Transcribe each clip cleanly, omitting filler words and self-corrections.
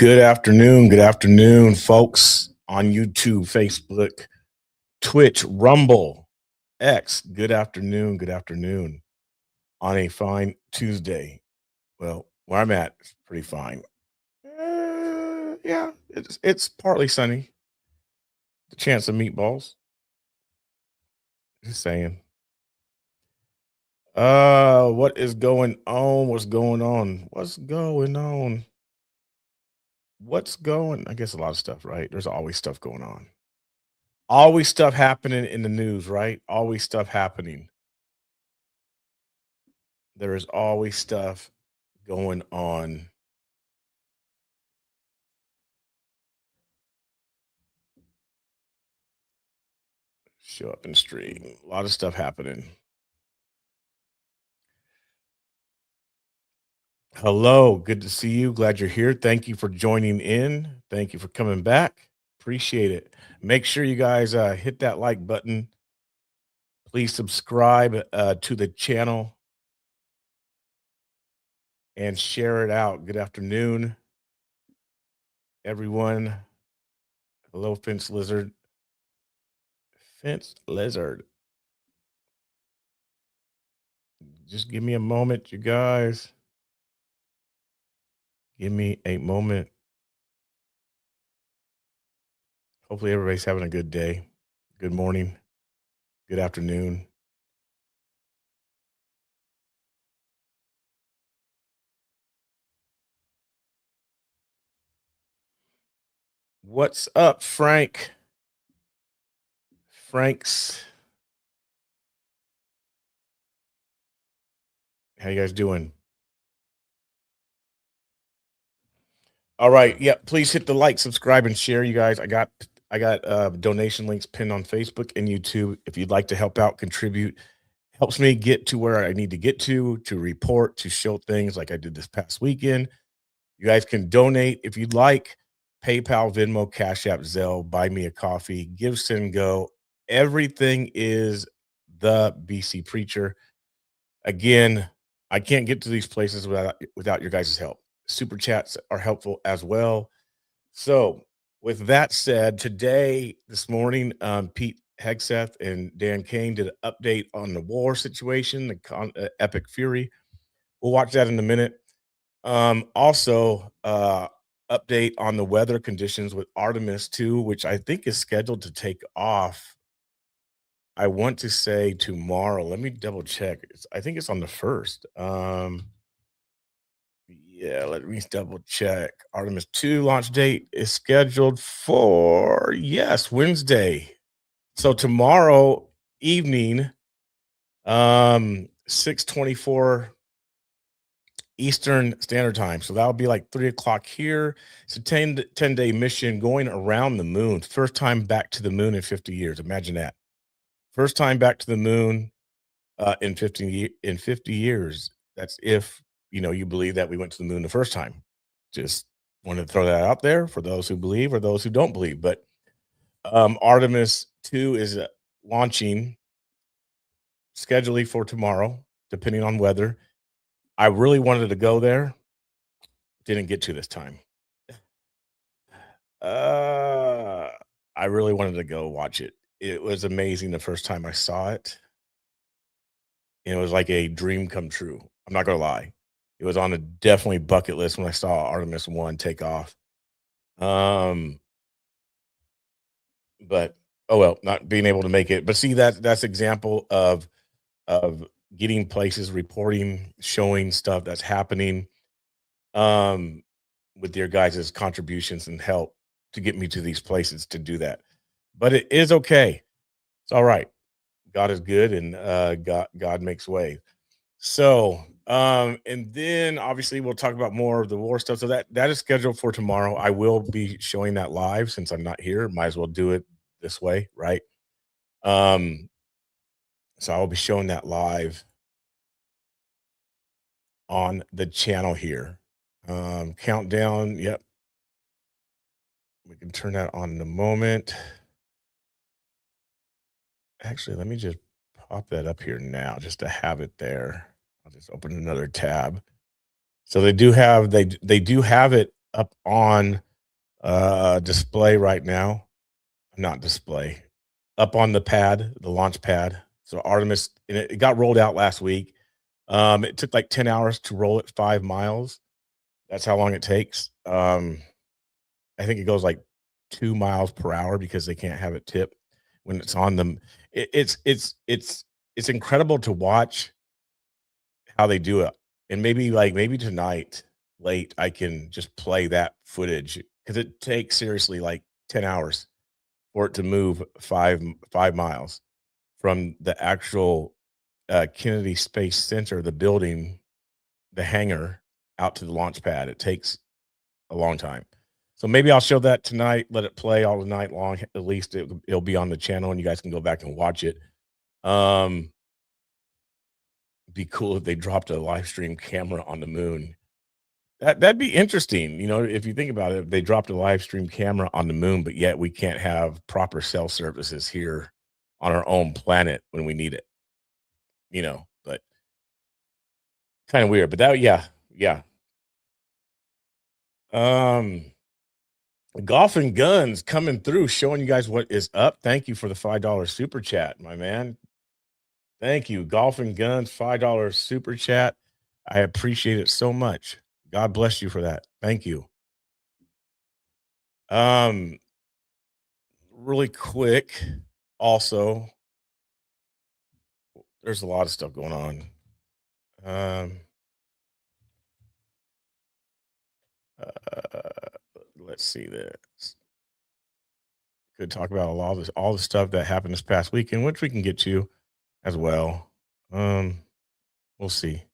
Good afternoon, folks on YouTube, Facebook, Twitch, Rumble, X. Good afternoon on a fine Tuesday. Well, where I'm at, it's pretty fine. Yeah, it's partly sunny. The chance of meatballs. Just saying. What is going on? What's going on? What's going on? What's going? I guess a lot of stuff, right? There's always stuff going on. Always stuff happening in the news, right? Always stuff happening. There is always stuff going on. Show up and stream. A lot of stuff happening. Hello, good to see you. Glad you're here. Thank you for joining in. Thank you for coming back. Appreciate it. Make sure you guys hit that like button. Please subscribe to the channel and share it out. Good afternoon, everyone. Hello, Fence Lizard. Fence Lizard. Just give me a moment, you guys. Give me a moment. Hopefully, everybody's having a good day. Good morning. Good afternoon. What's up, Frank? Frank's. How you guys doing? All right. Yeah, please hit the like, subscribe, and share, you guys. I got donation links pinned on Facebook and YouTube. If you'd like to help out, contribute, helps me get to where I need to get to report, to show things like I did this past weekend. You guys can donate if you'd like. PayPal, Venmo, Cash App, Zelle, buy me a coffee, give, send, go. Everything is the BC Preacher. Again, I can't get to these places without your guys' help. Super chats are helpful as well. So, with that said, this morning, Pete Hegseth and Dan Kane did an update on the war situation, the Epic Fury. We'll watch that in a minute. Also, update on the weather conditions with Artemis 2, which I think is scheduled to take off. I want to say tomorrow. Let me double check. I think it's on the 1st. Yeah, let me double check. Artemis 2 launch date is scheduled for, yes, Wednesday. So tomorrow evening, 6:24 Eastern Standard Time. So that'll be like 3 o'clock here. It's a 10-day mission going around the moon. First time back to the moon in 50 years. Imagine that. First time back to the moon in 50 years. That's if you believe that we went to the moon the first time. Just wanted to throw that out there for those who believe or those who don't believe. But Artemis 2 is launching scheduling for tomorrow, depending on weather. I really wanted to go there. Didn't get to this time. I really wanted to go watch it. It was amazing the first time I saw it. And it was like a dream come true. I'm not gonna lie. It was on a definitely bucket list when I saw Artemis 1 take off. But oh well, not being able to make it. But see, that's example of getting places, reporting, showing stuff that's happening. With your guys' contributions and help to get me to these places to do that. But it is okay. It's all right. God is good, and God makes way. So, and then obviously we'll talk about more of the war stuff. So that is scheduled for tomorrow. I will be showing that live since I'm not here. Might as well do it this way, right? So I will be showing that live on the channel here. Countdown. Yep. We can turn that on in a moment. Actually, let me just pop that up here now just to have it there. I'll just open another tab. So they do have it up on display right now. Not display, up on the pad, the launch pad. So Artemis, and it got rolled out last week. It took like 10 hours to roll it 5 miles. That's how long it takes. I think it goes like 2 miles per hour because they can't have it tip when it's on them. It's incredible to watch how they do it. And maybe tonight late I can just play that footage because it takes seriously like 10 hours for it to move 5 miles from the actual Kennedy Space Center, the building, the hangar, out to the launch pad. It takes a long time. So maybe I'll show that tonight, let it play all night long. At least it'll be on the channel and you guys can go back and watch it. Be cool if they dropped a live stream camera on the moon. That'd be interesting. You know, if you think about it, they dropped a live stream camera on the moon, but yet we can't have proper cell services here on our own planet when we need it. You know, but kind of weird. But that, yeah. Golf and Guns coming through, showing you guys what is up. Thank you for the $5 super chat, my man. Thank you. Golf and Guns, $5 super chat. I appreciate it so much. God bless you for that. Thank you. Really quick, also, there's a lot of stuff going on. Let's see this. Could talk about all the stuff that happened this past weekend, which we can get to as well. We'll see.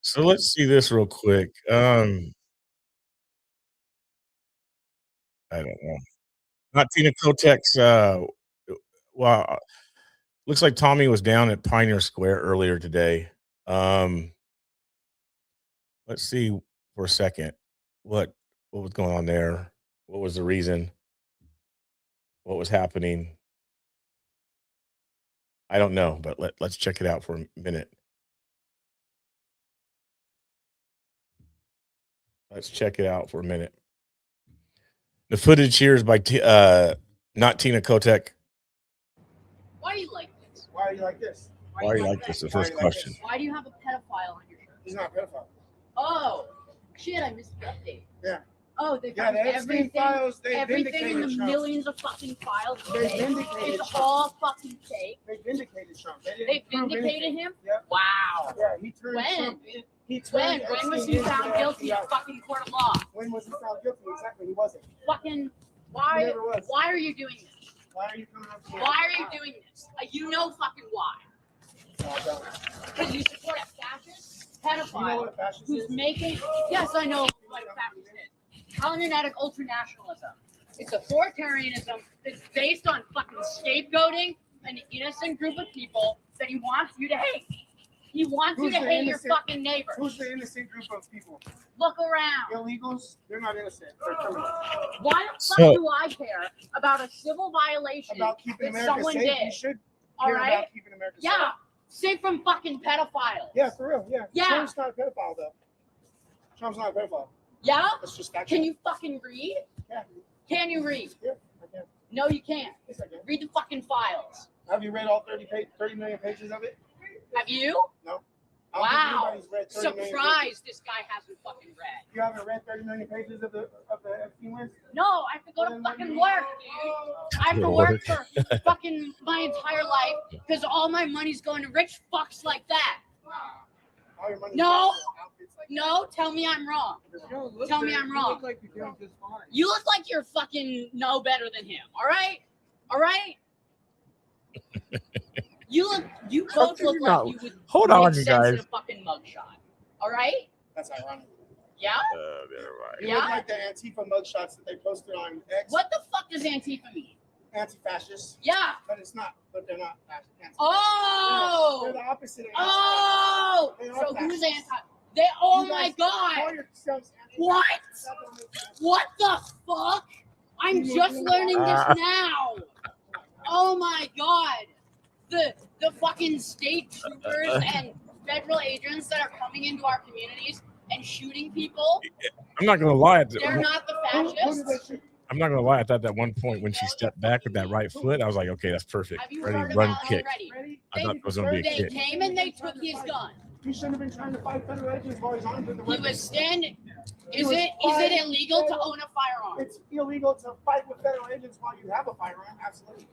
So let's see this real quick. I don't know. Not Tina Kotek's. Well, looks like Tommy was down at Pioneer Square earlier today. Let's see for a second what was going on there. What was the reason? What was happening? I don't know, but let's check it out for a minute. Let's check it out for a minute. The footage here is by not Tina Kotek. Why are you like this? Why are you like this? Why are you like this? The first question. Why do you have a pedophile on your shirt? He's not a pedophile. Oh, shit, I missed the update. Yeah. Oh, they found everything, files, everything in the millions of fucking files. They vindicated It's Trump. all fucking fake. They vindicated Trump. They vindicated him? Yeah. Wow. Yeah, he turned When? Trump in. When was he found guilty in fucking court of law? When was he found guilty? Exactly, he wasn't. Fucking, He never was. why are you doing this? Why are you coming up here? Why are you doing this? You know fucking why. No, I don't. Because you support a fascist You know pedophile what a fascist who's is? making, yes, I know what a fascist is. Uninatic ultranationalism. It's authoritarianism that's based on fucking scapegoating an innocent group of people that he wants you to hate. He wants you to hate your fucking neighbors. Who's the innocent group of people? Look around. Illegals? They're not innocent. They're criminals. Why the fuck do I care about a civil violation About keeping that America someone safe, you did? should All care right? about keeping America safe. Yeah. Safe from fucking pedophiles. Yeah, for real. Yeah. Yeah. Trump's not a pedophile, though. Trump's not a pedophile. Yeah? That's just factual. Can you fucking read? Yeah. Can you read? Yeah, I can. No, you can't. Yes, I can. Read the fucking files. Have you read all 30 million pages of it? Have you? No. I don't think Wow. anybody's read 30 million pages. Surprised this guy hasn't fucking read. You haven't read 30 million pages of the Epstein list? No, I have to go to fucking work, dude. I have to work for fucking my entire life because all my money's going to rich fucks like that. All your money No. outfits like No, tell me I'm wrong. Tell me I'm wrong. You look like you're doing just fine. You look like you're fucking no better than him. All right? All right? You both look like you would Hold make on, you sense guys. in a fucking mugshot. All right? That's ironic. Yeah? You Yeah? look like the Antifa mugshots that they posted on X. What the fuck does Antifa mean? Anti-fascists. Yeah. But it's not. But they're not fascist. Oh! They're the opposite of Oh! They are So who's fascists. anti? They. Oh You my guys call god! yourselves anti-fascists. What? That don't make sense. What the fuck? I'm just learning this now. Oh my god. The fucking state troopers and federal agents that are coming into our communities and shooting people, I'm not gonna lie. they're not the fascists. I'm not gonna lie. I thought at one point when she stepped back with that right foot, I was like, okay, that's perfect. Have you Ready, heard of run, that kick. already? I thought it was gonna be a They kick. came and they took his gun. He shouldn't have been trying to fight federal agents while he's armed with the He weapon. was standing. He Is was it fighting illegal to federal- own a firearm? It's illegal to fight with federal agents while you have a firearm. Absolutely.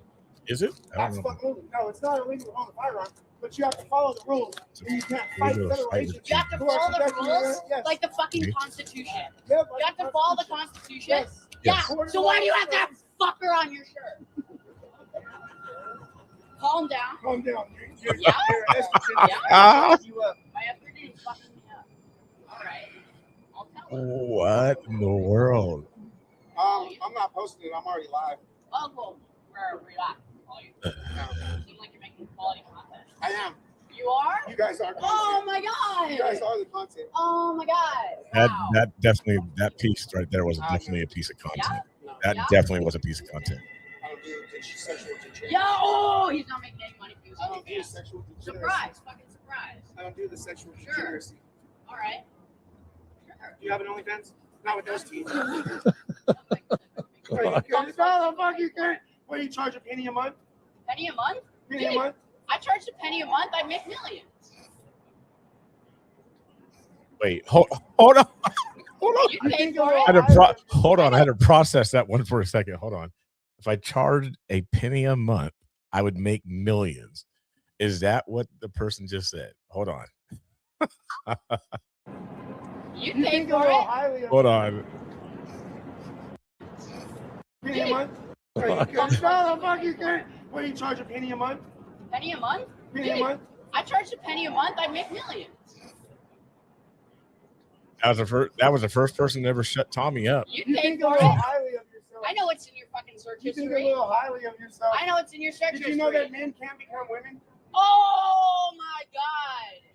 Is it? I That's don't know. fucking illegal. No, it's not illegal to own a firearm, but you have to follow the rules. And you can't fight Illegal to federal fight with agents. You have to who are follow the protecting your- rules, yes. like the fucking Constitution. Yeah, like You have to follow the Constitution. Yes. Yeah. Yes. So why do you have that fucker on your shirt? Calm down. Calm down. You're Yeah. estrogen. Yeah. You up. My estrogen is fucking me up. All right. I'll tell her. What in the world? I'm not posting it. I'm already live. Oh, well, we're relaxed. You seem like you're making quality content. I am. You are? You guys are. Oh Content. my You guys god. are the content. Oh my god. That Wow. that definitely that piece right there was definitely a piece of content. No, That Yeah. definitely was a piece of content. I don't do sexual degeneracy. Yeah. Oh, he's not making any money for I don't do this. sexual degeneracy. Surprise. Fucking surprise. I don't do the sexual Sure. degeneracy. All right. Sure. Do you have an OnlyFans? Not with those teeth. Penny Fuck you can't. What do you charge, a penny a month? a month? Penny a month? I charged a penny a month. I'd make millions. Wait, hold on. Hold on. You pay for I it. had to hold on. I had to process that one for a second. Hold on. If I charged a penny a month, I would make millions. Is that what the person just said? Hold on. You You pay think a for little it. highly of Hold on. penny a month? No, fuck you can't. What do you charge, a penny a month? Penny a month? Penny a month? I charged a penny a month. I'd make millions. That was the first person to ever shut Tommy up. You You pay think a for little it. highly of yourself. I know it's in your fucking search You think a history. little highly of yourself. I know it's in your search Did history. you know that men can't become women? Oh my god.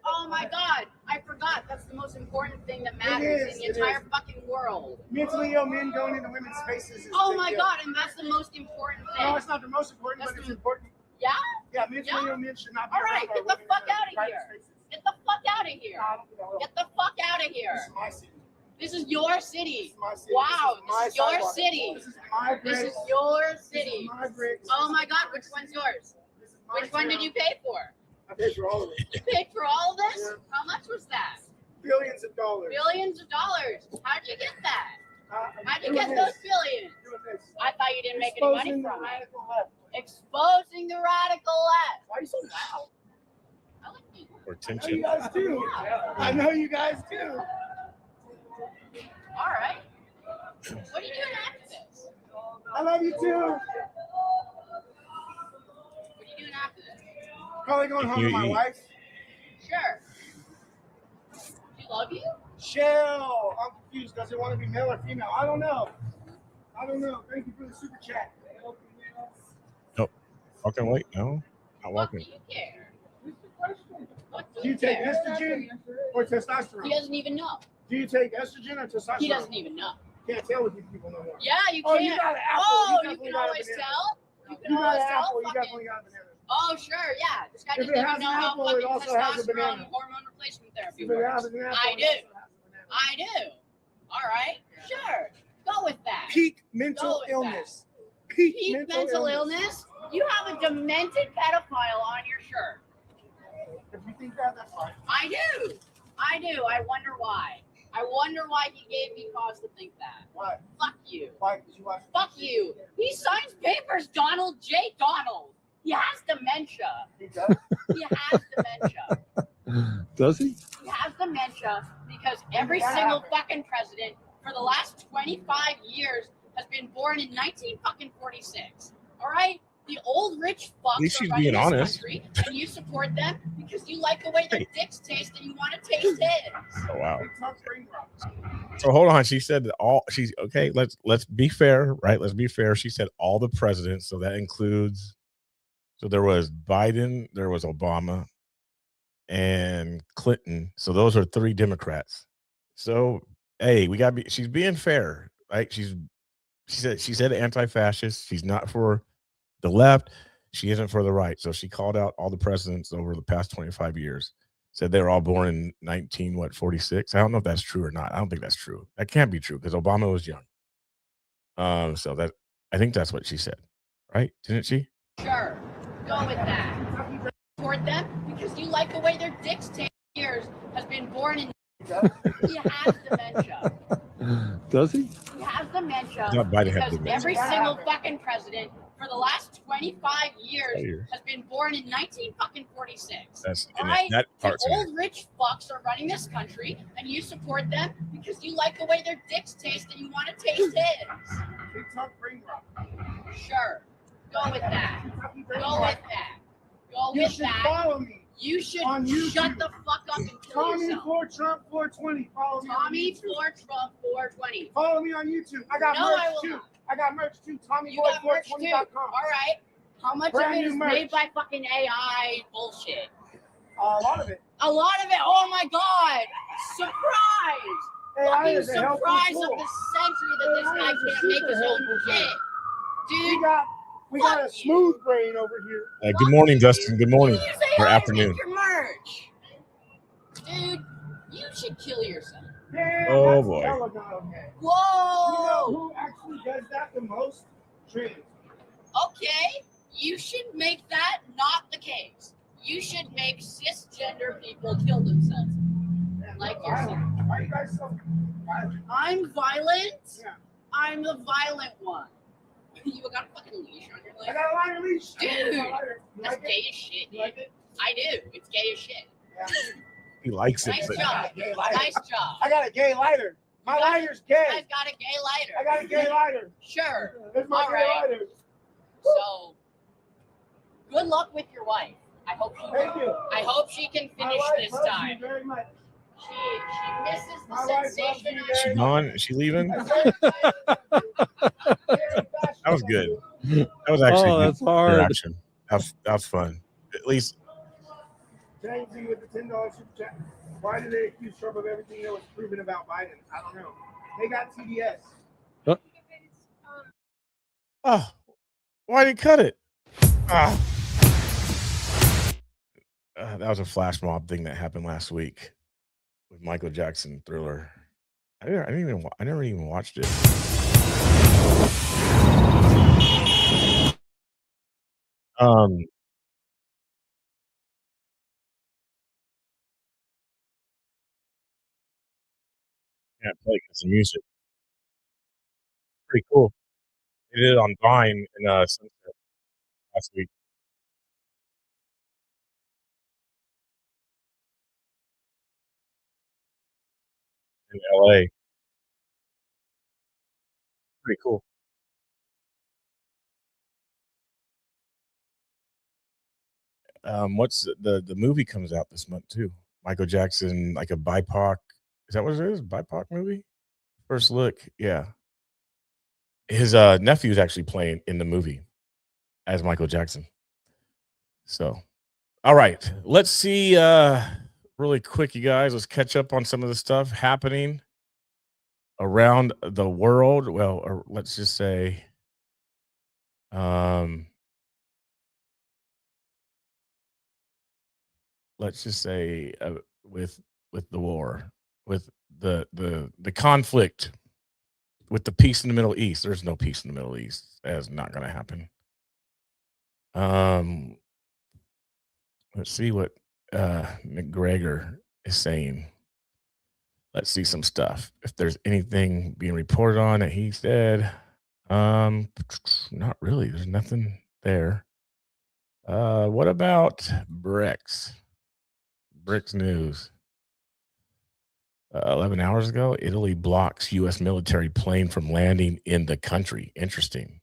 Oh my god. I forgot. That's the most important thing that matters is, in the it entire is. fucking world. Mentally ill men going into women's spaces is Oh a big my deal. god. And that's the most important No, thing. it's not the most important, That's but it's the- important. Yeah? Yeah, mentally Yeah. ill men should not be All right, around by get the women fuck in their outta private here. spaces. Get the fuck out of here. No, I don't think I will. Get the fuck out of This here. is my city. This is your This city. is my city. Wow, my this is your sidewalk. city. This is my This bricks. is your This is city. my bricks. Oh my god, which one's yours? This is my Which one did town. you pay for? I paid for all of it. You paid for all of this? Yeah. How much was that? Billions of dollars. Billions of dollars. How'd you get that? How'd you doing get this, those billions? doing this. I thought you didn't make any money Exposing the from it. radical left. Exposing the radical left. Why are you so loud? I like you. Or I know tension. you guys do. I know you guys do. All right. What are you doing after this? I love you too. What are you doing after this? Probably going home You to my eat. wife. Sure. You love you? Shell. I'm confused. Does it want to be male or female? I don't know. I don't know. Thank you for the super chat. Walking away? No, not What do walking. you care? What Do you take care? estrogen or He testosterone? doesn't even know. Do you take estrogen or testosterone? He doesn't even know. Can't tell with these people no more. Yeah, you Oh, can't. you got an apple. Oh, You you definitely can got a always banana. tell. You can You got always an tell. apple. You Fucking- definitely got a banana. Oh, sure, yeah. This guy If just it has doesn't know an how apple, it fucking also has a testosterone banana. and hormone replacement therapy If it has works. an apple, I it do. also has a banana. I do. All right, sure. Go with that. Peak mental Go with illness. Peak mental illness. You have a demented pedophile on your shirt. If you think that, that's fine. I do. I do. I wonder why. I wonder why he gave me cause to think that. Why? Fuck you. Why? Because you watch. Fuck you. He signs papers, Donald J. Donald. He has dementia. He does. He has dementia. Does he? He has dementia because every That single happened. fucking president for the last 25 years has been born in 1946. All right? The old rich fucks least are she's running being this honest. country, and you support them because you like the way their dicks taste and you want to taste his. Oh wow. Big Trump's raindrops. So hold on. She said that all she's okay. Let's be fair, right? Let's be fair. She said all the presidents, so that includes. So there was Biden, there was Obama, and Clinton. So those are 3 Democrats. So hey, we got. She's being fair, right? She's She said anti-fascist. She's not for the left. She isn't for the right. So she called out all the presidents over the past 25 years. Said they were all born in 46. I don't know if that's true or not. I don't think that's true. That can't be true because Obama was young. So that I think that's what she said, right? Didn't she? Sure, go with that. Support them because you like the way their dicks 10 years has been born in. He has dementia. Does he? He has dementia Not Biden had because dementia. every single fucking president for the last 25 years has been born in 1946. That's All right, that the part's old rich fucks are running this country, and you support them because you like the way their dicks taste, and you want to taste his. Sure, go with that. Go with that. Go You with should that. follow me. You should On YouTube. shut the fuck up and kill Tommy yourself. for Trump 420. Follow me. Tommy on YouTube. for Trump 420. Follow me on YouTube. I got No, I merch will too. not. I got merch too. You got merch too. TommyBoy420.com. All right. How much Brand of it new is merch. made by fucking AI bullshit? A lot of it. A lot of it. Oh my god! Surprise! AI Fucking is a helpful surprise of tool. the century that this AI guy is a can't make super his own helpful tool. shit, We dude. got a Fuck smooth brain over here. good morning, Dustin. Good morning You say or how to afternoon. make your merch, dude. You should kill yourself. Yeah, Oh, that's boy. hella not okay. You know Whoa. who actually does that the most? Trans. Okay, you should make that not the case. You should make cisgender people kill themselves. Like yourself. Why are you guys so violent? I'm violent. Yeah. I'm the violent one. You got a fucking leash on your I leg? got a lighter leash. Dude, You That's like it? gay as shit, You like dude. it? I do. It's gay as shit. Yeah. He likes it. Nice But job. Gay lighter. Nice job. I got a gay lighter. My You got- lighter's You gay. guys got a gay lighter. I got a gay lighter. Sure. That's my All gay right. lighter. So, good luck with your wife. I hope she. Thank you. I hope she can My finish wife this loves time. you very much. She misses the My wife loves sensation. you on is she very gone? Is she leaving? That That was good. That was actually Oh, good that's hard. interaction. That was fun. At least James with the $10 super chat. Why do they accuse Trump of everything that was proven about Biden? I don't know. They got TBS. oh, why did he cut it? Ah. That was a flash mob thing that happened last week with Michael Jackson Thriller. I never even watched it. Can't play because the music pretty cool. They did it on Vine in Sunset last week. In LA. Pretty cool. What's the movie comes out this month too? Michael Jackson, like a BIPOC. Is that what it is? BIPOC movie? First look, yeah. His nephew is actually playing in the movie as Michael Jackson. So, all right, let's see. Really quick, you guys. Let's catch up on some of the stuff happening around the world. Well, or let's just say, with the war, with the conflict, with the peace in the Middle East. There's no peace in the Middle East. That is not going to happen. Let's see what McGregor is saying. Let's see some stuff. If there's anything being reported on that he said, not really. There's nothing there. What about BRICS? BRICS news. 11 hours ago, Italy blocks U.S. military plane from landing in the country. Interesting.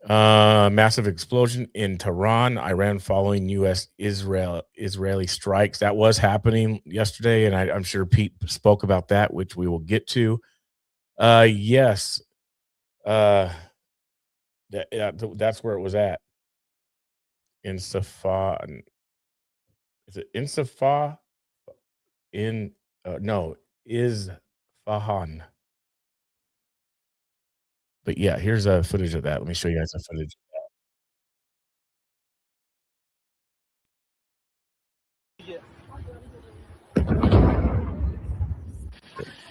Massive explosion in Tehran, Iran, following U.S. Israeli strikes. That was happening yesterday, and I'm sure Pete spoke about that, which we will get to. Yes, that's where it was at. In Safa, is it in Safa? No, Isfahan. But yeah, here's a footage of that. Let me show you guys the footage.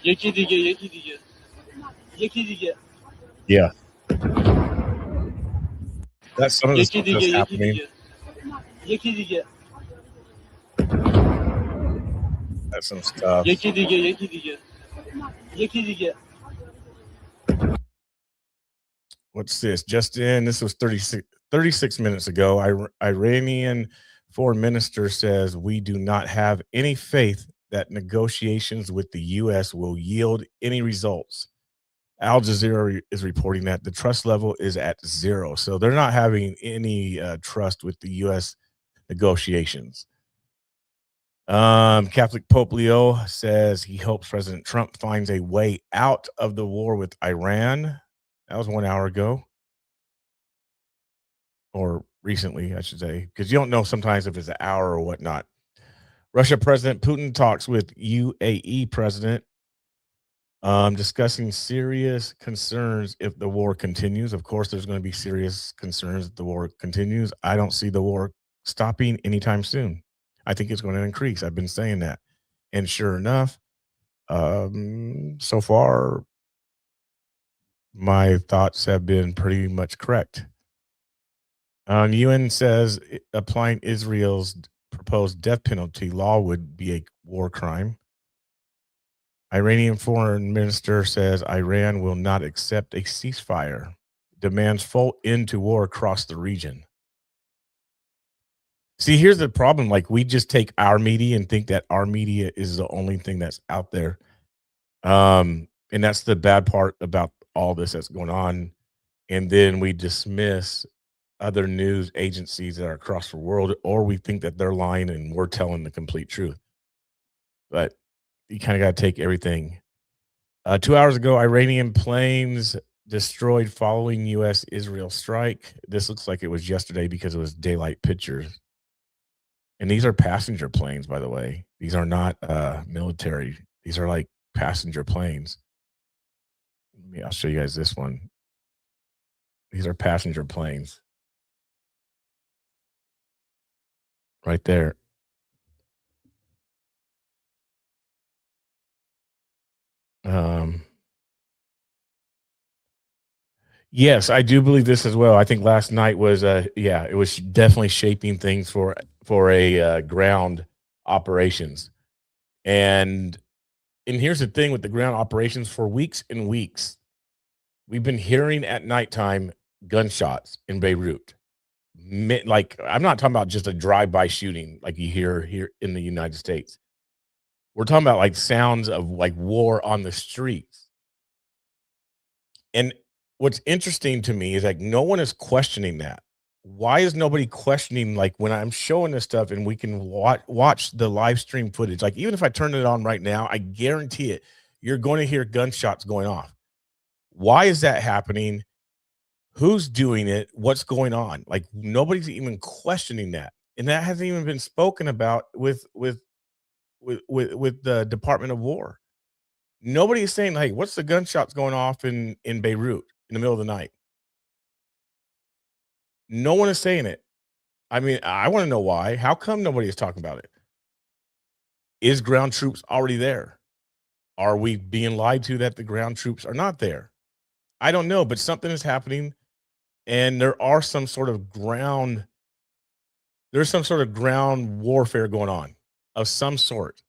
یکی دیگه یکی دیگه یکی دیگه Yeah, that's some of the یکی stuff دیگه that's یکی happening. دیگه یکی دیگه That's some stuff. یکی دیگه یکی دیگه یکی دیگه What's this? Just in, this was 36 minutes ago. Iranian foreign minister says we do not have any faith that negotiations with the U.S. will yield any results. Al Jazeera is reporting that the trust level is at 0. So they're not having any trust with the U.S. negotiations. Catholic Pope Leo says he hopes President Trump finds a way out of the war with Iran. That was 1 hour ago. Or recently, I should say, because you don't know sometimes if it's an hour or whatnot. Russia President Putin talks with UAE President, discussing serious concerns if the war continues. Of course, there's going to be serious concerns if the war continues. I don't see the war stopping anytime soon. I think it's going to increase. I've been saying that. And sure enough, so far, my thoughts have been pretty much correct. UN says applying Israel's proposed death penalty law would be a war crime. Iranian foreign minister says Iran will not accept a ceasefire, demands full end to war across the region. See, here's the problem. Like, we just take our media and think that our media is the only thing that's out there. And that's the bad part about all this that's going on. And then we dismiss other news agencies that are across the world, or we think that they're lying and we're telling the complete truth. But you kind of got to take everything. 2 hours ago, Iranian planes destroyed following U.S.-Israel strike. This looks like it was yesterday because it was daylight pictures. And these are passenger planes, by the way. These are not military. These are like passenger planes. I'll show you guys this one. These are passenger planes. Right there. Yes, I do believe this as well. I think last night was it was definitely shaping things for a ground operations. And here's the thing with the ground operations: for weeks and weeks, we've been hearing at nighttime gunshots in Beirut. Like, I'm not talking about just a drive-by shooting like you hear here in the United States. We're talking about like sounds of like war on the streets. And what's interesting to me is like no one is questioning that. Why is nobody questioning, like, when I'm showing this stuff and we can watch the live stream footage? Like, even if I turn it on right now, I guarantee it, you're going to hear gunshots going off. Why is that happening? Who's doing it? What's going on? Like, nobody's even questioning that, and that hasn't even been spoken about with the Department of War. Nobody is saying, "Hey, what's the gunshots going off in Beirut in the middle of the night?" No one is saying it. I mean, I want to know why. How come nobody is talking about it? Is ground troops already there? Are we being lied to that the ground troops are not there? I don't know, but something is happening, and there's some sort of ground warfare going on of some sort.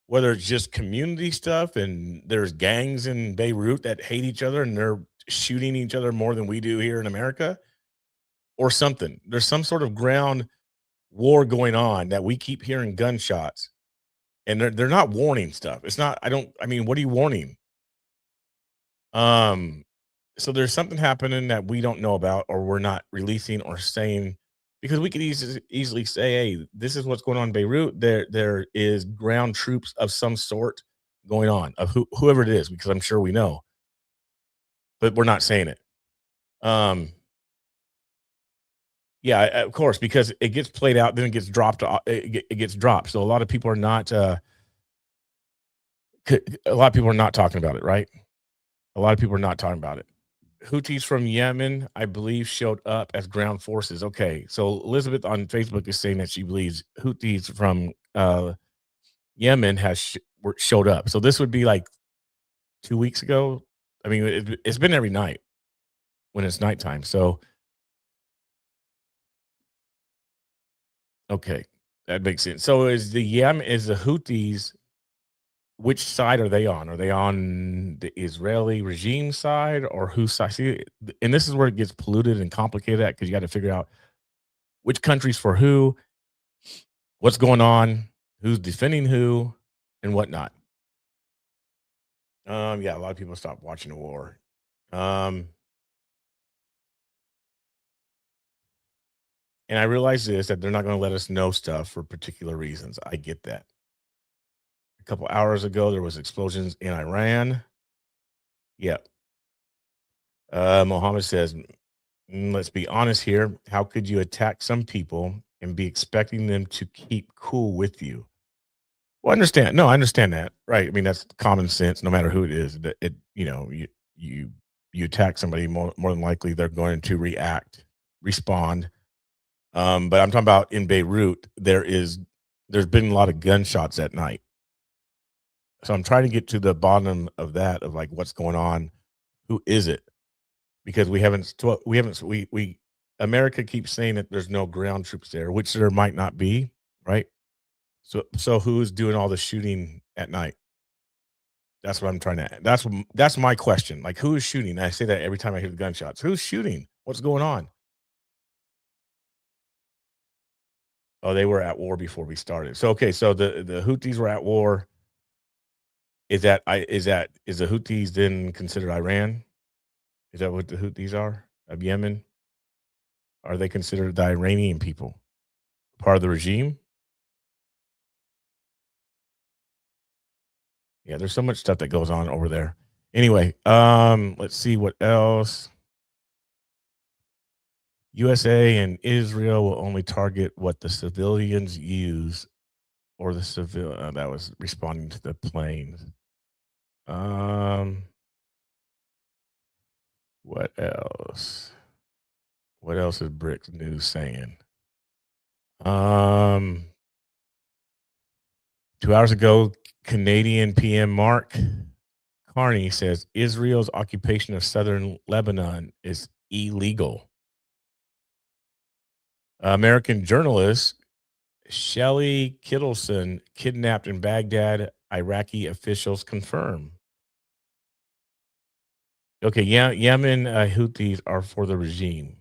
Whether it's just community stuff and there's gangs in Beirut that hate each other and they're shooting each other more than we do here in America, or something. There's some sort of ground war going on that we keep hearing gunshots, and they're not warning stuff. It's not. I mean, what are you warning? So there's something happening that we don't know about, or we're not releasing or saying, because we could easily say, hey, this is what's going on in Beirut. There is ground troops of some sort going on, of whoever it is, because I'm sure we know, but we're not saying it. Yeah, of course, because it gets played out, then it gets dropped. It gets dropped. So a lot of people are not. A lot of people are not talking about it, right? A lot of people are not talking about it. Houthis from Yemen, I believe, showed up as ground forces. Okay, so Elizabeth on Facebook is saying that she believes Houthis from Yemen showed up. So this would be like 2 weeks ago. I mean, it's been every night when it's nighttime. So, okay, that makes sense. So is the Houthis? Which side are they on? Are they on the Israeli regime side or whose side? See, and this is where it gets polluted and complicated at because you got to figure out which countries for who, what's going on, who's defending who, and whatnot. Yeah, a lot of people stopped watching the war. And I realize that they're not going to let us know stuff for particular reasons. I get that. A couple hours ago, there was explosions in Iran. Yep. Mohammed says, let's be honest here. How could you attack some people and be expecting them to keep cool with you? Well, I understand that, right? I mean, that's common sense. No matter who it is, you attack somebody, more than likely they're going to respond. But I'm talking about in Beirut. There's been a lot of gunshots at night, so I'm trying to get to the bottom of that, of like what's going on. Who is it? Because America keeps saying that there's no ground troops there, which there might not be, right? So who's doing all the shooting at night? That's what I'm trying to. That's my question. Like, who is shooting? I say that every time I hear the gunshots. Who's shooting? What's going on? Oh, they were at war before we started. So okay, so the Houthis were at war. Is the Houthis then considered Iran? Is that what the Houthis are of Yemen? Are they considered the Iranian people, part of the regime? Yeah, there's so much stuff that goes on over there. Anyway, let's see what else. USA and Israel will only target what the civilians use, or the civil that was responding to the planes. What else? What else is Bricks News saying? 2 hours ago, Canadian PM Mark Carney says Israel's occupation of southern Lebanon is illegal. American journalist Shelley Kittleson kidnapped in Baghdad, Iraqi officials confirm. Okay, Yemen Houthis are for the regime.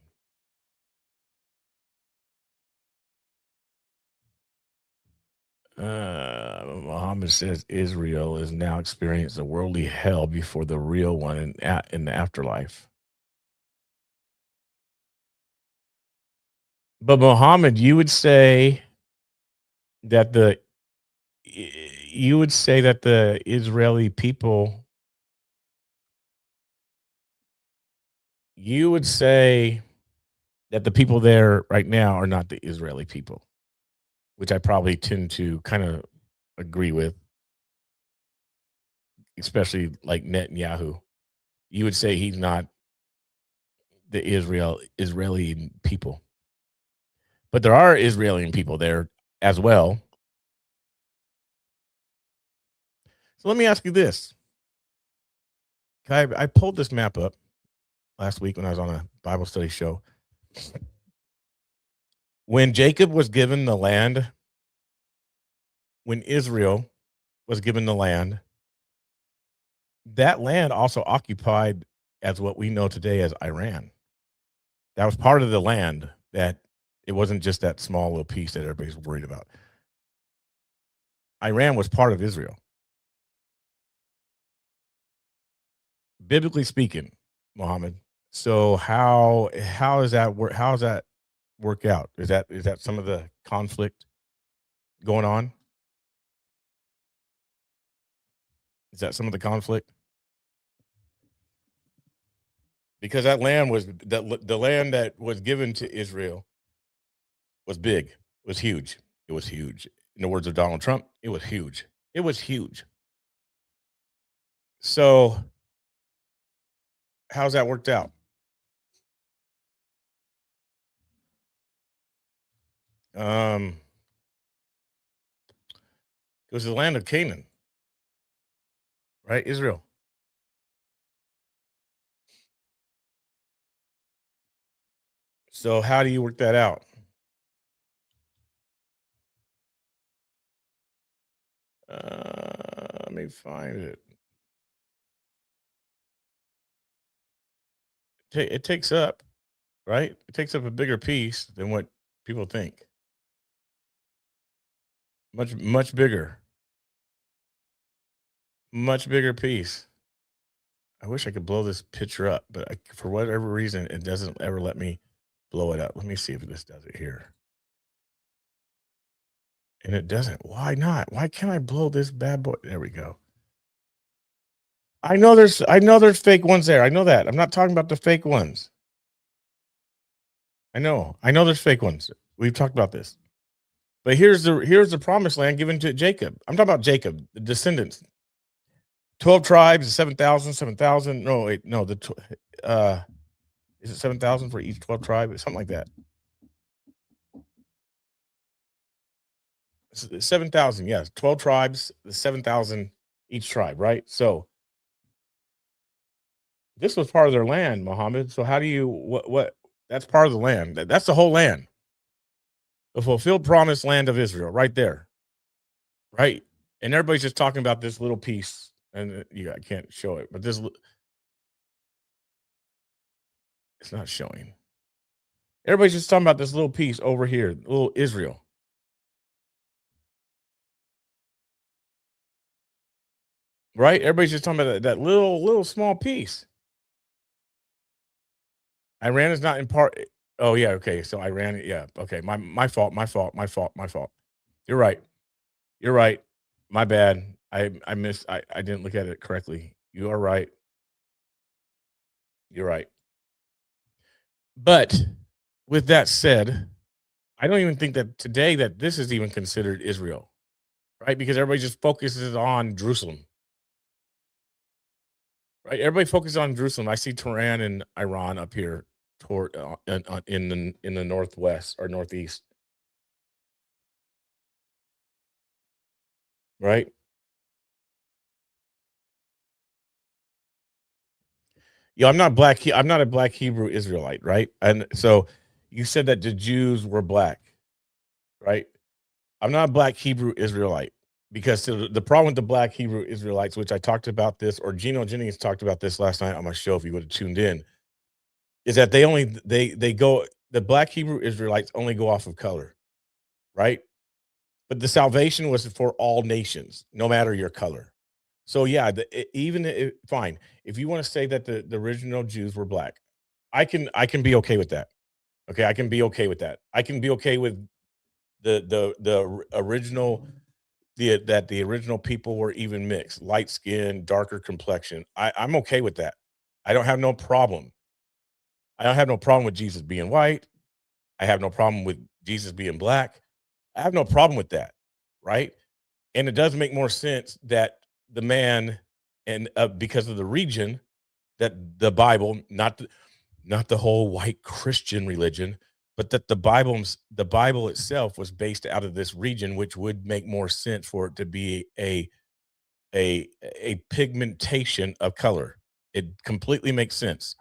Muhammad says Israel is now experiencing a worldly hell before the real one in the afterlife. But Muhammad, you would say that the Israeli people, you would say that the people there right now are not the Israeli people, which I probably tend to kind of agree with, especially like Netanyahu. You would say he's not the Israeli people, but there are Israeli people there as well. So let me ask you this. I pulled this map up last week when I was on a Bible study show. When Jacob was given the land, when Israel was given the land, that land also occupied as what we know today as Iran. That was part of the land. That it wasn't just that small little piece that everybody's worried about. Iran was part of Israel. Biblically speaking, Muhammad. So how does that work? How does that work out? Is that some of the conflict going on? Is that some of the conflict? Because that land was the land that was given to Israel was big, was huge. It was huge. In the words of Donald Trump, it was huge. It was huge. So How's that worked out? It was the land of Canaan, right? Israel. So how do you work that out? Let me find it. It takes up, right? It takes up a bigger piece than what people think. Much bigger. Much bigger piece. I wish I could blow this picture up, but for whatever reason, it doesn't ever let me blow it up. Let me see if this does it here. And it doesn't. Why not? Why can't I blow this bad boy? There we go. I know there's fake ones there. I know that. I'm not talking about the fake ones. I know there's fake ones. We've talked about this. But here's the promised land given to Jacob. I'm talking about Jacob, the descendants. 12 tribes, 7,000. No, wait, no, is it 7,000 for each 12 tribes? Something like that. 7,000, yes. 12 tribes, 7,000 each tribe, right? So this was part of their land, Muhammad. So how do you what that's part of the land. That's the whole land. The fulfilled promised land of Israel, right there. Right? And everybody's just talking about this little piece. And I can't show it, but it's not showing. Everybody's just talking about this little piece over here, little Israel. Right? Everybody's just talking about that little small piece. Iran is not in part. Oh yeah, okay. So Iran, yeah, okay. My fault. You're right. My bad. I missed. I didn't look at it correctly. You are right. You're right. But with that said, I don't even think that today that this is even considered Israel, right? Because everybody just focuses on Jerusalem. Right? Everybody focuses on Jerusalem. I see Tehran and Iran up here toward in the northwest or northeast. Right? Yeah, I'm not black. I'm not a black Hebrew Israelite, right? And so you said that the Jews were black, right? I'm not a black Hebrew Israelite because the problem with the black Hebrew Israelites, which I talked about this, or Geno Jennings talked about this last night on my show, if you would have tuned in, is that the black Hebrew Israelites only go off of color, right? But the salvation was for all nations, no matter your color. So yeah, fine. If you want to say that the original Jews were black, I can be okay with that. Okay, I can be okay with that. I can be okay with the original that the original people were even mixed, light skin, darker complexion. I'm okay with that. I don't have no problem. I don't have no problem with Jesus being white. I have no problem with Jesus being black. I have no problem with that, right? And it does make more sense that the man and because of the region that the Bible, not the whole white Christian religion, but that the Bible itself was based out of this region, which would make more sense for it to be a pigmentation of color. It completely makes sense.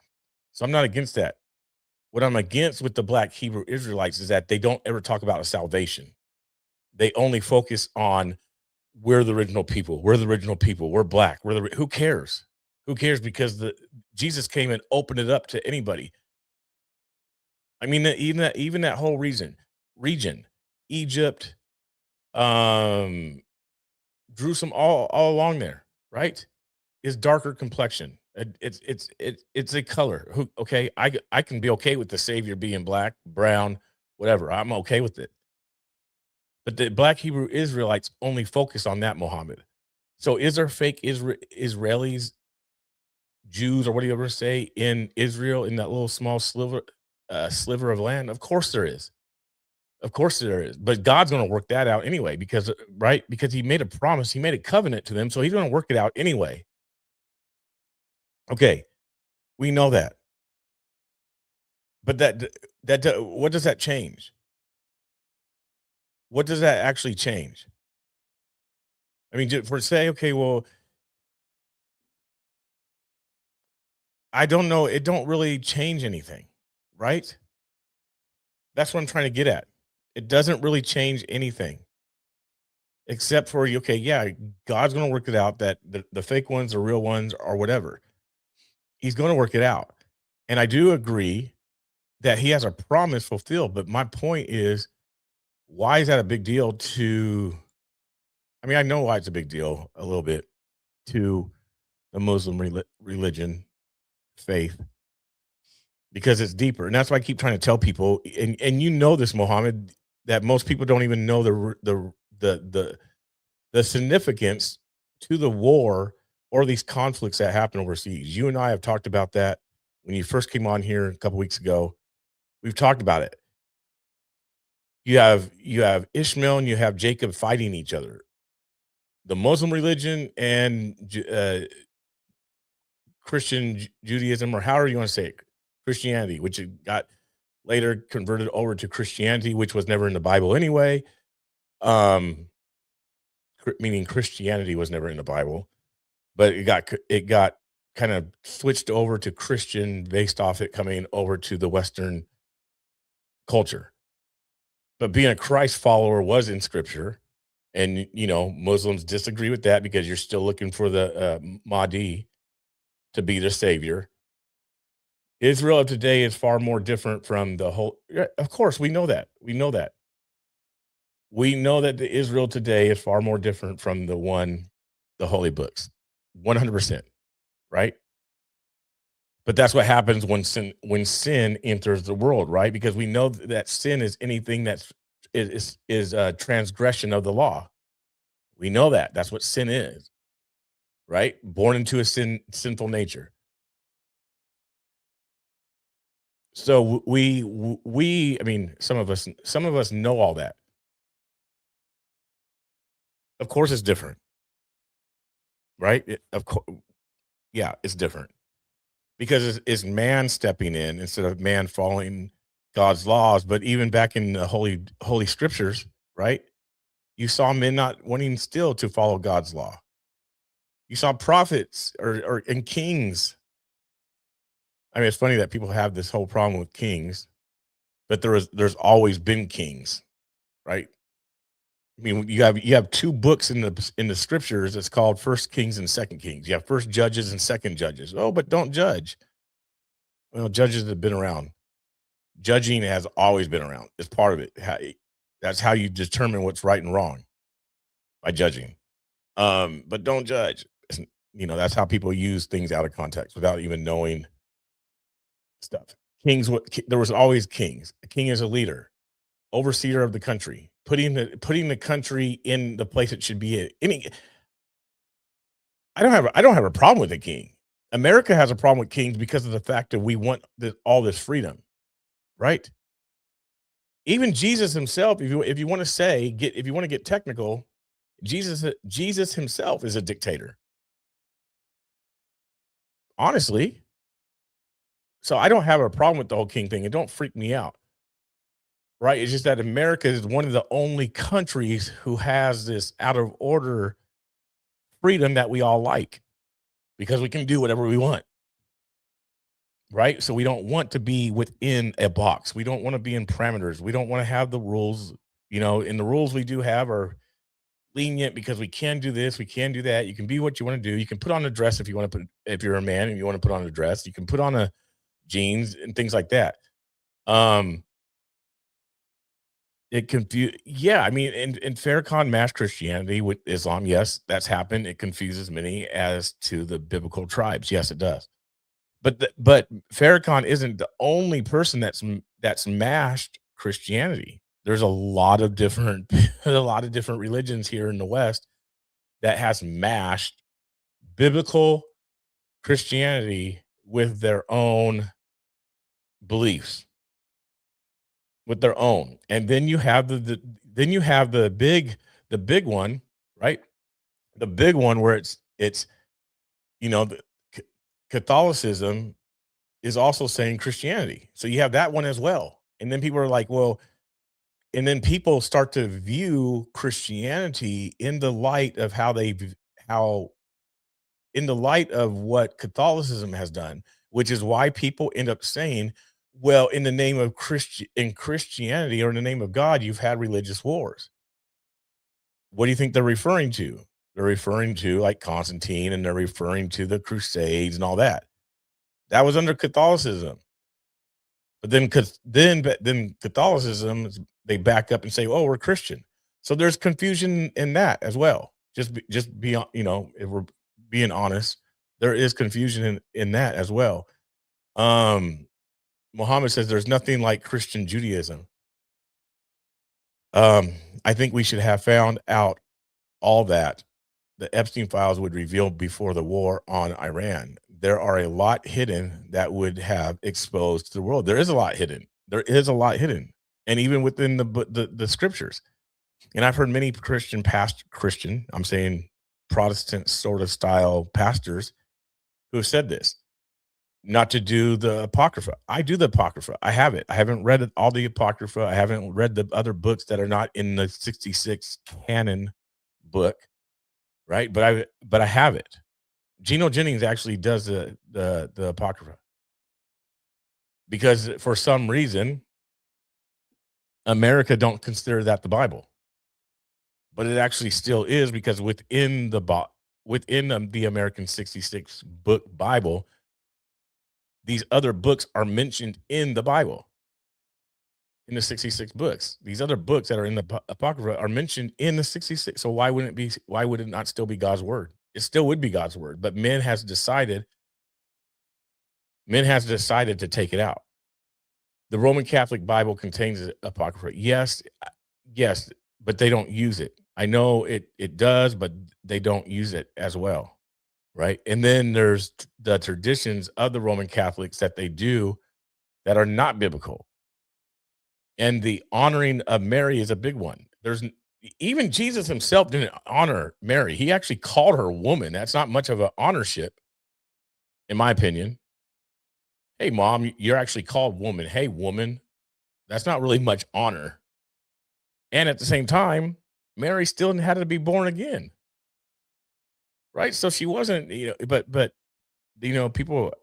So I'm not against that. What I'm against with the black Hebrew Israelites is that they don't ever talk about a salvation. They only focus on we're the original people. We're the original people. We're black. Who cares? Who cares? Because Jesus came and opened it up to anybody. I mean, even that whole region, Egypt, Jerusalem, all along there, right? Is darker complexion. It's a color. Okay, I can be okay with the Savior being black, brown, whatever. I'm okay with it. But the black Hebrew Israelites only focus on that, Muhammad. So is there fake Israelis, Jews, or what do you ever say, in Israel, in that little small sliver of land? Of course there is. Of course there is. But God's going to work that out anyway, because he made a promise, he made a covenant to them, so he's going to work it out anyway. Okay. We know that. But that what does that change? What does that actually change? I mean, for say, okay, well, I don't know. It don't really change anything, right? That's what I'm trying to get at. It doesn't really change anything except for, okay, yeah, God's going to work it out that the fake ones, the real ones, or whatever. He's going to work it out. And I do agree that he has a promise fulfilled. But my point is, why is that a big deal to, I mean, I know why it's a big deal a little bit to the Muslim religion, faith, because it's deeper. And that's why I keep trying to tell people, and you know this, Mohammed, that most people don't even know the significance to the war or these conflicts that happen overseas. You and I have talked about that when you first came on here a couple weeks ago. We've talked about it. You have Ishmael and you have Jacob fighting each other. The Muslim religion and Christian Judaism, or however you want to say it, Christianity, which it got later converted over to Christianity, which was never in the Bible anyway. Meaning Christianity was never in the Bible, but it got kind of switched over to Christian based off it coming over to the Western culture. But being a Christ follower was in Scripture, and Muslims disagree with that because you're still looking for the Mahdi to be the savior. Israel of today is far more different from the whole. Of course, we know that. We know that the Israel today is far more different from the holy books, 100%, right? But that's what happens when sin enters the world, right? Because we know that sin is anything that's is a transgression of the law. We know that. That's what sin is, right? Born into a sinful nature. So I mean, some of us know all that. Of course, it's different, right? Of course, yeah, it's different because it's man stepping in instead of man following God's laws. But even back in the holy scriptures, right? You saw men not wanting still to follow God's law. You saw prophets and kings. I mean, it's funny that people have this whole problem with kings, but there's always been kings, right? I mean, you have two books in the scriptures. It's called First Kings and Second Kings. You have First Judges and Second Judges. Oh, but don't judge. Well, judges have been around. Judging has always been around. It's part of it. That's how you determine what's right and wrong, by judging. But don't judge. That's how people use things out of context without even knowing stuff. There was always kings. A king is a leader, overseer of the country, putting the country in the place it should be in. I don't have a problem with a king. America has a problem with kings because of the fact that we want all this freedom, right? Even Jesus himself, if you want to get technical, Jesus himself is a dictator. Honestly. So I don't have a problem with the whole king thing. It don't freak me out. Right? It's just that America is one of the only countries who has this out of order freedom that we all like because we can do whatever we want. Right? So we don't want to be within a box. We don't want to be in parameters. We don't want to have the rules, and the rules we do have are lenient because we can do this, we can do that. You can be what you want to do. You can put on a dress if you want to if you're a man and you want to put on a dress. You can put on a jeans and things like that. It confused. Yeah, I mean, in Farrakhan mass Christianity with Islam, yes, that's happened. It confuses many as to the biblical tribes. Yes, it does. But Farrakhan isn't the only person that's mashed Christianity. There's a lot of different religions here in the West that has mashed biblical Christianity with their own beliefs, with their own. And then you have the big one, right? The big one where it's Catholicism is also saying Christianity. So you have that one as well. And then people are like, well, and then people start to view Christianity in the light of how in the light of what Catholicism has done, which is why people end up saying, well, in the name of Christianity or in the name of God, you've had religious wars. What do you think they're referring to? They're referring to like Constantine, and they're referring to the Crusades and all that. That was under Catholicism. But then Catholicism, they back up and say, "Oh, we're Christian." So there's confusion in that as well. Just be if we're being honest, there is confusion in that as well. Muhammad says there's nothing like Christian Judaism. I think we should have found out all that the Epstein files would reveal before the war on Iran. There are a lot hidden that would have exposed to the world. There is a lot hidden. There is a lot hidden, and even within the scriptures. And I've heard many I'm saying Protestant sort of style pastors who have said this, not to do the Apocrypha. I do the Apocrypha. I have it. I haven't read all the Apocrypha. I haven't read the other books that are not in the 66 canon book, right? But I have it. Geno Jennings actually does the Apocrypha because for some reason America don't consider that the Bible, but it actually still is, because within the American 66 book Bible, these other books are mentioned in the Bible. In the 66 books, these other books that are in the Apocrypha are mentioned in the 66. So why would it not still be God's word? It still would be God's word, but men has decided to take it out. The Roman Catholic Bible contains Apocrypha. Yes, but they don't use it. I know it does, but they don't use it as well, right? And then there's the traditions of the Roman Catholics that they do that are not biblical. And the honoring of Mary is a big one. Even Jesus himself didn't honor Mary. He actually called her woman. That's not much of an honorship, in my opinion. Hey, mom, you're actually called woman. Hey, woman. That's not really much honor. And at the same time, Mary still had to be born again. Right? So she wasn't, but people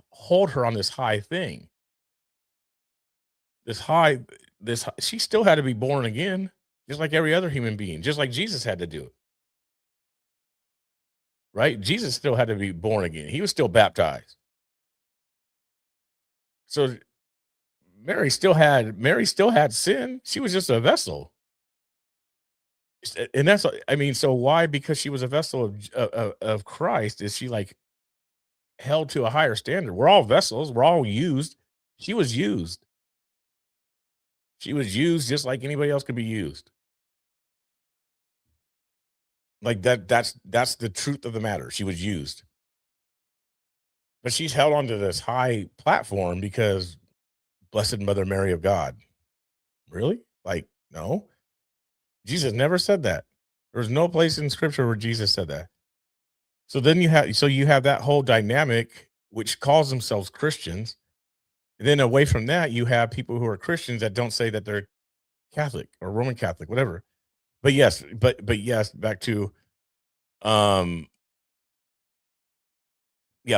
hold her on this high thing. She still had to be born again, just like every other human being, just like Jesus had to do it. Right? Jesus still had to be born again. He was still baptized. So Mary still had sin. She was just a vessel. And so why? Because she was a vessel of Christ, is she like held to a higher standard? We're all vessels. We're all used. She was used. She was used just like anybody else could be used. Like that's the truth of the matter. She was used. But she's held onto this high platform because Blessed Mother Mary of God. Really? Like, no. Jesus never said that. There's no place in scripture where Jesus said that. So then you have that whole dynamic, which calls themselves Christians. And then away from that, you have people who are Christians that don't say that they're Catholic or Roman Catholic, whatever. But yes, back to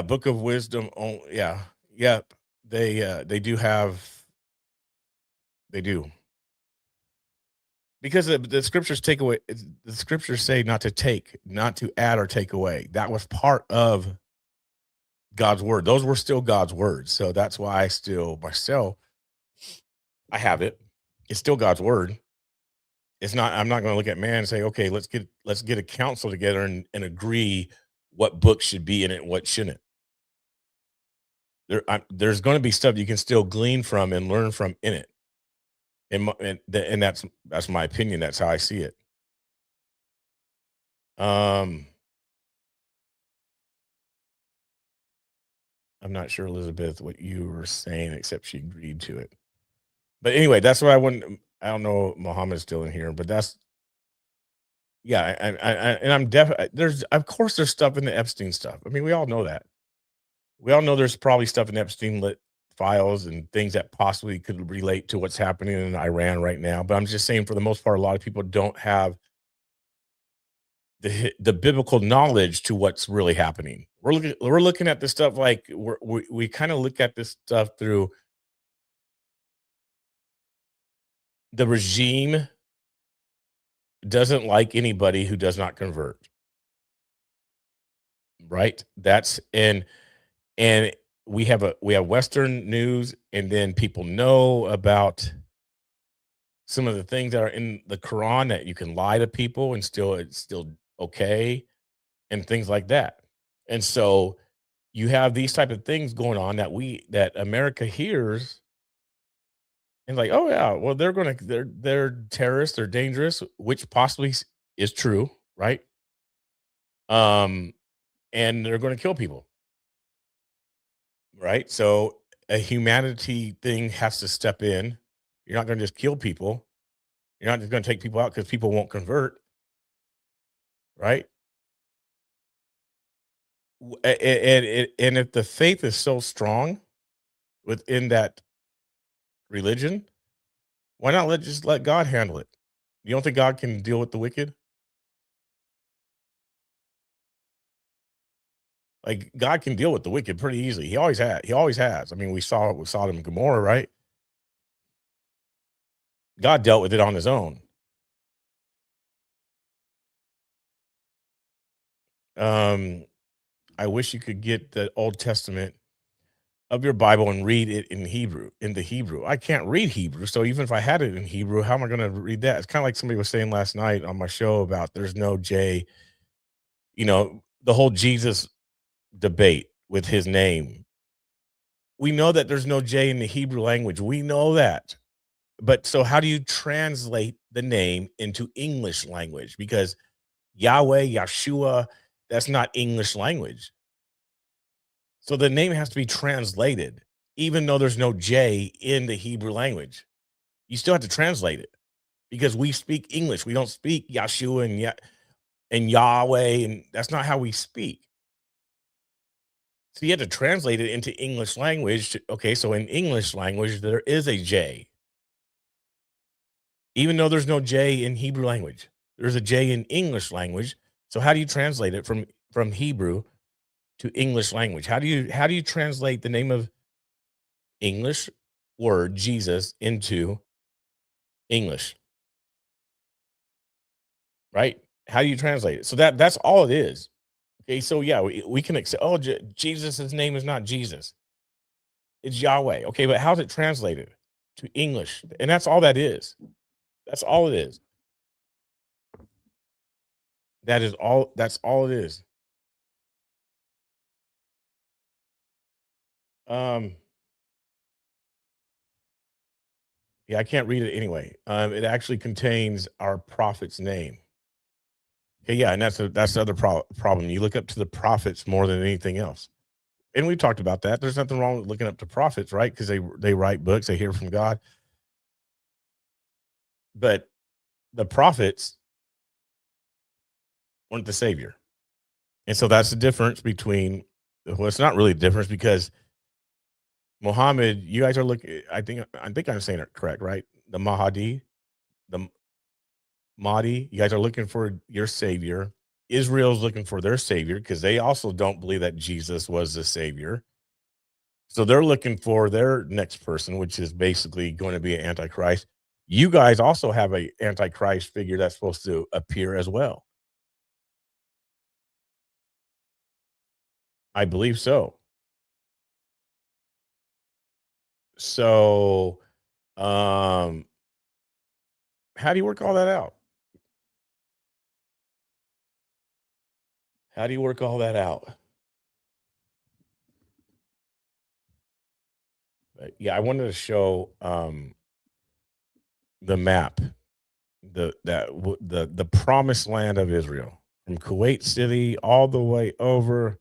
Book of Wisdom. Oh, yeah. They do. Because the scriptures take away, the scriptures say not to add or take away. That was part of God's word. Those were still God's words. So that's why I have it. It's still God's word. It's not, I'm not going to look at man and say, okay, let's get a council together and agree what books should be in it and what shouldn't. There's going to be stuff you can still glean from and learn from in it. And that's my opinion. That's how I see it. I'm not sure, Elizabeth, what you were saying, except she agreed to it. But anyway, that's what I don't know. Muhammad's still in here, but that's, and I'm definitely, of course there's stuff in the Epstein stuff. I mean, we all know that. We all know there's probably stuff in Epstein lit files and things that possibly could relate to what's happening in Iran right now. But I'm just saying, for the most part, a lot of people don't have the biblical knowledge to what's really happening. We're looking at this stuff like we kind of look at this stuff through the regime doesn't like anybody who does not convert, right? That's and we have Western news, and then people know about some of the things that are in the Quran that you can lie to people and it's still okay, and things like that. And so you have these type of things going on that America hears and like, oh yeah, well they're terrorists, they're dangerous, which possibly is true, right? Um, and they're going to kill people, right? So a humanity thing has to step in. You're not going to just kill people. You're not just going to take people out because people won't convert, right? And if the faith is so strong within that religion, why not just let God handle it? You don't think God can deal with the wicked? Like, God can deal with the wicked pretty easily. He always had. He always has. I mean, we saw it with Sodom and Gomorrah, right? God dealt with it on his own. I wish you could get the Old Testament of your Bible and read it in the Hebrew. I can't read Hebrew, so even if I had it in Hebrew, how am I going to read that? It's kind of like somebody was saying last night on my show about there's no J, the whole Jesus debate with his name. We know that there's no J in the Hebrew language. We know that. But so how do you translate the name into English language? Because Yahweh, Yeshua, that's not English language. So the name has to be translated, even though there's no J in the Hebrew language. You still have to translate it because we speak English. We don't speak Yeshua and Yahweh, and that's not how we speak. So you have to translate it into English language. Okay, so in English language, there is a J, even though there's no J in Hebrew language. There's a J in English language. So how do you translate it from Hebrew to English language? How do you translate the name of English word Jesus into English? Right? How do you translate it? So that's all it is. Okay, so yeah, we can accept. Oh, Jesus' name is not Jesus; it's Yahweh. Okay, but how's it translated to English? And that's all that is. That's all it is. That is all. That's all it is. Um, yeah, I can't read it anyway. It actually contains our prophet's name. Okay, yeah, and that's the other problem. You look up to the prophets more than anything else. And we've talked about that. There's nothing wrong with looking up to prophets, right? Because they write books, they hear from God. But the prophets weren't the savior. And so that's the difference between it's not really a difference because Muhammad, you guys are looking, I think I'm saying it correct, right? The the Mahdi, you guys are looking for your savior. Israel's looking for their savior because they also don't believe that Jesus was the savior. So they're looking for their next person, which is basically going to be an antichrist. You guys also have a antichrist figure that's supposed to appear as well. I believe so. So, um, how do you work all that out? How do you work all that out? But yeah, I wanted to show the map, the promised land of Israel from Kuwait City all the way over.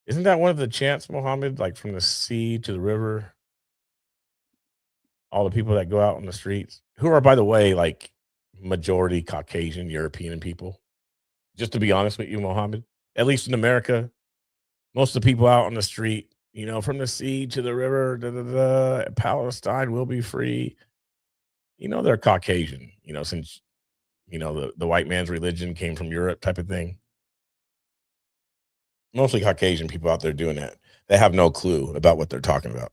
Isn't that one of the chants, Mohammed? Like from the sea to the river, all the people that go out on the streets, who are, by the way, like majority Caucasian European people. Just to be honest with you, Mohammed, at least in America, most of the people out on the street From the sea to the river, Palestine will be free. They're Caucasian, since, the white man's religion came from Europe type of thing. Mostly Caucasian people out there doing that. They have no clue about what they're talking about.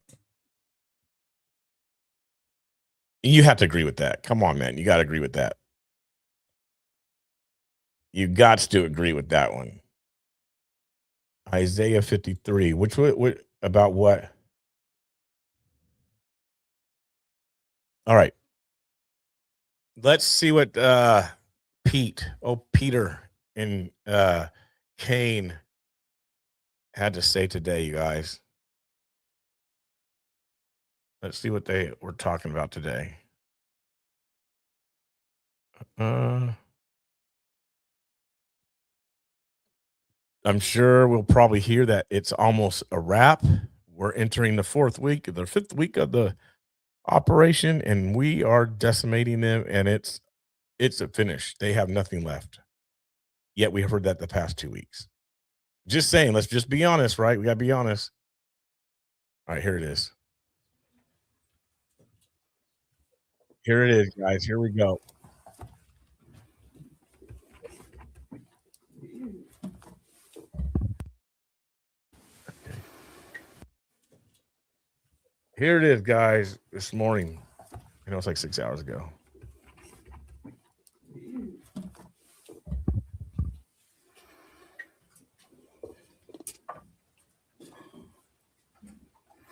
You have to agree with that. Come on, man. You got to agree with that. You got to agree with that one. Isaiah 53. Which what about what? All right. Let's see what Peter and Cain had to say today, you guys. Let's see what they were talking about today. I'm sure we'll probably hear that it's almost a wrap. We're entering the fifth week of the operation, and we are decimating them, and it's a finish. They have nothing left. Yet we have heard that the past 2 weeks. Just saying, let's just be honest, right? We got to be honest. All right, here it is. Here it is, guys. Here we go. Here it is, guys, this morning. It's like 6 hours ago.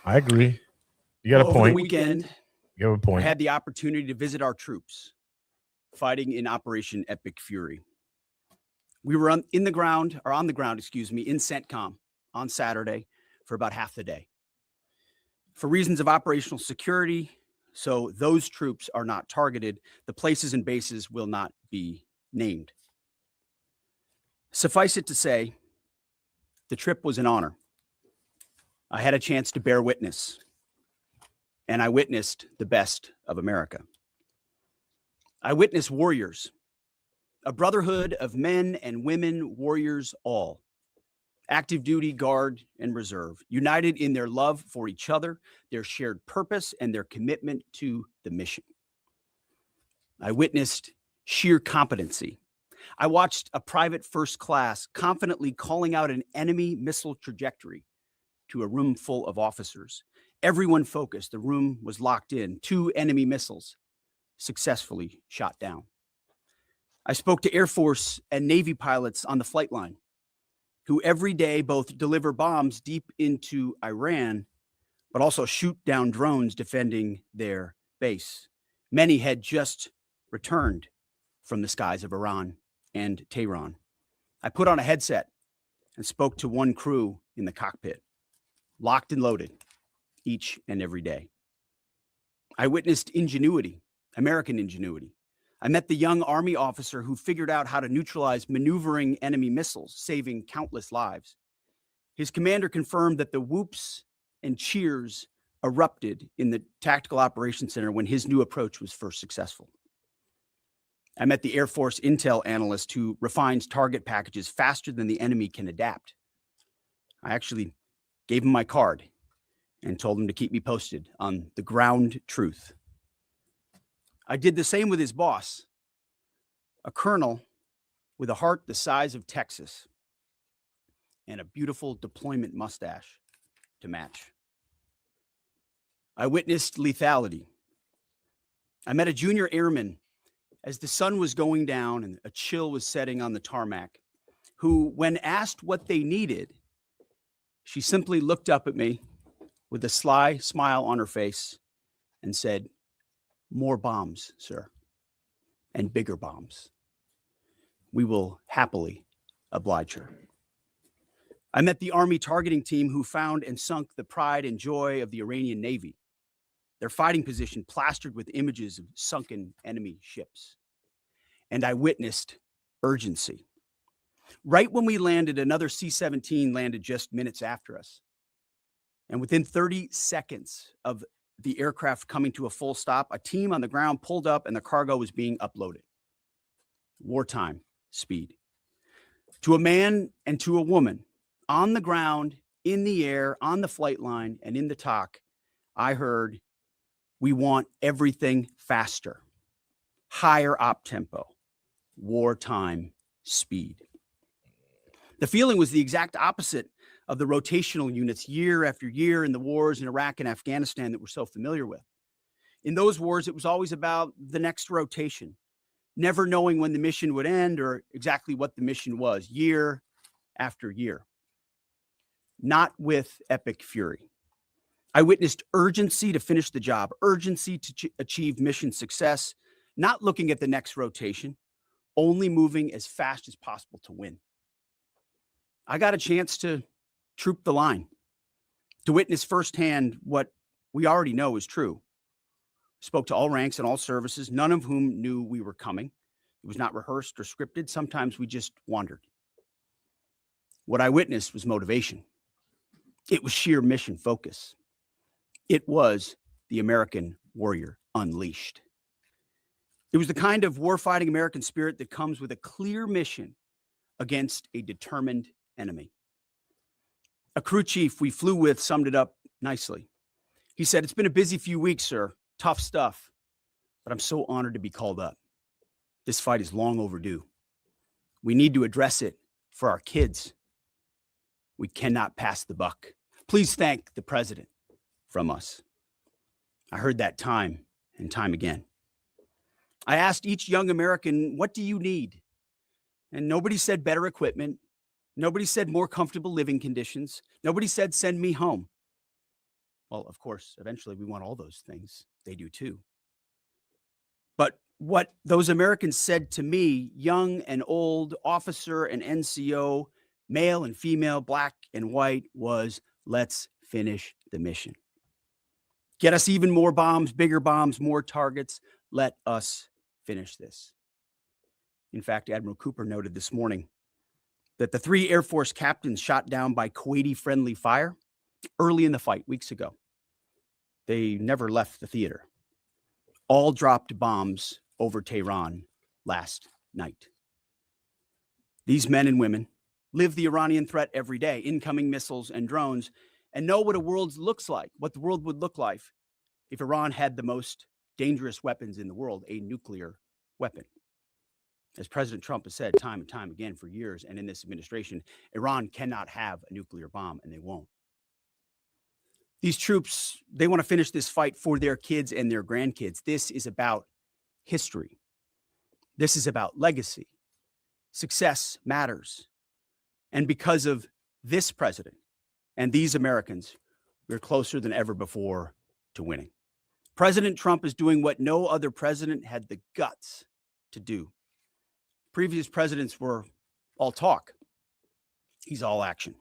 I agree. You got a point. Over the weekend, You have a point. I had the opportunity to visit our troops fighting in Operation Epic Fury. We were on the ground, in CENTCOM on Saturday for about half the day. For reasons of operational security, so those troops are not targeted, the places and bases will not be named. Suffice it to say, the trip was an honor. I had a chance to bear witness, and I witnessed the best of America. I witnessed warriors, a brotherhood of men and women, warriors all, active duty, guard, and reserve, united in their love for each other, their shared purpose, and their commitment to the mission. I witnessed sheer competency. I watched a private first class confidently calling out an enemy missile trajectory to a room full of officers. Everyone focused. The room was locked in. 2 enemy missiles successfully shot down. I spoke to Air Force and Navy pilots on the flight line who every day both deliver bombs deep into Iran, but also shoot down drones defending their base. Many had just returned from the skies of Iran and Tehran. I put on a headset and spoke to one crew in the cockpit, locked and loaded each and every day. I witnessed ingenuity, American ingenuity. I met the young Army officer who figured out how to neutralize maneuvering enemy missiles, saving countless lives. His commander confirmed that the whoops and cheers erupted in the Tactical Operations Center when his new approach was first successful. I met the Air Force intel analyst who refines target packages faster than the enemy can adapt. I actually gave him my card and told him to keep me posted on the ground truth. I did the same with his boss, a colonel with a heart the size of Texas and a beautiful deployment mustache to match. I witnessed lethality. I met a junior airman as the sun was going down and a chill was setting on the tarmac, who, when asked what they needed, she simply looked up at me with a sly smile on her face and said, "More bombs, sir, and bigger bombs. We will happily oblige her." I met the Army targeting team who found and sunk the pride and joy of the Iranian Navy, their fighting position plastered with images of sunken enemy ships. And I witnessed urgency. Right when we landed, another C-17 landed just minutes after us. And within 30 seconds of the aircraft coming to a full stop, a team on the ground pulled up and the cargo was being uploaded. Wartime speed. To a man and to a woman on the ground in the air, on the flight line, and in the talk, I heard, we want everything faster, higher op tempo, wartime speed. The feeling was the exact opposite of the rotational units year after year in the wars in Iraq and Afghanistan that we're so familiar with. In those wars, it was always about the next rotation, never knowing when the mission would end or exactly what the mission was, year after year. Not with epic fury. I witnessed urgency to finish the job, urgency to achieve mission success, not looking at the next rotation, only moving as fast as possible to win. I got a chance to troop the line, to witness firsthand what we already know is true. Spoke to all ranks and all services, none of whom knew we were coming. It was not rehearsed or scripted. Sometimes we just wandered. What I witnessed was motivation. It was sheer mission focus. It was the American warrior unleashed. It was the kind of warfighting American spirit that comes with a clear mission against a determined enemy. A crew chief we flew with summed it up nicely. He said, "It's been a busy few weeks, sir. Tough stuff, but I'm so honored to be called up. This fight is long overdue. We need to address it for our kids. We cannot pass the buck. Please thank the president from us." I heard that time and time again. I asked each young American, what do you need? And nobody said better equipment. Nobody said more comfortable living conditions. Nobody said send me home. Well, of course, eventually we want all those things. They do too. But what those Americans said to me, young and old, officer and NCO, male and female, black and white, was let's finish the mission. Get us even more bombs, bigger bombs, more targets. Let us finish this. In fact, Admiral Cooper noted this morning that the 3 Air Force captains shot down by Kuwaiti-friendly fire early in the fight weeks ago. They never left the theater. All dropped bombs over Tehran last night. These men and women live the Iranian threat every day, incoming missiles and drones, and know what a world looks like, what the world would look like if Iran had the most dangerous weapons in the world, a nuclear weapon. As President Trump has said time and time again for years, and in this administration, Iran cannot have a nuclear bomb, and they won't. These troops, they want to finish this fight for their kids and their grandkids. This is about history. This is about legacy. Success matters. And because of this president and these Americans, we're closer than ever before to winning. President Trump is doing what no other president had the guts to do. Previous presidents were all talk. He's all action.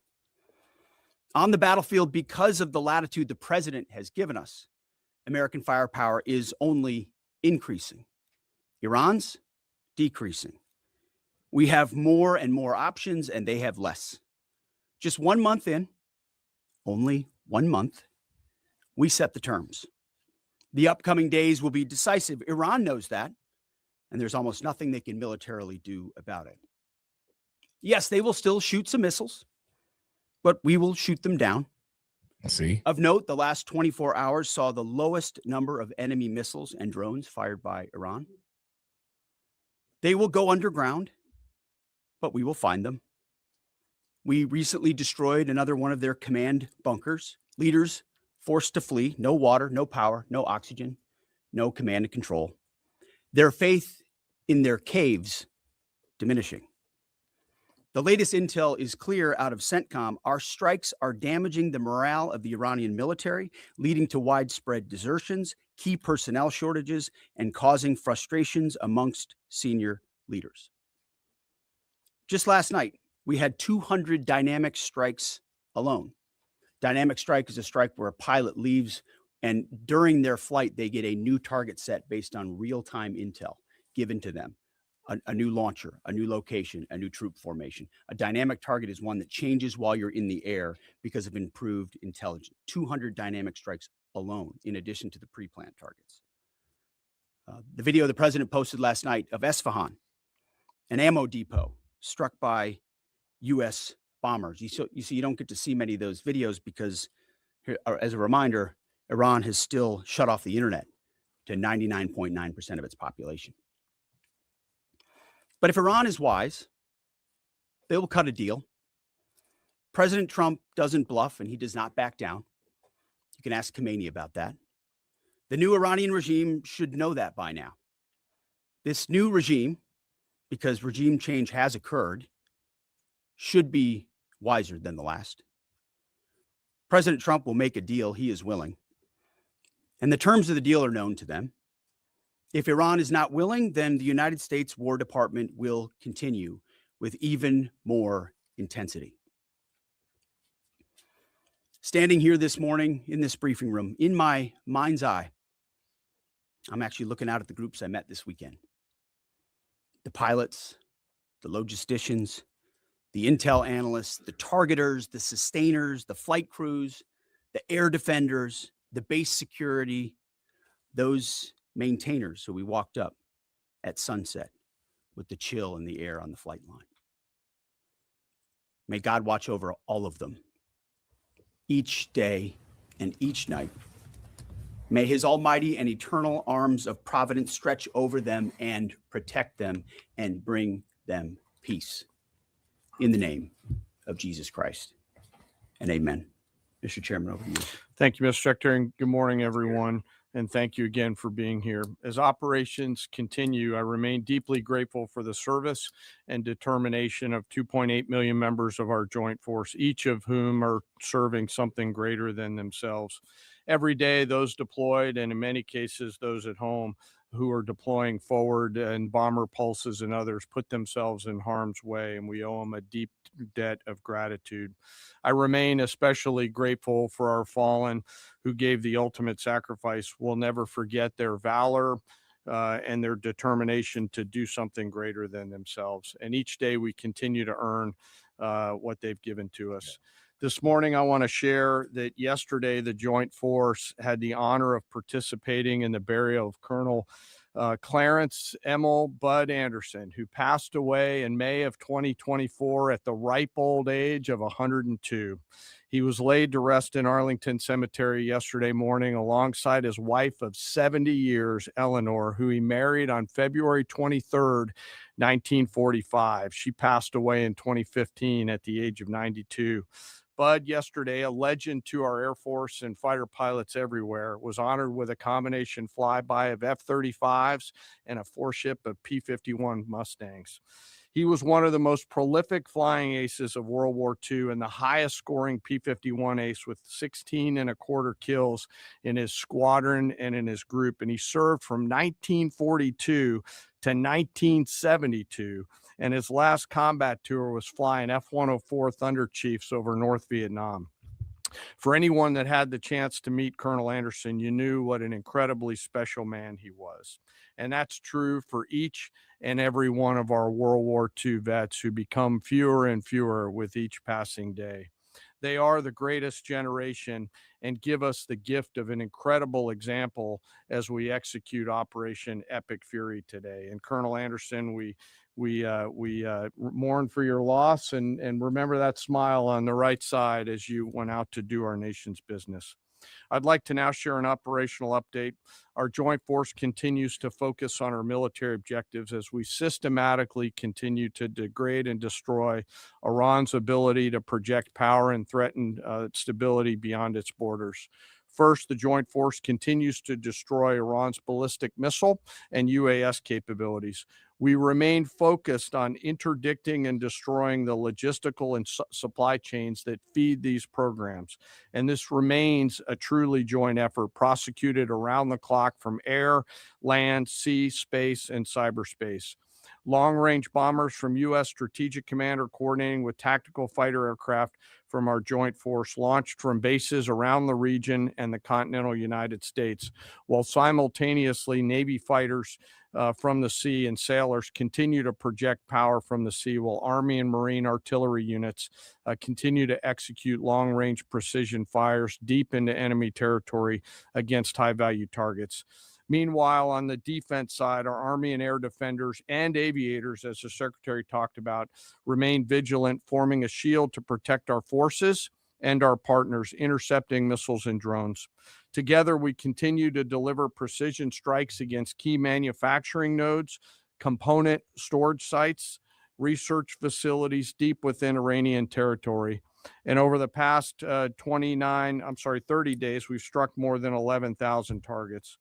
On the battlefield, because of the latitude the president has given us, American firepower is only increasing. Iran's decreasing. We have more and more options, and they have less. Just 1 month in, only 1 month, we set the terms. The upcoming days will be decisive. Iran knows that, and there's almost nothing they can militarily do about it. Yes, they will still shoot some missiles, but we will shoot them down. See? Of note, the last 24 hours saw the lowest number of enemy missiles and drones fired by Iran. They will go underground, but we will find them. We recently destroyed another one of their command bunkers. Leaders forced to flee. No water, no power, no oxygen, no command and control. Their faith in their caves diminishing. The latest intel is clear out of CENTCOM. Our strikes are damaging the morale of the Iranian military, leading to widespread desertions, key personnel shortages, and causing frustrations amongst senior leaders. Just last night, we had 200 dynamic strikes alone. Dynamic strike is a strike where a pilot leaves, and during their flight, they get a new target set based on real-time intel given to them. A new launcher, a new location, a new troop formation. A dynamic target is one that changes while you're in the air because of improved intelligence. 200 dynamic strikes alone, in addition to the pre-planned targets. The video the president posted last night of Esfahan, an ammo depot struck by U.S. bombers. You see, you don't get to see many of those videos because, as a reminder, Iran has still shut off the internet to 99.9% of its population. But if Iran is wise, they will cut a deal. President Trump doesn't bluff and he does not back down. You can ask Khomeini about that. The new Iranian regime should know that by now. This new regime, because regime change has occurred, should be wiser than the last. President Trump will make a deal he is willing, and the terms of the deal are known to them. If Iran is not willing, then the United States War Department will continue with even more intensity. Standing here this morning in this briefing room, in my mind's eye, I'm actually looking out at the groups I met this weekend. The pilots, the logisticians, the intel analysts, the targeters, the sustainers, the flight crews, the air defenders, the base security, those maintainers who we walked up at sunset with the chill in the air on the flight line. May God watch over all of them, each day and each night. May his almighty and eternal arms of providence stretch over them and protect them and bring them peace. In the name of Jesus Christ. And amen. Mr. Chairman, over to you. Thank you, Mr. Secretary, and good morning, everyone. And thank you again for being here. As operations continue, I remain deeply grateful for the service and determination of 2.8 million members of our joint force, each of whom are serving something greater than themselves. Every day, those deployed, and in many cases, those at home who are deploying forward, and bomber pulses and others, put themselves in harm's way, and we owe them a deep debt of gratitude. I remain especially grateful for our fallen who gave the ultimate sacrifice. We'll never forget their valor and their determination to do something greater than themselves. And each day we continue to earn what they've given to us. This morning, I want to share that yesterday, the Joint Force had the honor of participating in the burial of Colonel Clarence Emil Bud Anderson, who passed away in May of 2024 at the ripe old age of 102. He was laid to rest in Arlington Cemetery yesterday morning alongside his wife of 70 years, Eleanor, who he married on February 23rd, 1945. She passed away in 2015 at the age of 92. Bud, yesterday, a legend to our Air Force and fighter pilots everywhere, was honored with a combination flyby of F-35s and a 4-ship of P-51 Mustangs. He was one of the most prolific flying aces of World War II and the highest scoring P-51 ace with 16 and a quarter kills in his squadron and in his group. And he served from 1942 to 1972. And his last combat tour was flying F-104 Thunder Chiefs over North Vietnam. For anyone that had the chance to meet Colonel Anderson, you knew what an incredibly special man he was. And that's true for each and every one of our World War II vets who become fewer and fewer with each passing day. They are the greatest generation and give us the gift of an incredible example as we execute Operation Epic Fury today. And Colonel Anderson, we mourn for your loss and remember that smile on the right side as you went out to do our nation's business. I'd like to now share an operational update. Our Joint Force continues to focus on our military objectives as we systematically continue to degrade and destroy Iran's ability to project power and threaten stability beyond its borders. First, the Joint Force continues to destroy Iran's ballistic missile and UAS capabilities. We remain focused on interdicting and destroying the logistical and supply chains that feed these programs. And this remains a truly joint effort prosecuted around the clock from air, land, sea, space, and cyberspace. Long-range bombers from U.S. Strategic Command are coordinating with tactical fighter aircraft from our Joint Force launched from bases around the region and the continental United States, while simultaneously Navy fighters from the sea and sailors continue to project power from the sea, while Army and Marine artillery units continue to execute long-range precision fires deep into enemy territory against high-value targets. Meanwhile, on the defense side, our Army and air defenders and aviators, as the Secretary talked about, remain vigilant, forming a shield to protect our forces and our partners, intercepting missiles and drones. Together, we continue to deliver precision strikes against key manufacturing nodes, component storage sites, research facilities deep within Iranian territory. And over the past 30 days, we've struck more than 11,000 targets.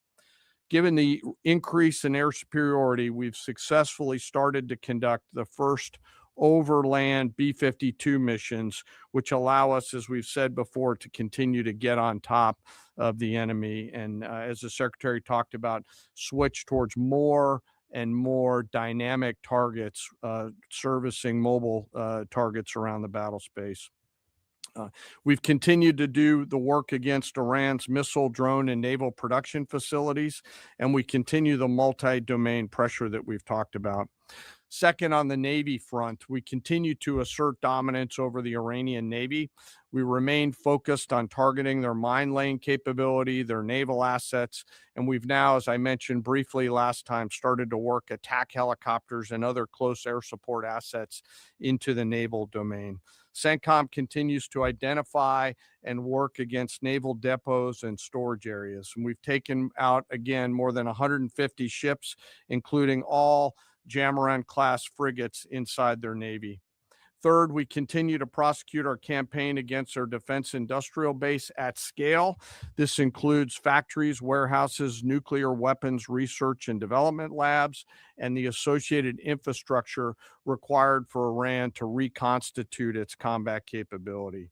Given the increase in air superiority, we've successfully started to conduct the first overland B-52 missions, which allow us, as we've said before, to continue to get on top of the enemy. And as the Secretary talked about, switch towards more and more dynamic targets, servicing mobile targets around the battle space. We've continued to do the work against Iran's missile, drone, and naval production facilities, and we continue the multi-domain pressure that we've talked about. Second, on the Navy front, we continue to assert dominance over the Iranian Navy. We remain focused on targeting their mine laying capability, their naval assets, and we've now, as I mentioned briefly last time, started to work attack helicopters and other close air support assets into the naval domain. CENTCOM continues to identify and work against naval depots and storage areas. And we've taken out, again, more than 150 ships, including all Jamaran-class frigates inside their Navy. Third, we continue to prosecute our campaign against our defense industrial base at scale. This includes factories, warehouses, nuclear weapons research and development labs, and the associated infrastructure required for Iran to reconstitute its combat capability.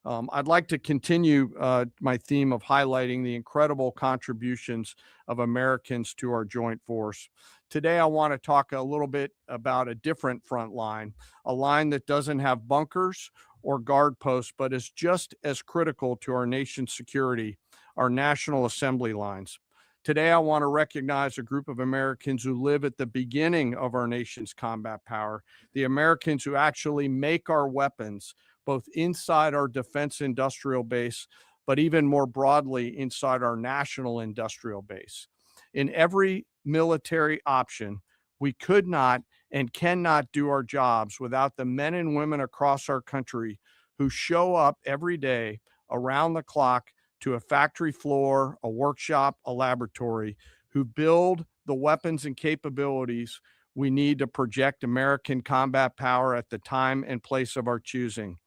I'd like to continue my theme of highlighting the incredible contributions of Americans to our joint force. Today, I want to talk a little bit about a different front line, a line that doesn't have bunkers or guard posts, but is just as critical to our nation's security, our National Assembly lines. Today, I want to recognize a group of Americans who live at the beginning of our nation's combat power, the Americans who actually make our weapons, both inside our defense industrial base, but even more broadly inside our national industrial base. In every military option, we could not and cannot do our jobs without the men and women across our country who show up every day around the clock to a factory floor, a workshop, a laboratory, who build the weapons and capabilities we need to project American combat power at the time and place of our choosing.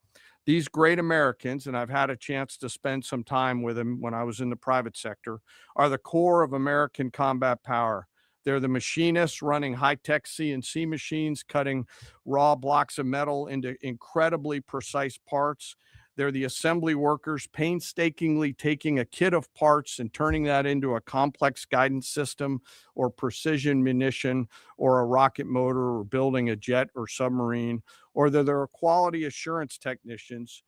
These great Americans, and I've had a chance to spend some time with them when I was in the private sector, are the core of American combat power. They're the machinists running high-tech CNC machines, cutting raw blocks of metal into incredibly precise parts. They're the assembly workers painstakingly taking a kit of parts and turning that into a complex guidance system or precision munition or a rocket motor or building a jet or submarine. Or they're the quality assurance technicians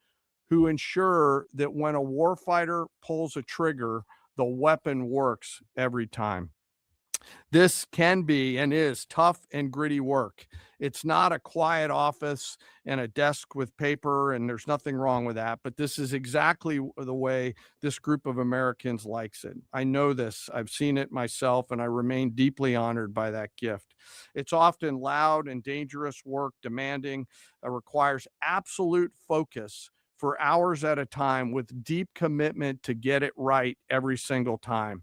who ensure that when a warfighter pulls a trigger, the weapon works every time. This can be and is tough and gritty work. It's not a quiet office and a desk with paper, and there's nothing wrong with that, but this is exactly the way this group of Americans likes it. I know this. I've seen it myself, and I remain deeply honored by that gift. It's often loud and dangerous work, demanding, requires absolute focus for hours at a time with deep commitment to get it right every single time.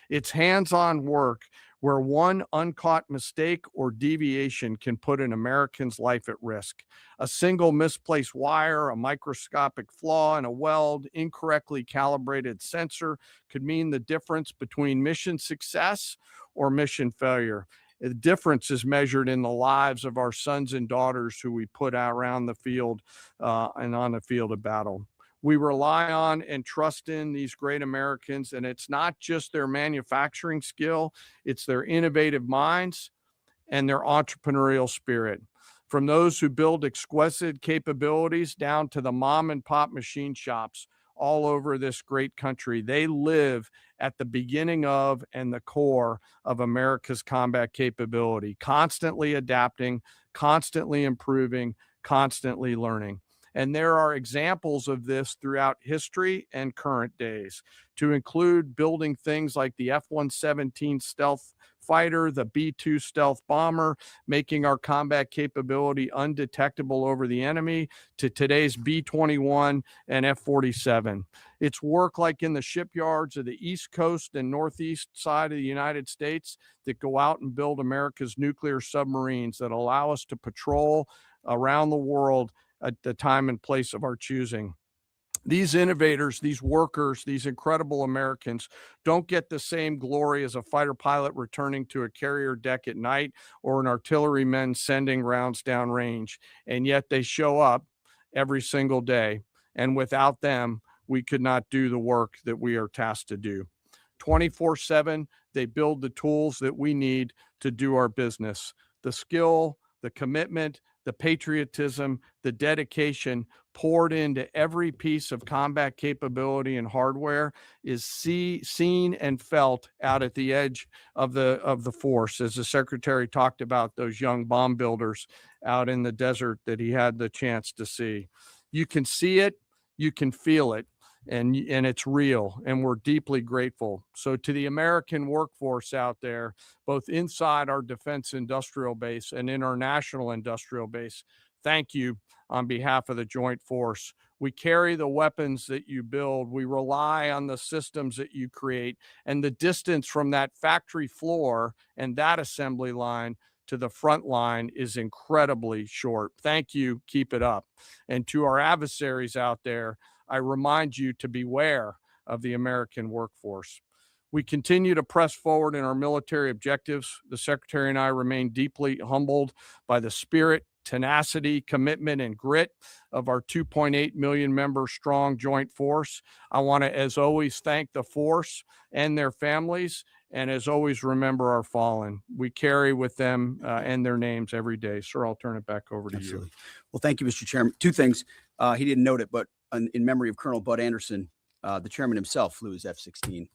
It's hands-on work where one uncaught mistake or deviation can put an American's life at risk. A single misplaced wire, a microscopic flaw in a weld, incorrectly calibrated sensor could mean the difference between mission success or mission failure. The difference is measured in the lives of our sons and daughters who we put out around the field and on the field of battle. We rely on and trust in these great Americans, and it's not just their manufacturing skill, it's their innovative minds and their entrepreneurial spirit. From those who build exquisite capabilities down to the mom and pop machine shops all over this great country, they live at the beginning of and the core of America's combat capability, constantly adapting, constantly improving, constantly learning. And there are examples of this throughout history and current days, to include building things like the F-117 stealth fighter, the B-2 stealth bomber, making our combat capability undetectable over the enemy, to today's B-21 and F-47. It's work like in the shipyards of the East Coast and Northeast side of the United States that go out and build America's nuclear submarines that allow us to patrol around the world at the time and place of our choosing. These innovators, these workers, these incredible Americans don't get the same glory as a fighter pilot returning to a carrier deck at night or an artilleryman sending rounds downrange. And yet they show up every single day. And without them, we could not do the work that we are tasked to do. 24/7, they build the tools that we need to do our business. The skill, the commitment, the patriotism, the dedication poured into every piece of combat capability and hardware is seen and felt out at the edge of the force, as the Secretary talked about those young bomb builders out in the desert that he had the chance to see. You can see it, you can feel it, and it's real, and we're deeply grateful. So to the American workforce out there, both inside our defense industrial base and in our national industrial base, thank you on behalf of the Joint Force. We carry the weapons that you build. We rely on the systems that you create, and the distance from that factory floor and that assembly line to the front line is incredibly short. Thank you. Keep it up. And to our adversaries out there, I remind you to beware of the American workforce. We continue to press forward in our military objectives. The Secretary and I remain deeply humbled by the spirit, tenacity, commitment, and grit of our 2.8 million member strong Joint Force. I want to, as always, thank the force and their families, and as always, remember our fallen. We carry with them and their names every day. Sir, I'll turn it back over to you. Well, thank you, Mr. Chairman. Two things. He didn't note it, but in memory of Colonel Bud Anderson, the chairman himself flew his F-16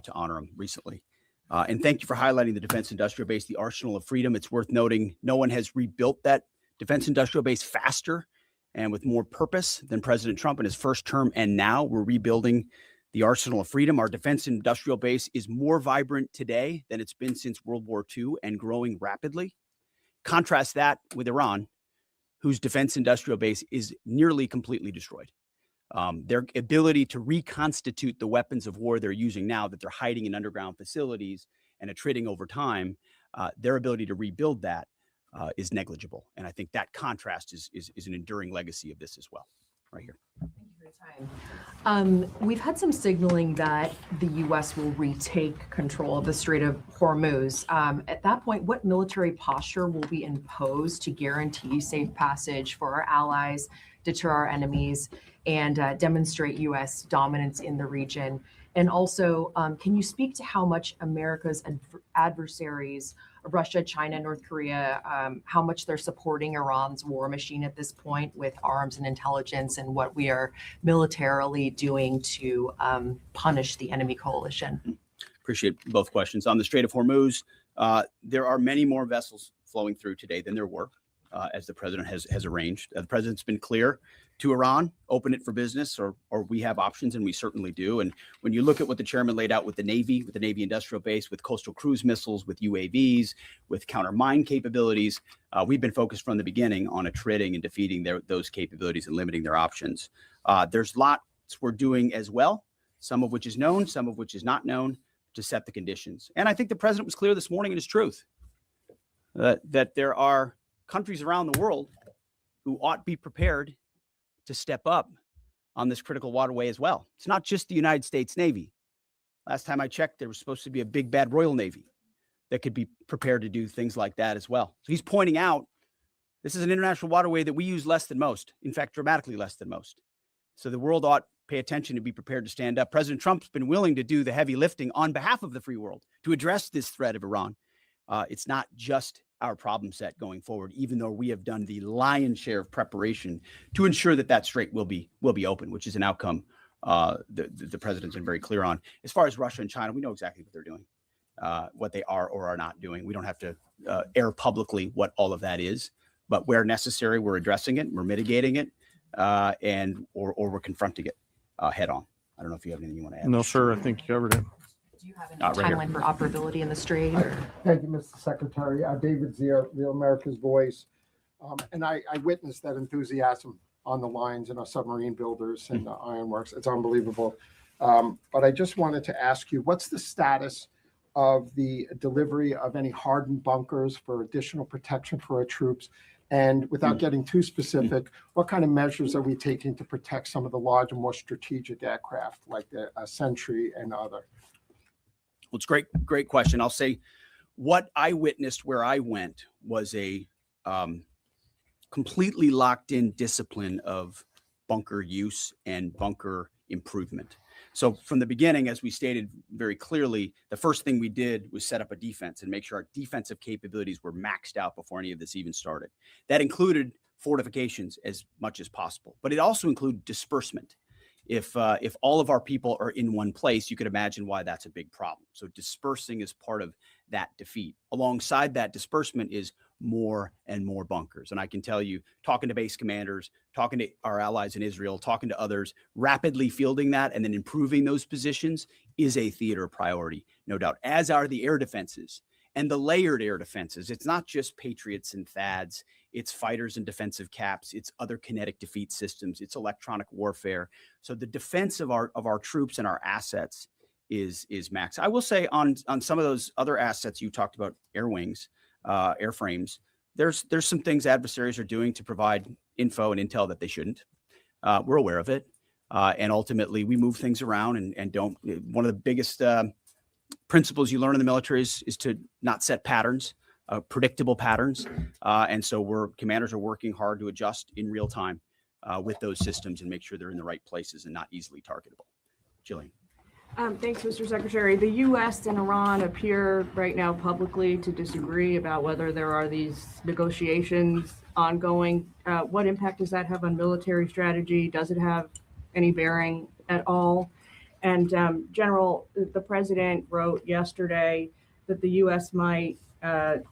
to honor him recently. And thank you for highlighting the defense industrial base, the arsenal of freedom. It's worth noting no one has rebuilt that defense industrial base faster and with more purpose than President Trump in his first term. And now we're rebuilding the arsenal of freedom. Our defense industrial base is more vibrant today than it's been since World War II and growing rapidly. Contrast that with Iran, whose defense industrial base is nearly completely destroyed. Their ability to reconstitute the weapons of war they're using now that they're hiding in underground facilities and attriting over time, their ability to rebuild that is negligible. And I think that contrast is an enduring legacy of this as well, right here. Thank you for your time. We've had some signaling that the U.S. will retake control of the Strait of Hormuz. At that point, what military posture will be imposed to guarantee safe passage for our allies, deter our enemies, and demonstrate U.S. dominance in the region? And also, can you speak to how much America's adversaries, Russia, China, North Korea, how much they're supporting Iran's war machine at this point with arms and intelligence, and what we are militarily doing to punish the enemy coalition? Appreciate both questions. On the Strait of Hormuz, there are many more vessels flowing through today than there were, as the president has arranged. The president's been clear to Iran, open it for business, or we have options, and we certainly do. And when you look at what the chairman laid out with the Navy industrial base, with coastal cruise missiles, with UAVs, with counter mine capabilities, we've been focused from the beginning on attriting and defeating those capabilities and limiting their options. There's lots we're doing as well, some of which is known, some of which is not known, to set the conditions. And I think the president was clear this morning in his truth that there are countries around the world who ought to be prepared to step up on this critical waterway as well. It's not just the United States Navy. Last time I checked, there was supposed to be a big bad Royal Navy that could be prepared to do things like that as well. So he's pointing out this is an international waterway that we use less than most, in fact, dramatically less than most. So the world ought to pay attention to be prepared to stand up. President Trump's been willing to do the heavy lifting on behalf of the free world to address this threat of Iran. It's not just our problem set going forward, even though we have done the lion's share of preparation to ensure that strait will be open, which is an outcome the president's been very clear on. As far as Russia and China, we know exactly what they're doing, what they are or are not doing. We don't have to air publicly what all of that is, but where necessary, we're addressing it, we're mitigating it. or we're confronting it head on. I don't know if you have anything you want to add. No, sir. I think you covered it. Do you have any Right here. timeline for operability in the strait? Or? Thank you, Mr. Secretary. David Zier, Real America's Voice. And I witnessed that enthusiasm on the lines and our submarine builders and the ironworks. It's unbelievable. But I just wanted to ask you, what's the status of the delivery of any hardened bunkers for additional protection for our troops? And without getting too specific, what kind of measures are we taking to protect some of the larger, more strategic aircraft like the Sentry and other? Well, it's great question. I'll say what I witnessed where I went was a completely locked in discipline of bunker use and bunker improvement. So from the beginning, as we stated very clearly, the first thing we did was set up a defense and make sure our defensive capabilities were maxed out before any of this even started. That included fortifications as much as possible, but it also included disbursement. If all of our people are in one place, you could imagine why that's a big problem. So dispersing is part of that defeat. Alongside that disbursement is more and more bunkers. And I can tell you, talking to base commanders, talking to our allies in Israel, talking to others, rapidly fielding that and then improving those positions is a theater priority, no doubt, as are the air defenses and the layered air defenses. It's not just Patriots and THAADs, it's fighters and defensive caps, it's other kinetic defeat systems, it's electronic warfare. So the defense of our troops and our assets is max. I will say on some of those other assets you talked about, air wings, airframes, there's some things adversaries are doing to provide info and intel that they shouldn't. We're aware of it. And ultimately we move things around and don't. One of the biggest principles you learn in the military is to not set patterns, predictable patterns. And so commanders are working hard to adjust in real time with those systems and make sure they're in the right places and not easily targetable. Jillian. Thanks, Mr. Secretary. The U.S. and Iran appear right now publicly to disagree about whether there are these negotiations ongoing. What impact does that have on military strategy? Does it have any bearing at all? And General, the president wrote yesterday that the U.S. might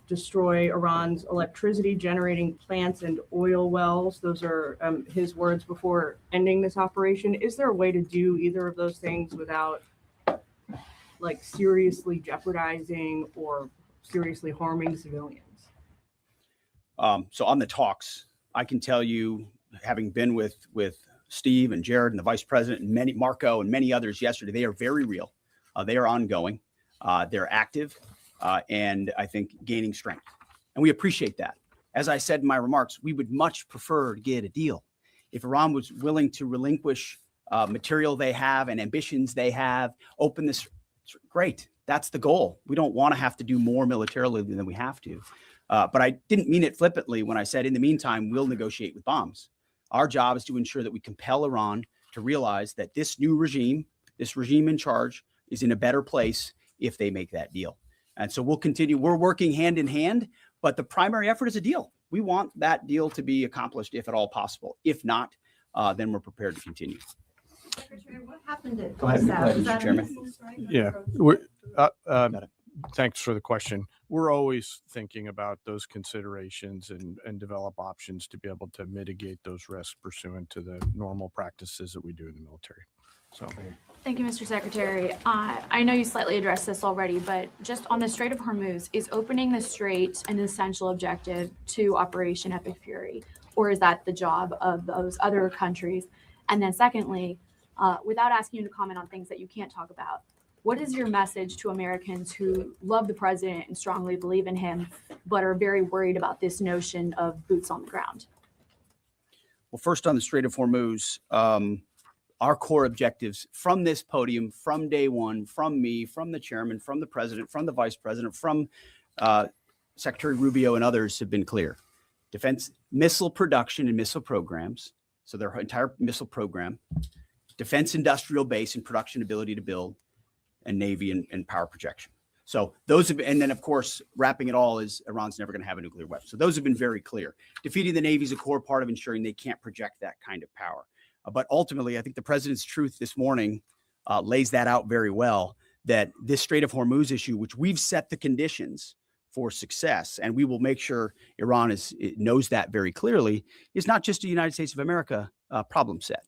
destroy Iran's electricity generating plants and oil wells. Those are his words before ending this operation. Is there a way to do either of those things without like seriously jeopardizing or seriously harming civilians? So on the talks, I can tell you, having been with Steve and Jared and the vice president and Marco and many others yesterday, they are very real. They are ongoing. They're active and I think gaining strength. And we appreciate that. As I said in my remarks, we would much prefer to get a deal. If Iran was willing to relinquish material they have and ambitions they have, open this, great. That's the goal. We don't want to have to do more militarily than we have to. But I didn't mean it flippantly when I said, in the meantime, we'll negotiate with bombs. Our job is to ensure that we compel Iran to realize that this new regime, this regime in charge, is in a better place if they make that deal. And so we'll continue. We're working hand in hand, but the primary effort is a deal. We want that deal to be accomplished if at all possible. If not, then we're prepared to continue. Secretary, what happened at Go ahead, Mr. Chairman. Yeah. Thanks for the question. We're always thinking about those considerations and develop options to be able to mitigate those risks pursuant to the normal practices that we do in the military. So. Thank you, Mr. Secretary. I know you slightly addressed this already, but just on the Strait of Hormuz, is opening the strait an essential objective to Operation Epic Fury, or is that the job of those other countries? And then secondly, without asking you to comment on things that you can't talk about, what is your message to Americans who love the president and strongly believe in him, but are very worried about this notion of boots on the ground? Well, first on the Strait of Hormuz, our core objectives from this podium, from day one, from me, from the chairman, from the president, from the vice president, from Secretary Rubio and others have been clear. Defense missile production and missile programs, so their entire missile program, defense industrial base and production ability to build, and Navy and power projection. So those have been, and then of course, wrapping it all is Iran's never going to have a nuclear weapon. So those have been very clear. Defeating the Navy is a core part of ensuring they can't project that kind of power. But ultimately, I think the president's truth this morning lays that out very well, that this Strait of Hormuz issue, which we've set the conditions for success, and we will make sure Iran knows that very clearly, is not just the United States of America problem set.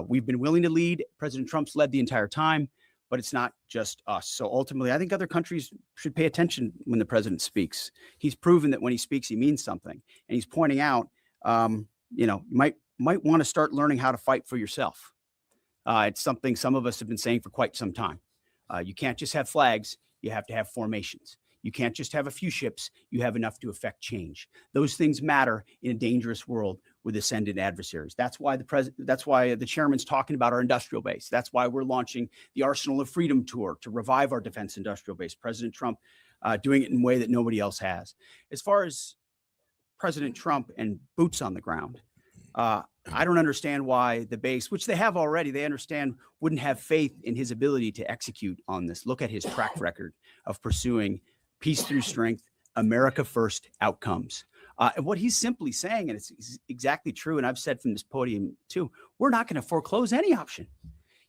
We've been willing to lead. President Trump's led the entire time, but it's not just us. So ultimately, I think other countries should pay attention when the president speaks. He's proven that when he speaks, he means something. And he's pointing out, you might want to start learning how to fight for yourself. It's something some of us have been saying for quite some time. You can't just have flags. You have to have formations. You can't just have a few ships. You have enough to affect change. Those things matter in a dangerous world with ascendant adversaries. That's why the chairman's talking about our industrial base. That's why we're launching the Arsenal of Freedom tour to revive our defense industrial base. President Trump doing it in a way that nobody else has. As far as President Trump and boots on the ground, I don't understand why the base, which they have already, they understand, wouldn't have faith in his ability to execute on this. Look at his track record of pursuing peace through strength, America first outcomes. And what he's simply saying, and it's exactly true, and I've said from this podium too, we're not going to foreclose any option.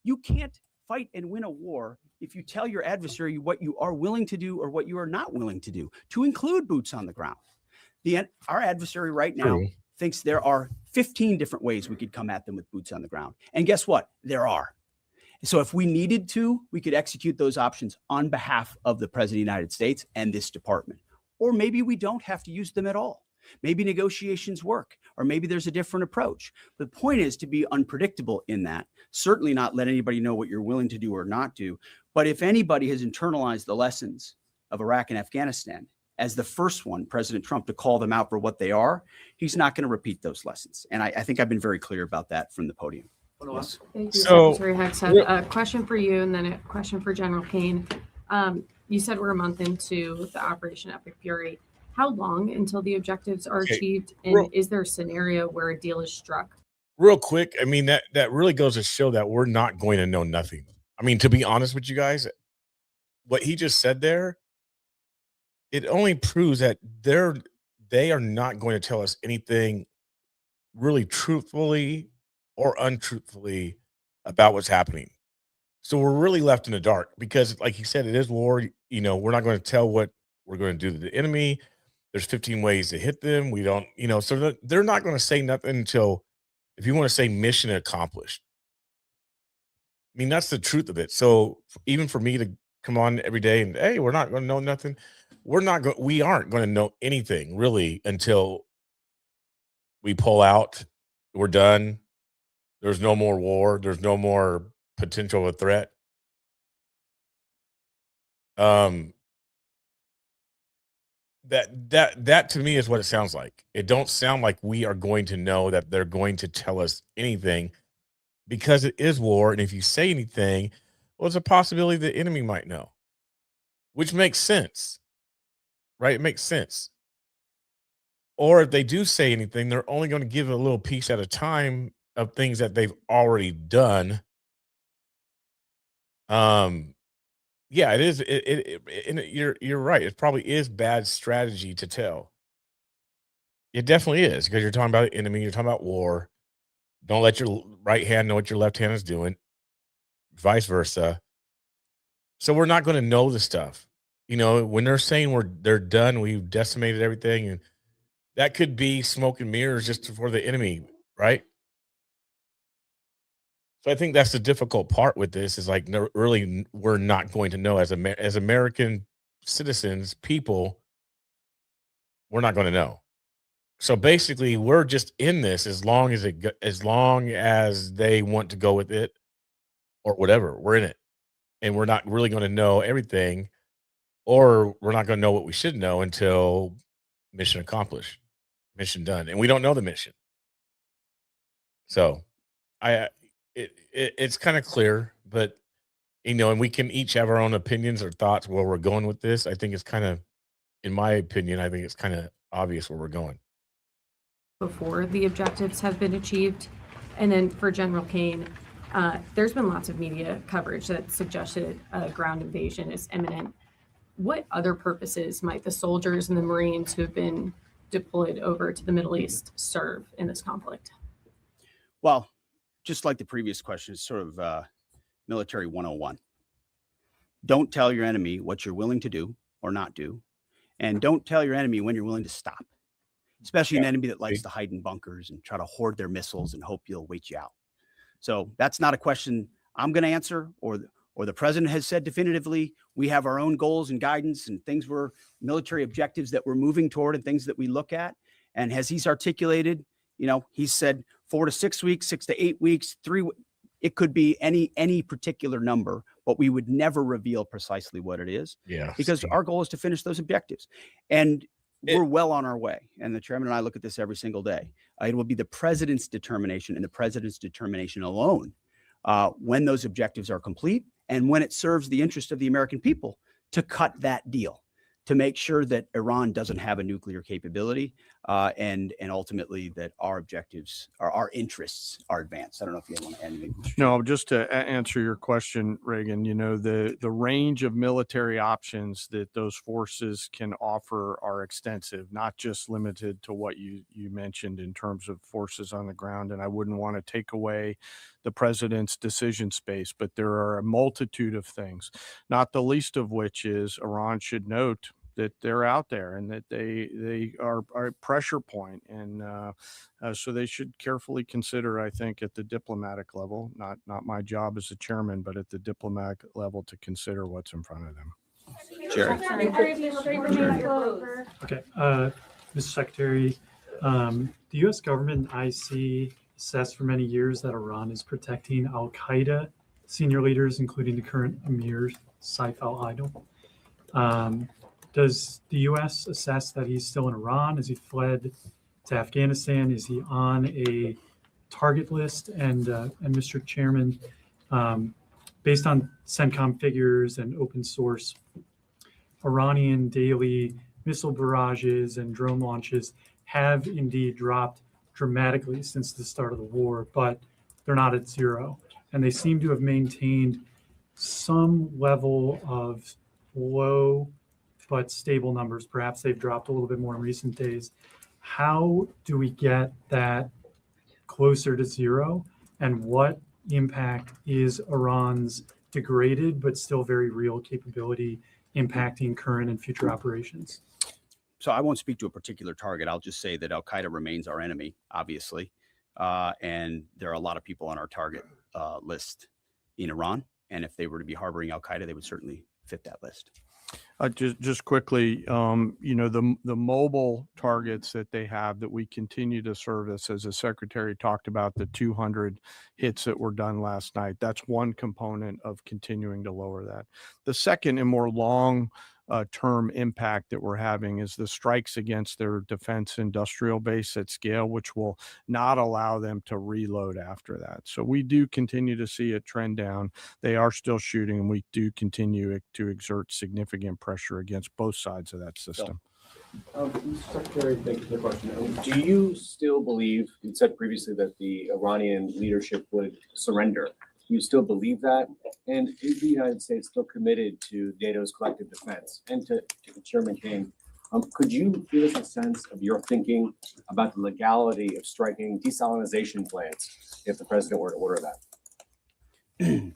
You can't fight and win a war if you tell your adversary what you are willing to do or what you are not willing to do, to include boots on the ground. Our adversary right now thinks there are 15 different ways we could come at them with boots on the ground. And guess what? There are. So if we needed to, we could execute those options on behalf of the President of the United States and this department. Or maybe we don't have to use them at all. Maybe negotiations work, or maybe there's a different approach. The point is to be unpredictable in that. Certainly not let anybody know what you're willing to do or not do. But if anybody has internalized the lessons of Iraq and Afghanistan as the first one, President Trump, to call them out for what they are, he's not going to repeat those lessons. And I think I've been very clear about that from the podium. Yes. Thank you, Secretary Hexet. A question for you and then a question for General Kane. You said we're a month into the Operation Epic Fury. How long until the objectives are achieved? And is there a scenario where a deal is struck? Real quick, I mean, that really goes to show that we're not going to know nothing. I mean, to be honest with you guys, what he just said there, it only proves that they are not going to tell us anything really truthfully or untruthfully about what's happening. So we're really left in the dark because, like he said, it is war. We're not going to tell what we're going to do to the enemy. There's 15 ways to hit them. We don't, so they're not going to say nothing until, if you want to say, mission accomplished. I mean, that's the truth of it. So even for me to come on every day and, hey, we're not going to know nothing. We aren't going to know anything really until we pull out. We're done. There's no more war. There's no more potential of a threat. That to me is what it sounds like. It don't sound like we are going to know that they're going to tell us anything, because it is war. And if you say anything, well, it's a possibility the enemy might know, which makes sense, right? It makes sense. Or if they do say anything, they're only going to give a little piece at a time of things that they've already done. Yeah, it is. You're right. It probably is bad strategy to tell. It definitely is, because you're talking about an enemy. You're talking about war. Don't let your right hand know what your left hand is doing. Vice versa. So we're not going to know the stuff. When they're saying they're done, we've decimated everything, and that could be smoke and mirrors just for the enemy, right? So I think that's the difficult part with this, is like, really, we're not going to know as American citizens, people, we're not going to know. So basically, we're just in this as long as they want to go with it or whatever. We're in it, and we're not really going to know everything, or we're not going to know what we should know until mission accomplished, mission done, and we don't know the mission. So it's kind of clear, but and we can each have our own opinions or thoughts where we're going with this. I think it's kind of, in my opinion, I think it's kind of obvious where we're going. Before the objectives have been achieved. And then for General Kane, there's been lots of media coverage that suggested a ground invasion is imminent. What other purposes might the soldiers and the Marines who have been deployed over to the Middle East serve in this conflict? Well, just like the previous question, it's sort of military 101. Don't tell your enemy what you're willing to do or not do, and don't tell your enemy when you're willing to stop. especially an enemy that likes to hide in bunkers and try to hoard their missiles and hope you'll wait you out. So that's not a question I'm going to answer, or the president has said definitively. We have our own goals and guidance and things military objectives that we're moving toward and things that we look at. And as he's articulated, he said 4 to 6 weeks, 6 to 8 weeks, 3. It could be any particular number, but we would never reveal precisely what it is. Yeah. Because our goal is to finish those objectives. And we're well on our way. And the chairman and I look at this every single day. It will be the president's determination and the president's determination alone when those objectives are complete and when it serves the interest of the American people to cut that deal, to make sure that Iran doesn't have a nuclear capability and ultimately that our objectives, our interests are advanced. I don't know if you want to add anything. No, just to answer your question, Reagan, the range of military options that those forces can offer are extensive, not just limited to what you mentioned in terms of forces on the ground. And I wouldn't want to take away the president's decision space, but there are a multitude of things, not the least of which is Iran should note that they're out there and that they are a pressure point. And so they should carefully consider, I think, at the diplomatic level, not my job as a chairman, but at the diplomatic level to consider what's in front of them. Jerry. Okay, Mr. Secretary, the U.S. government, I see, assessed for many years that Iran is protecting al-Qaeda senior leaders, including the current Emir Saif al-Idil. Does the U.S. assess that he's still in Iran? Has he fled to Afghanistan? Is he on a target list? And Mr. Chairman, based on CENTCOM figures and open source, Iranian daily missile barrages and drone launches have indeed dropped dramatically since the start of the war, but they're not at zero. And they seem to have maintained some level of low but stable numbers. Perhaps they've dropped a little bit more in recent days. How do we get that closer to zero? And what impact is Iran's degraded but still very real capability impacting current and future operations? So I won't speak to a particular target. I'll just say that al-Qaeda remains our enemy, obviously. And there are a lot of people on our target list in Iran. And if they were to be harboring al-Qaeda, they would certainly fit that list. Just quickly, the mobile targets that they have that we continue to service, as the secretary talked about, the 200 hits that were done last night. That's one component of continuing to lower that. The second and more long term impact that we're having is the strikes against their defense industrial base at scale, which will not allow them to reload after that. So we do continue to see a trend down. They are still shooting, and we do continue to exert significant pressure against both sides of that system. Mr. Secretary, thank you for the question. Do you still believe, you said previously that the Iranian leadership would surrender? Do you still believe that? And is the United States still committed to NATO's collective defense? And to Chairman King, could you give us a sense of your thinking about the legality of striking desalinization plants if the president were to order that?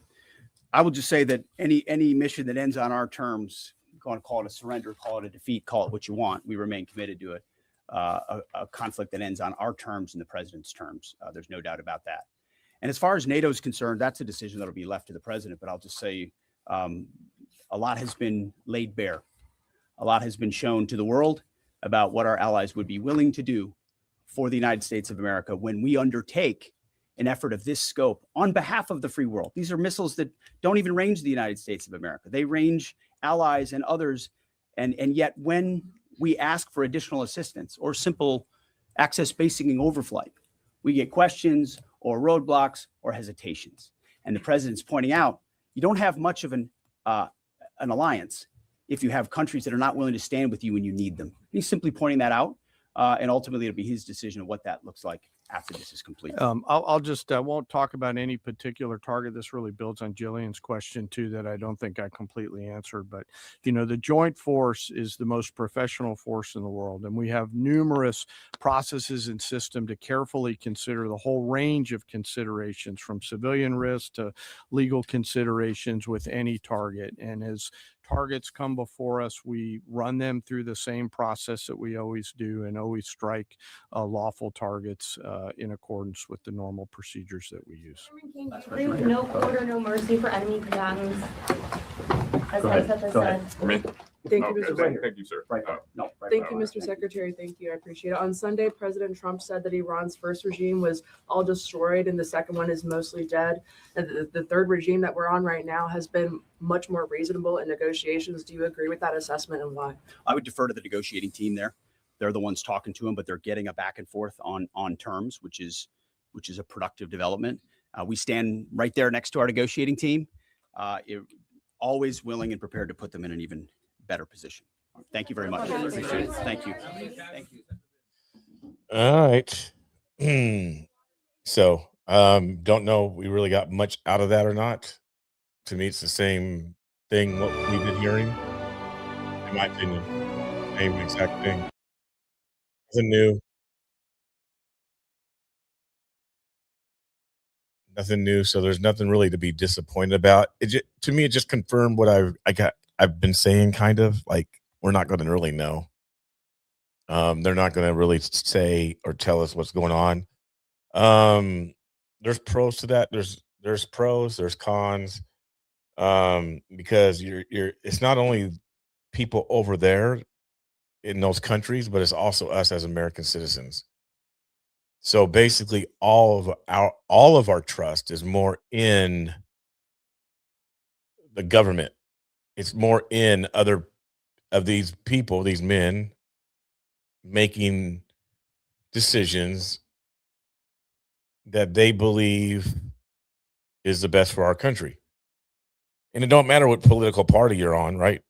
I will just say that any mission that ends on our terms, going to call it a surrender, call it a defeat, call it what you want, we remain committed to it. A conflict that ends on our terms and the president's terms. There's no doubt about that. And as far as NATO is concerned, that's a decision that'll be left to the president. But I'll just say a lot has been laid bare. A lot has been shown to the world about what our allies would be willing to do for the United States of America when we undertake an effort of this scope on behalf of the free world. These are missiles that don't even range the United States of America. They range allies and others. And yet when we ask for additional assistance or simple access basing and overflight, we get questions or roadblocks or hesitations. And the president's pointing out, you don't have much of an alliance if you have countries that are not willing to stand with you when you need them. He's simply pointing that out. And ultimately, it'll be his decision of what that looks like after this is complete. I'll just won't talk about any particular target. This really builds on Jillian's question too, that I don't think I completely answered. But the Joint Force is the most professional force in the world, and we have numerous processes and system to carefully consider the whole range of considerations, from civilian risk to legal considerations with any target. And as targets come before us, we run them through the same process that we always do, and always strike lawful targets in accordance with the normal procedures that we use. No quarter, no mercy for enemy combatants, as I said. Thank you, Okay, Mr. Secretary. thank you, sir. Right. No, right. Thank you, Mr. Secretary. Thank you. I appreciate it. On Sunday, President Trump said that Iran's first regime was all destroyed and the second one is mostly dead. And the third regime that we're on right now has been much more reasonable in negotiations. Do you agree with that assessment, and why? I would defer to the negotiating team there. They're the ones talking to him, but they're getting a back and forth on terms, which is a productive development. We stand right there next to our negotiating team, always willing and prepared to put them in an even better position. Thank you very much. Appreciate it. Thank you. Thank you. All right. So, don't know if we really got much out of that or not. To me, it's the same thing what we've been hearing. In my opinion, same exact thing. Nothing new. So there's nothing really to be disappointed about. To me, it just confirmed what I've been saying, kind of like, we're not going to really know. They're not going to really say or tell us what's going on. There's pros to that. There's pros, there's cons. Because it's not only people over there in those countries, but it's also us as American citizens. So basically all of our trust is more in the government. It's more in other of these people, these men making decisions that they believe is the best for our country. And it don't matter what political party you're on, right?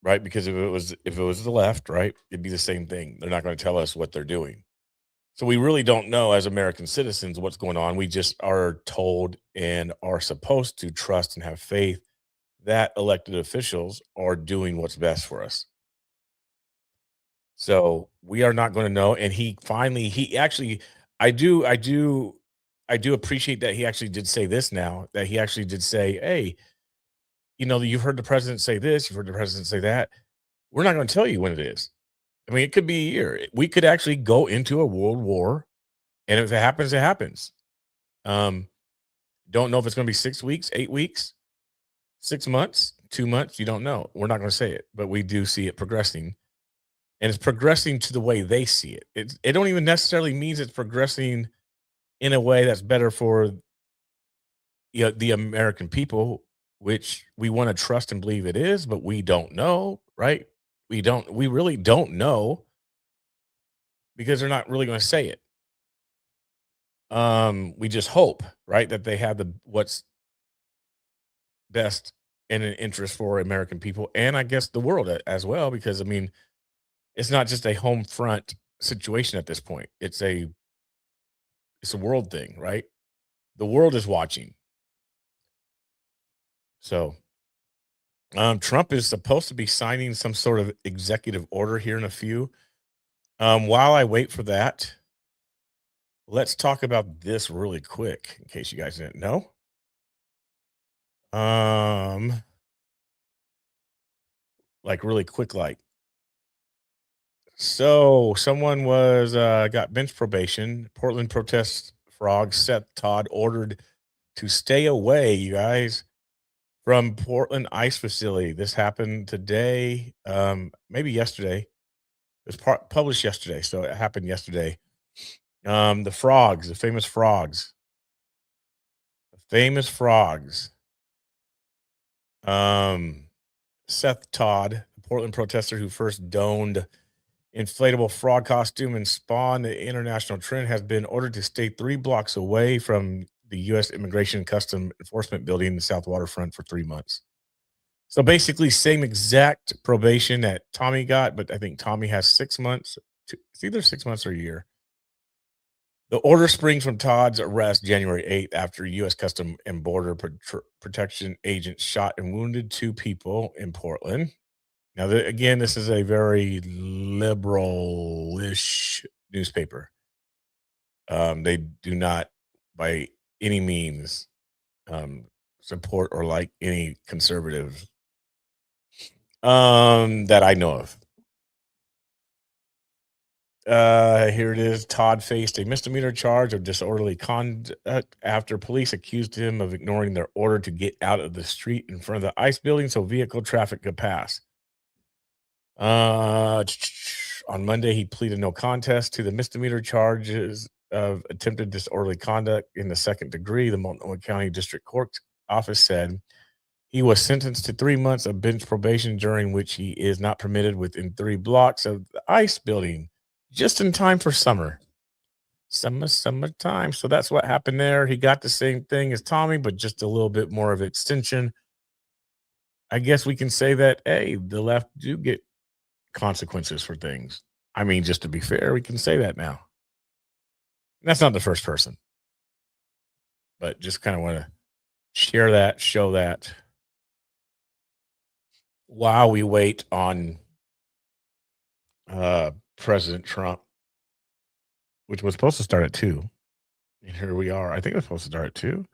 Right? Because if it was the left, right, it'd be the same thing. They're not going to tell us what they're doing. So we really don't know as American citizens what's going on. We just are told and are supposed to trust and have faith that elected officials are doing what's best for us. So we are not going to know. And I do appreciate that he actually did say this now, that he actually did say, hey, you've heard the president say this, you've heard the president say that. We're not going to tell you when it is. I mean, it could be a year. We could actually go into a world war, and if it happens, it happens. Don't know if it's going to be 6 weeks, 8 weeks, 6 months, 2 months. You don't know. We're not going to say it, but we do see it progressing, and it's progressing to the way they see it. It don't even necessarily means it's progressing in a way that's better for the American people, which we want to trust and believe it is, but we don't know, right? We really don't know, because they're not really going to say it. We just hope, right, that they have what's best in an interest for American people, and I guess the world as well, because I mean, it's not just a home front situation at this point. It's a world thing, right? The world is watching. So Trump is supposed to be signing some sort of executive order here in a few. While I wait for that, let's talk about this really quick, in case you guys didn't know. Like really quick, like. So someone got bench probation. Portland protest frog Seth Todd ordered to stay away, you guys, from Portland ICE facility. This happened today, maybe yesterday. It was published yesterday, so it happened yesterday. The frogs, the famous frogs. Seth Todd, the Portland protester who first donned inflatable frog costume and spawned the international trend, has been ordered to stay 3 blocks away from the U.S. Immigration and Custom Enforcement building in the South Waterfront for 3 months. So basically, same exact probation that Tommy got, but I think Tommy has 6 months. It's either 6 months or a year. The order springs from Todd's arrest January 8th after U.S. Custom and Border Protection agents shot and wounded 2 people in Portland. Now, again, this is a very liberal-ish newspaper. They do not, by any means, support or like any conservative that I know of. Here it is. Todd faced a misdemeanor charge of disorderly conduct after police accused him of ignoring their order to get out of the street in front of the ICE building so vehicle traffic could pass. On Monday, he pleaded no contest to the misdemeanor charges of attempted disorderly conduct in the 2nd degree. The Multnomah County District Court office said he was sentenced to 3 months of bench probation, during which he is not permitted within 3 blocks of the ICE building, just in time for summertime. So that's what happened there. He got the same thing as Tommy, but just a little bit more of extension. I guess we can say that, hey, the left do get consequences for things. I mean, just to be fair, we can say that now. That's not the first person, but just kind of want to share that, show that while we wait on President Trump, which was supposed to start at 2. And here we are. I think it was supposed to start at 2.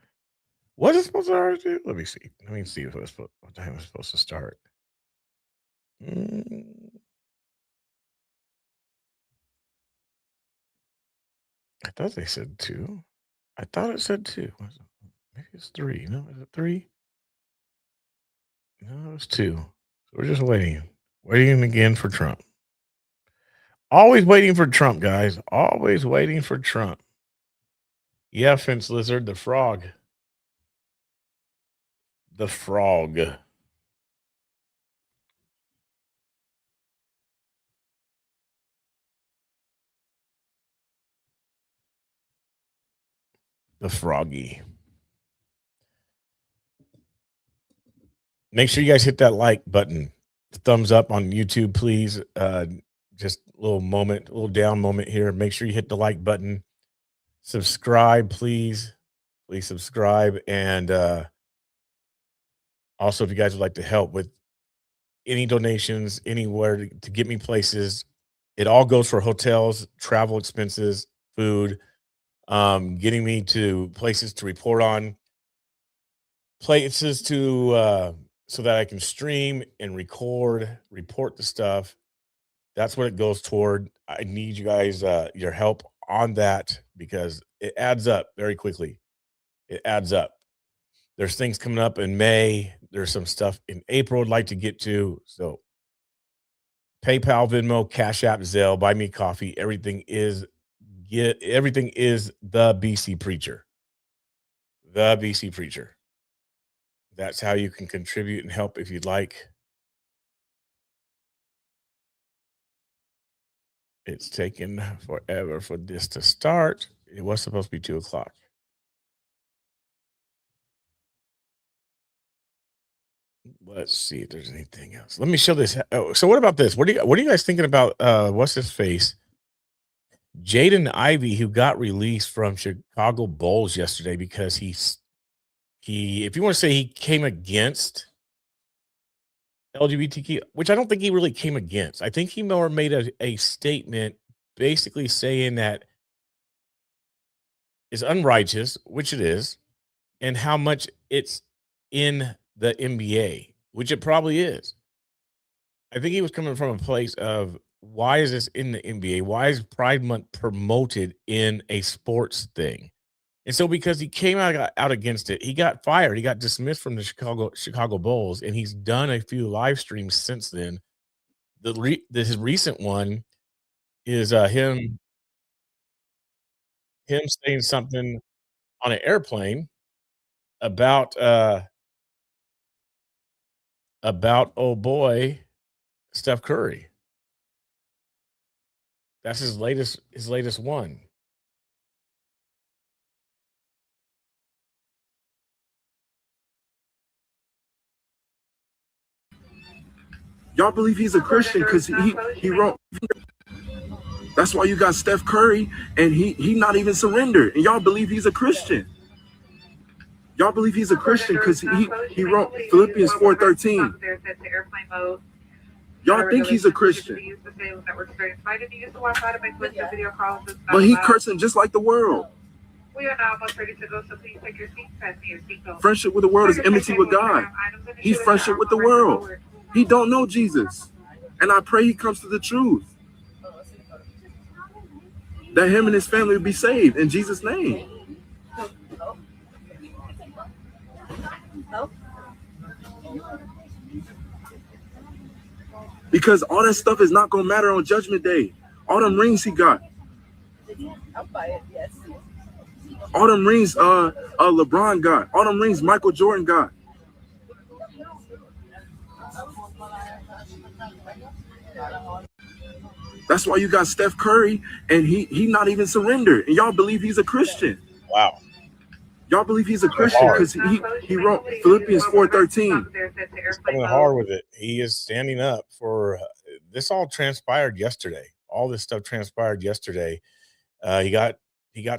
Was it supposed to start at 2? Let me see. Let me see if it was what time it was supposed to start. I thought they said 2. I thought it said 2. Maybe it's 3. No, is it 3? No, it's 2. So we're just waiting. Waiting again for Trump. Always waiting for Trump, guys. Always waiting for Trump. Yeah, Fence Lizard, the frog. The frog. The froggy. Make sure you guys hit that like button. Thumbs up on YouTube, please. Just a little moment, a little down moment here. Make sure you hit the like button. Subscribe, please. Please subscribe. And also, if you guys would like to help with any donations, anywhere to get me places, it all goes for hotels, travel expenses, food, getting me to places to report on, places to so that I can stream and report the stuff. That's what it goes toward. I need you guys, your help on that, because it adds up very quickly. It adds up. There's things coming up in May. There's some stuff in April I'd like to get to. So PayPal, Venmo, Cash App, Zelle, Buy Me Coffee. Everything is the BC Preacher. The BC Preacher. That's how you can contribute and help if you'd like. It's taken forever for this to start. It was supposed to be 2:00. Let's see if there's anything else. Let me show this. Oh, so what about this? What are you guys thinking about? What's his face? Jaden Ivey, who got released from Chicago Bulls yesterday because he, if you want to say he came against LGBTQ, which I don't think he really came against. I think he more made a statement basically saying that it's unrighteous, which it is, and how much it's in the NBA, which it probably is. I think he was coming from a place of, why is this in the NBA? Why is Pride Month promoted in a sports thing? And so because he came out against it, he got fired. He got dismissed from the Chicago Bulls, and he's done a few live streams since then. His recent one is him saying something on an airplane about oh boy, Steph Curry. That's his latest one. Y'all believe he's a Christian because he wrote. That's why you got Steph Curry, and he not even surrendered, and y'all believe he's a Christian. Y'all believe he's a Christian because he wrote Philippians 4:13. Y'all think he's a Christian, but he cursing just like the world. We are now almost ready to go, so please take your seats, fasten your seatbelt. Friendship with the world is enmity with God. He's friendship with the world. He don't know Jesus, and I pray he comes to the truth, that him and his family will be saved in Jesus' name. Because all that stuff is not going to matter on Judgment Day. All them rings he got. All them rings LeBron got. All them rings Michael Jordan got. That's why you got Steph Curry, and he not even surrendered, and y'all believe he's a Christian. Wow. Y'all believe he's a Christian because he wrote Philippians 4:13. He's coming hard with it. He is standing up for this. All transpired yesterday. All this stuff transpired yesterday. He got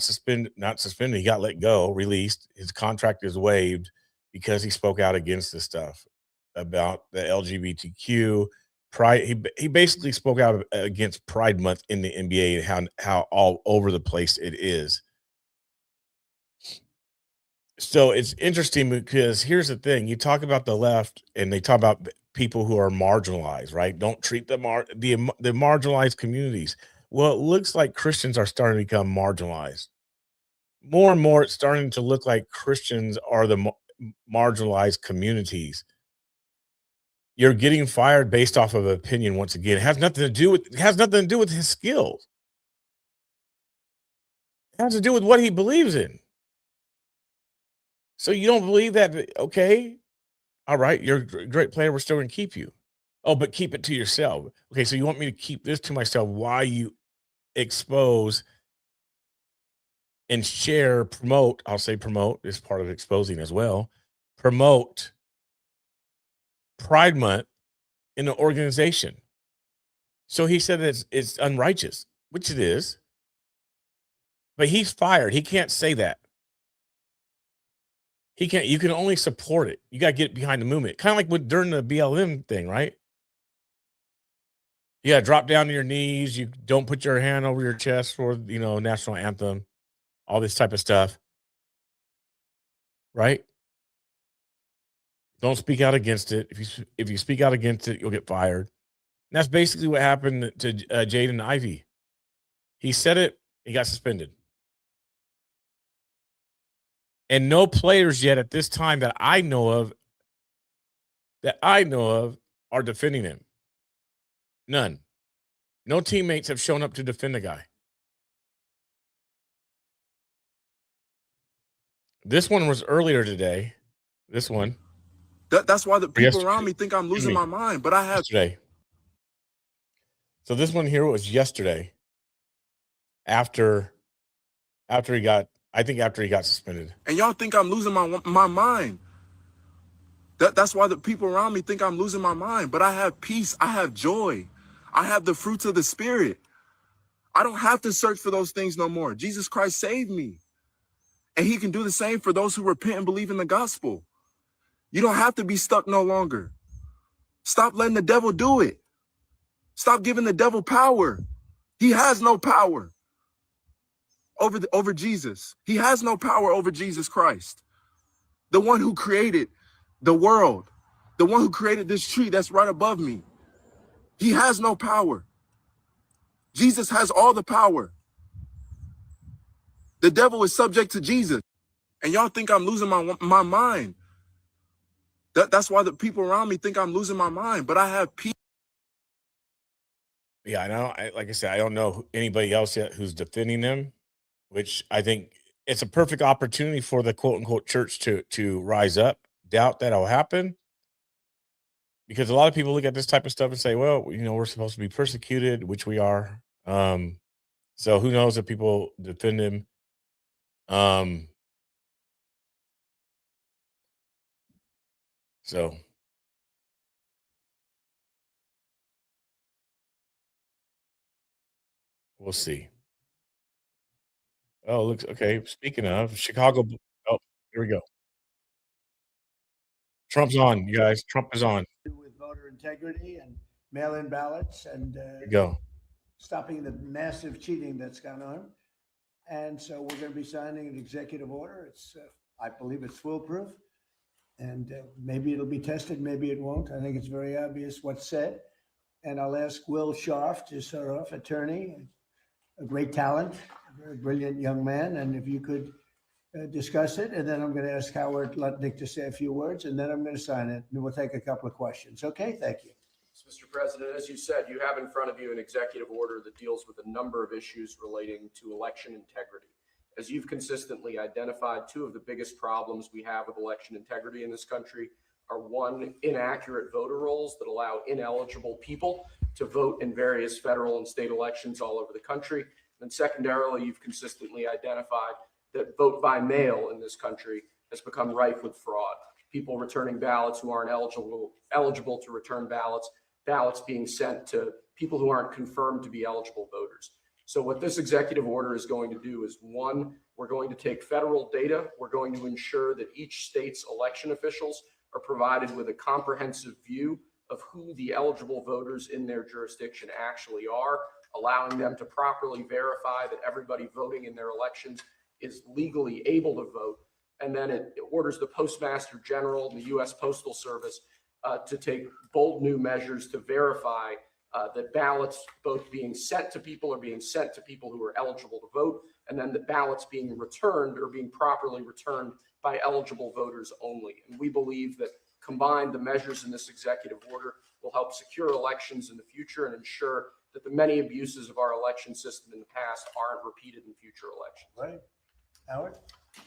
suspended, not suspended. He got let go, released. His contract is waived because he spoke out against this stuff about the LGBTQ pride. He basically spoke out against Pride Month in the NBA and how all over the place it is. So it's interesting because here's the thing. You talk about the left and they talk about people who are marginalized, right? Don't treat the marginalized communities. Well, it looks like Christians are starting to become marginalized. More and more, it's starting to look like Christians are the marginalized communities. You're getting fired based off of opinion once again. It has nothing to do with his skills. It has to do with what he believes in. So you don't believe that, okay, all right, you're a great player, we're still going to keep you. Oh, but keep it to yourself. Okay, so you want me to keep this to myself while you expose and share, promote, I'll say promote is part of exposing as well, promote Pride Month in an organization. So he said it's unrighteous, which it is, but he's fired. He can't say that. He can't. You can only support it. You got to get behind the movement. Kind of like with during the BLM thing, right? You got to drop down to your knees. You don't put your hand over your chest for, national anthem, all this type of stuff, right? Don't speak out against it. If you speak out against it, you'll get fired. And that's basically what happened to Jaden Ivey. He said it. He got suspended. And no players yet at this time that I know of are defending him. None. No teammates have shown up to defend the guy. This one was earlier today. This one. That's why the people around me think I'm losing my mind, but I have yesterday. So this one here was yesterday after he got suspended. And y'all think I'm losing my mind. That's why the people around me think I'm losing my mind, but I have peace. I have joy. I have the fruits of the Spirit. I don't have to search for those things no more. Jesus Christ saved me. And he can do the same for those who repent and believe in the gospel. You don't have to be stuck no longer. Stop letting the devil do it. Stop giving the devil power. He has no power over Jesus. He has no power over Jesus Christ, the one who created the world, the one who created this tree that's right above me. He has no power. Jesus has all the power. The devil is subject to Jesus. And y'all think I'm losing my mind. That's why the people around me think I'm losing my mind, but I have peace. Yeah, I know. Like I said, I don't know anybody else yet who's defending them, which I think it's a perfect opportunity for the quote unquote church to rise up. Doubt that'll happen because a lot of people look at this type of stuff and say, well, we're supposed to be persecuted, which we are. So who knows if people defend him. So We'll see. Oh, looks okay. Speaking of Chicago, oh, here we go. Trump's on, you guys. Trump is on. With voter integrity and mail-in ballots and Here we go. stopping the massive cheating that's gone on. And so we're going to be signing an executive order. It's, I believe it's foolproof. And maybe it'll be tested, maybe it won't. I think it's very obvious what's said. And I'll ask Will Scharf to start off, attorney, a great talent, a very brilliant young man. And if you could discuss it, and then I'm going to ask Howard Lutnick to say a few words, and then I'm going to sign it, and we'll take a couple of questions. Okay, thank you. Mr. President, as you said, you have in front of you an executive order that deals with a number of issues relating to election integrity. As you've consistently identified, two of the biggest problems we have with election integrity in this country are, one, inaccurate voter rolls that allow ineligible people to vote in various federal and state elections all over the country. And secondarily, you've consistently identified that vote by mail in this country has become rife with fraud. People returning ballots who aren't eligible to return ballots being sent to people who aren't confirmed to be eligible voters. So what this executive order is going to do is, one, we're going to take federal data. We're going to ensure that each state's election officials are provided with a comprehensive view of who the eligible voters in their jurisdiction actually are, allowing them to properly verify that everybody voting in their elections is legally able to vote. And then it orders the Postmaster General and the U.S. Postal Service to take bold new measures to verify that ballots both being sent to people are being sent to people who are eligible to vote, and then the ballots being returned or being properly returned by eligible voters only. And we believe that combined, the measures in this executive order will help secure elections in the future and ensure that the many abuses of our election system in the past aren't repeated in future elections. Right. Howard?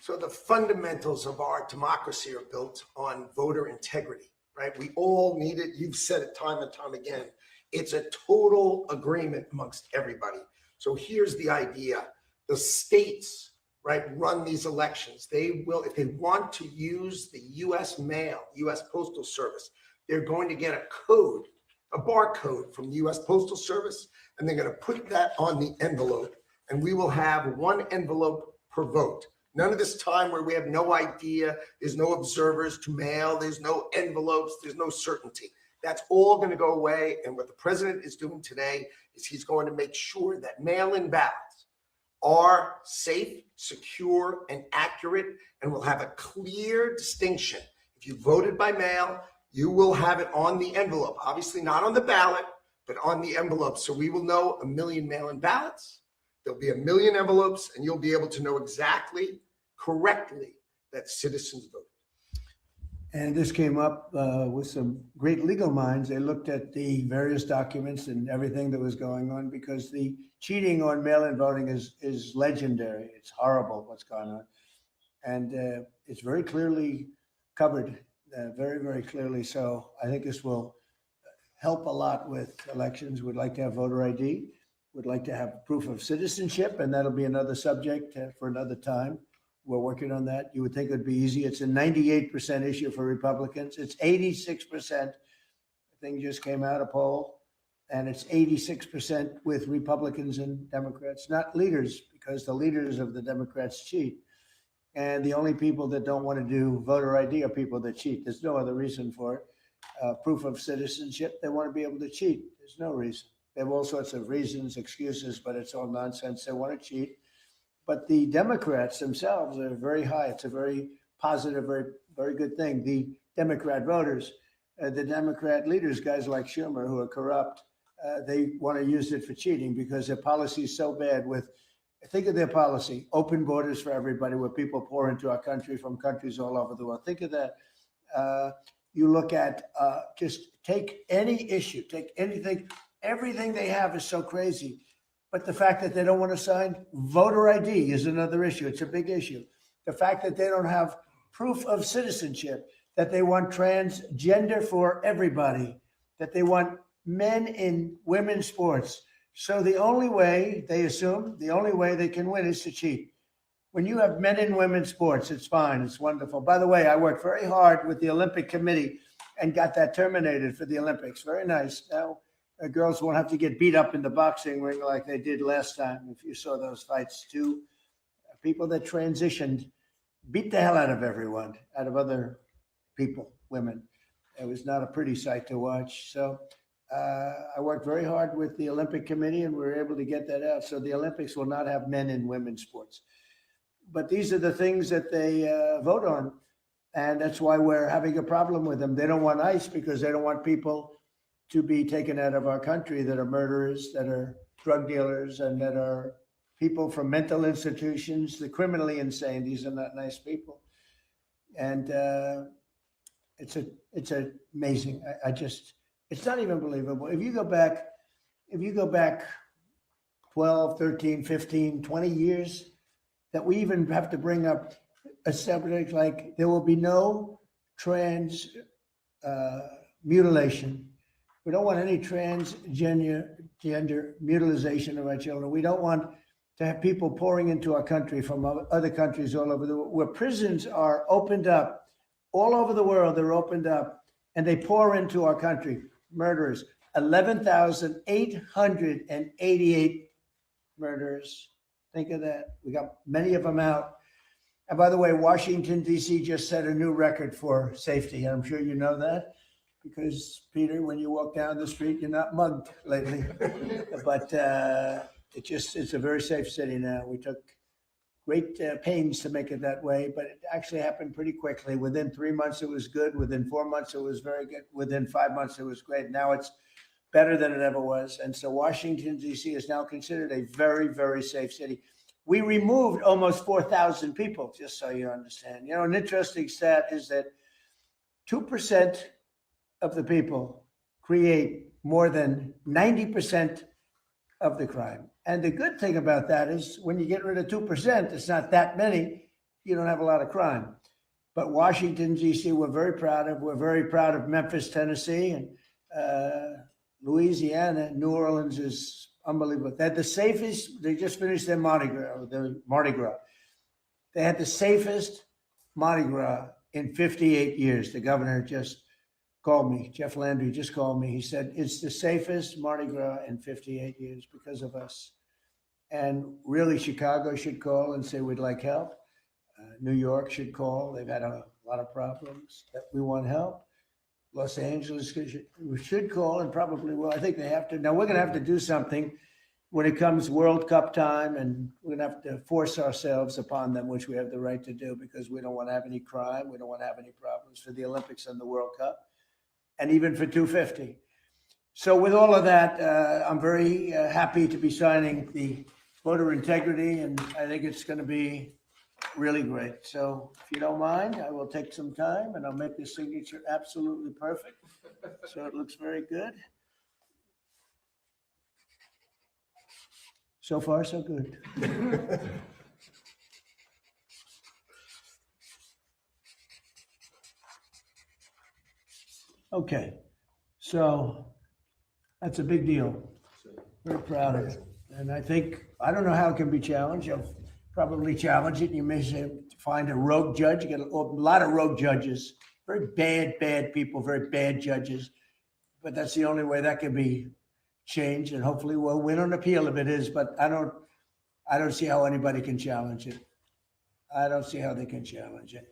So the fundamentals of our democracy are built on voter integrity, right? We all need it. You've said it time and time again. It's a total agreement amongst everybody. So here's the idea. The states, right, run these elections. They will, if they want to use the U.S. mail, U.S. Postal Service, they're going to get a code, a barcode from the U.S. Postal Service, and they're going to put that on the envelope, and we will have one envelope per vote. None of this time where we have no idea, there's no observers to mail, there's no envelopes, there's no certainty. That's all going to go away. And what the president is doing today is he's going to make sure that mail-in ballots are safe, secure, and accurate, and will have a clear distinction. If you voted by mail, you will have it on the envelope, obviously not on the ballot, but on the envelope. So we will know 1 million mail-in ballots. There'll be 1 million envelopes, and you'll be able to know exactly, correctly, that citizens voted. And this came up with some great legal minds. They looked at the various documents and everything that was going on, because the cheating on mail-in voting is legendary. It's horrible what's gone on. And it's very clearly covered, very, very clearly. So I think this will help a lot with elections. We'd like to have voter ID. We'd like to have proof of citizenship, and that'll be another subject for another time. We're working on that. You would think it'd be easy. It's a 98% issue for Republicans. It's 86%. The thing just came out, a poll, and it's 86% with Republicans and Democrats, not leaders, because the leaders of the Democrats cheat. And the only people that don't want to do voter ID are people that cheat. There's no other reason for it. Proof of citizenship, they want to be able to cheat. There's no reason. They have all sorts of reasons, excuses, but it's all nonsense. They want to cheat. But the Democrats themselves are very high. It's a very positive, very, very good thing. The Democrat voters, the Democrat leaders, guys like Schumer, who are corrupt, they want to use it for cheating because their policy is so bad. Think of their policy: open borders for everybody, where people pour into our country from countries all over the world. Think of that. You look at just take any issue, take anything. Everything they have is so crazy. But the fact that they don't want to sign voter ID is another issue. It's a big issue. The fact that they don't have proof of citizenship, that they want transgender for everybody, that they want men in women's sports. So the only way, they assume, the only way they can win is to cheat. When you have men in women's sports, it's fine. It's wonderful. By the way, I worked very hard with the Olympic Committee and got that terminated for the Olympics. Very nice. Now, girls won't have to get beat up in the boxing ring like they did last time. If you saw those fights, too, people that transitioned beat the hell out of everyone, out of other people, women. It was not a pretty sight to watch. So I worked very hard with the Olympic Committee, and we were able to get that out. So the Olympics will not have men and women's sports. But these are the things that they vote on. And that's why we're having a problem with them. They don't want ICE because they don't want people to be taken out of our country that are murderers, that are drug dealers, and that are people from mental institutions, the criminally insane. These are not nice people. And it's amazing. I just, it's not even believable. If you go back 12, 13, 15, 20 years, that we even have to bring up a subject like there will be no trans mutilation. We don't want any transgender mutilization of our children. We don't want to have people pouring into our country from other countries all over the world, where prisons are opened up all over the world. They're opened up and they pour into our country. Murderers, 11,888 murderers. Think of that. We got many of them out. And by the way, Washington, D.C. just set a new record for safety. I'm sure you know that because, Peter, when you walk down the street, you're not mugged lately. But it's a very safe city now. We took great pains to make it that way, but it actually happened pretty quickly. Within 3 months, it was good. Within 4 months, it was very good. Within 5 months, it was great. Now it's better than it ever was. And so Washington, D.C. is now considered a very, very safe city. We removed almost 4,000 people, just so you understand. You know, an interesting stat is that 2% of the people create more than 90% of the crime. And the good thing about that is when you get rid of 2%, it's not that many, you don't have a lot of crime. But Washington, D.C., we're very proud of. We're very proud of Memphis, Tennessee, and Louisiana. New Orleans is unbelievable. They had the safest, they just finished their Mardi Gras. They had the safest Mardi Gras in 58 years. The governor just called me, Jeff Landry just called me. He said, it's the safest Mardi Gras in 58 years because of us. And really, Chicago should call and say, we'd like help. New York should call. They've had a lot of problems that we want help. Los Angeles should call and probably will. I think they have to. Now, we're going to have to do something when it comes World Cup time, and we're going to have to force ourselves upon them, which we have the right to do because we don't want to have any crime. We don't want to have any problems for the Olympics and the World Cup, and even for 250. So with all of that, I'm very happy to be signing the voter integrity, and I think it's going to be really great. So if you don't mind, I will take some time and I'll make the signature absolutely perfect. So it looks very good. So far, so good. Okay, so that's a big deal. Very proud of it. And I think, I don't know how it can be challenged. You'll probably challenge it. You may say, find a rogue judge. You get a lot of rogue judges, very bad people, very bad judges. But that's the only way that can be changed. And hopefully we'll win on appeal if it is. But I don't see how anybody can challenge it. I don't see how they can challenge it.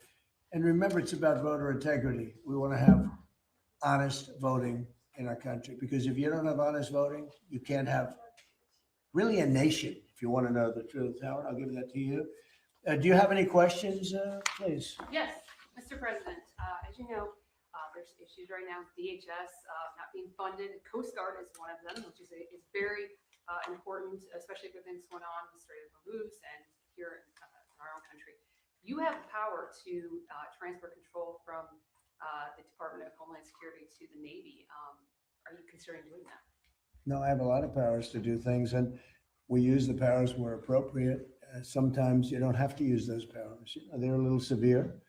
And remember, it's about voter integrity. We want to have honest voting in our country, because if you don't have honest voting, you can't have really a nation, if you want to know the truth. Howard, I'll give that to you. Do you have any questions, please? Yes, Mr. President. As you know, there's issues right now with DHS not being funded. Coast Guard is one of them, which is very important, especially given what's going on in the Strait of Hormuz and here in our own country. You have the power to transfer control from the Department of Homeland Security to the Navy. Are you considering doing that? No, I have a lot of powers to do things, and we use the powers where appropriate. Sometimes you don't have to use those powers. They're a little severe.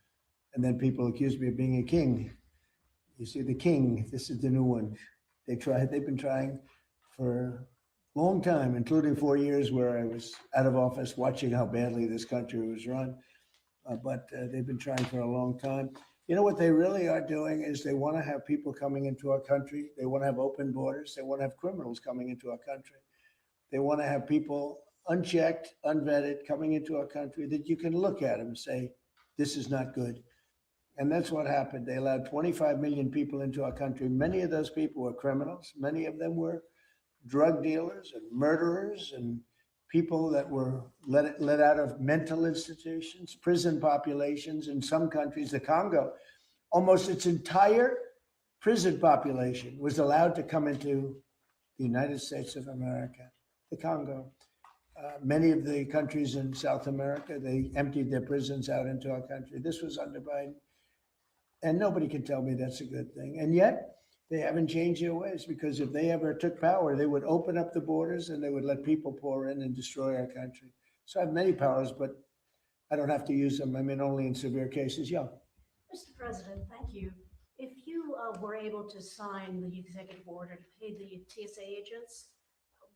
And then people accuse me of being a king. You see, the king, this is the new one. They've been trying for a long time, including 4 years where I was out of office watching how badly this country was run. But they've been trying for a long time. You know what they really are doing is they want to have people coming into our country. They want to have open borders. They want to have criminals coming into our country. They want to have people unchecked, unvetted coming into our country that you can look at them and say, this is not good. And that's what happened. They allowed 25 million people into our country. Many of those people were criminals. Many of them were drug dealers and murderers and people that were let out of mental institutions, prison populations in some countries. The Congo, almost its entire prison population was allowed to come into the United States of America. The Congo. Many of the countries in South America, they emptied their prisons out into our country. This was under Biden. And nobody can tell me that's a good thing. And yet, they haven't changed their ways, because if they ever took power, they would open up the borders and they would let people pour in and destroy our country. So I have many powers, but I don't have to use them. I mean, only in severe cases. Yeah. Mr. President, thank you. If you were able to sign the executive order to pay the TSA agents,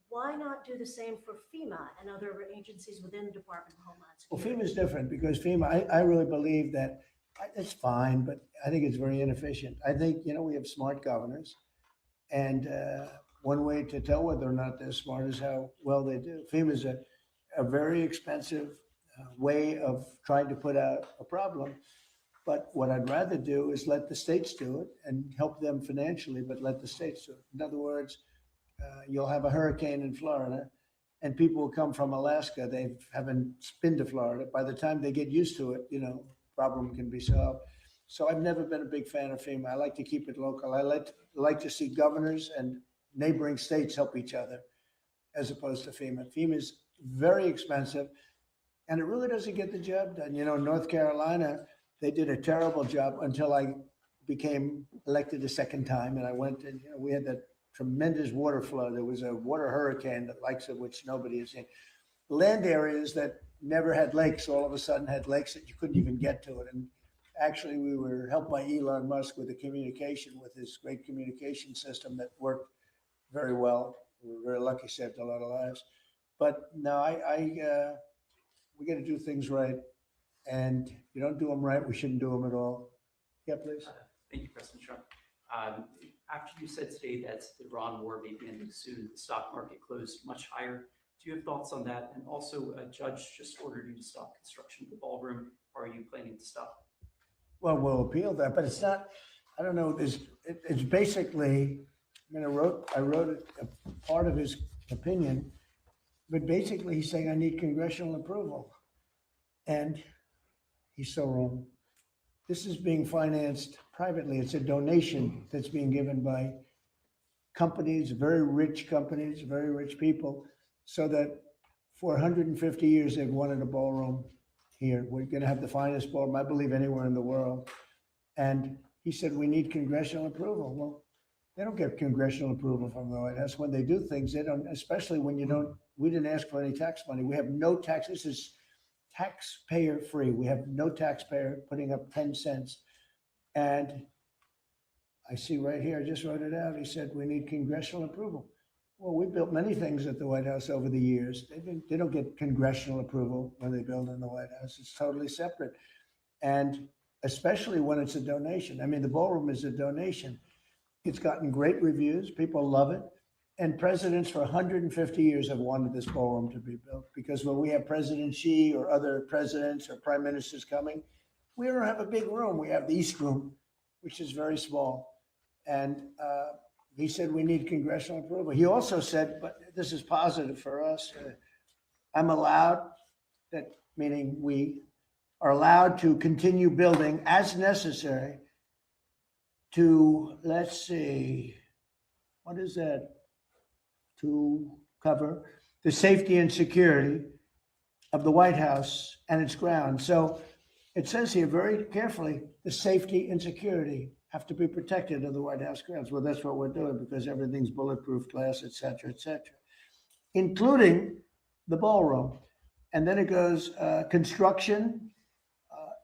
why not do the same for FEMA and other agencies within the Department of Homeland Well, Security? FEMA is different, because FEMA, I really believe that it's fine, but I think it's very inefficient. I think, we have smart governors, and one way to tell whether or not they're smart is how well they do. FEMA is a very expensive way of trying to put out a problem. But what I'd rather do is let the states do it and help them financially, but let the states do it. In other words, you'll have a hurricane in Florida, and people will come from Alaska. They haven't been to Florida. By the time they get used to it, problem can be solved. So I've never been a big fan of FEMA. I like to keep it local. I like to see governors and neighboring states help each other, as opposed to FEMA. FEMA is very expensive, and it really doesn't get the job done. North Carolina, they did a terrible job until I became elected a second time, and I went and we had that tremendous water flow. There was a water hurricane, the likes of which nobody has seen. Land areas that never had lakes all of a sudden had lakes that you couldn't even get to it. And actually, we were helped by Elon Musk with the communication, with his great communication system that worked very well. We were very lucky, saved a lot of lives. But no, we got to do things right. And if you don't do them right, we shouldn't do them at all. Yeah, please. Thank you, President Trump. After you said today that the Iran war may be ending soon, the stock market closed much higher. Do you have thoughts on that? And also, a judge just ordered you to stop construction of the ballroom. Are you planning to stop? Well, we'll appeal that, but it's not. I don't know. It's basically. I wrote a part of his opinion, but basically he's saying I need congressional approval, and he's so wrong. This is being financed privately. It's a donation that's being given by companies, very rich companies, very rich people, so that for 150 years they've wanted a ballroom here. We're going to have the finest ballroom, I believe, anywhere in the world. And he said, we need congressional approval. Well, they don't get congressional approval from the White House. When they do things, they don't, especially when we didn't ask for any tax money. We have no tax. This is taxpayer free. We have no taxpayer putting up 10 cents. And I see right here, I just wrote it out. He said, we need congressional approval. Well, we built many things at the White House over the years. They don't get congressional approval when they build in the White House. It's totally separate. And especially when it's a donation. I mean, the ballroom is a donation. It's gotten great reviews. People love it. And presidents for 150 years have wanted this ballroom to be built, because when we have President Xi or other presidents or prime ministers coming, we don't have a big room. We have the East Room, which is very small. And he said we need congressional approval. He also said, but this is positive for us, I'm allowed, that meaning we are allowed to continue building as necessary to, let's see, what is that? To cover the safety and security of the White House and its grounds. So it says here very carefully, the safety and security have to be protected of the White House grounds. Well, that's what we're doing, because everything's bulletproof glass, et cetera, including the ballroom. And then it goes construction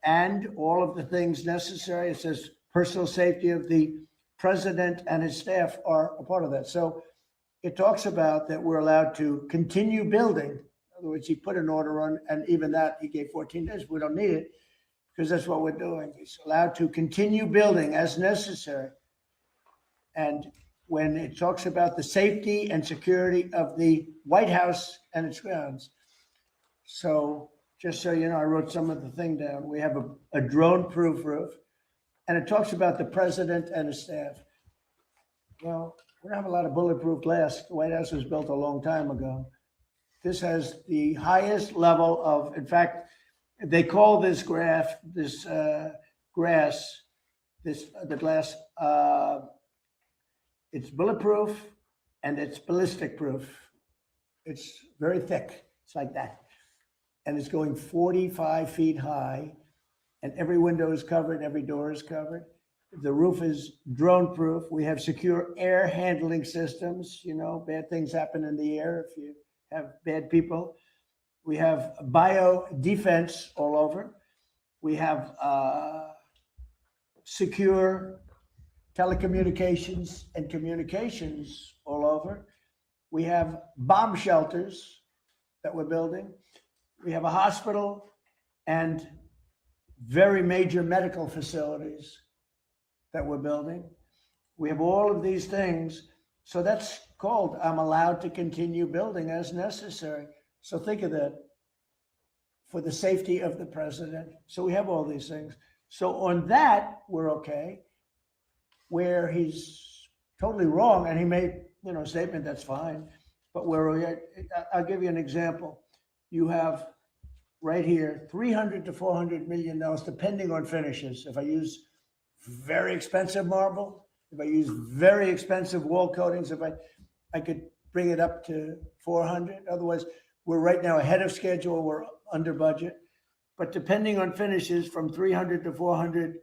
and all of the things necessary. It says personal safety of the president and his staff are a part of that. So it talks about that we're allowed to continue building. In other words, he put an order on, and even that he gave 14 days. We don't need it because that's what we're doing. It's allowed to continue building as necessary. And when it talks about the safety and security of the White House and its grounds. So just so you know, I wrote some of the thing down. We have a drone-proof roof, and it talks about the president and his staff. Well, we don't have a lot of bulletproof glass. The White House was built a long time ago. This has the highest level of, in fact, they call this the glass, it's bulletproof and it's ballistic proof. It's very thick. It's like that. And it's going 45 feet high, and every window is covered, every door is covered. The roof is drone proof. We have secure air handling systems. You know, bad things happen in the air if you have bad people. We have bio defense all over. We have secure telecommunications and communications all over. We have bomb shelters that we're building. We have a hospital and very major medical facilities that we're building. We have all of these things. So that's called, I'm allowed to continue building as necessary. So think of that, for the safety of the president. So we have all these things. So on that, we're okay. Where he's totally wrong, and he made, you know, a statement, that's fine. But where I'll give you an example. You have right here, $300 to $400 million, depending on finishes. If I use very expensive marble, if I use very expensive wall coatings, if I could bring it up to 400. Otherwise, we're right now ahead of schedule, we're under budget. But depending on finishes, from $300 to $400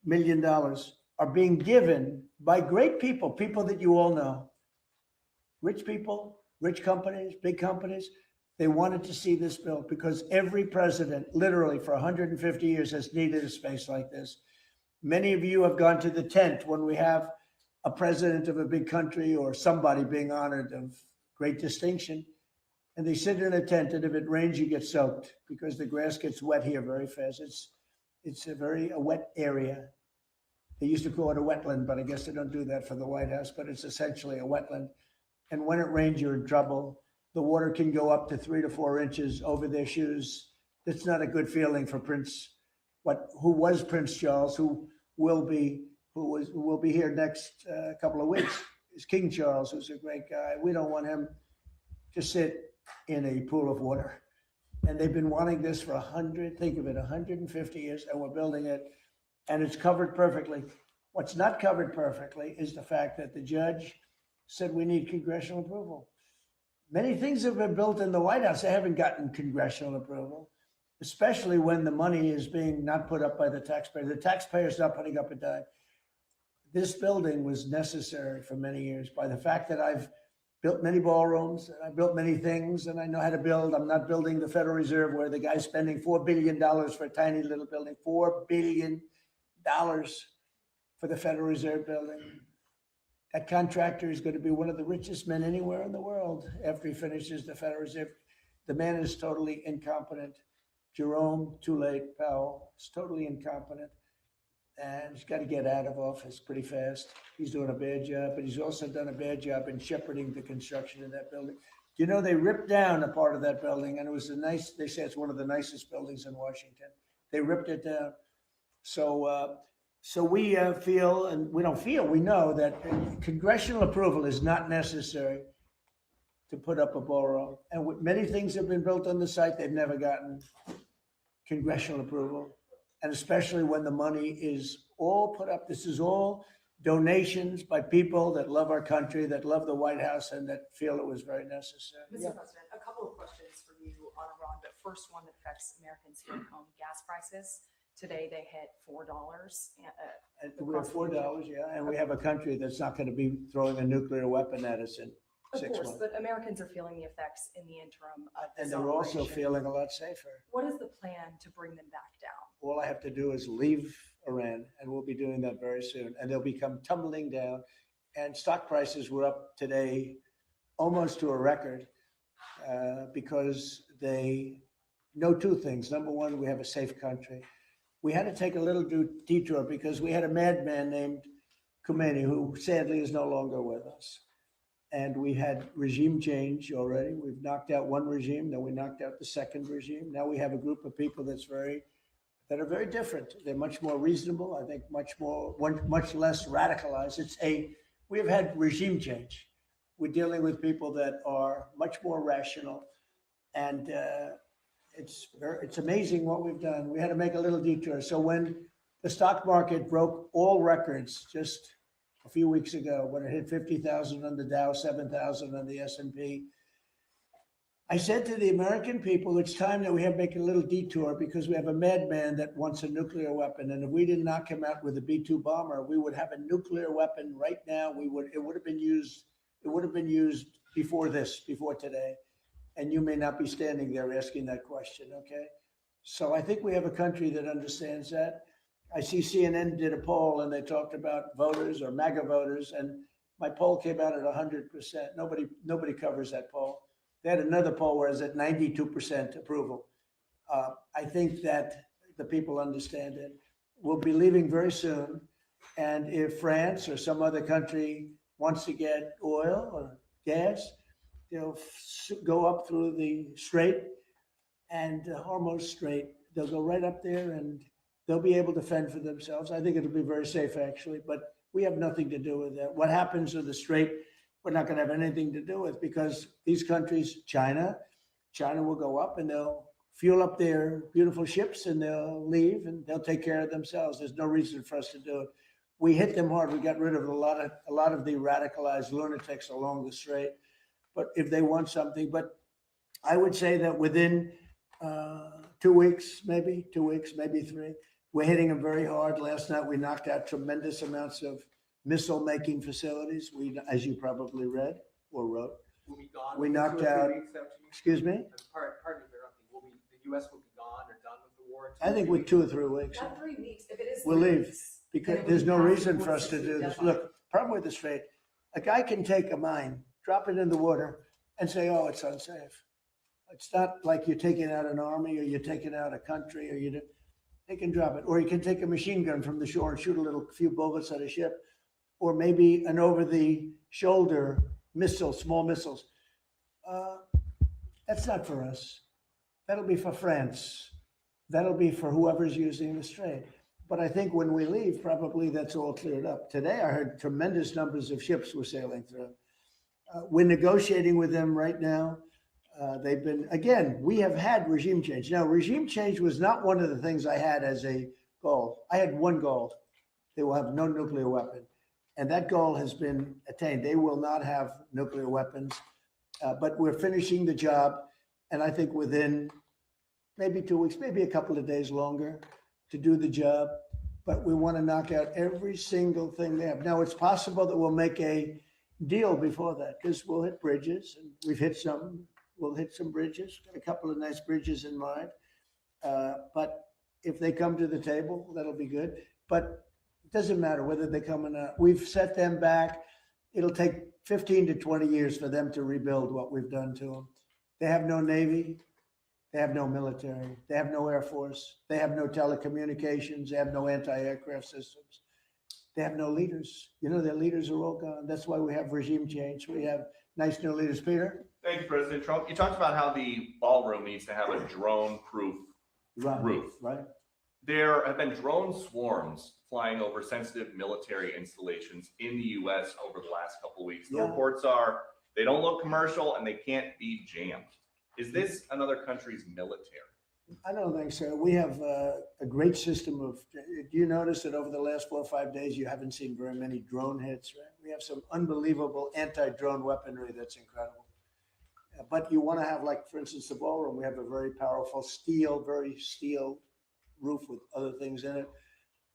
million are being given by great people, people that you all know. Rich people, rich companies, big companies. They wanted to see this built because every president, literally for 150 years, has needed a space like this. Many of you have gone to the tent when we have a president of a big country or somebody being honored of great distinction. And they sit in a tent, and if it rains, you get soaked because the grass gets wet here very fast. It's a wet area. They used to call it a wetland, but I guess they don't do that for the White House, but it's essentially a wetland. And when it rains, you're in trouble. The water can go up to 3 to 4 inches over their shoes. That's not a good feeling for who was Prince Charles, who will be here next couple of weeks, is King Charles, who's a great guy. We don't want him to sit in a pool of water. And they've been wanting this for 150 years, and we're building it, and it's covered perfectly. What's not covered perfectly is the fact that the judge said we need congressional approval. Many things have been built in the White House. They haven't gotten congressional approval, especially when the money is being not put up by the taxpayer. The taxpayer's not putting up a dime. This building was necessary for many years by the fact that I've built many ballrooms, and I built many things, and I know how to build. I'm not building the Federal Reserve where the guy's spending $4 billion for a tiny little building, $4 billion for the Federal Reserve building. That contractor is going to be one of the richest men anywhere in the world after he finishes the Federal Reserve. The man is totally incompetent. Jerome, too late, Powell, is totally incompetent. And he's got to get out of office pretty fast. He's doing a bad job, but he's also done a bad job in shepherding the construction of that building. You know, they ripped down a part of that building, and it was they say it's one of the nicest buildings in Washington. They ripped it down. So we feel, and we don't feel, we know that congressional approval is not necessary to put up a ballroom. And many things have been built on the site, they've never gotten congressional approval. And especially when the money is all put up. This is all donations by people that love our country, that love the White House, and that feel it was very necessary. Mr. President, a couple of questions for you on Iran. The first one that affects Americans here at home, gas prices. Today they hit $4. We have $4, yeah, and we have a country that's not going to be throwing a nuclear weapon at us in Of 6 course, months. but Americans are feeling the effects in the interim of this And they're also operation. feeling a lot safer. What is the plan to bring them back down? All I have to do is leave Iran, and we'll be doing that very soon, and they'll become tumbling down. And stock prices were up today almost to a record because they know two things. Number one, we have a safe country. we had to take a little detour because we had a madman named Khomeini who sadly is no longer with us. And we had regime change already. We've knocked out one regime, then we knocked out the second regime. Now we have a group of people that are very different. They're much more reasonable. I think much less radicalized. We have had regime change. We're dealing with people that are much more rational, and it's amazing what we've done. We had to make a little detour. So when the stock market broke all records just a few weeks ago, when it hit 50,000 on the Dow, 7,000 on the S&P, I said to the American people, it's time that we have to make a little detour because we have a madman that wants a nuclear weapon. And if we didn't knock him out with a B-2 bomber, we would have a nuclear weapon right now. It would have been used before today. And you may not be standing there asking that question, okay? So I think we have a country that understands that. I see CNN did a poll and they talked about voters or MAGA voters, and my poll came out at 100%. Nobody covers that poll. They had another poll where it's at 92% approval. I think that the people understand it. We'll be leaving very soon. And if France or some other country wants to get oil or gas, they'll go up through the Strait and Hormuz Strait. They'll go right up there and they'll be able to fend for themselves. I think it'll be very safe, actually, but we have nothing to do with that. What happens to the Strait, we're not going to have anything to do with, because these countries, China will go up and they'll fuel up their beautiful ships and they'll leave and they'll take care of themselves. There's no reason for us to do it. We hit them hard. We got rid of a lot of the radicalized lunatics along the Strait. But if they want something, but I would say that within 2 weeks, maybe 3, we're hitting them very hard. Last night, we knocked out tremendous amounts of missile-making facilities. As you probably read or wrote, we knocked out. Excuse me. Pardon me for interrupting. The U.S. will be gone or done with the war? I think with 2 or 3 weeks. Not 3 weeks. If it is, We'll 3 leave weeks, because then it there's would no be reason past for us to do this. deadline. Look, problem with the Strait, a guy can take a mine, drop it in the water, and say, "Oh, it's unsafe." It's not like you're taking out an army or you're taking out a country, or they can drop it. Or you can take a machine gun from the shore and shoot a few bullets at a ship, or maybe an over-the-shoulder missile, small missiles. That's not for us. That'll be for France. That'll be for whoever's using the Strait. But I think when we leave, probably that's all cleared up. Today, I heard tremendous numbers of ships were sailing through. We're negotiating with them right now. We have had regime change. Now, regime change was not one of the things I had as a goal. I had one goal. They will have no nuclear weapon. And that goal has been attained. They will not have nuclear weapons, but we're finishing the job. And I think within maybe 2 weeks, maybe a couple of days longer to do the job. But we want to knock out every single thing they have. Now, it's possible that we'll make a deal before that, because we'll hit bridges, and we've hit some. We'll hit some bridges, got a couple of nice bridges in mind. But if they come to the table, that'll be good. But it doesn't matter whether they come or not. We've set them back. It'll take 15 to 20 years for them to rebuild what we've done to them. They have no Navy. They have no military. They have no Air Force. They have no telecommunications. They have no anti-aircraft systems. They have no leaders. Their leaders are all gone. That's why we have regime change. We have nice new leaders. Peter? Thank you, President Trump. You talked about how the ballroom needs to have a drone-proof roof. Right. There have been drone swarms flying over sensitive military installations in the U.S. over the last couple of weeks. The reports are they don't look commercial and they can't be jammed. Is this another country's military? I don't think so. We have a great system of. Do you notice that over the last 4 or 5 days, you haven't seen very many drone hits, right? We have some unbelievable anti-drone weaponry that's incredible. But you want to have, like, for instance, the ballroom, we have a very powerful very steel roof with other things in it.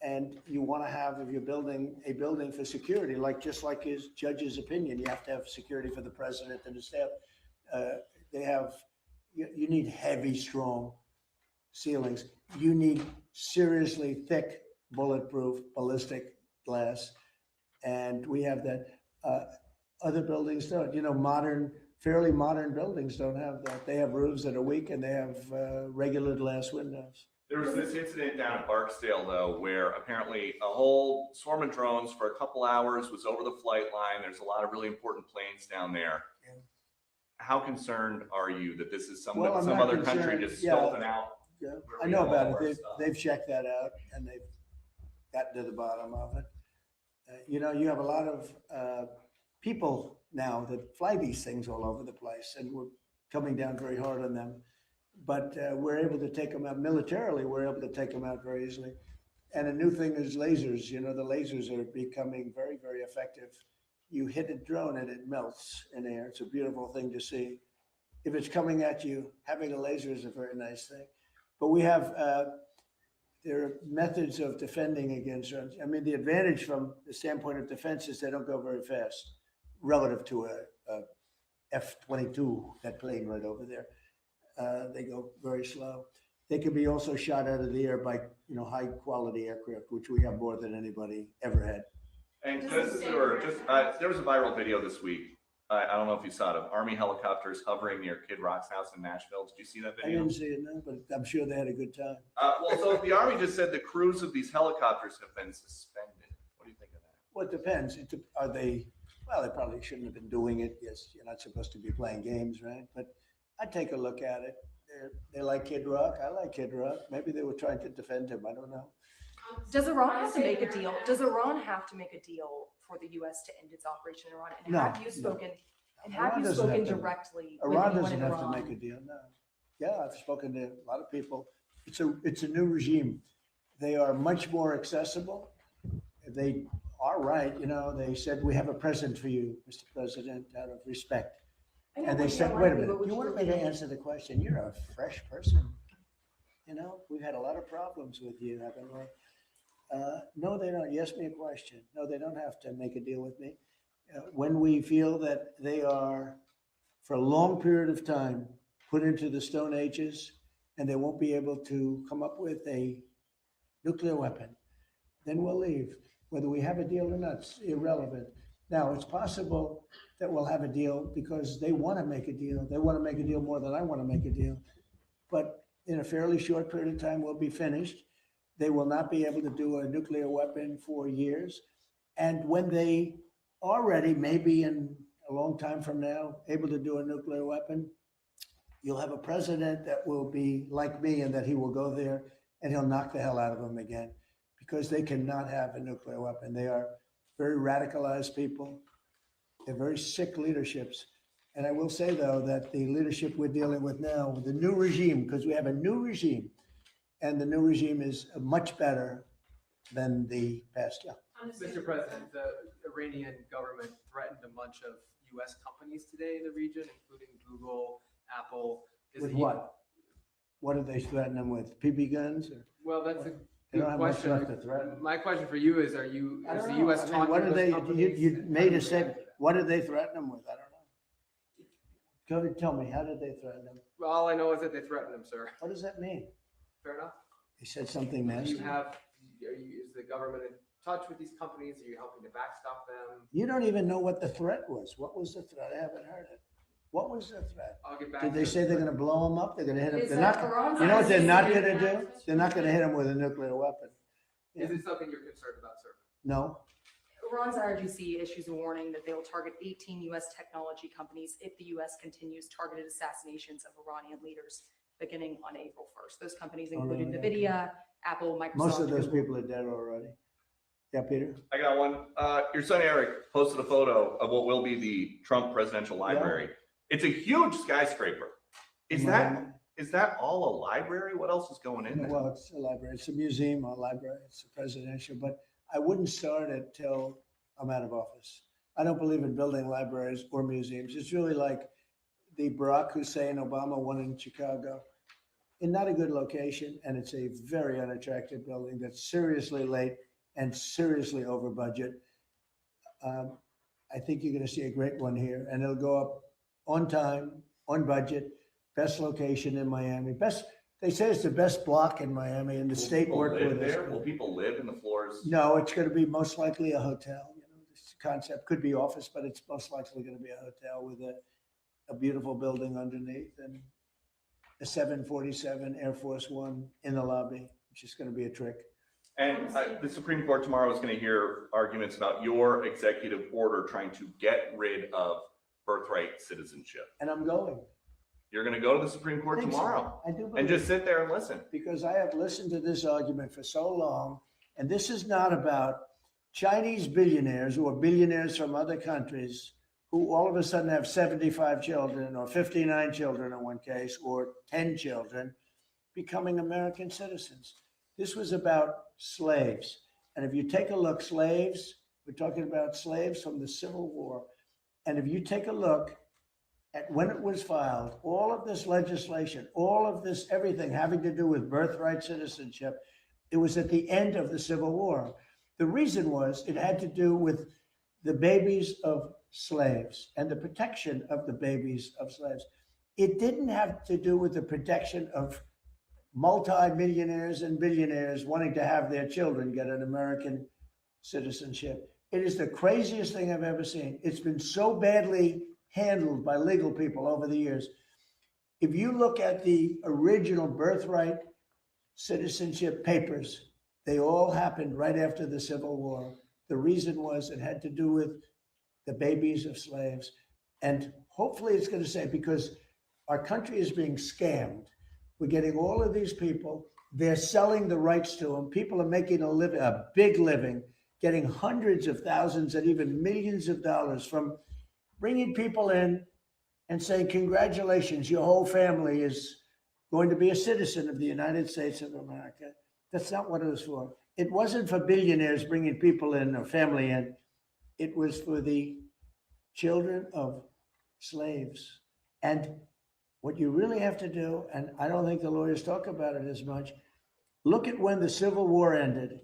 And you want to have, if you're building a building for security, just like his judge's opinion, you have to have security for the president and the staff. You need heavy, strong ceilings. You need seriously thick, bulletproof, ballistic glass. And we have that. Other buildings don't. Fairly modern buildings don't have that. They have roofs that are weak and they have regular glass windows. There was this incident down at Barksdale, though, where apparently a whole swarm of drones for a couple hours was over the flight line. There's a lot of really important planes down there. Yeah. How concerned are you that this is some Well, I'm some not other country concerned. just Yeah. scoping out? Yeah, where I we know have all about of it. our They've, stuff? they've checked that out and they've gotten to the bottom of it. You know, you have a lot of people now that fly these things all over the place, and we're coming down very hard on them. But we're able to take them out militarily. We're able to take them out very easily. And a new thing is lasers. You know, the lasers are becoming very, very effective. You hit a drone and it melts in air. It's a beautiful thing to see. If it's coming at you, having a laser is a very nice thing. But we have, there are methods of defending against drones. I mean, the advantage from the standpoint of defense is they don't go very fast relative to a F-22, that plane right over there. They go very slow. They can be also shot out of the air by, you know, high quality aircraft, which we have more than anybody ever had. And just as there was a viral video this week. I don't know if you saw it, of Army helicopters hovering near Kid Rock's house in Nashville. Did you see that I video? didn't see it, no, but I'm sure they had a good time. Well, so the Army just said the crews of these helicopters have been suspended. What do you think of that? Well, it depends. Are they, well, they probably shouldn't have been doing it. Yes, you're not supposed to be playing games, right? But I'd take a look at it. They like Kid Rock. I like Kid Rock. Maybe they were trying to defend him. I don't know. Does Iran have to make a deal? Does Iran have to make a deal for the U.S. to end its operation in Iran? And No, have you spoken? And have Iran you doesn't spoken have to- directly? with Iran anyone doesn't in have to Iran? make a deal, no. Yeah, I've spoken to a lot of people. It's a new regime. They are much more accessible. They are right, you know, they said, we have a present for you, Mr. President, out of respect. And they said, wait a minute, you want me to answer the question? You're a fresh person. You know, we've had a lot of problems with you, haven't we? No, they don't. You ask me a question. No, they don't have to make a deal with me. When we feel that they are, for a long period of time, put into the Stone Ages, and they won't be able to come up with a nuclear weapon, then we'll leave. Whether we have a deal or not, it's irrelevant. Now, it's possible that we'll have a deal because they want to make a deal. They want to make a deal more than I want to make a deal. But in a fairly short period of time, we'll be finished. They will not be able to do a nuclear weapon for years. And when they are ready, maybe in a long time from now, able to do a nuclear weapon, you'll have a president that will be like me, and that he will go there and he'll knock the hell out of them again, because they cannot have a nuclear weapon. They are very radicalized people. They're very sick leaderships. And I will say, though, that the leadership we're dealing with now, with the new regime, because we have a new regime, and the new regime is much better than the past. Yeah. Mr. President, the Iranian government threatened a bunch of U.S. companies today in the region, including Google, Apple. With what? What did they threaten them with? PB guns? Or? Well, that's a They don't good have much question. left to threaten. My question for you is, I is don't the know. U.S. I mean, talking what to did those they? companies? You made a statement. What did they threaten them with? I don't know. Go ahead, tell me. How did they threaten them? Well, all I know is that they threatened them, sir. What does that mean? Fair enough. They said something Do nasty. you have, is the government in touch with these companies? Are you helping to backstop them? You don't even know what the threat was. What was the threat? I haven't heard it. What was the threat? I'll get back Did to they it. say they're going to blow them up? They're going to hit them. Is They're that not. Iran's You know what they're not going to idea? do? They're not going to hit them with a nuclear weapon. Is it something you're concerned about, sir? No. Iran's IRGC issues a warning that they will target 18 U.S. technology companies if the U.S. continues targeted assassinations of Iranian leaders beginning on April 1st. Those companies included Alright, NVIDIA, Apple, Microsoft. Most of those Google. people are dead already. Yeah, Peter? I got one. Your son Eric posted a photo of what will be the Trump Presidential Library. It's a huge skyscraper. Is that all a library? What else is going in there? Well, it's a library. It's a museum or library. It's a presidential, but I wouldn't start it till I'm out of office. I don't believe in building libraries or museums. It's really like the Barack Hussein Obama one in Chicago, in not a good location, and it's a very unattractive building that's seriously late and seriously over budget. I think you're going to see a great one here, and it'll go up on time, on budget, best location in Miami. They say it's the best block in Miami, and the state worked with us. Will people live in the floors? No, it's going to be most likely a hotel. You know, this concept could be office, but it's most likely going to be a hotel with a beautiful building underneath, and a 747 Air Force One in the lobby. It's just going to be a trick. And the Supreme Court tomorrow is going to hear arguments about your executive order trying to get rid of birthright citizenship. And I'm going. You're going to go to the Supreme Court Think so. tomorrow I do and just sit there and listen. Because I have listened to this argument for so long, and this is not about Chinese billionaires or billionaires from other countries who all of a sudden have 75 children or 59 children in one case or 10 children becoming American citizens. This was about slaves. And if you take a look, slaves, we're talking about slaves from the Civil War. And if you take a look at when it was filed, all of this legislation, all of this, everything having to do with birthright citizenship, it was at the end of the Civil War. The reason was it had to do with the babies of slaves and the protection of the babies of slaves. It didn't have to do with the protection of multi-millionaires and billionaires wanting to have their children get an American citizenship. It is the craziest thing I've ever seen. It's been so badly handled by legal people over the years. If you look at the original birthright citizenship papers, they all happened right after the Civil War. The reason was it had to do with the babies of slaves. And hopefully it's going to say, because our country is being scammed. We're getting all of these people, they're selling the rights to them. People are making a living, a big living, getting hundreds of thousands and even millions of dollars from bringing people in and saying, congratulations, your whole family is going to be a citizen of the United States of America. That's not what it was for. It wasn't for billionaires bringing people in or family in. It was for the children of slaves. And what you really have to do, and I don't think the lawyers talk about it as much, look at when the Civil War ended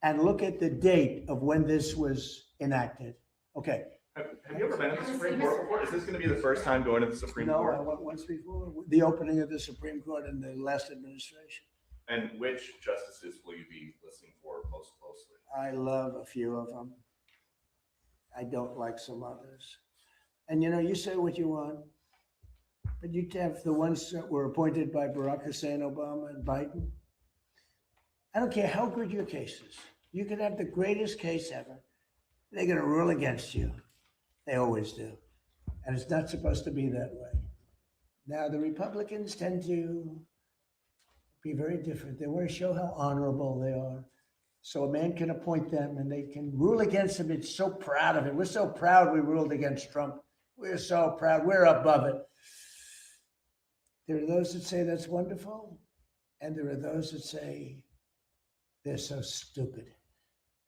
and look at the date of when this was enacted. Okay. Have you ever been to the Supreme Court before? Is this going to be the first time going to the Supreme No, Court? I went once before, the opening of the Supreme Court in the last administration. And which justices will you be listening for most closely? I love a few of them. I don't like some others. And you know, you say what you want, but you have the ones that were appointed by Barack Hussein Obama and Biden. I don't care how good your case is. You could have the greatest case ever. They're going to rule against you. They always do. And it's not supposed to be that way. Now, the Republicans tend to be very different. They want to show how honorable they are. So a man can appoint them and they can rule against him. It's so proud of it. We're so proud we ruled against Trump. We're so proud. We're above it. There are those that say that's wonderful. And there are those that say they're so stupid.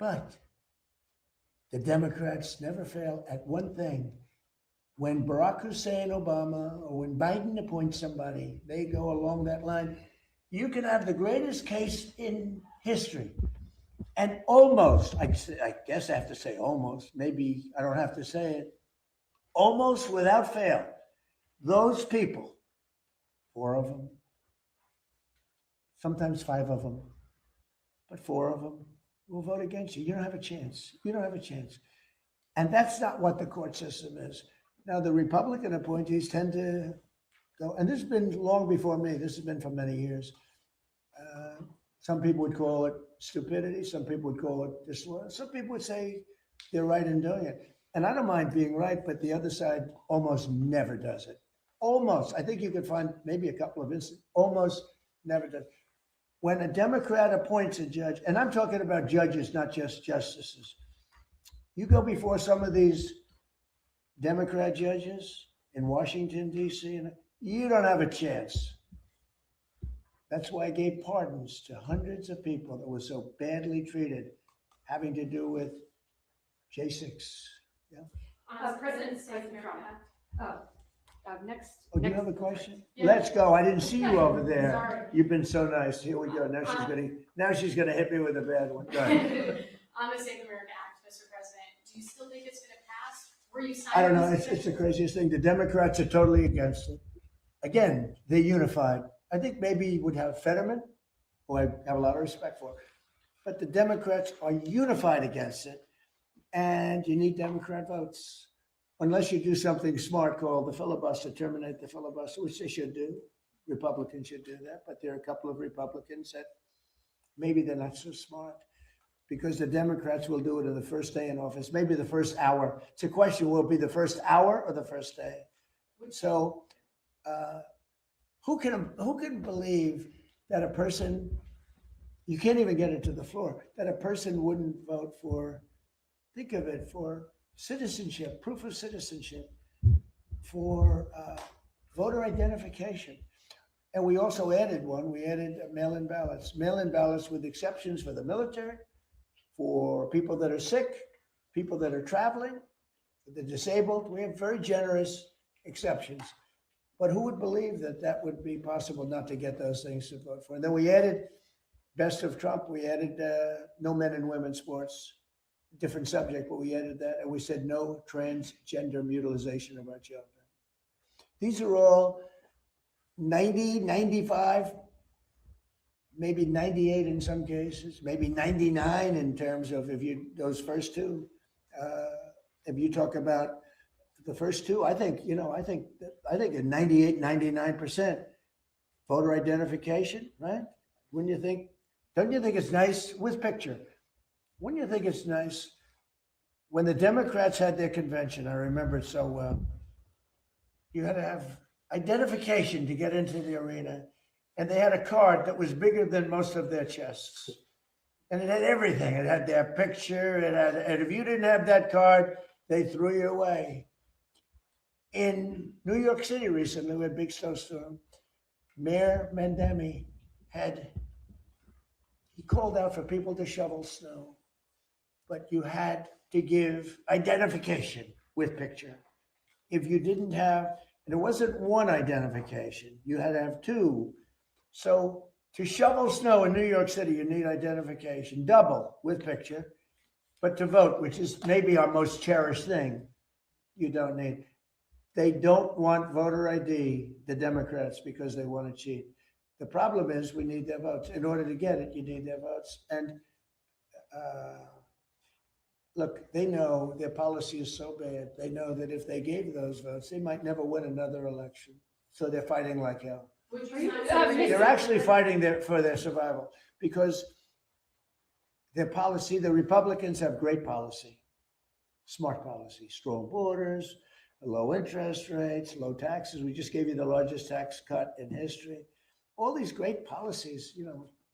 But the Democrats never fail at one thing. When Barack Hussein Obama or when Biden appoints somebody, they go along that line. You can have the greatest case in history. And almost, I guess I have to say almost, maybe I don't have to say it, almost without fail, those people, 4 of them, sometimes 5 of them, but 4 of them will vote against you. You don't have a chance. You don't have a chance. And that's not what the court system is. Now, the Republican appointees tend to go, and this has been long before me. This has been for many years. Some people would call it stupidity. Some people would call it disloyal. Some people would say they're right in doing it. And I don't mind being right, but the other side almost never does it. Almost. I think you could find maybe a couple of instances. Almost never does. When a Democrat appoints a judge, and I'm talking about judges, not just justices. You go before some of these Democrat judges in Washington, D.C., and you don't have a chance. That's why I gave pardons to hundreds of people that were so badly treated, having to do with J6. Yeah. President Trump. Next. Oh, do you have a question? Yeah. Let's go. I didn't see you over there. Sorry. You've been so nice. Here we go. Now she's gonna hit me with a bad one. Go ahead. On the Save America Act, Mr. President, do you still think it's going to pass? Were you I don't know. signing It's the craziest thing. The Democrats are totally against it. Again, they're unified. I think maybe you would have Fetterman, who I have a lot of respect for, but the Democrats are unified against it, and you need Democrat votes. Unless you do something smart called the filibuster, terminate the filibuster, which they should do. Republicans should do that, but there are a couple of Republicans that maybe they're not so smart because the Democrats will do it in the first day in office, maybe the first hour. It's a question, will it be the first hour or the first day? So who can believe that a person, you can't even get it to the floor, that a person wouldn't vote for, think of it, for citizenship, proof of citizenship, for voter identification. And we also added one, we added mail-in ballots with exceptions for the military, for people that are sick, people that are traveling, for the disabled. We have very generous exceptions. But who would believe that that would be possible not to get those things to vote for? And then we added best of Trump, we added no men and women's sports, different subject, but we added that. And we said no transgender mutilization of our children. These are all 90, 95, maybe 98 in some cases, maybe 99 in terms of those first two. If you talk about the first two, I think at 98, 99% voter identification, right? Wouldn't you think? Don't you think it's nice with picture? Wouldn't you think it's nice when the Democrats had their convention? I remember it so well. You had to have identification to get into the arena, and they had a card that was bigger than most of their chests, and it had everything. It had their picture. And if you didn't have that card, they threw you away. In New York City recently, we had a big snowstorm. Mayor Mandemi he called out for people to shovel snow, but you had to give identification with picture. If you didn't have, and it wasn't one identification, you had to have two. So to shovel snow in New York City, you need identification, double with picture. But to vote, which is maybe our most cherished thing, you don't need. They don't want voter ID, the Democrats, because they want to cheat. The problem is we need their votes. In order to get it, you need their votes. And look, they know their policy is so bad. They know that if they gave those votes, they might never win another election. So they're fighting like hell. They're actually fighting for their survival because their policy, the Republicans have great policy, smart policy, strong borders, low interest rates, low taxes. We just gave you the largest tax cut in history. All these great policies,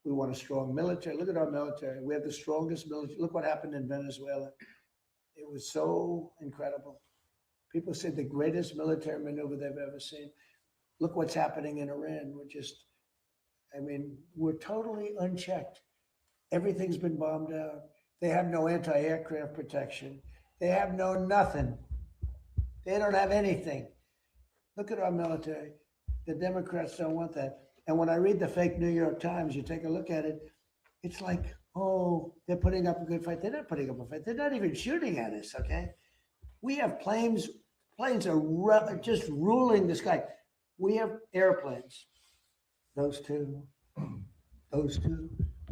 we want a strong military. Look at our military. We have the strongest military. Look what happened in Venezuela. It was so incredible. People said the greatest military maneuver they've ever seen. Look what's happening in Iran. We're totally unchecked. Everything's been bombed out. They have no anti-aircraft protection. They have no nothing. They don't have anything. Look at our military. The Democrats don't want that. And when I read the fake New York Times, you take a look at it, it's like, oh, they're putting up a good fight. They're not putting up a fight. They're not even shooting at us, okay? We have planes are just ruling the sky. We have airplanes. Those two.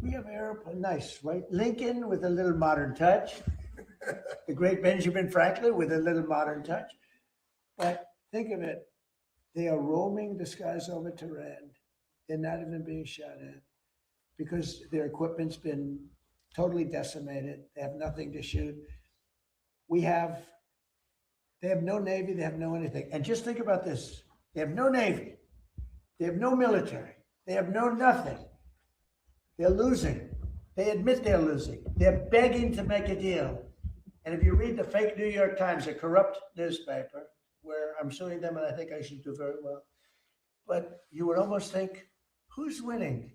We have airplanes, nice, right? Lincoln with a little modern touch. The great Benjamin Franklin with a little modern touch. But think of it. They are roaming the skies over Tehran. They're not even being shot at because their equipment's been totally decimated. They have nothing to shoot. They have no Navy. They have no anything. And just think about this. They have no Navy. They have no military. They have no nothing. They're losing. They admit they're losing. They're begging to make a deal. And if you read the fake New York Times, a corrupt newspaper, where I'm suing them and I think I should do very well, but you would almost think, who's winning?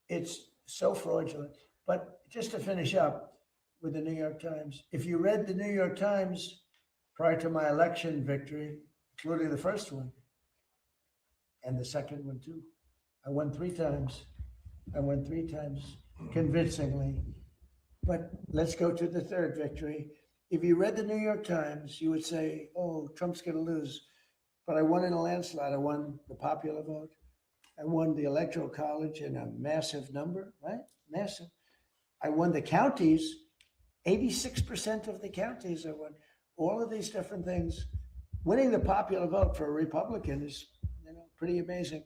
It's so fraudulent. But just to finish up with the New York Times, if you read the New York Times prior to my election victory, including the first one and the second one too, I won three times convincingly. But let's go to the third victory. If you read the New York Times, you would say, oh, Trump's going to lose. But I won in a landslide. I won the popular vote. I won the Electoral College in a massive number, right? Massive. I won the counties, 86% of the counties I won. All of these different things. Winning the popular vote for a Republican is pretty amazing.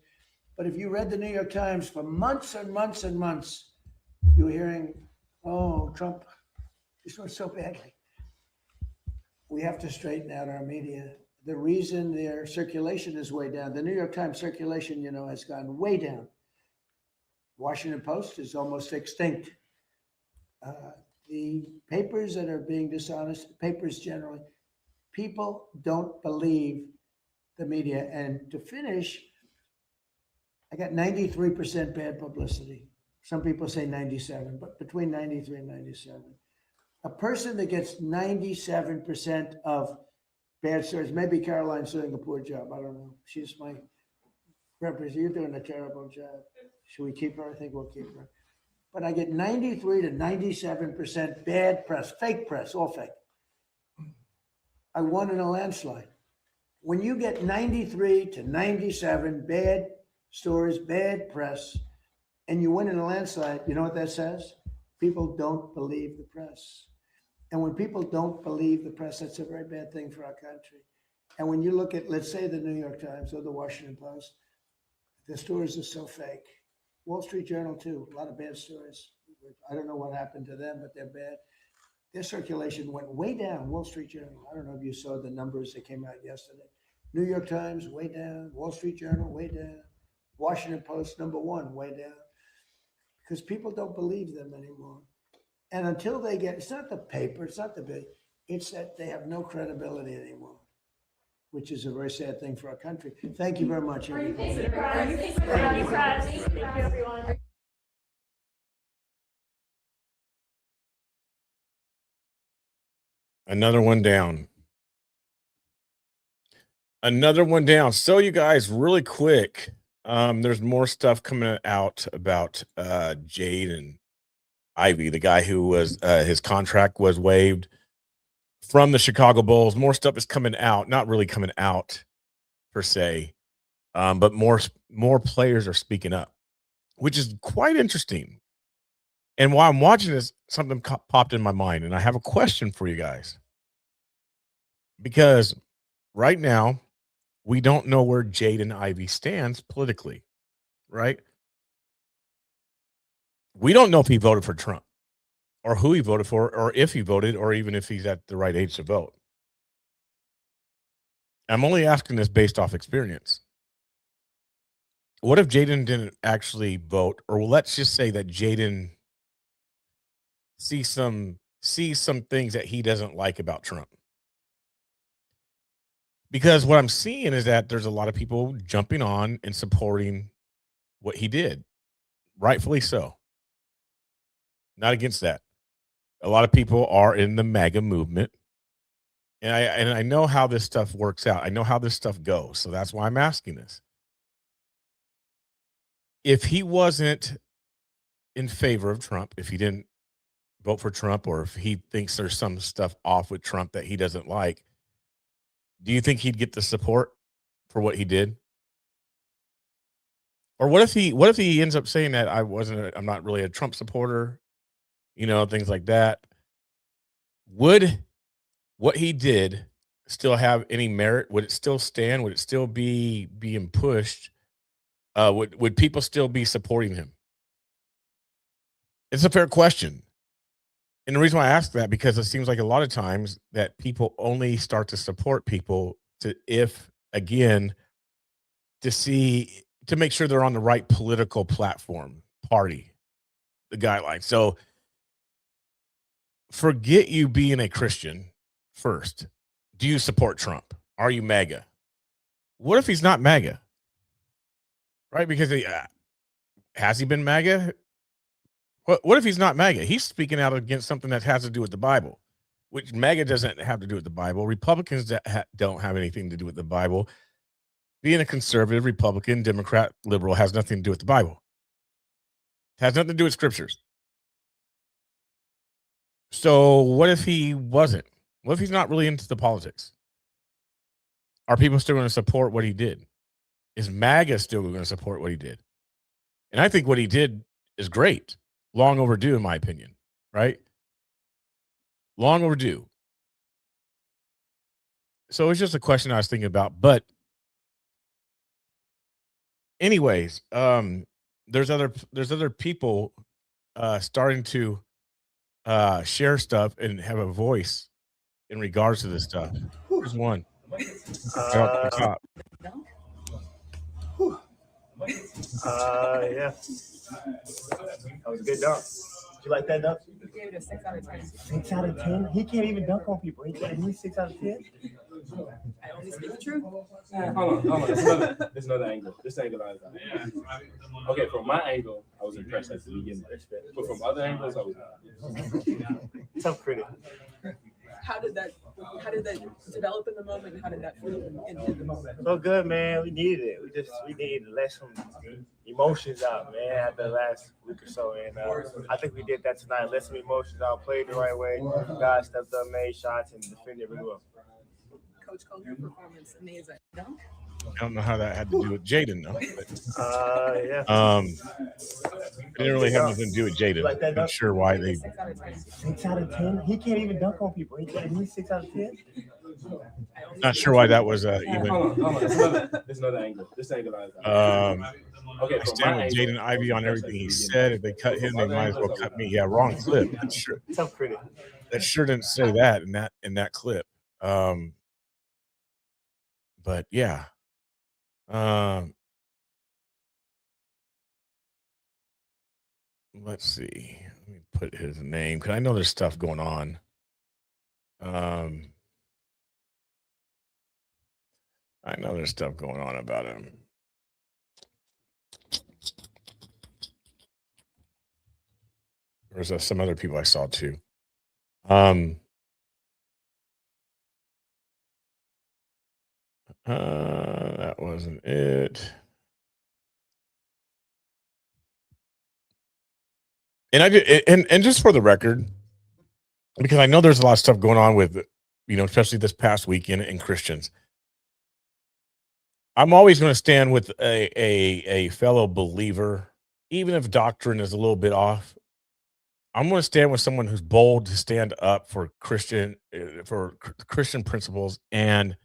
But if you read the New York Times for months and months and months, you were hearing, oh, Trump, this went so badly. We have to straighten out our media. The reason their circulation is way down, the New York Times circulation, has gone way down. Washington Post is almost extinct. The papers that are being dishonest, papers generally, people don't believe the media. And to finish, I got 93% bad publicity. Some people say 97, but between 93 and 97. A person that gets 97% of bad stories, maybe Caroline's doing a poor job. I don't know. She's my representative. You're doing a terrible job. Should we keep her? I think we'll keep her. But I get 93 to 97% bad press, fake press, all fake. I won in a landslide. When you get 93 to 97 bad stories, bad press, and you win in a landslide, you know what that says? People don't believe the press. And when people don't believe the press, that's a very bad thing for our country. And when you look at, let's say, the New York Times or the Washington Post, the stories are so fake. Wall Street Journal, too, a lot of bad stories. I don't know what happened to them, but they're bad. Their circulation went way down. Wall Street Journal, I don't know if you saw the numbers that came out yesterday. New York Times, way down. Wall Street Journal, way down. Washington Post, #1, way down. Because people don't believe them anymore. And until they get, it's not the paper, it's not the big, it's that they have no credibility anymore, which is a very sad thing for our country. Thank you very much, everybody. Thank you, everyone. Another one down. Another one down. So you guys, really quick, there's more stuff coming out about Jade Ivey, the guy who was his contract was waived from the Chicago Bulls. More stuff is coming out, not really coming out per se, but more players are speaking up, which is quite interesting. And while I'm watching this, something popped in my mind, and I have a question for you guys. Because right now, we don't know where Jaden Ivey stands politically, right? We don't know if he voted for Trump or who he voted for or if he voted or even if he's at the right age to vote. I'm only asking this based off experience. What if Jaden didn't actually vote? Or let's just say that Jaden sees some things that he doesn't like about Trump. Because what I'm seeing is that there's a lot of people jumping on and supporting what he did. Rightfully so. Not against that. A lot of people are in the MAGA movement. And I know how this stuff works out. I know how this stuff goes. So that's why I'm asking this. If he wasn't in favor of Trump, if he didn't vote for Trump, or if he thinks there's some stuff off with Trump that he doesn't like, do you think he'd get the support for what he did? Or what if he ends up saying that I'm not really a Trump supporter, things like that? Would what he did still have any merit? Would it still stand? Would it still be being pushed? Would people still be supporting him? It's a fair question. And the reason why I ask that, because it seems like a lot of times that people only start to support people to make sure they're on the right political platform, party, the guidelines. So forget you being a Christian first. Do you support Trump? Are you MAGA? What if he's not MAGA? Right? Because has he been MAGA? What if he's not MAGA? He's speaking out against something that has to do with the Bible, which MAGA doesn't have to do with the Bible. Republicans that don't have anything to do with the Bible. Being a conservative, Republican, Democrat, liberal has nothing to do with the Bible. It has nothing to do with scriptures. So what if he wasn't? What if he's not really into the politics? Are people still going to support what he did? Is MAGA still going to support what he did? And I think what he did is great. Long overdue, in my opinion, right? Long overdue. So it's just a question I was thinking about. But anyways, there's other people starting to share stuff and have a voice in regards to this stuff. Here's one. Right off the top. Yeah. That was a good dunk. Did you like that dunk? You gave it a 6 out of 10. 6 out of 10? He can't even dunk on people. He gave me 6 out of 10? I only speak the truth. Hold on. There's another angle. This angle I was on. Okay, from my angle, I was impressed at the beginning. But from other angles, I was not. Tough critic. How did that develop in the moment? How did that feel in the moment? So good, man. We needed it. We needed to let some emotions out, man, after the last week or so. And I think we did that tonight. Let some emotions out, played the right way. Guys stepped up, made shots, and defended really well. Coach Cole's performance amazing. Dunk? I don't know how that had to do with Jaden, though. But, Yeah. it didn't really have anything to do with Jaden. Like that I'm not dunk? sure why they. 6 out of 10? He can't even dunk on people. He gave me 6 out of 10? Not sure why that was even. Hold on. There's another angle. This angle I was on. Okay, I stand with Jaden Ivey on everything he said. If they cut him, they might as well cut me. Yeah, wrong clip. That sure. Tough critic. That sure didn't say that in that clip. But yeah. Let's see. Let me put his name because I know there's stuff going on. I know there's stuff going on about him. There's some other people I saw too. That wasn't it. And I did, and just for the record, because I know there's a lot of stuff going on with, especially this past weekend in Christians. I'm always going to stand with a fellow believer, even if doctrine is a little bit off. I'm going to stand with someone who's bold to stand up for Christian principles and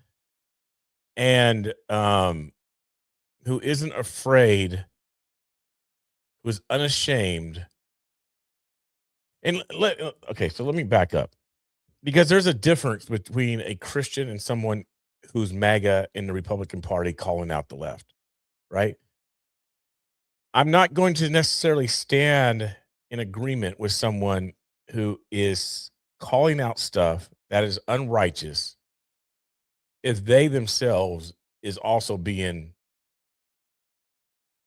who isn't afraid, who's unashamed. And so let me back up, because there's a difference between a Christian and someone who's MAGA in the Republican Party calling out the left, right? I'm not going to necessarily stand in agreement with someone who is calling out stuff that is unrighteous if they themselves is also being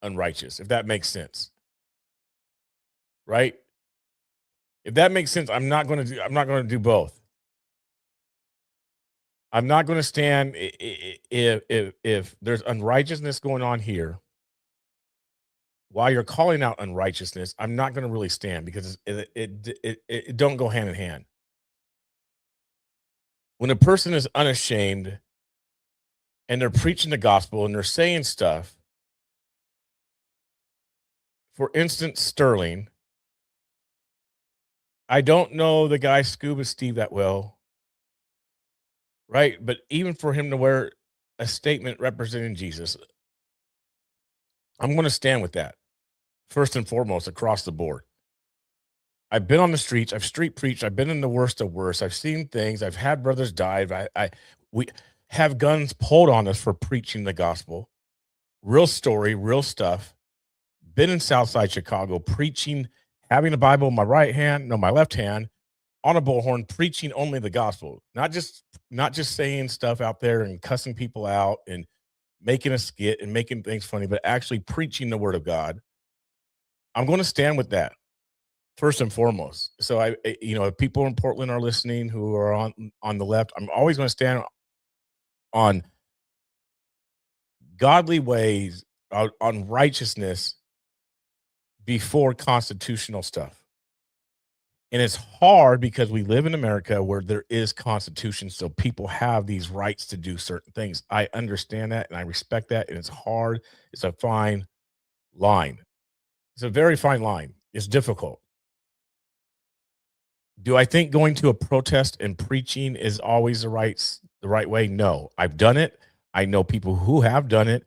unrighteous, if that makes sense. Right? If that makes sense, I'm not going to do both. I'm not going to stand if there's unrighteousness going on here while you're calling out unrighteousness. I'm not going to really stand, because it don't go hand in hand. When a person is unashamed and they're preaching the gospel and they're saying stuff, for instance, Sterling, I don't know the guy Scuba Steve that well, right? But even for him to wear a statement representing Jesus, I'm going to stand with that first and foremost across the board. I've been on the streets. I've street preached. I've been in the worst of worst. I've seen things. I've had brothers die. We have guns pulled on us for preaching the gospel. Real story, real stuff. Been in Southside Chicago preaching, having a Bible in my my left hand, on a bullhorn, preaching only the gospel. Not just saying stuff out there and cussing people out and making a skit and making things funny, but actually preaching the word of God. I'm going to stand with that first and foremost. So if people in Portland are listening who are on the left, I'm always going to stand on godly ways, on righteousness before constitutional stuff. And it's hard because we live in America where there is constitution, so people have these rights to do certain things. I understand that and I respect that, and it's hard. It's a fine line. It's a very fine line. It's difficult. Do I think going to a protest and preaching is always the right way? No. I've done it. I know people who have done it.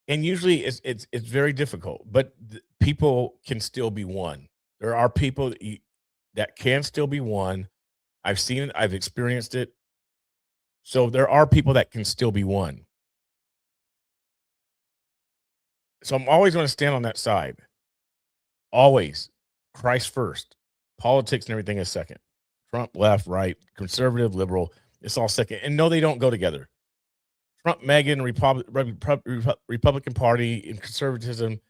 And usually it's very difficult, but people can still be won. There are people that can still be won. I've seen it, I've experienced it. So there are people that can still be won. So I'm always going to stand on that side. Always. Christ first. Politics and everything is second. Trump, left, right, conservative, liberal, it's all second. And no, they don't go together. Trump, Megan, Republican Party, and conservatism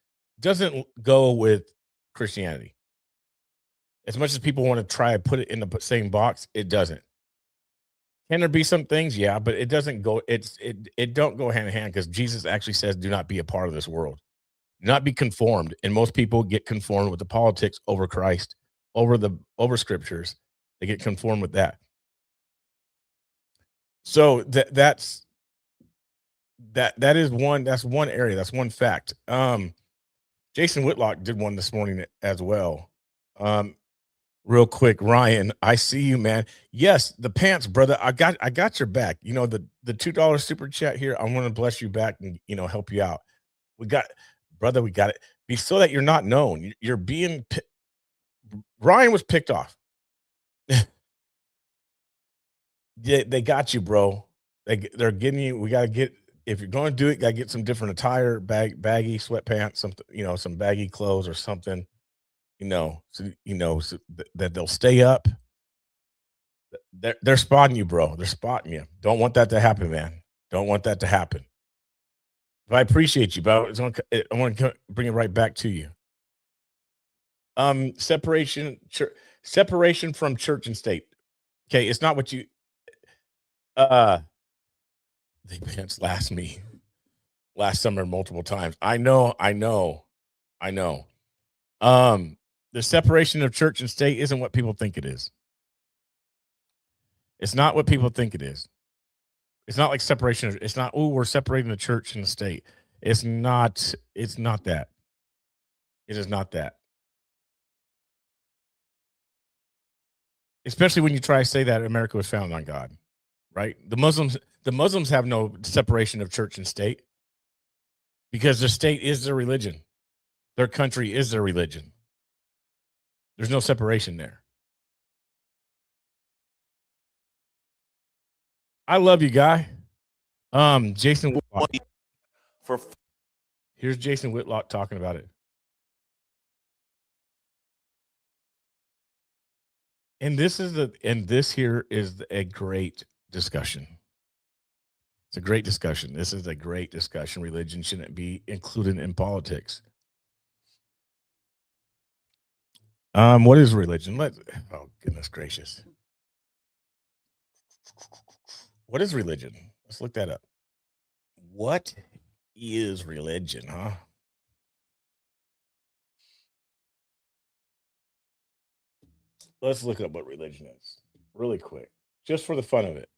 doesn't go with Christianity. As much as people want to try and put it in the same box, it doesn't. Can there be some things? Yeah, but it doesn't go. It don't go hand in hand, because Jesus actually says, "Do not be a part of this world, do not be conformed." And most people get conformed with the politics over Christ, over scriptures. They get conformed with that. So that's one area. That's one fact. Jason Whitlock did one this morning as well. Real quick, Ryan, I see you, man. Yes, the pants, brother. I got your back. You know, the $2 super chat here. I want to bless you back and help you out. We got it. Be so that you're not known. You're being Ryan was picked off. Yeah, they got you, bro. They're getting you. We gotta get, if you're going to do it, gotta get some different attire, baggy sweatpants, something, some baggy clothes or something. So that they'll stay up. They're spotting you, bro. They're spotting you. Don't want that to happen, man. Don't want that to happen. But I appreciate you, but I want to bring it right back to you. Separation from church and state. Okay, it's not what you. They pants last summer multiple times. I know. The separation of church and state isn't what people think it is. It's not what people think it is. It's not like separation. It's not, oh, we're separating the church and the state. It's not that. It is not that. Especially when you try to say that America was founded on God, right? The Muslims have no separation of church and state, because their state is their religion. Their country is their religion. There's no separation there. I love you, guy. Jason Whitlock. Here's Jason Whitlock talking about it. And this here is a great discussion. It's a great discussion. This is a great discussion. Religion shouldn't be included in politics. What is religion? Oh, goodness gracious. What is religion? Let's look that up. What is religion, huh? Let's look up what religion is really quick, just for the fun of it.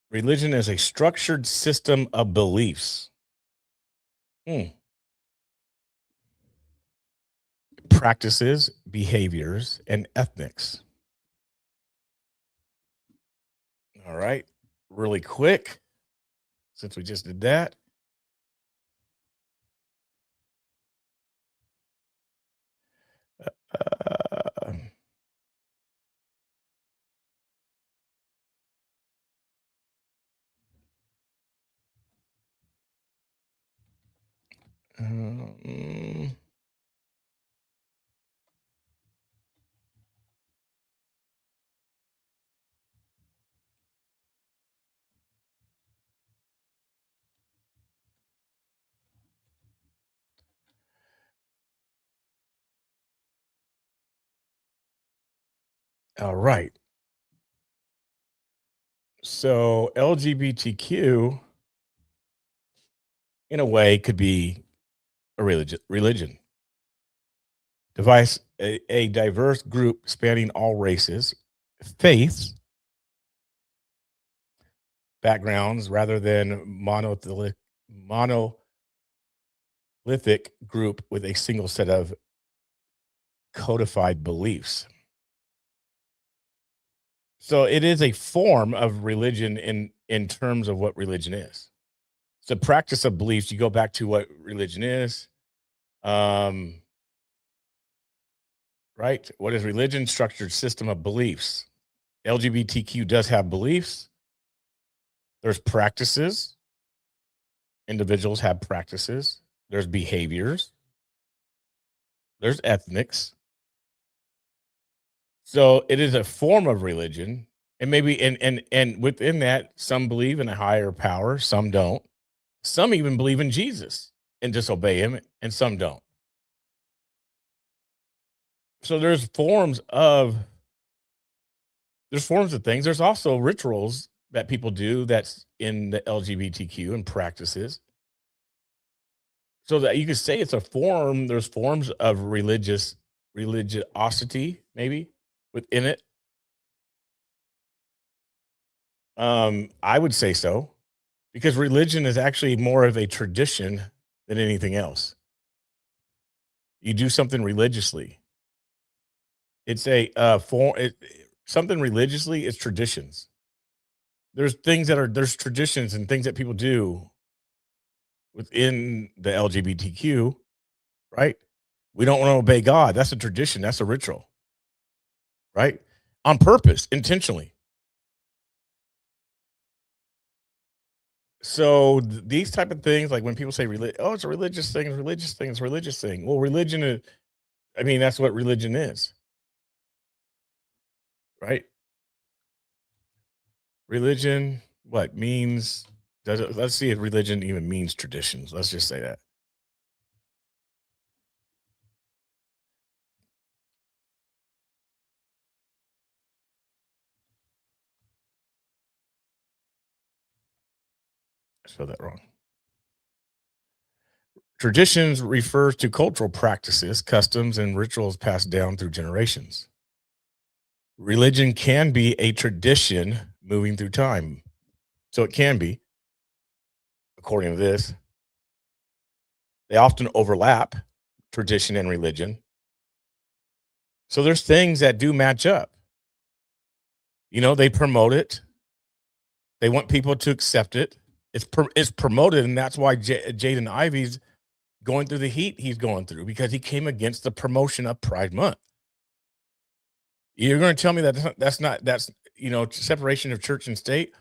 Religion is a structured system of beliefs. Practices, behaviors, and ethnics. All right, really quick, since we just did that. All right. So LGBTQ, in a way, could be a religion. A diverse group spanning all races, faiths, backgrounds, rather than monolithic group with a single set of codified beliefs. So it is a form of religion in terms of what religion is. the practice of beliefs. You go back to what religion is. Right? What is religion? Structured system of beliefs. LGBTQ does have beliefs. There's practices. Individuals have practices. There's behaviors. There's ethnics. So it is a form of religion. And maybe and within that, some believe in a higher power, some don't. Some even believe in Jesus and disobey him, and some don't. So there's forms of things. There's also rituals that people do that's in the LGBTQ and practices. So that you could say it's a form. There's forms of religiosity, maybe within it. I would say so, because religion is actually more of a tradition than anything else. You do something religiously. It's a something religiously is traditions. There's traditions and things that people do within the LGBTQ, right? We don't want to obey God. That's a tradition. That's a ritual, right? On purpose, intentionally. So these type of things, like when people say, "Oh, it's a religious thing, it's a religious thing, it's a religious thing." Well, religion is, I mean, that's what religion is, right? Religion, what means? Let's see if religion even means traditions. Let's just say that. I spelled that wrong. Traditions refers to cultural practices, customs, and rituals passed down through generations. Religion can be a tradition moving through time. So it can be, according to this. They often overlap, tradition and religion. So there's things that do match up. They promote it. They want people to accept it. It's promoted, and that's why Jaden Ivey's going through the heat he's going through, because he came against the promotion of Pride Month. You're going to tell me that's separation of church and state?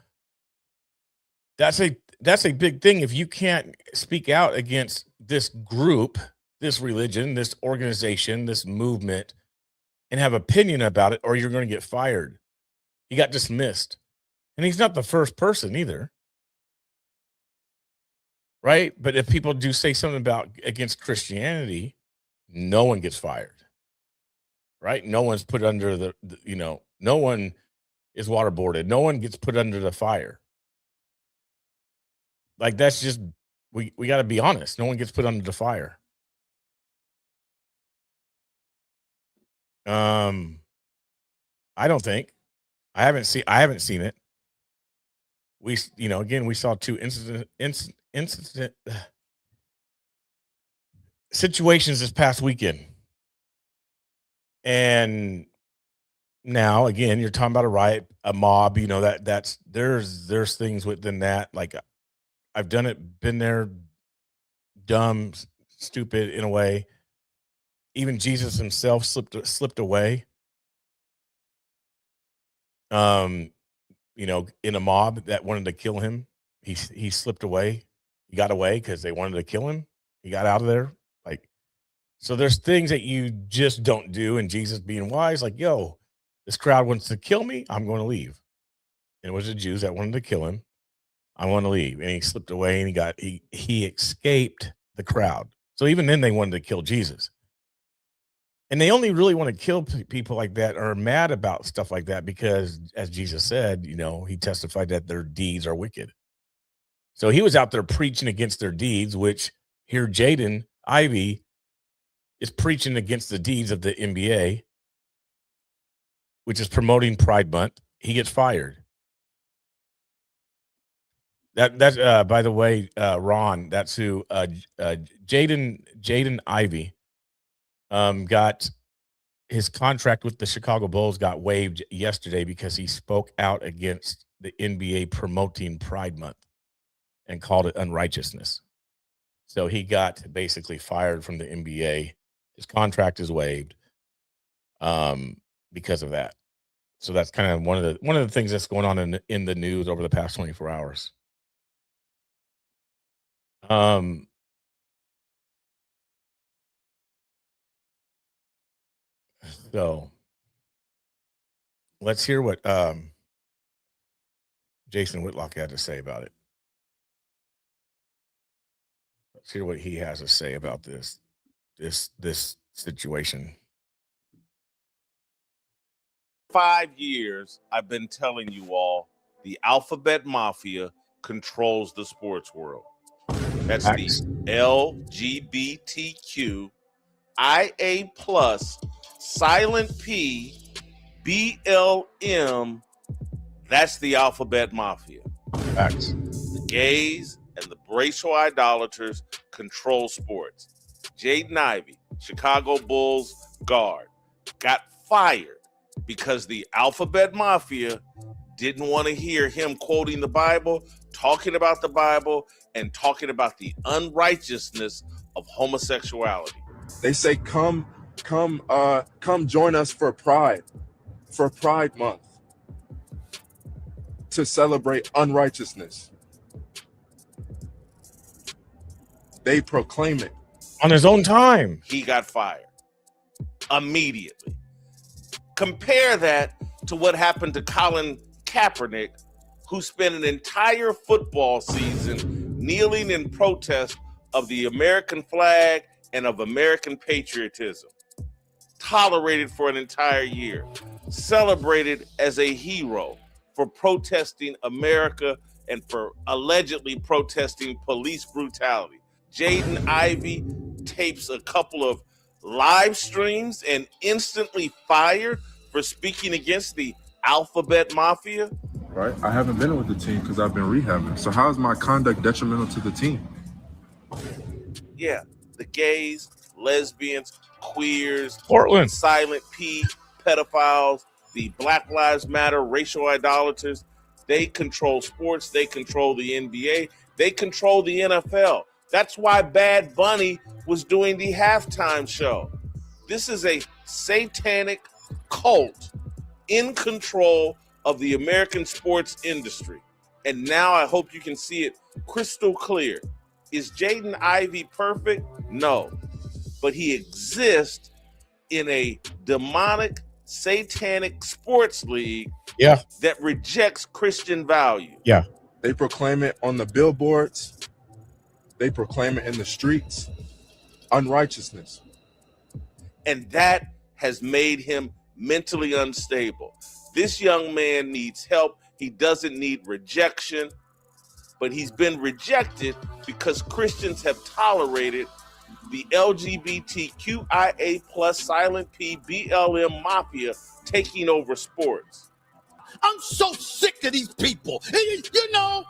That's a big thing. If you can't speak out against this group, this religion, this organization, this movement, and have opinion about it, or you're going to get fired. He got dismissed. And he's not the first person either. Right? But if people do say something against Christianity, no one gets fired. Right? No one's put under no one is waterboarded. No one gets put under the fire. Like, that's just, we got to be honest. No one gets put under the fire. I don't think. I haven't seen it. We saw two incident situations this past weekend. And now again, you're talking about a riot, a mob, there's things within that. Like, I've done it, been there, dumb, stupid in a way. Even Jesus himself slipped away. In a mob that wanted to kill him, he slipped away. He got away because they wanted to kill him. He got out of there. Like, so there's things that you just don't do. And Jesus, being wise, like, yo, this crowd wants to kill me, I'm going to leave. And it was the Jews that wanted to kill him. I want to leave. And he slipped away, and he escaped the crowd. So even then they wanted to kill Jesus. And they only really want to kill people like that, or are mad about stuff like that, because, as Jesus said, he testified that their deeds are wicked. So he was out there preaching against their deeds, which here Jaden Ivey is preaching against the deeds of the NBA, which is promoting Pride Month. He gets fired. That's by the way, Ron, that's who Jaden Ivey got his contract with the Chicago Bulls got waived yesterday because he spoke out against the NBA promoting Pride Month. and called it unrighteousness. So he got basically fired from the NBA. His contract is waived because of that. So that's kind of one of the things that's going on in the news over the past 24 hours. So let's hear what Jason Whitlock had to say about it. Let's hear what he has to say about this situation. 5 years, I've been telling you all the alphabet mafia controls the sports world. That's the LGBTQ, IA plus, silent P, BLM. That's the alphabet mafia. Facts. The gays and the racial idolaters control sports. Jaden Ivey, Chicago Bulls guard, got fired because the alphabet mafia didn't want to hear him quoting the Bible, talking about the Bible, and talking about the unrighteousness of homosexuality. They say, come join us for Pride Month, to celebrate unrighteousness. They proclaim it. On his own time. He got fired immediately. Compare that to what happened to Colin Kaepernick, who spent an entire football season kneeling in protest of the American flag and of American patriotism. Tolerated for an entire year. Celebrated as a hero for protesting America and for allegedly protesting police brutality. Jaden Ivey tapes a couple of live streams and instantly fired for speaking against the alphabet mafia. Right? I haven't been with the team because I've been rehabbing. So how is my conduct detrimental to the team? Yeah, the gays, lesbians, queers, Portland, silent P, pedophiles, the Black Lives Matter, racial idolaters, they control sports, they control the NBA, they control the NFL. That's why Bad Bunny was doing the halftime show. This is a satanic cult in control of the American sports industry. And now I hope you can see it crystal clear. Is Jaden Ivey perfect? No. But he exists in a demonic, satanic sports league that rejects Christian value. Yeah. They proclaim it on the billboards. They proclaim it in the streets. Unrighteousness. And that has made him mentally unstable. This young man needs help. He doesn't need rejection, but he's been rejected because Christians have tolerated the LGBTQIA plus silent P BLM mafia taking over sports. I'm so sick of these people. You know,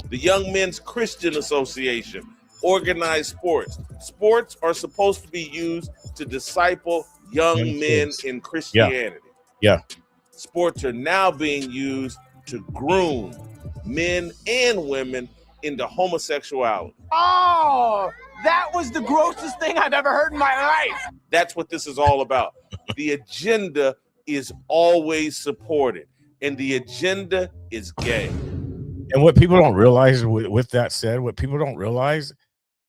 The Young Men's Christian Association organized sports. Sports are supposed to be used to disciple young men in Christianity. Yeah. Sports are now being used to groom men and women into homosexuality. Oh, that was the grossest thing I've ever heard in my life. That's what this is all about. The agenda is always supported, and the agenda is gay. And what people don't realize, with that said, what people don't realize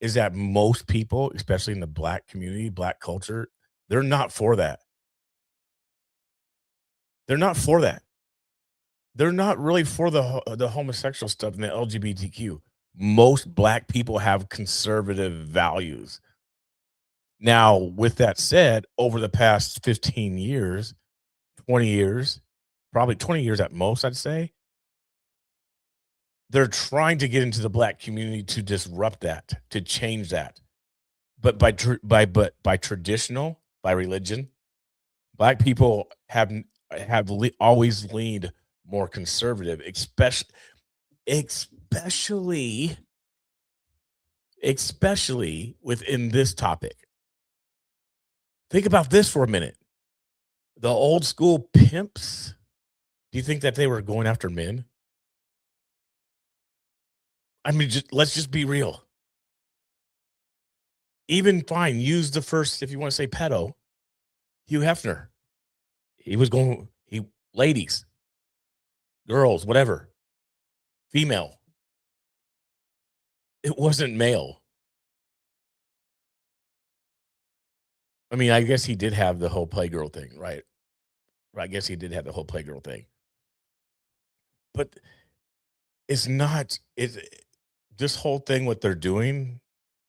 is that most people, especially in the Black community, Black culture, they're not for that. They're not for that. They're not really for the homosexual stuff and the LGBTQ. Most Black people have conservative values. Now, with that said, over the past 15 years, 20 years, probably 20 years at most, I'd say, they're trying to get into the Black community to disrupt that, to change that. But by traditional, by religion, Black people have always leaned more conservative, especially within this topic. Think about this for a minute. The old school pimps, do you think that they were going after men? I mean, let's just be real. Even fine, use the first, if you want to say pedo, Hugh Hefner. He was going, ladies, girls, whatever, female. It wasn't male. I mean, I guess he did have the whole Playgirl thing, right? I guess he did have the whole Playgirl thing. But it's not, this whole thing, what they're doing,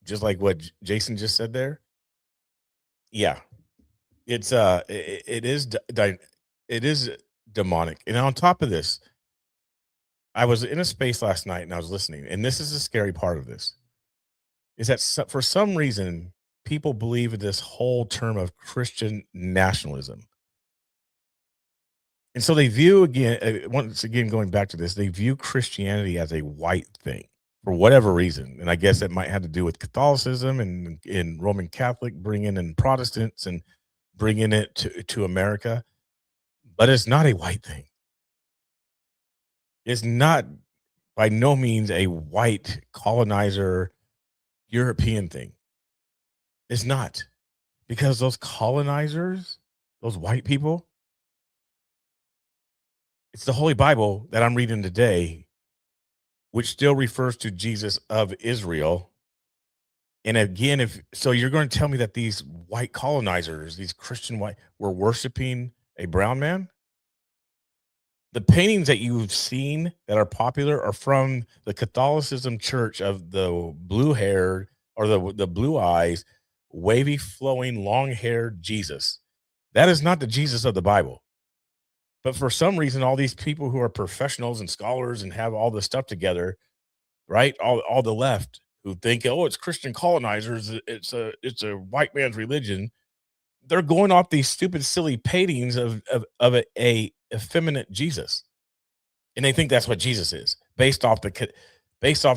just like what Jason just said there. Yeah. It's, it is demonic. And on top of this, I was in a space last night and I was listening, and this is the scary part of this, is that for some reason, people believe in this whole term of Christian nationalism. And so they view, again, once again, going back to this, they view Christianity as a white thing for whatever reason. And I guess it might have to do with Catholicism and in Roman Catholic, bringing in Protestants and bringing it to America. But it's not a white thing. It's not by no means a white colonizer European thing. It's not, because those colonizers, those white people, it's the Holy Bible that I'm reading today, which still refers to Jesus of Israel. And again, so you're going to tell me that these white colonizers, these Christian white, were worshiping a brown man? The paintings that you've seen that are popular are from the Catholicism church of the blue hair, or the blue eyes, wavy, flowing, long-haired Jesus. That is not the Jesus of the Bible. But for some reason, all these people who are professionals and scholars and have all this stuff together, right? All the left who think, oh, it's Christian colonizers, it's a white man's religion. They're going off these stupid, silly paintings of a effeminate Jesus, and they think that's what Jesus is, based off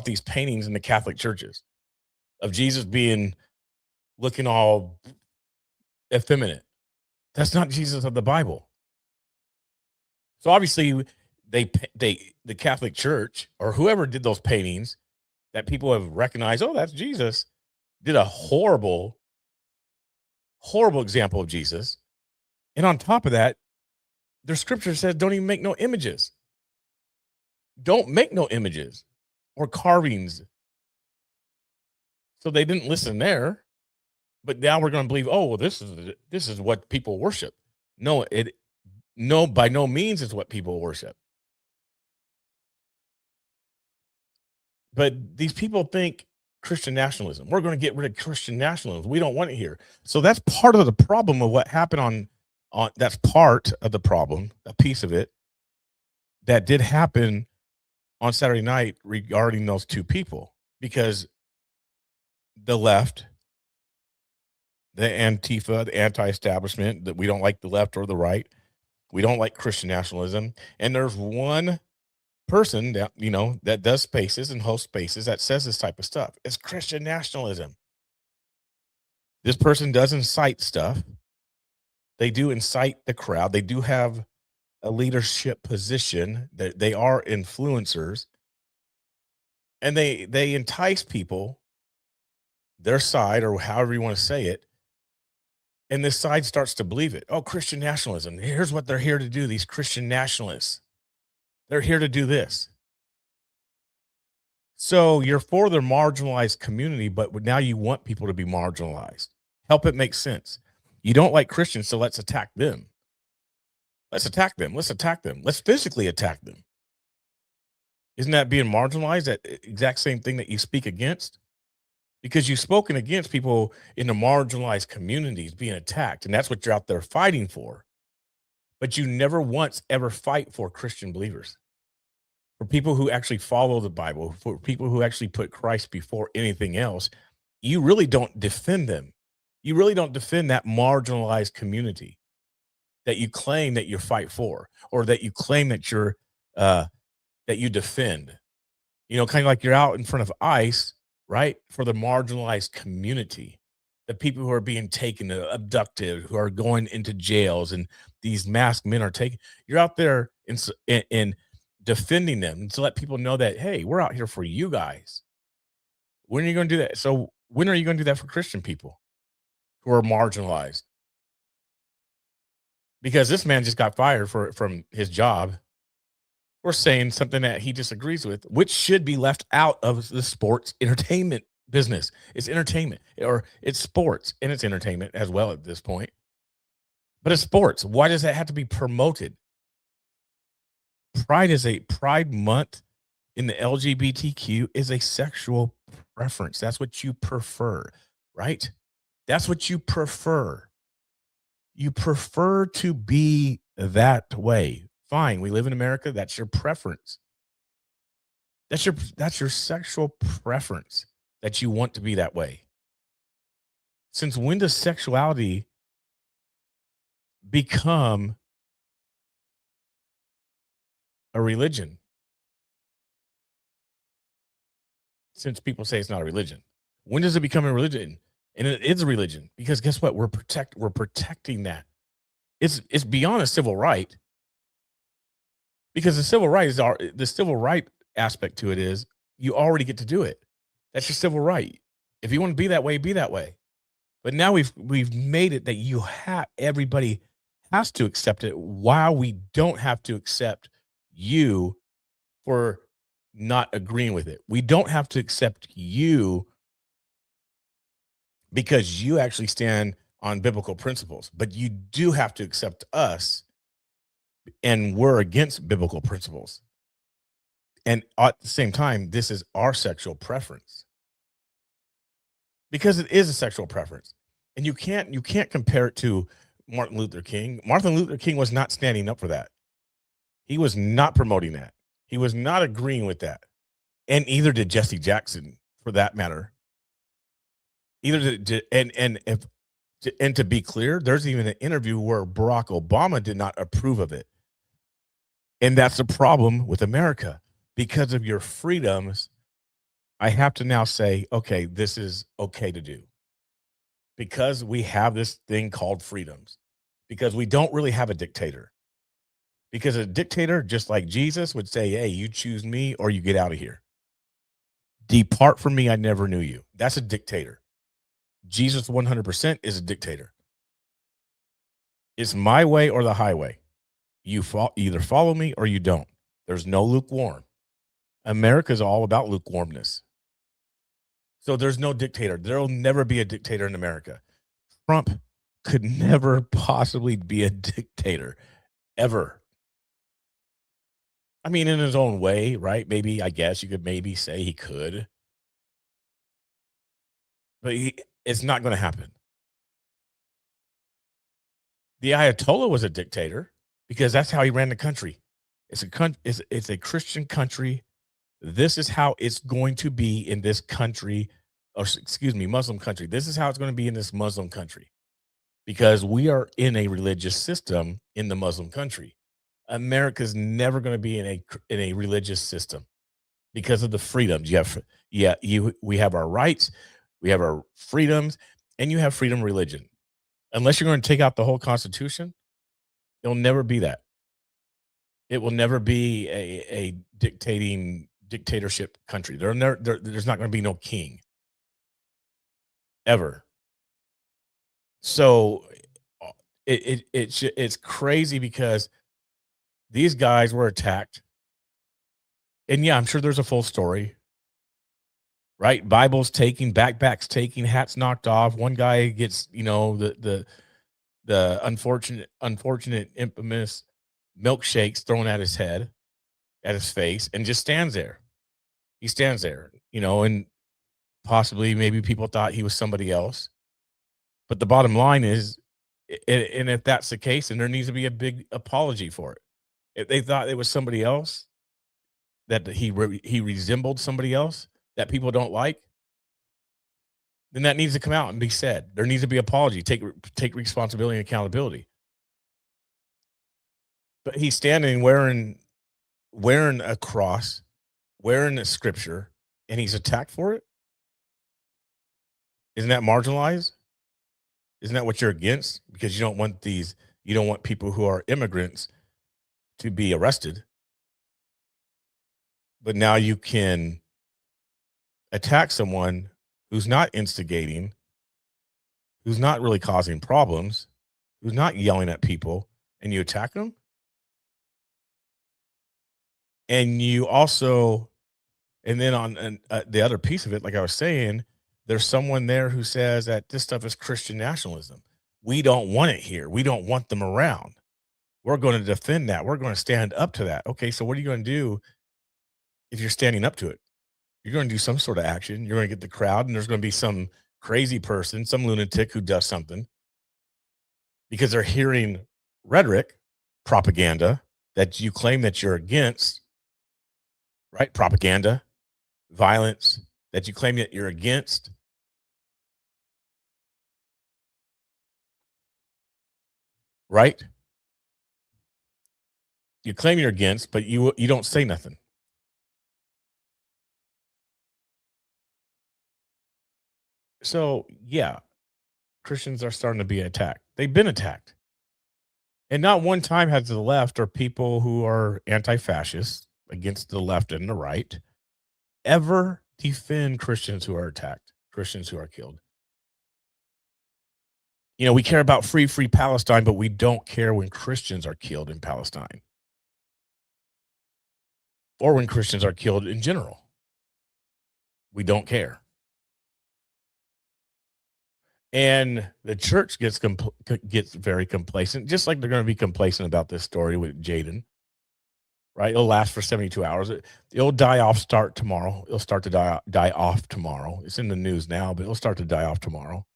these paintings in the Catholic churches of Jesus looking all effeminate. That's not Jesus of the Bible. So obviously, the Catholic Church, or whoever did those paintings that people have recognized, oh, that's Jesus, did a horrible example of Jesus. And on top of that, their scripture says, don't even make no images. Don't make no images or carvings. So they didn't listen there. But now we're going to believe, oh, well, this is what people worship. No, by no means is what people worship. But these people think Christian nationalism. We're going to get rid of Christian nationalism. We don't want it here. So that's part of the problem of what happened on that's part of the problem, a piece of it that did happen on Saturday night regarding those two people, because the left, the Antifa, the anti-establishment, that we don't like the left or the right. We don't like Christian nationalism. And there's one person that, that does spaces and hosts spaces that says this type of stuff. It's Christian nationalism. This person does incite stuff. They do incite the crowd. They do have a leadership position. That they are influencers. And they entice people, their side, or however you want to say it. And this side starts to believe it. Oh, Christian nationalism. Here's what they're here to do, these Christian nationalists. They're here to do this. So you're for the marginalized community, but now you want people to be marginalized. Help it make sense. You don't like Christians, so let's attack them. Let's attack them. Let's attack them. Let's physically attack them. Isn't that being marginalized? That exact same thing that you speak against? Because you've spoken against people in the marginalized communities being attacked, and that's what you're out there fighting for. But you never once ever fight for Christian believers, for people who actually follow the Bible, for people who actually put Christ before anything else. You really don't defend them. You really don't defend that marginalized community that you claim that you fight for, or that you claim that that you defend. Kind of like you're out in front of ICE, right? For the marginalized community, the people who are being taken, abducted, who are going into jails, and these masked men are taken. You're out there in defending them to let people know that, hey, we're out here for you guys. When are you going to do that? So when are you going to do that for Christian people who are marginalized? Because this man just got fired from his job for saying something that he disagrees with, which should be left out of the sports entertainment business. It's entertainment, or it's sports and it's entertainment as well at this point. But it's sports. Why does that have to be promoted? Pride month in the LGBTQ is a sexual preference. That's what you prefer, right? That's what you prefer. You prefer to be that way. Fine. We live in America. That's your preference. That's your sexual preference that you want to be that way. Since when does sexuality become a religion? Since people say it's not a religion, when does it become a religion? And it is a religion, because guess what? We're protecting that. It's beyond a civil right, because the civil right aspect to it is you already get to do it. That's your civil right. If you want to be that way, be that way. But now we've made it that everybody has to accept it, while we don't have to accept you for not agreeing with it. We don't have to accept you because you actually stand on biblical principles, but you do have to accept us, and we're against biblical principles. And at the same time, this is our sexual preference, because it is a sexual preference. And you can't compare it to Martin Luther King. Martin Luther King was not standing up for that. He was not promoting that. He was not agreeing with that. And either did Jesse Jackson, for that matter. Either did, and to be clear, there's even an interview where Barack Obama did not approve of it. And that's the problem with America. Because of your freedoms, I have to now say, okay, this is okay to do. Because we have this thing called freedoms. Because we don't really have a dictator. Because a dictator, just like Jesus, would say, hey, you choose me or you get out of here. Depart from me, I never knew you. That's a dictator. Jesus 100% is a dictator. It's my way or the highway. You either follow me or you don't. There's no lukewarm. America's all about lukewarmness. So there's no dictator. There will never be a dictator in America. Trump could never possibly be a dictator, ever. I mean, in his own way, right? Maybe, I guess you could maybe say he could. But it's not going to happen. The Ayatollah was a dictator because that's how he ran the country. It's a Christian country. This is how it's going to be in this country, or excuse me, Muslim country. This is how it's going to be in this Muslim country, because we are in a religious system in the Muslim country. America's never going to be in a religious system because of the freedoms. We have our rights, we have our freedoms, and you have freedom of religion. Unless you're going to take out the whole Constitution, it'll never be that. It will never be a dictatorship country. There's not going to be no king ever. So it's crazy because these guys were attacked. And yeah, I'm sure there's a full story, right? Bibles taken, backpacks taken, hats knocked off. One guy gets, the unfortunate, infamous milkshakes thrown at his head, at his face, and just stands there. He stands there, and possibly maybe people thought he was somebody else. But the bottom line is, and if that's the case, then there needs to be a big apology for it. If they thought it was somebody else, that he resembled somebody else that people don't like, then that needs to come out and be said. There needs to be apology. Take responsibility and accountability. But he's standing wearing a cross, wearing a scripture, and he's attacked for it. Isn't that marginalized? Isn't that what you're against? Because you don't want people who are immigrants to be arrested. But now you can attack someone who's not instigating, who's not really causing problems, who's not yelling at people, and you attack them. And you also, and then on the other piece of it, like I was saying, there's someone there who says that this stuff is Christian nationalism. We don't want it here. We don't want them around. We're going to defend that. We're going to stand up to that. Okay, so what are you going to do if you're standing up to it? You're going to do some sort of action. You're going to get the crowd, and there's going to be some crazy person, some lunatic who does something because they're hearing rhetoric, propaganda that you claim that you're against, right? Propaganda, violence that you claim that you're against. Right? You claim you're against, but you don't say nothing. So, yeah, Christians are starting to be attacked. They've been attacked. And not one time has the left or people who are anti-fascist against the left and the right ever defend Christians who are attacked, Christians who are killed. You know, we care about free Palestine, but we don't care when Christians are killed in Palestine or when Christians are killed in general. We don't care. And the church gets very complacent, just like they're going to be complacent about this story with Jaden. Right? It'll last for 72 hours. It'll die off tomorrow. It'll start to die off tomorrow. It's in the news now, but it'll start to die off tomorrow.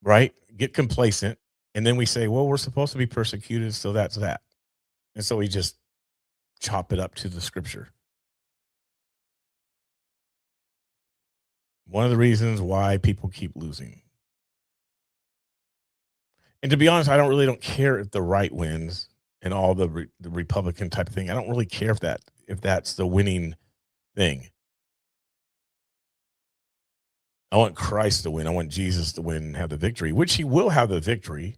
Right? Get complacent. And then we say, well, we're supposed to be persecuted, so that's that. And so we just chop it up to the scripture. One of the reasons why people keep losing. And to be honest, I don't care if the right wins and all the Republican type of thing. I don't really care if that's the winning thing. I want Christ to win. I want Jesus to win and have the victory, which he will have the victory.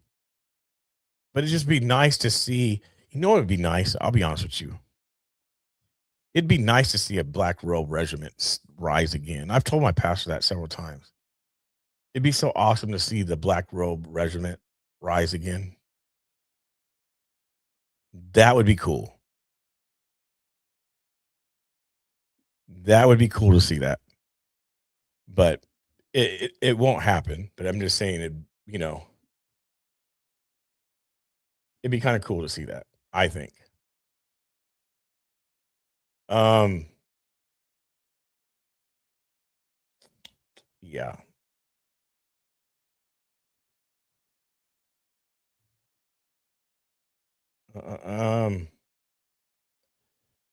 But it'd just be nice to see, you know, it would be nice. I'll be honest with you. It'd be nice to see a black robe regiment rise again. I've told my pastor that several times. It'd be so awesome to see the black robe regiment rise again. That would be cool. That would be cool to see that. But it won't happen. But I'm just saying it, you know, it'd be kind of cool to see that, I think. Yeah.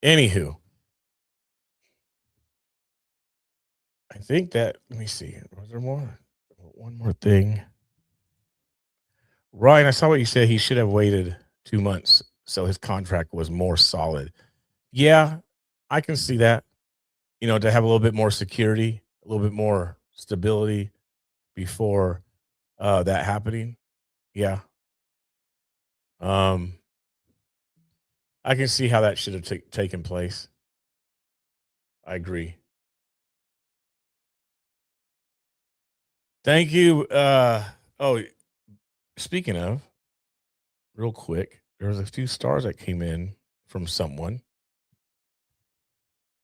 Anywho, I think that, let me see. Was there more? One more thing. Ryan, I saw what you said. He should have waited 2 months so his contract was more solid. Yeah, I can see that. You know, to have a little bit more security, a little bit more stability before that happening. Yeah. I can see how that should have taken place. I agree. Thank you. Oh, speaking of, real quick, there was a few stars that came in from someone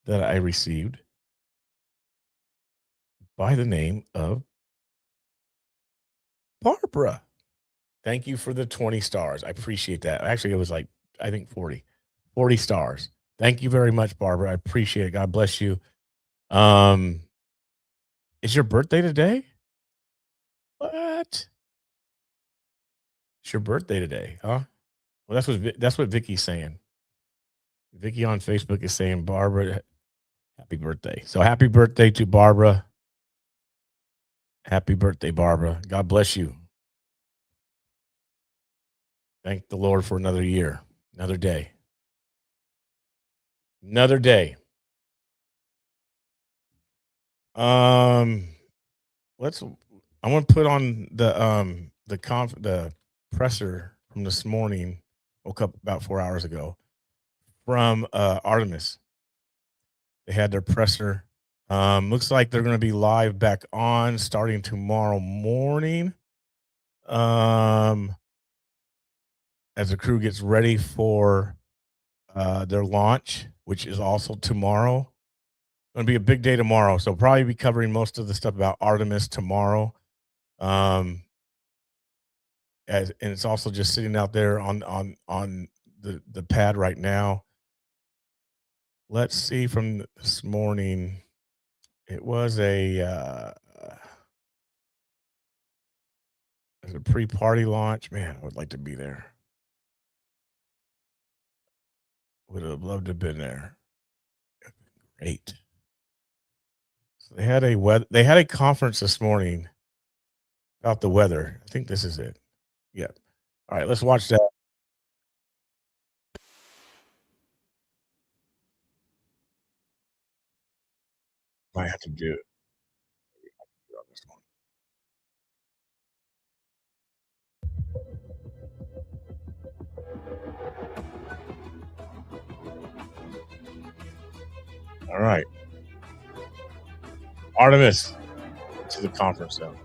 that I received by the name of Barbara. Thank you for the 20 stars. I appreciate that. Actually, it was like, I think 40 stars. Thank you very much, Barbara. I appreciate it. God bless you. Is your birthday today? What? It's your birthday today, huh? Well, that's what Vicky's saying. Vicky on Facebook is saying, Barbara, happy birthday. So happy birthday to Barbara. Happy birthday, Barbara. God bless you. Thank the Lord for another year, another day. Another day. I want to put on the presser from this morning. Woke up about 4 hours ago. from Artemis. They had their presser. Looks like they're going to be live back on starting tomorrow morning. As the crew gets ready for their launch, which is also tomorrow. Going to be a big day tomorrow, so probably be covering most of the stuff about Artemis tomorrow. And it's also just sitting out there on the pad right now. Let's see from this morning. It was a pre-party launch. Man, I would like to be there. Would have loved to have been there. Great. So they had a conference this morning about the weather. I think this is it. Yep. All right, let's watch that. Might have to do it. All right. Artemis to the conference zone.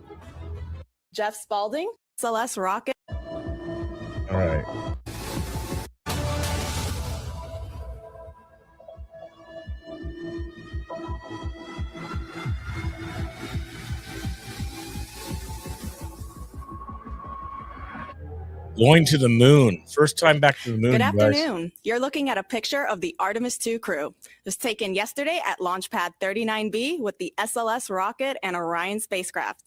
Jeff Spalding, SLS Rocket. All right. Going to the moon. First time back to the moon. Good you guys. afternoon. You're looking at a picture of the Artemis II crew. It was taken yesterday at Launch Pad 39B with the SLS rocket and Orion spacecraft.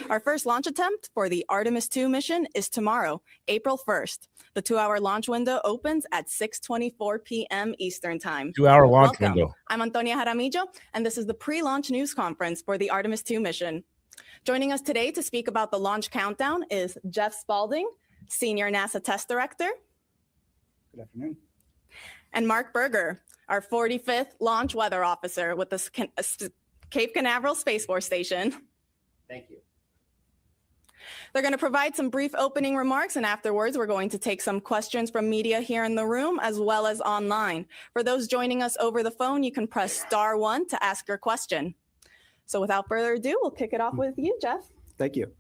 Our first launch attempt for the Artemis II mission is tomorrow, April 1st. The 2-hour launch window opens at 6:24 p.m. Eastern Time. 2-hour launch Welcome. window. I'm Antonia Jaramillo, and this is the pre-launch news conference for the Artemis II mission. Joining us today to speak about the launch countdown is Jeff Spalding, Senior NASA Test Director. Good afternoon. And Mark Berger, our 45th Launch Weather Officer with the Cape Canaveral Space Force Station. Thank you. They're going to provide some brief opening remarks, and afterwards we're going to take some questions from media here in the room as well as online. For those joining us over the phone, you can press *1 to ask your question. So without further ado, we'll kick it off with you, Jeff. Thank you.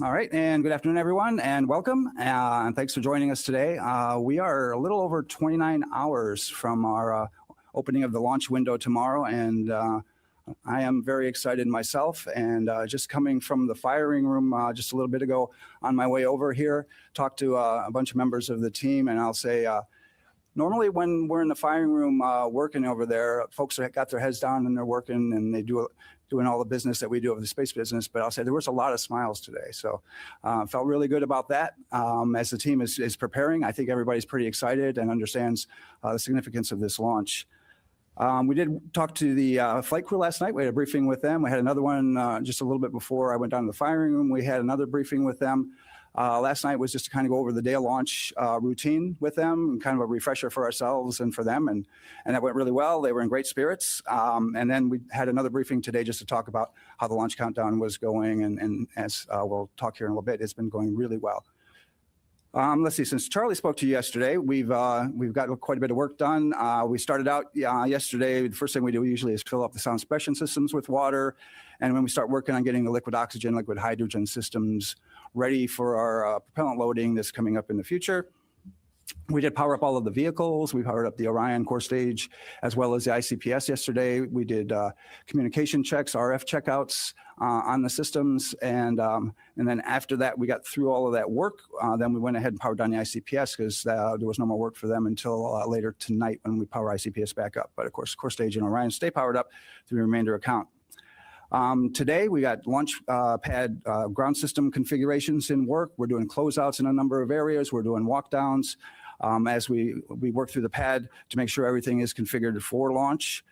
All right, and good afternoon, everyone, and welcome, and thanks for joining us today. We are a little over 29 hours from our opening of the launch window tomorrow, and I am very excited myself, and just coming from the firing room just a little bit ago on my way over here, talked to a bunch of members of the team, and I'll say, normally when we're in the firing room working over there, folks have got their heads down and they're working and they doing all the business that we do of the space business, but I'll say there was a lot of smiles today. So felt really good about that. As the team is preparing, I think everybody's pretty excited and understands the significance of this launch. We did talk to the flight crew last night. We had a briefing with them. We had another one just a little bit before I went down to the firing room. We had another briefing with them. Last night was just to kind of go over the day launch routine with them, and kind of a refresher for ourselves and for them, and that went really well. They were in great spirits. And then we had another briefing today just to talk about how the launch countdown was going, and as we'll talk here in a little bit, it's been going really well. Let's see, since Charlie spoke to you yesterday, we've got quite a bit of work done. We started out yesterday, the first thing we do usually is fill up the sound suppression systems with water. And when we start working on getting the liquid oxygen, liquid hydrogen systems ready for our propellant loading that's coming up in the future. We did power up all of the vehicles. We powered up the Orion core stage as well as the ICPS yesterday. We did communication checks, RF checkouts on the systems. And then after that, we got through all of that work. Then we went ahead and powered down the ICPS because there was no more work for them until later tonight when we power ICPS back up. But of course, core stage and Orion stay powered up through the remainder account. Today, we got launch pad ground system configurations in work. We're doing closeouts in a number of areas. We're doing walk downs as we work through the pad to make sure everything is configured for launch.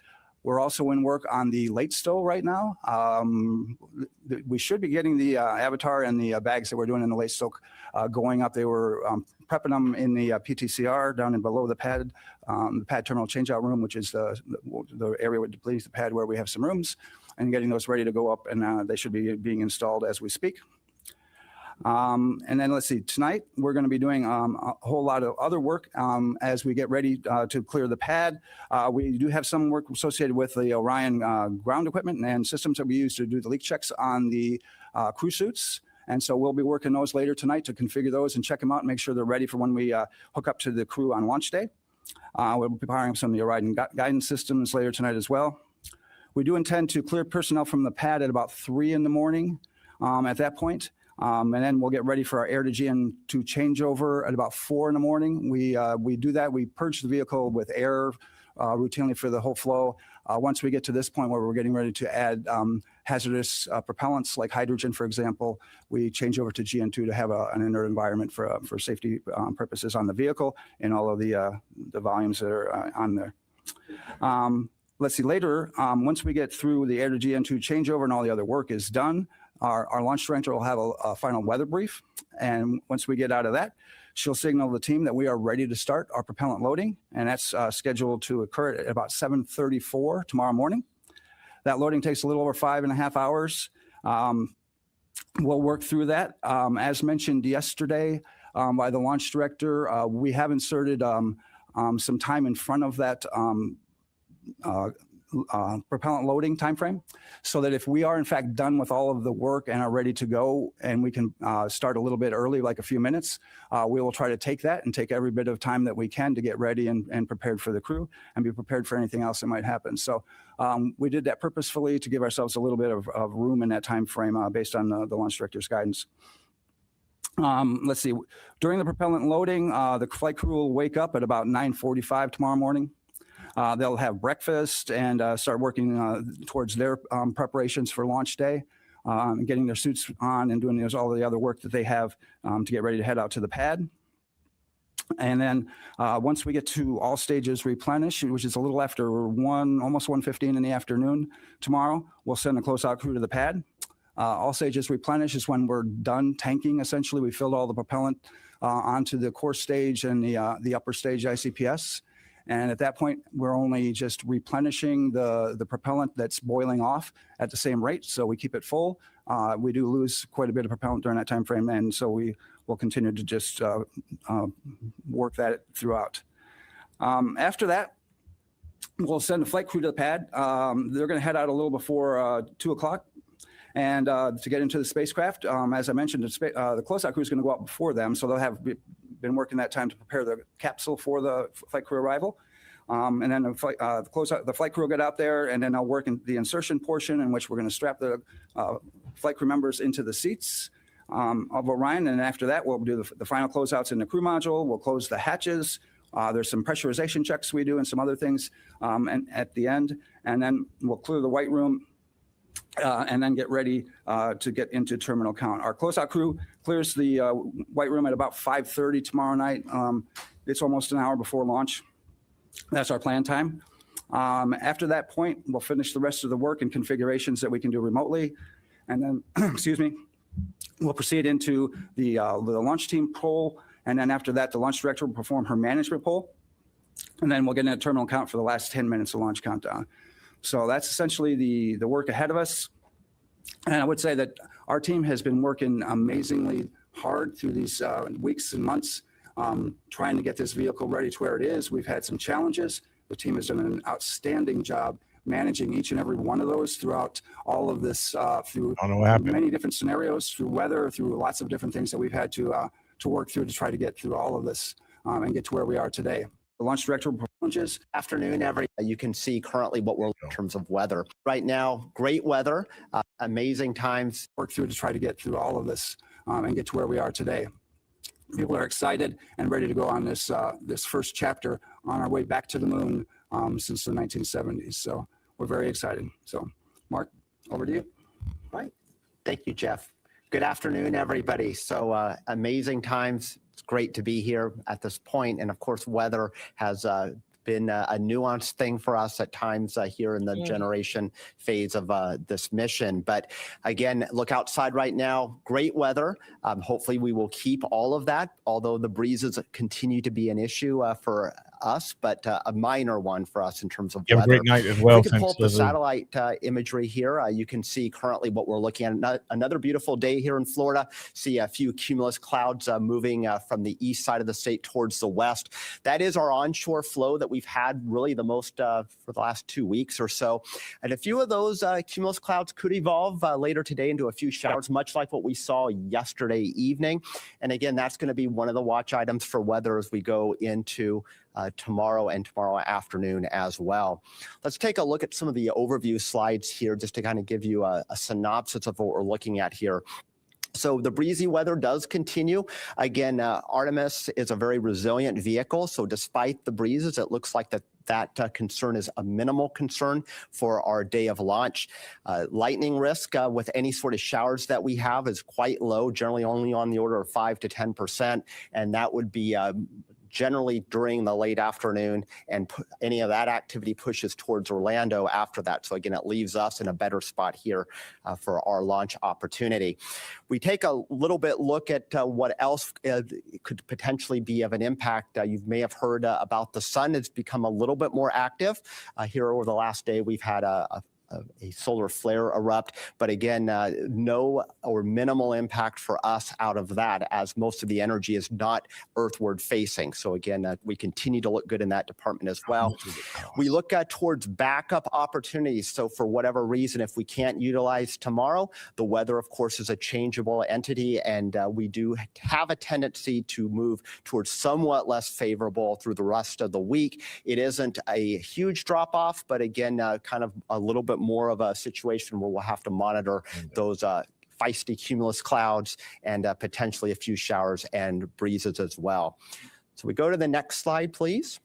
We're also in work on the late stow right now. We should be getting the Avatar and the bags that we're doing in the late stow going up. They were prepping them in the PTCR down in below the pad terminal changeout room, which is the area with the pad where we have some rooms, and getting those ready to go up, and they should be being installed as we speak. And then let's see, tonight we're going to be doing a whole lot of other work as we get ready to clear the pad. We do have some work associated with the Orion ground equipment and systems that we use to do the leak checks on the crew suits. And so we'll be working those later tonight to configure those and check them out and make sure they're ready for when we hook up to the crew on launch day. We'll be powering up some of the Orion guidance systems later tonight as well. We do intend to clear personnel from the pad at about 3 in the morning at that point. And then we'll get ready for our air to GN2 changeover at about 4 in the morning. We do that. We purge the vehicle with air routinely for the whole flow. Once we get to this point where we're getting ready to add hazardous propellants like hydrogen, for example, we change over to GN2 to have an inert environment for safety purposes on the vehicle and all of the volumes that are on there. Let's see, later, once we get through the air to GN2 changeover and all the other work is done, our launch director will have a final weather brief. And once we get out of that, she'll signal the team that we are ready to start our propellant loading. And that's scheduled to occur at about 7:34 tomorrow morning. That loading takes a little over 5.5 hours. We'll work through that. As mentioned yesterday by the launch director, we have inserted some time in front of that propellant loading timeframe, so that if we are in fact done with all of the work and are ready to go and we can start a little bit early, like a few minutes, we will try to take that and take every bit of time that we can to get ready and prepared for the crew and be prepared for anything else that might happen. So we did that purposefully to give ourselves a little bit of room in that time frame based on the launch director's guidance. Let's see, during the propellant loading, the flight crew will wake up at about 9:45 tomorrow morning. They'll have breakfast and start working towards their preparations for launch day, getting their suits on and doing all the other work that they have to get ready to head out to the pad. And then once we get to all stages replenish, which is a little after almost 1:15 in the afternoon tomorrow, we'll send a closeout crew to the pad. All stages replenish is when we're done tanking. Essentially, we filled all the propellant onto the core stage and the upper stage ICPS. And at that point, we're only just replenishing the propellant that's boiling off at the same rate. So we keep it full. We do lose quite a bit of propellant during that time frame. And so we will continue to just work that throughout. After that, we'll send the flight crew to the pad. They're going to head out a little before 2 o'clock. And to get into the spacecraft, as I mentioned, the closeout crew is going to go out before them. So they'll have been working that time to prepare the capsule for the flight crew arrival. And then the flight crew will get out there, and then they'll work in the insertion portion, in which we're going to strap the flight crew members into the seats of Orion. And after that, we'll do the final closeouts in the crew module. We'll close the hatches. There's some pressurization checks we do and some other things and at the end. And then we'll clear the white room. And then get ready to get into terminal count. Our closeout crew clears the white room at about 5:30 tomorrow night. It's almost an hour before launch. That's our plan time. After that point, we'll finish the rest of the work and configurations that we can do remotely. And then, excuse me, we'll proceed into the launch team poll. And then after that, the launch director will perform her management poll. And then we'll get into terminal count for the last 10 minutes of launch countdown. So that's essentially the work ahead of us. And I would say that our team has been working amazingly hard through these weeks and months trying to get this vehicle ready to where it is. We've had some challenges. The team has done an outstanding job managing each and every one of those throughout all of this, through many different scenarios, through weather, through lots of different things that we've had to work through to try to get through all of this and get to where we are today. The launch director challenges. Afternoon, you can see currently what we're in terms of weather. Right now, great weather, amazing times. Work through to try to get through all of this and get to where we are today. People are excited and ready to go on this first chapter on our way back to the moon since the 1970s. So we're very excited. So Mark, over to you. Right. Thank you, Jeff. Good afternoon, everybody. So amazing times. It's great to be here at this point. And of course, weather has been a nuanced thing for us at times here in the generation phase of this mission. But again, look outside right now, great weather. Hopefully we will keep all of that, although the breezes continue to be an issue for us, but a minor one for us in terms of You have a weather. great night as well. If we can pull up the Thanks, Leslie. satellite imagery here, you can see currently what we're looking at. Another beautiful day here in Florida. See a few cumulus clouds moving from the east side of the state towards the west. That is our onshore flow that we've had really the most for the last 2 weeks or so. And a few of those cumulus clouds could evolve later today into a few showers, much like what we saw yesterday evening. And again, that's going to be one of the watch items for weather as we go into tomorrow and tomorrow afternoon as well. Let's take a look at some of the overview slides here just to kind of give you a synopsis of what we're looking at here. So the breezy weather does continue. Again, Artemis is a very resilient vehicle. So despite the breezes, it looks like that concern is a minimal concern for our day of launch. Lightning risk with any sort of showers that we have is quite low, generally only on the order of 5 to 10%. And that would be generally during the late afternoon, and any of that activity pushes towards Orlando after that. So again, it leaves us in a better spot here for our launch opportunity. We take a little bit look at what else could potentially be of an impact. You may have heard about the sun has become a little bit more active. Here over the last day, we've had a solar flare erupt, but again, no or minimal impact for us out of that, as most of the energy is not earthward facing. So again, we continue to look good in that department as well. We look towards backup opportunities. So for whatever reason, if we can't utilize tomorrow, the weather, of course, is a changeable entity, and we do have a tendency to move towards somewhat less favorable through the rest of the week. It isn't a huge drop off, but again, kind of a little bit more of a situation where we'll have to monitor those feisty cumulus clouds and potentially a few showers and breezes as well. So we go to the next slide, please.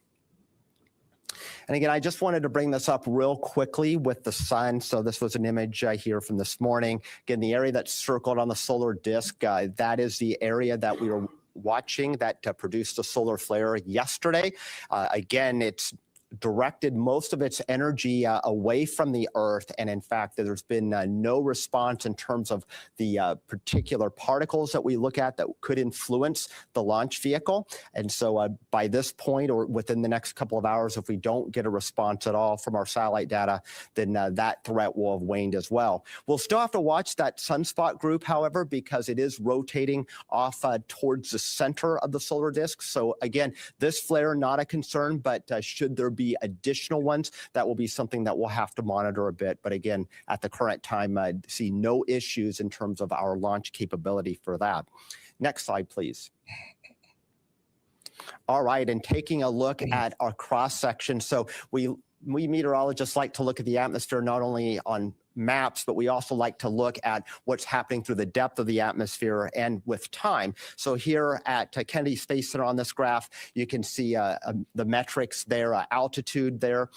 And again, I just wanted to bring this up real quickly with the sun. So this was an image here from this morning. Again, the area that's circled on the solar disk, that is the area that we were watching that produced a solar flare yesterday. Again, it's directed most of its energy away from the Earth. And in fact, there's been no response in terms of the particular particles that we look at that could influence the launch vehicle. And so by this point, or within the next couple of hours, if we don't get a response at all from our satellite data, then that threat will have waned as well. We'll still have to watch that sunspot group, however, because it is rotating off towards the center of the solar disk. So again, this flare, not a concern, but should there be additional ones, that will be something that we'll have to monitor a bit. But again, at the current time, I see no issues in terms of our launch capability for that. Next slide, please. All right, and taking a look at our cross section. So we meteorologists like to look at the atmosphere not only on maps, but we also like to look at what's happening through the depth of the atmosphere and with time. So here at Kennedy Space Center on this graph, you can see the metrics there, altitude there,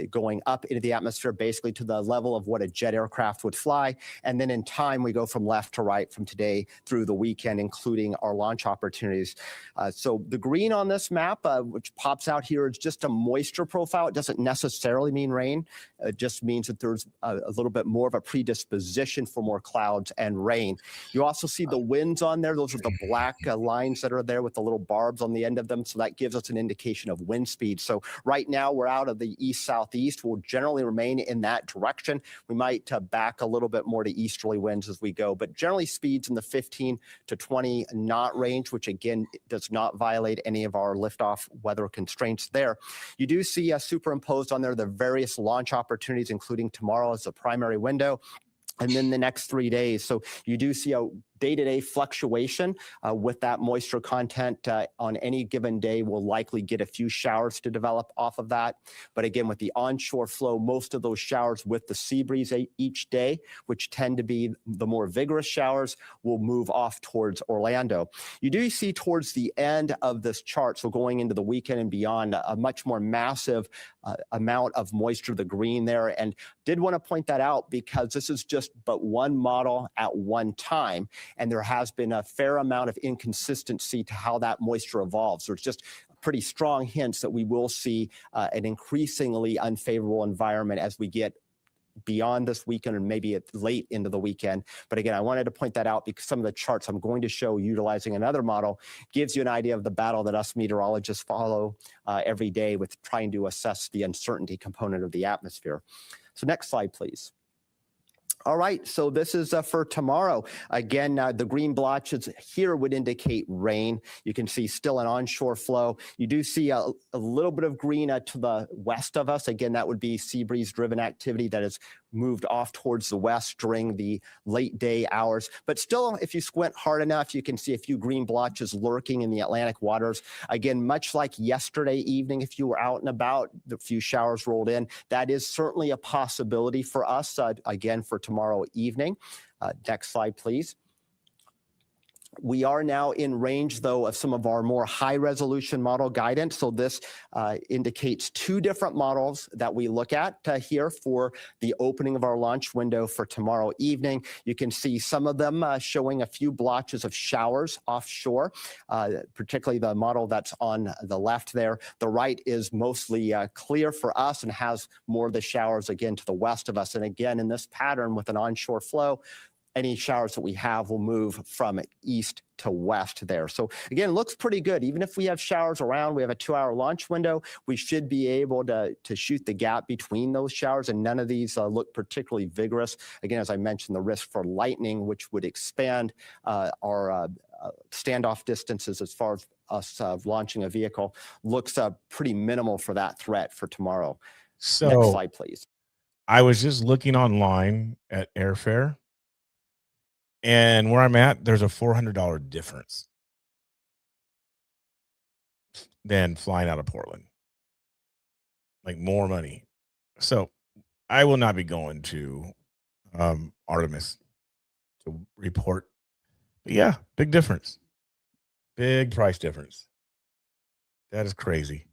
going up into the atmosphere, basically to the level of what a jet aircraft would fly. And then in time, we go from left to right from today through the weekend, including our launch opportunities. So the green on this map, which pops out here, is just a moisture profile. It doesn't necessarily mean rain. It just means that there's a little bit more of a predisposition for more clouds and rain. You also see the winds on there. Those are the black lines that are there with the little barbs on the end of them. So that gives us an indication of wind speed. So right now we're out of the east-southeast. We'll generally remain in that direction. We might back a little bit more to easterly winds as we go, but generally speeds in the 15 to 20 knot range, which again does not violate any of our liftoff weather constraints there. You do see superimposed on there the various launch opportunities, including tomorrow as the primary window, and then the next 3 days. So you do see a day-to-day fluctuation with that moisture content on any given day. We'll likely get a few showers to develop off of that. But again, with the onshore flow, most of those showers with the sea breeze each day, which tend to be the more vigorous showers, will move off towards Orlando. You do see towards the end of this chart, so going into the weekend and beyond, a much more massive amount of moisture, the green there. And did want to point that out because this is just but one model at one time. And there has been a fair amount of inconsistency to how that moisture evolves. There's just pretty strong hints that we will see an increasingly unfavorable environment as we get beyond this weekend and maybe late into the weekend. But again, I wanted to point that out because some of the charts I'm going to show utilizing another model gives you an idea of the battle that us meteorologists follow every day with trying to assess the uncertainty component of the atmosphere. So next slide, please. All right, so this is for tomorrow. Again, the green blotches here would indicate rain. You can see still an onshore flow. You do see a little bit of green to the west of us. Again, that would be sea breeze driven activity that has moved off towards the west during the late day hours. But still, if you squint hard enough, you can see a few green blotches lurking in the Atlantic waters. Again, much like yesterday evening, if you were out and about, a few showers rolled in. That is certainly a possibility for us, again, for tomorrow evening. Next slide, please. We are now in range, though, of some of our more high-resolution model guidance. So this indicates two different models that we look at here for the opening of our launch window for tomorrow evening. You can see some of them showing a few blotches of showers offshore, particularly the model that's on the left there. The right is mostly clear for us and has more of the showers, again, to the west of us. And again, in this pattern with an onshore flow, any showers that we have will move from east to west there. So again, looks pretty good. Even if we have showers around, we have a 2-hour launch window, we should be able to shoot the gap between those showers, and none of these look particularly vigorous. Again, as I mentioned, the risk for lightning, which would expand our standoff distances as far as us launching a vehicle, looks pretty minimal for that threat for tomorrow. So next slide, please. I was just looking online at airfare. And where I'm at, there's a $400 difference than flying out of Portland. Like more money. So I will not be going to Artemis to report. But yeah, big difference. Big price difference. That is crazy.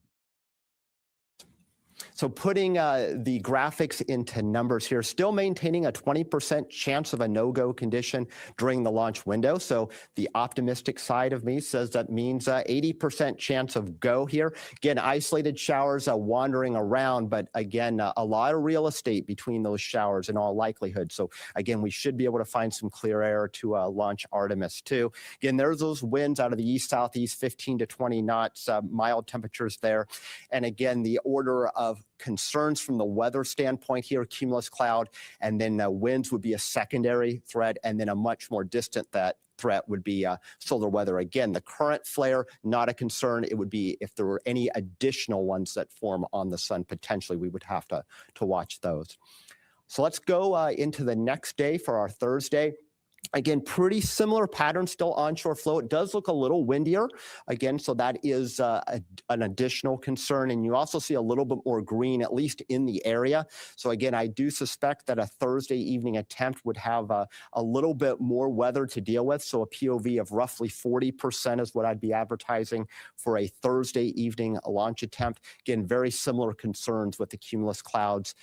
So putting the graphics into numbers here, still maintaining a 20% chance of a no-go condition during the launch window. So the optimistic side of me says that means 80% chance of go here. Again, isolated showers wandering around, but again, a lot of real estate between those showers in all likelihood. So again, we should be able to find some clear air to launch Artemis 2. Again, there's those winds out of the east-southeast, 15 to 20 knots, mild temperatures there. And again, the order of concerns from the weather standpoint here, cumulus cloud, and then winds would be a secondary threat, and then a much more distant threat would be solar weather. Again, the current flare, not a concern. It would be if there were any additional ones that form on the sun, potentially we would have to watch those. So let's go into the next day for our Thursday. Again, pretty similar pattern, still onshore flow. It does look a little windier, again, so that is an additional concern. And you also see a little bit more green, at least in the area. So again, I do suspect that a Thursday evening attempt would have a little bit more weather to deal with. So a POV of roughly 40% is what I'd be advertising for a Thursday evening launch attempt. Again, very similar concerns with the cumulus clouds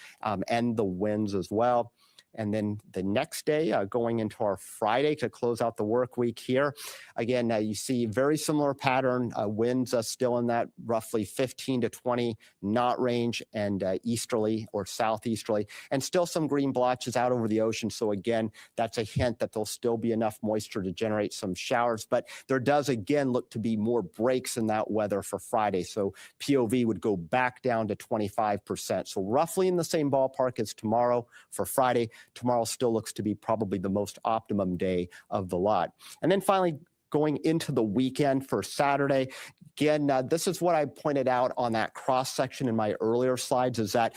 and the winds as well. And then the next day, going into our Friday to close out the work week here, again, you see very similar pattern. Winds still in that roughly 15 to 20 knot range, and easterly or southeasterly, and still some green blotches out over the ocean. So again, that's a hint that there'll still be enough moisture to generate some showers. But there does again look to be more breaks in that weather for Friday. So POV would go back down to 25%. So roughly in the same ballpark as tomorrow for Friday. Tomorrow still looks to be probably the most optimum day of the lot. And then finally, going into the weekend for Saturday, again, this is what I pointed out on that cross section in my earlier slides, is that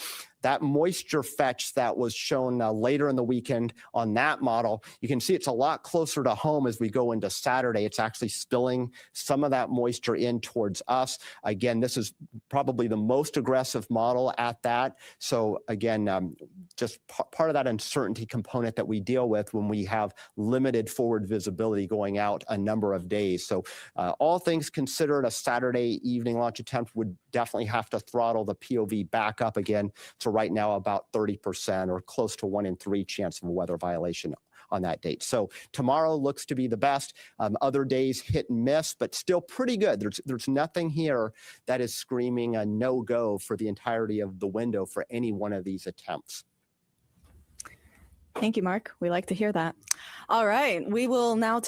moisture fetch that was shown later in the weekend on that model, you can see it's a lot closer to home as we go into Saturday. It's actually spilling some of that moisture in towards us. Again, this is probably the most aggressive model at that. So again, just part of that uncertainty component that we deal with when we have limited forward visibility going out a number of days. So all things considered, a Saturday evening launch attempt would definitely have to throttle the POV back up again to right now about 30% or close to 1 in 3 chance of a weather violation on that date. So tomorrow looks to be the best. Other days hit and miss, but still pretty good. There's nothing here that is screaming a no-go for the entirety of the window for any one of these attempts. Thank you, Mark. We like to hear that. All right, we will now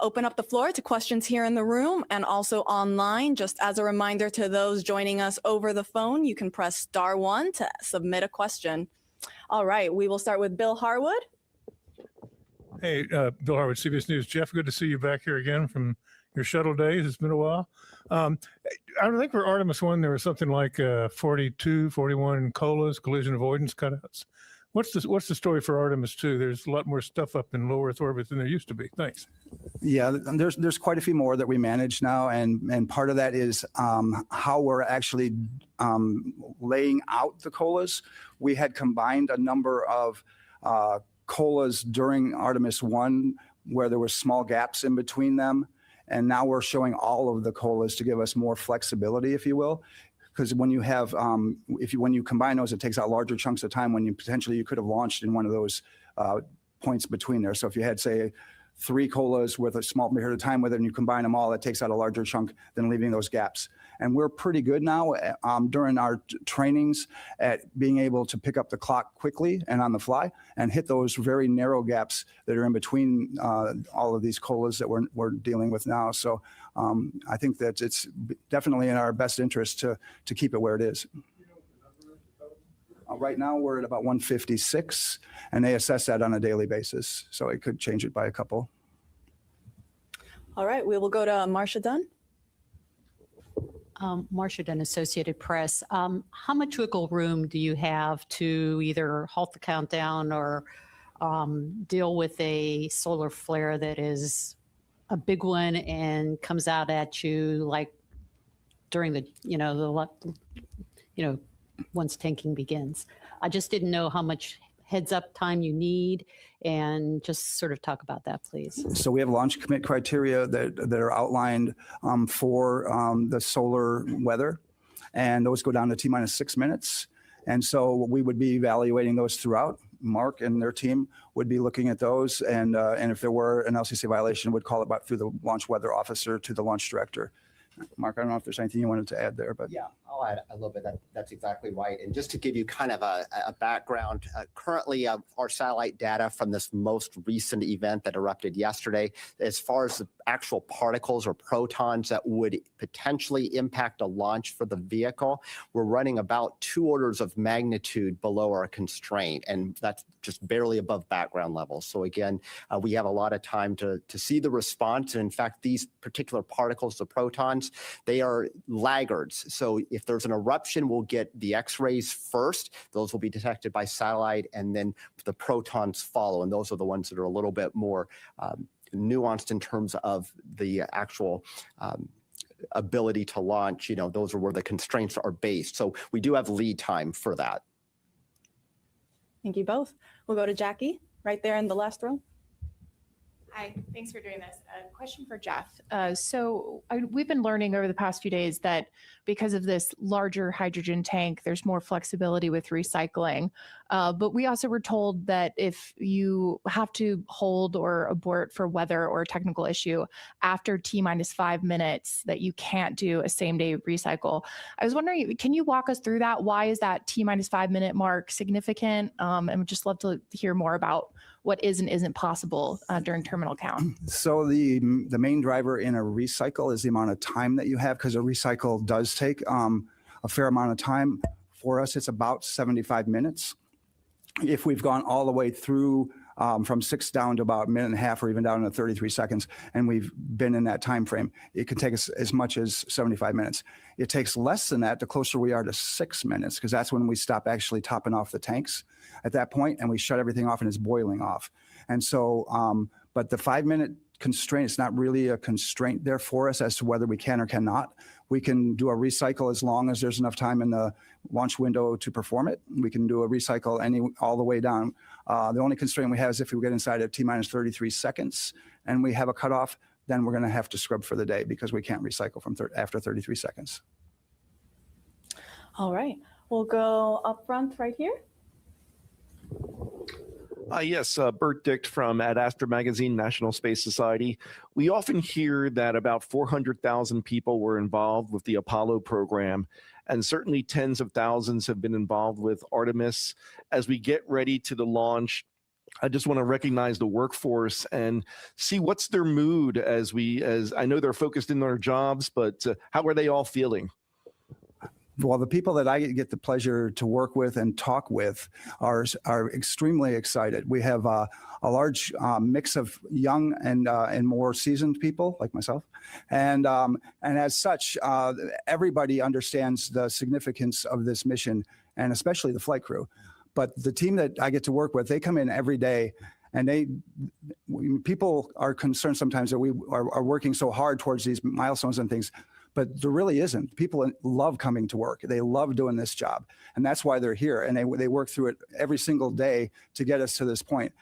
open up the floor to questions here in the room and also online. Just as a reminder to those joining us over the phone, you can press *1 to submit a question. All right, we will start with Bill Harwood. Hey, Bill Harwood, CBS News. Jeff, good to see you back here again from your shuttle days. It's been a while. I think for Artemis 1, there was something like 42, 41 COLAs, collision avoidance cutouts. What's the story for Artemis 2? There's a lot more stuff up in low Earth orbit than there used to be. Thanks. Yeah, there's quite a few more that we manage now, and part of that is how we're actually laying out the COLAs. We had combined a number of COLAs during Artemis 1 where there were small gaps in between them, and now we're showing all of the COLAs to give us more flexibility, if you will. Because when you have, when you combine those, it takes out larger chunks of time when you could have launched in one of those points between there. So if you had, say, 3 COLAs with a small period of time with it and you combine them all, it takes out a larger chunk than leaving those gaps. And we're pretty good now during our trainings at being able to pick up the clock quickly and on the fly and hit those very narrow gaps that are in between all of these COLAs that we're dealing with now. So I think that it's definitely in our best interest to keep it where it is. Right now, we're at about 156, and they assess that on a daily basis. So it could change it by a couple. All right, we will go to Marcia Dunn. Marcia Dunn, Associated Press. How much wiggle room do you have to either halt the countdown or deal with a solar flare that is a big one and comes out at you like during the once tanking begins? I just didn't know how much heads up time you need, and just sort of talk about that, please. So we have launch commit criteria that are outlined for the solar weather, and those go down to T-minus 6 minutes. And so we would be evaluating those throughout. Mark and their team would be looking at those, and if there were an LCC violation, would call it back through the launch weather officer to the launch director. Mark, I don't know if there's anything you wanted to add there, but yeah, I'll add a little bit. That's exactly right. And just to give you kind of a background, currently our satellite data from this most recent event that erupted yesterday, as far as the actual particles or protons that would potentially impact a launch for the vehicle, we're running about 2 orders of magnitude below our constraint, and that's just barely above background levels. So again, we have a lot of time to see the response. And in fact, these particular particles, the protons, they are laggards. So if there's an eruption, we'll get the X-rays first. Those will be detected by satellite, and then the protons follow. And those are the ones that are a little bit more nuanced in terms of the actual ability to launch. Those are where the constraints are based. So we do have lead time for that. Thank you both. We'll go to Jackie right there in the last row. Hi, thanks for doing this. A question for Jeff. We've been learning over the past few days that because of this larger hydrogen tank, there's more flexibility with recycling. But we also were told that if you have to hold or abort for weather or technical issue after T-minus 5 minutes, that you can't do a same-day recycle. I was wondering, can you walk us through that? Why is that T-minus 5 minute mark significant? And would just love to hear more about what is and isn't possible during terminal count. So the main driver in a recycle is the amount of time that you have, because a recycle does take a fair amount of time. For us, it's about 75 minutes. If we've gone all the way through from 6 down to about a minute and a half, or even down to 33 seconds, and we've been in that time frame, it could take us as much as 75 minutes. It takes less than that the closer we are to 6 minutes, because that's when we stop actually topping off the tanks at that point, and we shut everything off and it's boiling off. And so, but the 5 minute constraint, it's not really a constraint there for us as to whether we can or cannot. We can do a recycle as long as there's enough time in the launch window to perform it. We can do a recycle all the way down. The only constraint we have is if we get inside of T-minus 33 seconds and we have a cutoff, then we're going to have to scrub for the day, because we can't recycle from after 33 seconds. All right, we'll go up front right here. Yes, Bert Dicht from Ad Astra Magazine, National Space Society. We often hear that about 400,000 people were involved with the Apollo program, and certainly tens of thousands have been involved with Artemis. As we get ready to the launch, I just want to recognize the workforce and see what's their mood as I know they're focused in their jobs, but how are they all feeling? Well, the people that I get the pleasure to work with and talk with are extremely excited. We have a large mix of young and more seasoned people like myself, and as such, everybody understands the significance of this mission, and especially the flight crew. But the team that I get to work with, they come in every day, and people are concerned sometimes that we are working so hard towards these milestones and things. But there really isn't. People love coming to work. They love doing this job. And that's why they're here. And they work through it every single day to get us to this point.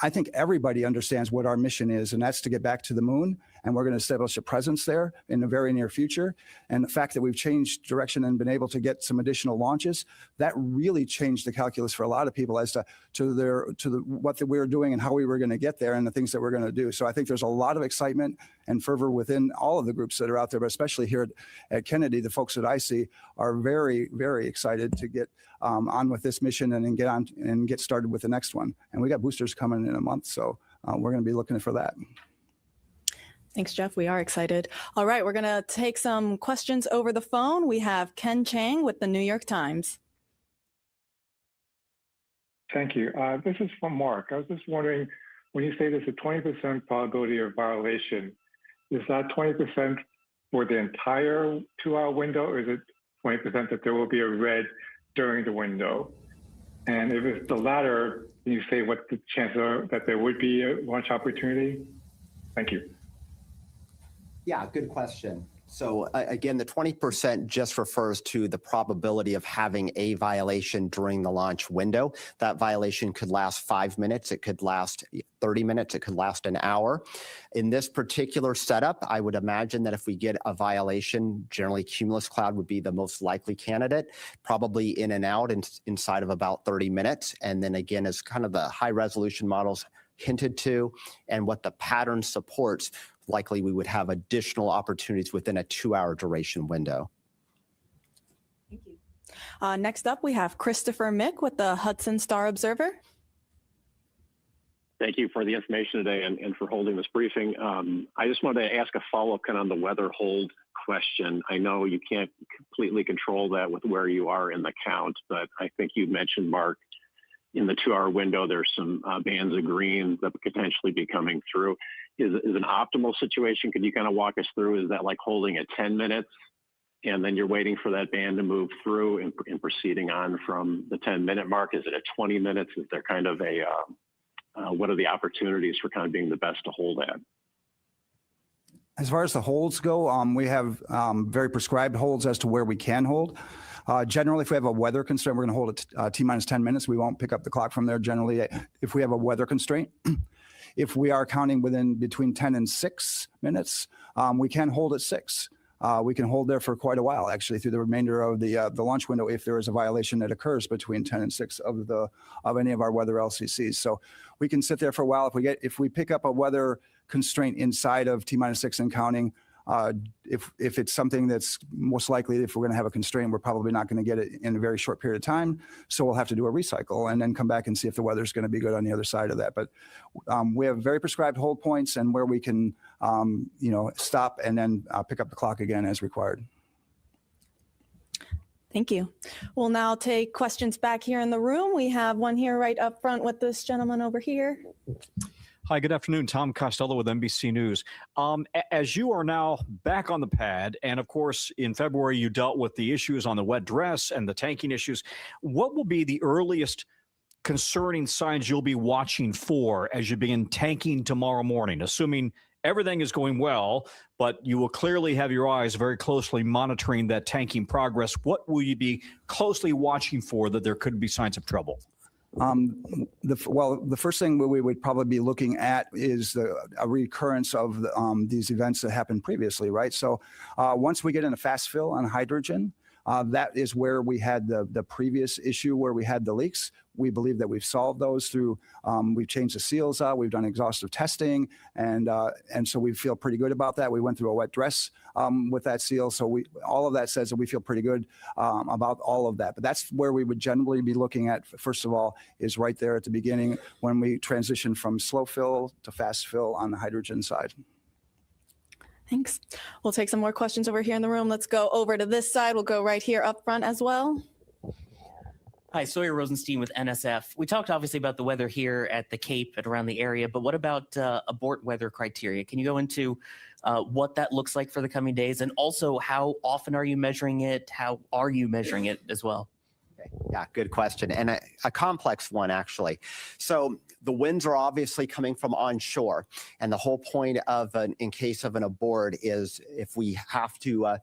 I think everybody understands what our mission is, and that's to get back to the moon. And we're going to establish a presence there in the very near future. And the fact that we've changed direction and been able to get some additional launches, that really changed the calculus for a lot of people as to what we were doing and how we were going to get there and the things that we're going to do. So I think there's a lot of excitement and fervor within all of the groups that are out there, but especially here at Kennedy, the folks that I see are very, very excited to get on with this mission and then get started with the next one. And we got boosters coming in a month, so we're going to be looking for that. Thanks, Jeff. We are excited. All right, we're going to take some questions over the phone. We have Ken Chang with the New York Times. Thank you. This is from Mark. I was just wondering, when you say there's a 20% probability of violation, is that 20% for the entire 2-hour window, or is it 20% that there will be a red during the window? And if it's the latter, can you say what the chances are that there would be a launch opportunity? Thank you. Yeah, good question. So again, the 20% just refers to the probability of having a violation during the launch window. That violation could last 5 minutes, it could last 30 minutes, it could last an hour. In this particular setup, I would imagine that if we get a violation, generally Cumulus Cloud would be the most likely candidate, probably in and out inside of about 30 minutes. And then again, as kind of the high resolution models hinted to and what the pattern supports, likely we would have additional opportunities within a 2-hour duration window. Thank you. Next up, we have Christopher Mick with the Hudson Star Observer. Thank you for the information today and for holding this briefing. I just wanted to ask a follow-up kind of on the weather hold question. I know you can't completely control that with where you are in the count, but I think you mentioned, Mark, in the 2-hour window, there's some bands of green that could potentially be coming through. Is an optimal situation? Could you kind of walk us through? Is that like holding at 10 minutes and then you're waiting for that band to move through and proceeding on from the 10-minute mark? Is it at 20 minutes? Is there kind of what are the opportunities for kind of being the best to hold at? As far as the holds go, we have very prescribed holds as to where we can hold. Generally, if we have a weather constraint, we're going to hold it T-minus 10 minutes. We won't pick up the clock from there generally if we have a weather constraint. If we are counting between 10 and 6 minutes, we can hold at 6. We can hold there for quite a while, actually, through the remainder of the launch window if there is a violation that occurs between 10 and 6 of any of our weather LCCs. So we can sit there for a while. If we pick up a weather constraint inside of T-minus 6 and counting, if it's something that's most likely, if we're going to have a constraint, we're probably not going to get it in a very short period of time. So we'll have to do a recycle and then come back and see if the weather's going to be good on the other side of that. But we have very prescribed hold points and where we can, stop and then pick up the clock again as required. Thank you. We'll now take questions back here in the room. We have one here right up front with this gentleman over here. Hi, good afternoon. Tom Costello with NBC News. As you are now back on the pad, and of course, in February, you dealt with the issues on the wet dress and the tanking issues. What will be the earliest concerning signs you'll be watching for as you begin tanking tomorrow morning, assuming everything is going well, but you will clearly have your eyes very closely monitoring that tanking progress? What will you be closely watching for that there could be signs of trouble? The first thing we would probably be looking at is a recurrence of these events that happened previously, right? So once we get in a fast fill on hydrogen, That is where we had the previous issue where we had the leaks. We believe that we've solved those through, we've changed the seals out, we've done exhaustive testing, and so we feel pretty good about that. We went through a wet dress with that seal, so all of that says that we feel pretty good about all of that. But that's where we would generally be looking at, first of all, is right there at the beginning when we transition from slow fill to fast fill on the hydrogen side. Thanks. We'll take some more questions over here in the room. Let's go over to this side. We'll go right here up front as well. Hi, Sawyer Rosenstein with NSF. We talked obviously about the weather here at the Cape and around the area, but what about abort weather criteria? Can you go into what that looks like for the coming days? And also, how often are you measuring it? How are you measuring it as well? Yeah, good question, and a complex one, actually. So the winds are obviously coming from onshore, and the whole point of in case of an abort is if we have to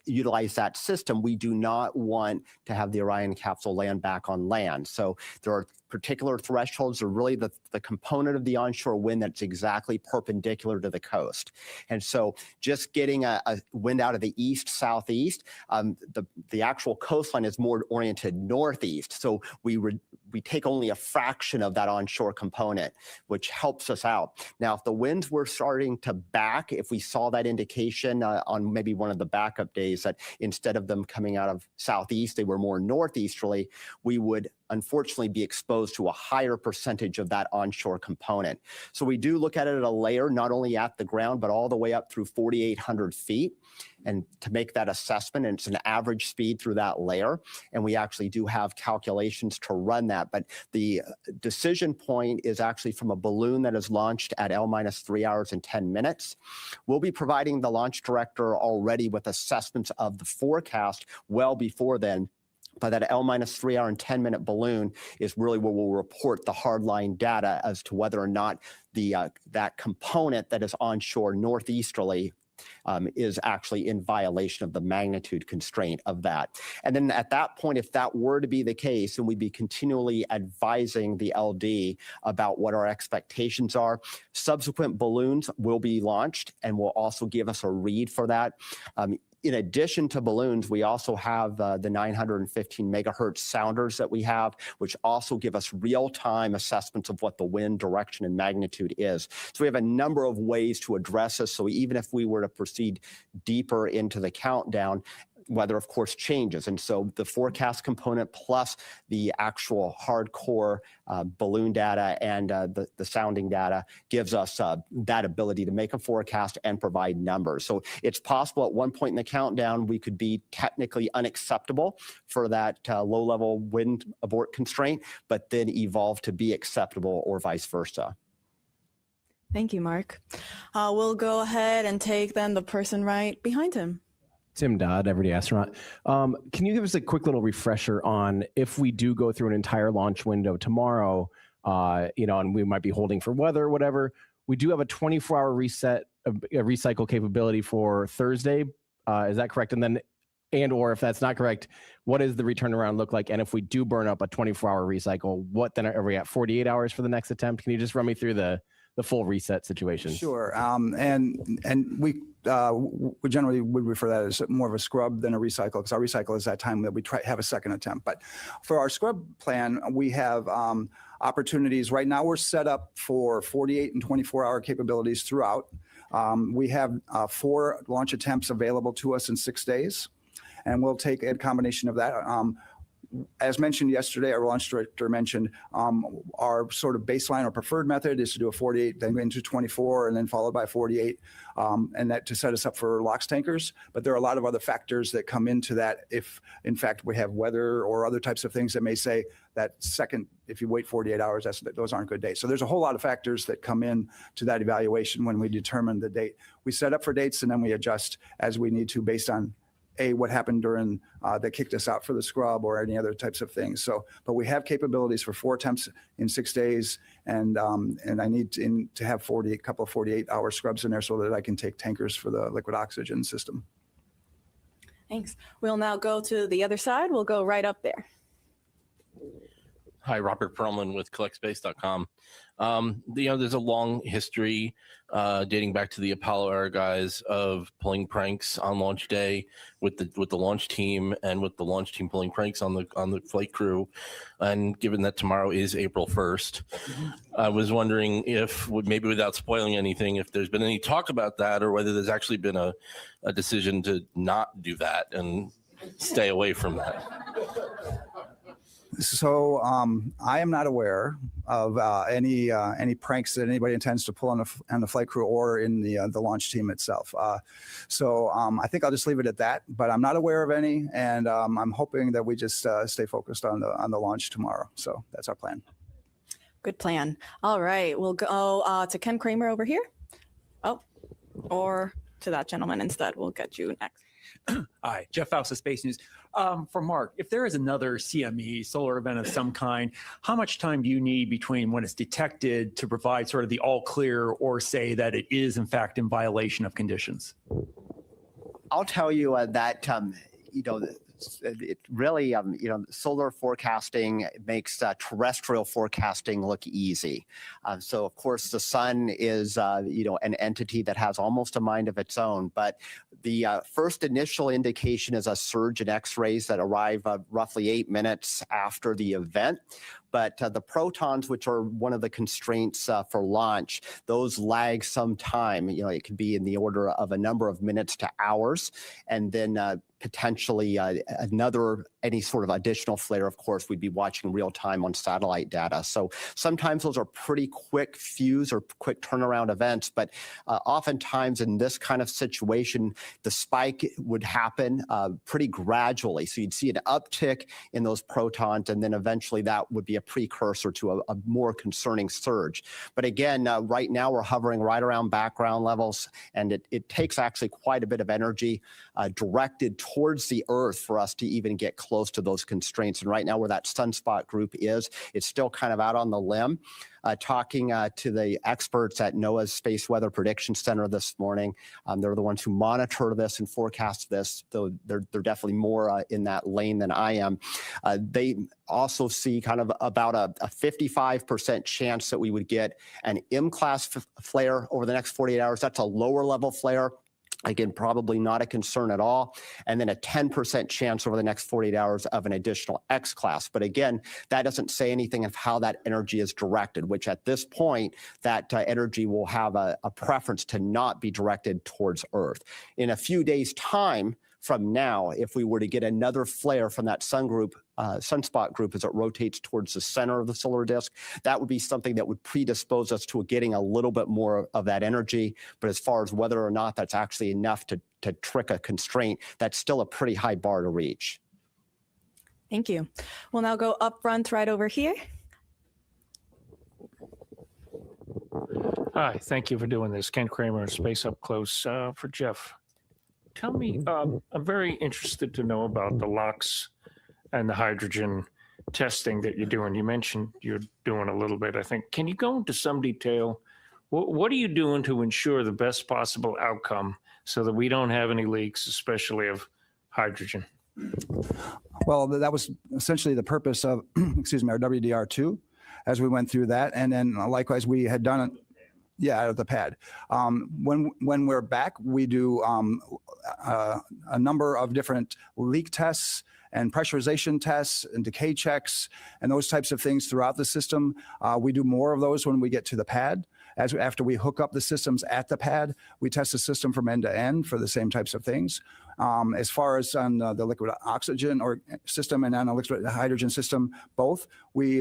utilize that system, we do not want to have the Orion capsule land back on land. So there are particular thresholds, are really the component of the onshore wind that's exactly perpendicular to the coast. And so just getting a wind out of the east, southeast, the actual coastline is more oriented northeast. So we take only a fraction of that onshore component, which helps us out. Now, if the winds were starting to back, if we saw that indication on maybe one of the backup days that instead of them coming out of southeast, they were more northeasterly, we would unfortunately be exposed to a higher percentage of that onshore component. So we do look at it at a layer, not only at the ground, but all the way up through 4,800 feet. And to make that assessment, and it's an average speed through that layer. And we actually do have calculations to run that. But the decision point is actually from a balloon that is launched at L-3 hours and 10 minutes. We'll be providing the launch director already with assessments of the forecast well before then. But that L-3 hour and 10-minute balloon is really where we'll report the hardline data as to whether or not that component that is onshore northeasterly is actually in violation of the magnitude constraint of that. And then at that point, if that were to be the case, and we'd be continually advising the LD about what our expectations are, subsequent balloons will be launched and will also give us a read for that. In addition to balloons, we also have the 915 megahertz sounders that we have, which also give us real-time assessments of what the wind direction and magnitude is. So we have a number of ways to address this. So even if we were to proceed deeper into the countdown, weather, of course, changes. And so the forecast component plus the actual hardcore balloon data and the sounding data gives us that ability to make a forecast and provide numbers. So it's possible at one point in the countdown, we could be technically unacceptable for that low-level wind abort constraint, but then evolve to be acceptable or vice versa. Thank you, Mark. We'll go ahead and take then the person right behind him. Tim Dodd, Everyday Astronaut. Can you give us a quick little refresher on if we do go through an entire launch window tomorrow, and we might be holding for weather or whatever, we do have a 24-hour recycle capability for Thursday. Is that correct? Or if that's not correct, what does the return around look like? And if we do burn up a 24-hour recycle, what then are we at 48 hours for the next attempt? Can you just run me through the full reset situation? Sure. And we generally would refer that as more of a scrub than a recycle, because our recycle is that time that we have a second attempt. But for our scrub plan, we have opportunities. Right now, we're set up for 48 and 24-hour capabilities throughout. We have 4 launch attempts available to us in 6 days, and we'll take a combination of that. As mentioned yesterday, our launch director mentioned our sort of baseline or preferred method is to do a 48, then go into 24, and then followed by 48, and that to set us up for LOX tankers. But there are a lot of other factors that come into that. If, in fact, we have weather or other types of things that may say that second, if you wait 48 hours, those aren't good dates. So there's a whole lot of factors that come in to that evaluation when we determine the date. We set up for dates, and then we adjust as we need to based on what happened during that kicked us out for the scrub or any other types of things. So, but we have capabilities for 4 attempts in 6 days, and I need to have 48-hour scrubs in there so that I can take tankers for the liquid oxygen system. Thanks. We'll now go to the other side. We'll go right up there. Hi, Robert Perlman with CollectSpace.com. There's a long history dating back to the Apollo era guys of pulling pranks on launch day with the launch team and with the launch team pulling pranks on the flight crew. And given that tomorrow is April 1st, I was wondering if, maybe without spoiling anything, if there's been any talk about that or whether there's actually been a decision to not do that and stay away from that. So I am not aware of any pranks that anybody intends to pull on the flight crew or in the launch team itself. So I think I'll just leave it at that. But I'm not aware of any, and I'm hoping that we just stay focused on the launch tomorrow. So that's our plan. Good plan. All right, we'll go to Ken Kramer over here. Oh, or to that gentleman instead. We'll get you next. Hi, Jeff Faust of Space News. For Mark, if there is another CME, solar event of some kind, how much time do you need between when it's detected to provide sort of the all clear or say that it is in fact in violation of conditions? I'll tell you that, it really, solar forecasting makes terrestrial forecasting look easy. So, of course, the sun is, an entity that has almost a mind of its own. But the first initial indication is a surge in X-rays that arrive roughly 8 minutes after the event. But the protons, which are one of the constraints for launch, those lag some time. It could be in the order of a number of minutes to hours. And then potentially any sort of additional flare, of course, we'd be watching real time on satellite data. So sometimes those are pretty quick fuse or quick turnaround events, but oftentimes in this kind of situation, the spike would happen pretty gradually. So you'd see an uptick in those protons, and then eventually that would be a precursor to a more concerning surge. But again, right now we're hovering right around background levels, and it takes actually quite a bit of energy directed towards the Earth for us to even get close to those constraints. And right now where that sunspot group is, it's still kind of out on the limb. Talking to the experts at NOAA's Space Weather Prediction Center this morning, they're the ones who monitor this and forecast this, though they're definitely more in that lane than I am. They also see kind of about a 55% chance that we would get an M-class flare over the next 48 hours. That's a lower level flare. Again, probably not a concern at all. And then a 10% chance over the next 48 hours of an additional X class. But again, that doesn't say anything of how that energy is directed, which at this point, that energy will have a preference to not be directed towards Earth. In a few days' time from now, if we were to get another flare from that sunspot group as it rotates towards the center of the solar disk, that would be something that would predispose us to getting a little bit more of that energy. But as far as whether or not that's actually enough to trick a constraint, that's still a pretty high bar to reach. Thank you. We'll now go up front right over here. Hi, thank you for doing this. Ken Kramer, Space Up Close for Jeff. Tell me, I'm very interested to know about the LOX and the hydrogen testing that you're doing. You mentioned you're doing a little bit, I think. Can you go into some detail? What are you doing to ensure the best possible outcome so that we don't have any leaks, especially of hydrogen? Well, that was essentially the purpose of, our WDR2 as we went through that. And then likewise, we had done it. Yeah, out of the pad. When we're back, we do a number of different leak tests and pressurization tests and decay checks and those types of things throughout the system. We do more of those when we get to the pad. After we hook up the systems at the pad, we test the system from end to end for the same types of things. As far as on the liquid oxygen or system and on the liquid hydrogen system, both, we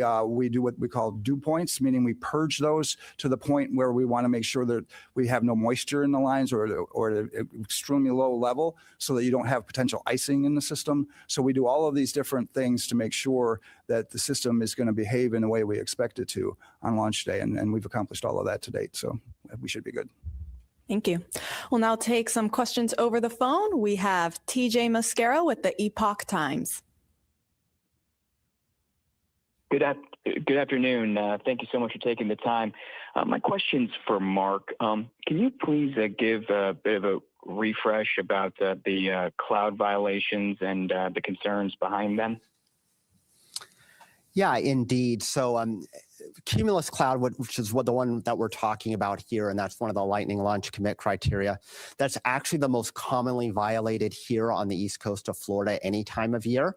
do what we call dew points, meaning we purge those to the point where we want to make sure that we have no moisture in the lines or at an extremely low level so that you don't have potential icing in the system. So we do all of these different things to make sure that the system is going to behave in the way we expect it to on launch day. And we've accomplished all of that to date. So we should be good. Thank you. We'll now take some questions over the phone. We have TJ Mascara with the Epoch Times. Good afternoon. Thank you so much for taking the time. My question's for Mark. Can you please give a bit of a refresh about the cloud violations and the concerns behind them? Yeah, indeed. So cumulus cloud, which is the one that we're talking about here, and that's one of the lightning launch commit criteria. That's actually the most commonly violated here on the east coast of Florida any time of year.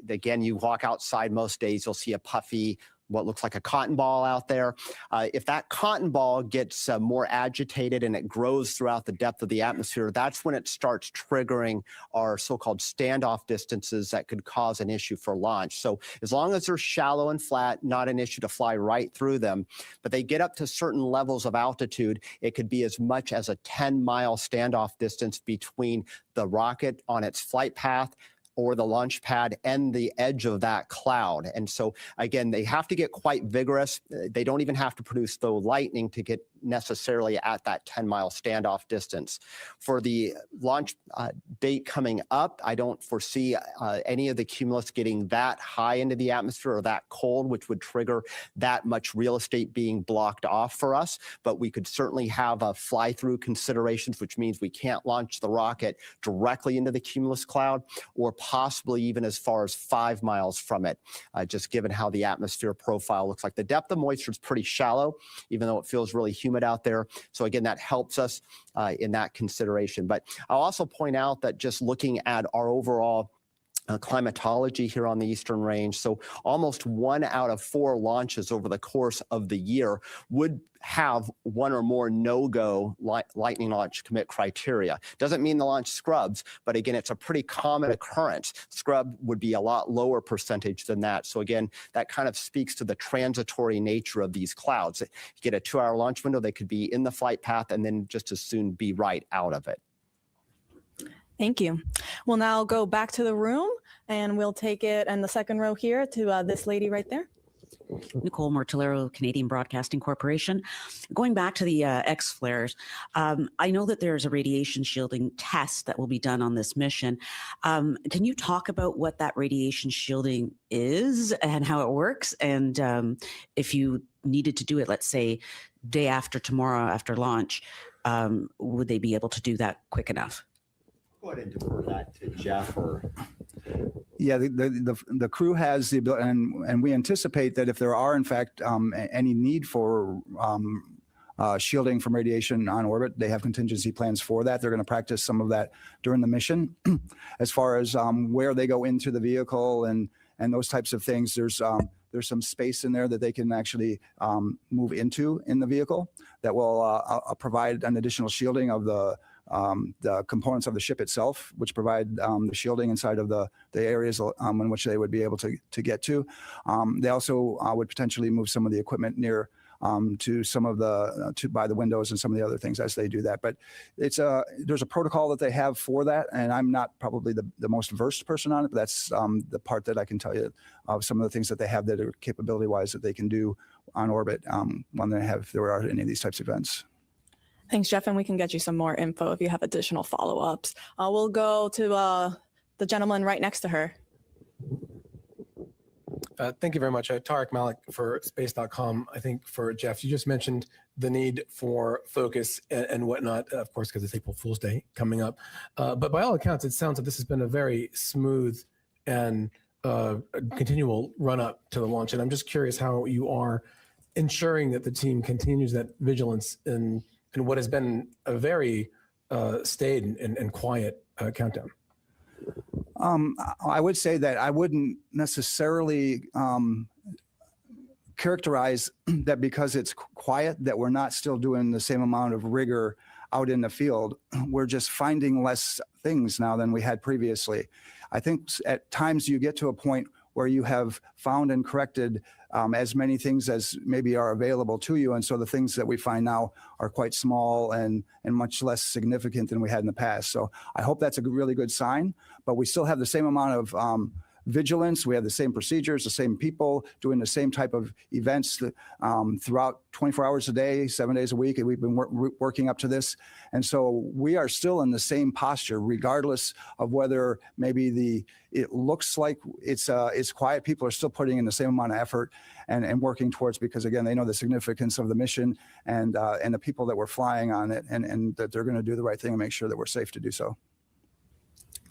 Again, you walk outside most days, you'll see a puffy, what looks like a cotton ball out there. If that cotton ball gets more agitated and it grows throughout the depth of the atmosphere, that's when it starts triggering our so-called standoff distances that could cause an issue for launch. So as long as they're shallow and flat, not an issue to fly right through them, but they get up to certain levels of altitude, it could be as much as a 10-mile standoff distance between the rocket on its flight path or the launch pad and the edge of that cloud. And so again, they have to get quite vigorous. They don't even have to produce the lightning to get necessarily at that 10-mile standoff distance. For the launch date coming up, I don't foresee any of the cumulus getting that high into the atmosphere or that cold, which would trigger that much real estate being blocked off for us. But we could certainly have a fly-through considerations, which means we can't launch the rocket directly into the cumulus cloud, or possibly even as far as 5 miles from it, just given how the atmosphere profile looks like. The depth of moisture is pretty shallow, even though it feels really humid out there. So again, that helps us in that consideration. But I'll also point out that just looking at our overall climatology here on the Eastern Range, so almost 1 out of 4 launches over the course of the year would have one or more no-go lightning launch commit criteria. Doesn't mean the launch scrubs, but again, it's a pretty common occurrence. Scrub would be a lot lower percentage than that. So again, that kind of speaks to the transitory nature of these clouds. You get a 2-hour launch window, they could be in the flight path and then just as soon be right out of it. Thank you. We'll now go back to the room and we'll take it in the second row here to this lady right there. Nicole Mortillero, Canadian Broadcasting Corporation. Going back to the X flares, I know that there's a radiation shielding test that will be done on this mission. Can you talk about what that radiation shielding is and how it works? And if you needed to do it, let's say day after tomorrow after launch, would they be able to do that quick enough? Go ahead and defer that to Jeff or. Yeah, the crew has the ability, and we anticipate that if there are in fact any need for shielding from radiation on orbit, they have contingency plans for that. They're going to practice some of that during the mission. As far as where they go into the vehicle and those types of things, there's some space in there that they can actually move into in the vehicle that will provide an additional shielding of the components of the ship itself, which provide the shielding inside of the areas in which they would be able to get to. They also would potentially move some of the equipment near to some of by the windows and some of the other things as they do that. But there's a protocol that they have for that, and I'm not probably the most versed person on it, but that's the part that I can tell you of some of the things that they have that are capability-wise that they can do on orbit when there are any of these types of events. Thanks, Jeff, and we can get you some more info if you have additional follow-ups. We'll go to the gentleman right next to her. Thank you very much. Tarek Malik for space.com. I think for Jeff, you just mentioned the need for focus and whatnot, of course, because it's April Fool's Day coming up. But by all accounts, it sounds like this has been a very smooth and continual run up to the launch. And I'm just curious how you are ensuring that the team continues that vigilance in what has been a very staid and quiet countdown. I would say that I wouldn't necessarily characterize that because it's quiet that we're not still doing the same amount of rigor out in the field. We're just finding less things now than we had previously. I think at times you get to a point where you have found and corrected as many things as maybe are available to you. And so the things that we find now are quite small and much less significant than we had in the past. So I hope that's a really good sign, but we still have the same amount of vigilance. We have the same procedures, the same people doing the same type of events throughout 24 hours a day, 7 days a week. And we've been working up to this. And so we are still in the same posture, regardless of whether maybe it looks like it's quiet. People are still putting in the same amount of effort and working towards, because again, they know the significance of the mission and the people that we're flying on it, and that they're going to do the right thing and make sure that we're safe to do so.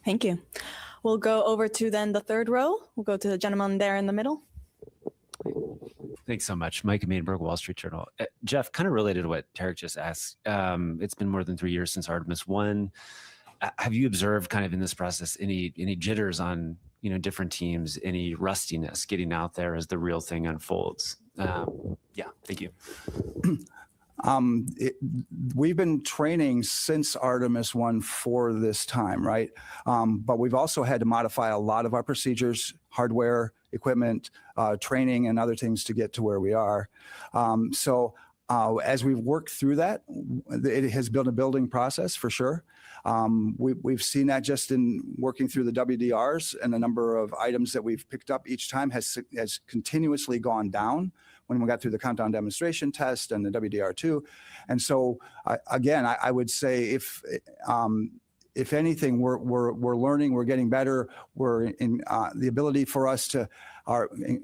Thank you. We'll go over to then the third row. We'll go to the gentleman there in the middle. Thanks so much. Mike Mainberg, Wall Street Journal. Jeff, kind of related to what Tarek just asked. It's been more than 3 years since Artemis 1. Have you observed kind of in this process any jitters on different teams, any rustiness getting out there as the real thing unfolds? Yeah, thank you. We've been training since Artemis 1 for this time, right? But we've also had to modify a lot of our procedures, hardware, equipment, training, and other things to get to where we are. As we've worked through that, it has been a building process for sure. We've seen that just in working through the WDRs, and the number of items that we've picked up each time has continuously gone down when we got through the countdown demonstration test and the WDR2. And so again, I would say if anything, we're learning, we're getting better. We're in the ability for us to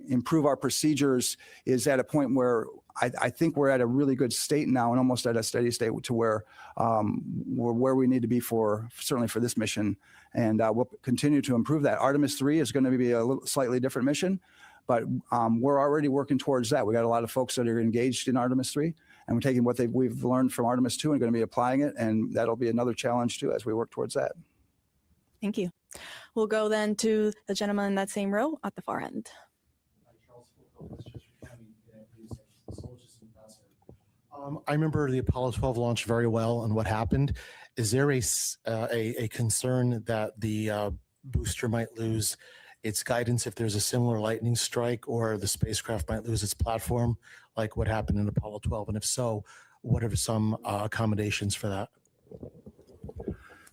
improve our procedures is at a point where I think we're at a really good state now, and almost at a steady state to where we're where we need to be certainly for this mission. And we'll continue to improve that. Artemis 3 is going to be a slightly different mission, but we're already working towards that. We got a lot of folks that are engaged in Artemis 3, and we're taking what we've learned from Artemis 2 and going to be applying it. And that'll be another challenge too, as we work towards that. Thank you. We'll go then to the gentleman in that same row at the far end. I remember the Apollo 12 launch very well and what happened. Is there a concern that the booster might lose its guidance if there's a similar lightning strike, or the spacecraft might lose its platform like what happened in Apollo 12? And if so, what are some accommodations for that?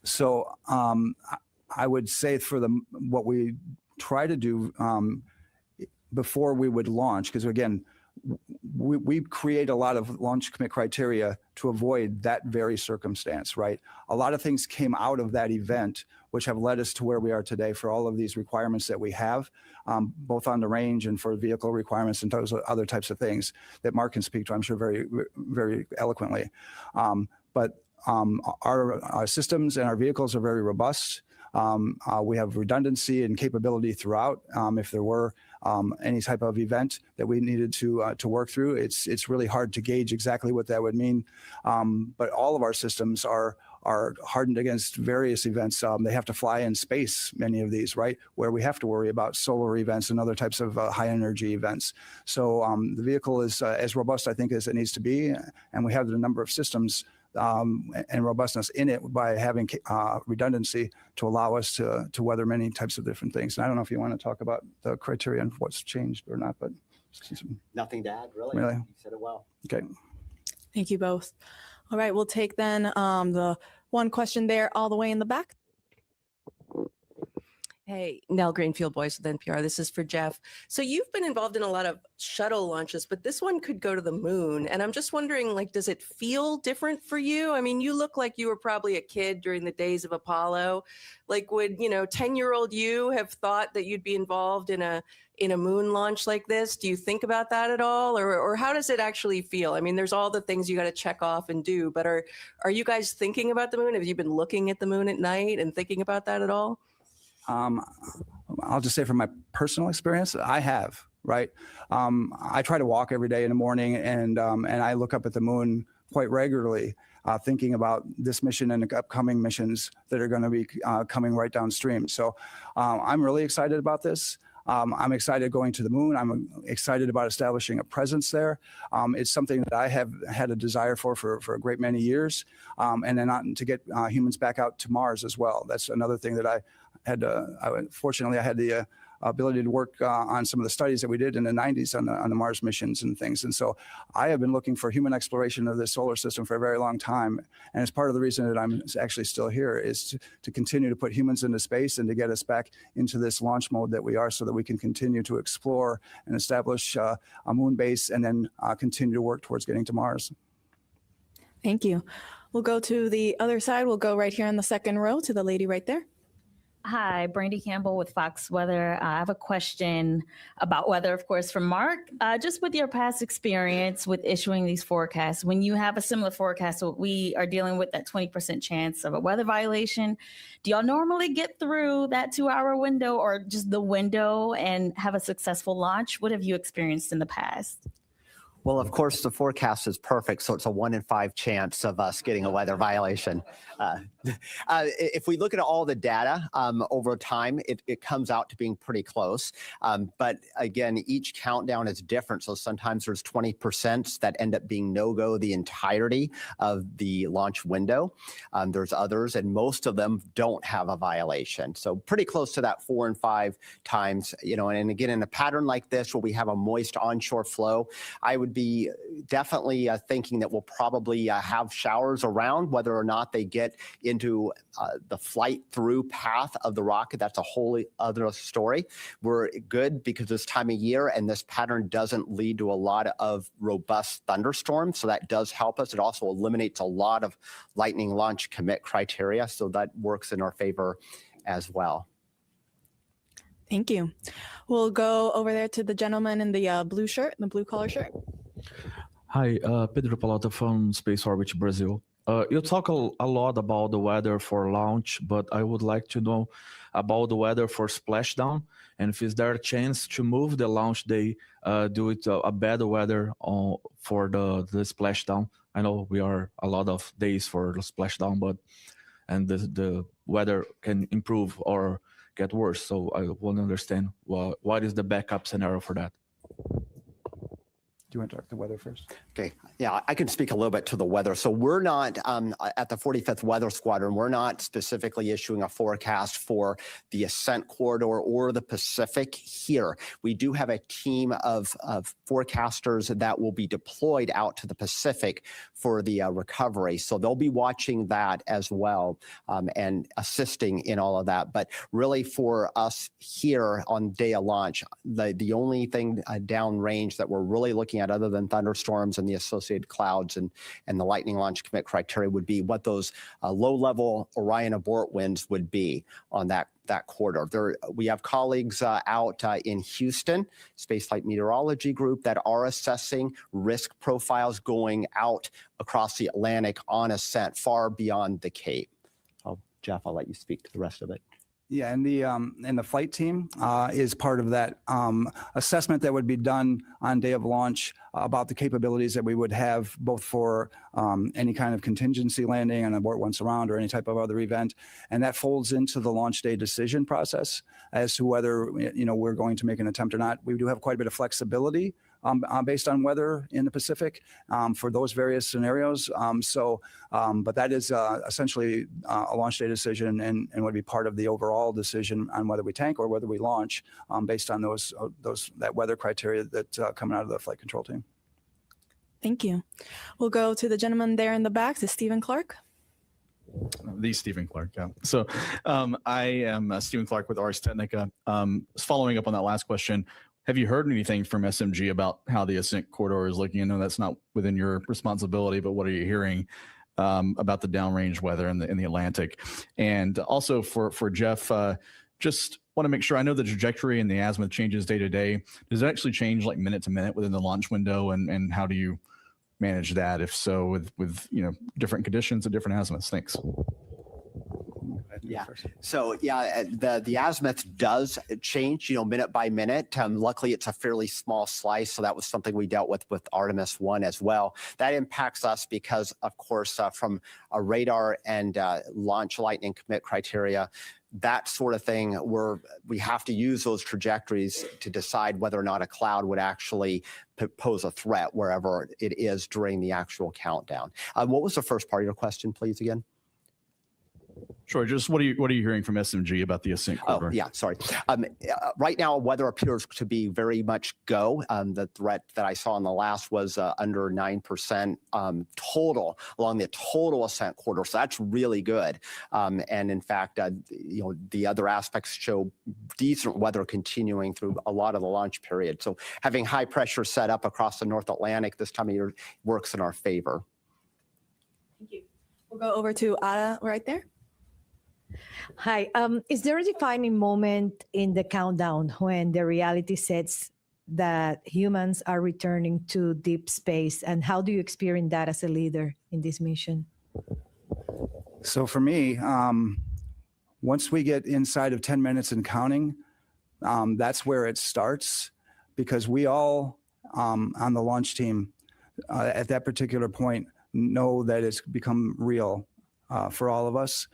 So I would say for what we try to do before we would launch, because again, we create a lot of launch commit criteria to avoid that very circumstance, right? A lot of things came out of that event, which have led us to where we are today for all of these requirements that we have, both on the range and for vehicle requirements and those other types of things that Mark can speak to, I'm sure, very, very eloquently. But our systems and our vehicles are very robust. We have redundancy and capability throughout. If there were any type of event that we needed to work through, it's really hard to gauge exactly what that would mean. But all of our systems are hardened against various events. They have to fly in space, many of these, right? Where we have to worry about solar events and other types of high energy events. So the vehicle is as robust, I think, as it needs to be. And we have the number of systems and robustness in it by having redundancy to allow us to weather many types of different things. And I don't know if you want to talk about the criteria and what's changed or not, but nothing to add, really. Really? You said it well. Okay. Thank you both. All right, we'll take then the one question there all the way in the back. Hey, Nell Greenfield, Voice with NPR. This is for Jeff. So you've been involved in a lot of shuttle launches, but this one could go to the moon. And I'm just wondering, does it feel different for you? I mean, you look like you were probably a kid during the days of Apollo. Would 10-year-old you have thought that you'd be involved in a moon launch like this? Do you think about that at all? Or how does it actually feel? I mean, there's all the things you got to check off and do, but are you guys thinking about the moon? Have you been looking at the moon at night and thinking about that at all? I'll just say from my personal experience, I have, right? I try to walk every day in the morning, and I look up at the moon quite regularly, thinking about this mission and the upcoming missions that are going to be coming right downstream. So I'm really excited about this. I'm excited going to the moon. I'm excited about establishing a presence there. It's something that I have had a desire for a great many years, and then to get humans back out to Mars as well. That's another thing that I had. Fortunately, I had the ability to work on some of the studies that we did in the 90s on the Mars missions and things. And so I have been looking for human exploration of the solar system for a very long time. And it's part of the reason that I'm actually still here is to continue to put humans into space and to get us back into this launch mode that we are, so that we can continue to explore and establish a moon base, and then continue to work towards getting to Mars. Thank you. We'll go to the other side. We'll go right here in the second row to the lady right there. Hi, Brandy Campbell with Fox Weather. I have a question about weather, of course, from Mark. Just with your past experience with issuing these forecasts, when you have a similar forecast, so we are dealing with that 20% chance of a weather violation, do y'all normally get through that 2-hour window or just the window and have a successful launch? What have you experienced in the past? Well, of course, the forecast is perfect, so it's a 1 in 5 chance of us getting a weather violation. If we look at all the data over time, it comes out to being pretty close. But again, each countdown is different. So sometimes there's 20% that end up being no-go the entirety of the launch window. There's others, and most of them don't have a violation. So pretty close to that 4 and 5 times, you know, and again, in a pattern like this where we have a moist onshore flow, I would be definitely thinking that we'll probably have showers around. Whether or not they get into the flight through path of the rocket, that's a wholly other story. We're good because this time of year and this pattern doesn't lead to a lot of robust thunderstorms, so that does help us. It also eliminates a lot of lightning launch commit criteria, so that works in our favor as well. Thank you. We'll go over there to the gentleman in the blue shirt, the blue collar shirt. Hi, Pedro Palota from Space Orbit Brazil. You talk a lot about the weather for launch, but I would like to know about the weather for splashdown, and if is there a chance to move the launch day, do it a better weather for the splashdown. I know we are a lot of days for the splashdown, but and the weather can improve or get worse. So I want to understand what is the backup scenario for that. Do you want to talk the weather first? Okay, yeah, I can speak a little bit to the weather. So we're not, at the 45th Weather Squadron, we're not specifically issuing a forecast for the ascent corridor or the Pacific here. We do have a team of forecasters that will be deployed out to the Pacific for the recovery. So they'll be watching that as well and assisting in all of that. But really for us here on day of launch, the only thing downrange that we're really looking at other than thunderstorms and the associated clouds and the lightning launch commit criteria would be what those low-level Orion abort winds would be on that corridor. We have colleagues out in Houston, Spaceflight Meteorology Group, that are assessing risk profiles going out across the Atlantic on ascent far beyond the Cape. Jeff, I'll let you speak to the rest of it. Yeah, and the flight team is part of that assessment that would be done on day of launch about the capabilities that we would have both for any kind of contingency landing and abort once around or any type of other event, and that folds into the launch day decision process as to whether we're going to make an attempt or not. We do have quite a bit of flexibility based on weather in the Pacific for those various scenarios. But that is essentially a launch day decision and would be part of the overall decision on whether we tank or whether we launch based on that weather criteria that coming out of the flight control team. Thank you. We'll go to the gentleman there in the back, to Stephen Clark. The Stephen Clark, yeah. So I am Stephen Clark with Ars Technica. Following up on that last question, have you heard anything from SMG about how the ascent corridor is looking? I know that's not within your responsibility, but what are you hearing about the downrange weather in the Atlantic? And also for Jeff, just want to make sure, I know the trajectory and the azimuth changes day to day. Does it actually change like minute to minute within the launch window? And how do you manage that, if so, with different conditions and different azimuths? Thanks. Yeah. So yeah, the azimuth does change, minute by minute. Luckily, it's a fairly small slice, so that was something we dealt with Artemis 1 as well. That impacts us because, of course, from a radar and launch lightning commit criteria, that sort of thing, we have to use those trajectories to decide whether or not a cloud would actually pose a threat wherever it is during the actual countdown. What was the first part of your question, please, again? Sure. Just what are you hearing from SMG about the ascent corridor? Oh, yeah, sorry. Right now, weather appears to be very much go. The threat that I saw in the last was under 9% total along the total ascent corridor. So that's really good. And in fact, the other aspects show decent weather continuing through a lot of the launch period. So having high pressure set up across the North Atlantic this time of year works in our favor. Thank you. We'll go over to Ada right there. Hi. Is there a defining moment in the countdown when the reality sets that humans are returning to deep space? And how do you experience that as a leader in this mission? So for me, once we get inside of 10 minutes and counting, that's where it starts, because we all on the launch team at that particular point know that it's become real for all of us.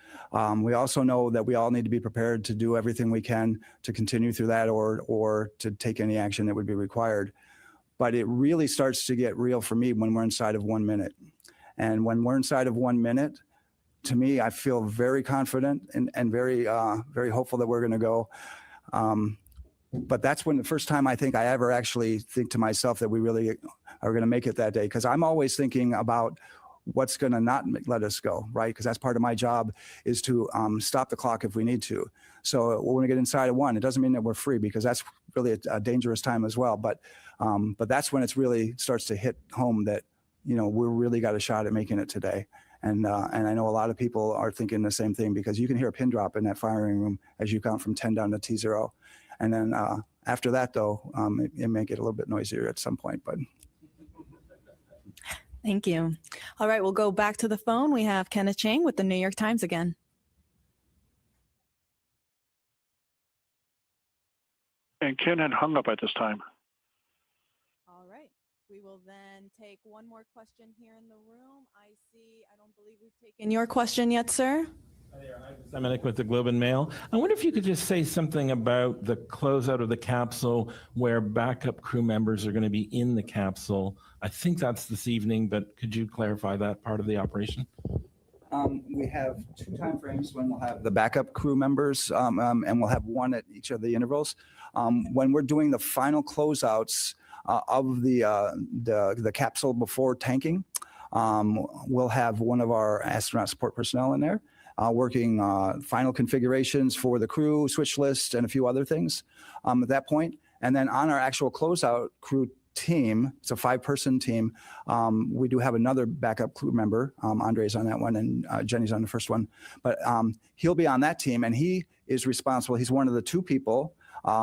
We also know that we all need to be prepared to do everything we can to continue through that or to take any action that would be required. But it really starts to get real for me when we're inside of 1 minute. And when we're inside of 1 minute, to me, I feel very confident and very, very hopeful that we're going to go. But that's when the first time I think I ever actually think to myself that we really are going to make it that day. Because I'm always thinking about what's going to not let us go, right? Because that's part of my job, is to stop the clock if we need to. So when we get inside of 1, it doesn't mean that we're free, because that's really a dangerous time as well. But that's when it's really starts to hit home that, we really got a shot at making it today. And I know a lot of people are thinking the same thing, because you can hear a pin drop in that firing room as you count from 10 down to T0. And then after that, though, it may get a little bit noisier at some point. But Thank you. All right, we'll go back to the phone. We have Kenneth Chang with the New York Times again. And Ken had hung up at this time. All right. We will then take one more question here in the room. I don't believe we've taken your question yet, sir. Dominic with the Globe and Mail. I wonder if you could just say something about the closeout of the capsule, where backup crew members are going to be in the capsule. I think that's this evening, but could you clarify that part of the operation? We have 2 time frames when we'll have the backup crew members, and we'll have 1 at each of the intervals. When we're doing the final closeouts of the capsule before tanking, we'll have one of our astronaut support personnel in there working final configurations for the crew, switch list, and a few other things at that point. And then on our actual closeout crew team, it's a 5-person team, we do have another backup crew member. Andre's on that one, and Jenny's on the first one. But he'll be on that team, and he is responsible. He's one of the 2 people.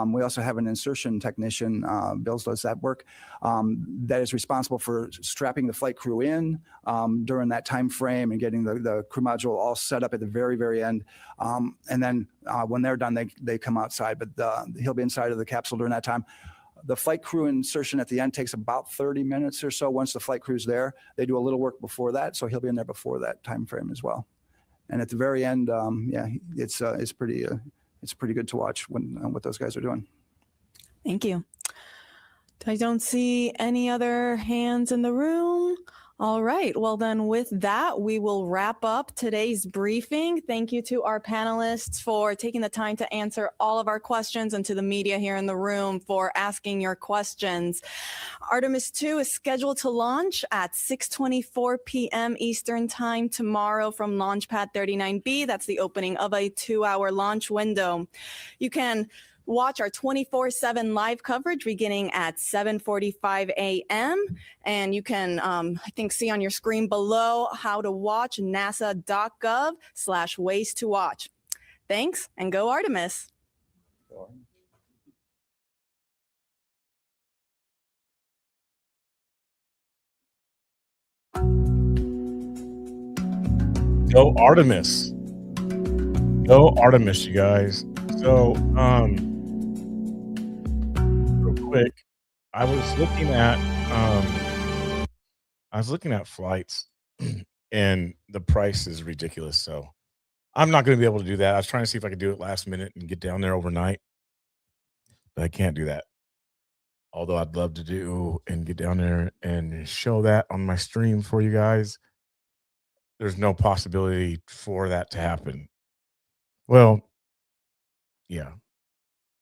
We also have an insertion technician, Bill does that work, that is responsible for strapping the flight crew in during that time frame and getting the crew module all set up at the very, very end. And then when they're done, they come outside, but he'll be inside of the capsule during that time. The flight crew insertion at the end takes about 30 minutes or so. Once the flight crew's there, they do a little work before that, so he'll be in there before that time frame as well. And at the very end, it's pretty good to watch what those guys are doing. Thank you. I don't see any other hands in the room. All right. Well, then with that, we will wrap up today's briefing. Thank you to our panelists for taking the time to answer all of our questions, and to the media here in the room for asking your questions. Artemis 2 is scheduled to launch at 6:24 p.m. Eastern Time tomorrow from Launch Pad 39B. That's the opening of a 2-hour launch window. You can watch our 24/7 live coverage beginning at 7:45 a.m. And you can, I think, see on your screen below how to watch, nasa.gov/ways to watch. Thanks, and go Artemis. Go Artemis. Go Artemis, you guys. So, real quick, I was looking at flights and the price is ridiculous. So I'm not going to be able to do that. I was trying to see if I could do it last minute and get down there overnight, but I can't do that. Although I'd love to do and get down there and show that on my stream for you guys. There's no possibility for that to happen. Well, yeah,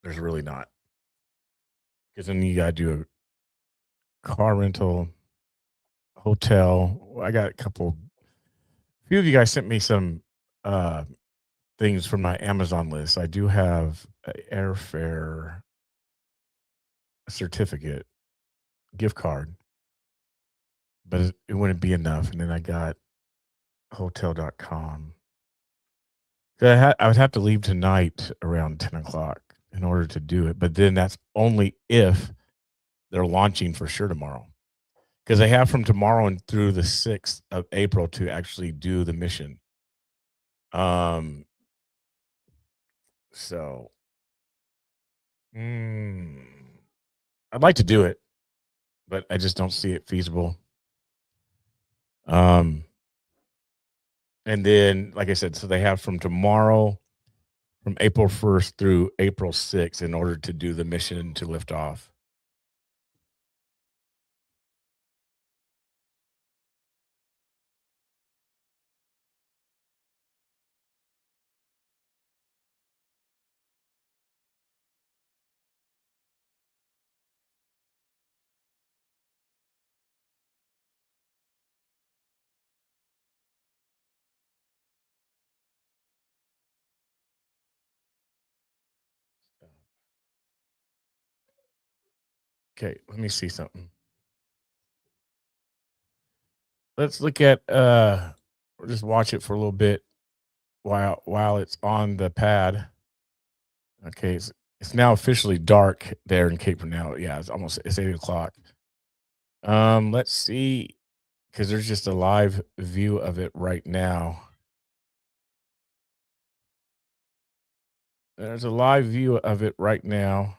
there's really not. Because then you got to do a car rental, hotel. I got a few of you guys sent me some things from my Amazon list. I do have an airfare certificate, gift card, but it wouldn't be enough. And then I got hotel.com. I would have to leave tonight around 10 o'clock in order to do it. But then that's only if they're launching for sure tomorrow. Because they have from tomorrow and through the 6th of April to actually do the mission. So I'd like to do it, but I just don't see it feasible. And then, like I said, so they have from tomorrow, from April 1st through April 6th in order to do the mission to lift off. Okay, let me see something. Let's look at we'll just watch it for a little bit while it's on the pad. Okay, it's now officially dark there in Cape Canaveral. Yeah, it's 8 o'clock. Let's see, because there's just a live view of it right now. There's a live view of it right now.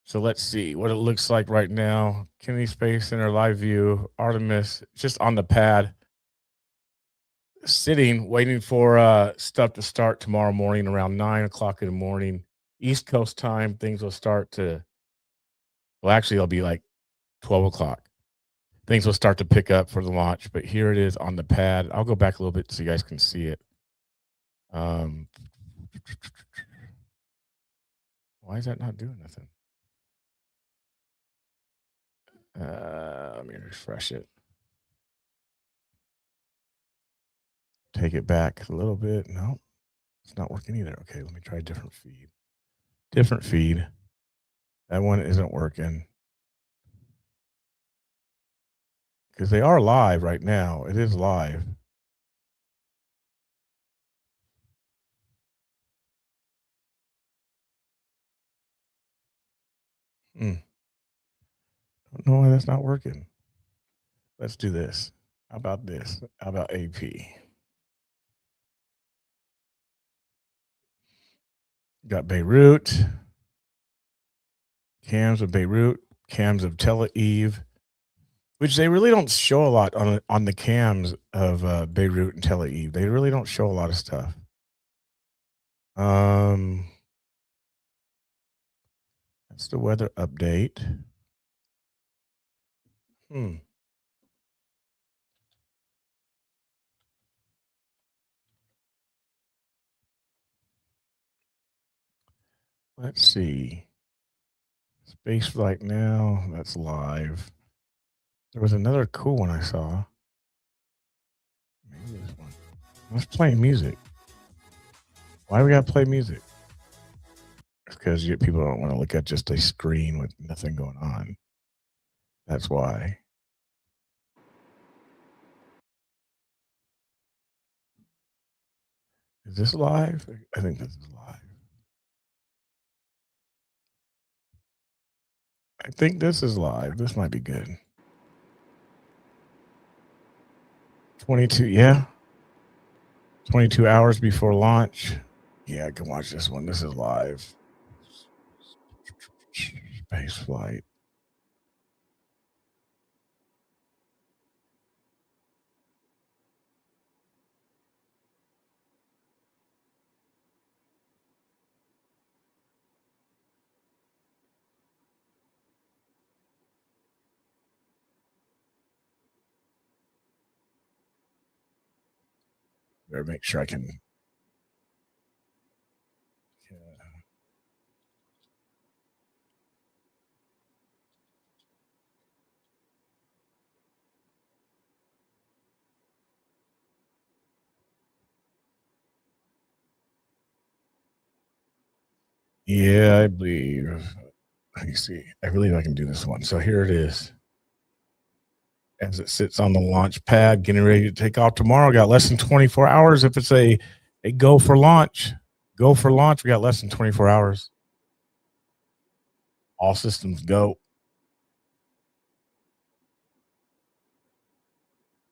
So let's see what it looks like right now. Kennedy Space Center live view, Artemis, just on the pad, sitting, waiting for stuff to start tomorrow morning around 9 o'clock in the morning. East Coast time, things will start to, well, actually, it'll be like 12 o'clock. Things will start to pick up for the launch, but here it is on the pad. I'll go back a little bit so you guys can see it. Why is that not doing nothing? Let me refresh it. Take it back a little bit. No, it's not working either. Okay, let me try a different feed. Different feed. That one isn't working. Because they are live right now. It is live. Don't know why that's not working. Let's do this. How about this? How about AP? Got Beirut. Cams of Beirut. Cams of Tel Aviv. Which they really don't show a lot on the cams of Beirut and Tel Aviv. They really don't show a lot of stuff. That's the weather update. Let's see. Space Flight Now, that's live. There was another cool one I saw. Maybe this one. Let's play music. Why do we gotta play music? Because people don't want to look at just a screen with nothing going on. That's why. Is this live? I think this is live. I think this is live. This might be good. 22, yeah. 22 hours before launch. Yeah, I can watch this one. This is live. Space flight. Better make sure I can. Yeah, I believe. Let me see. I believe I can do this one. So here it is. as it sits on the launch pad, getting ready to take off tomorrow. Got less than 24 hours. If it's a go for launch, we got less than 24 hours. All systems go.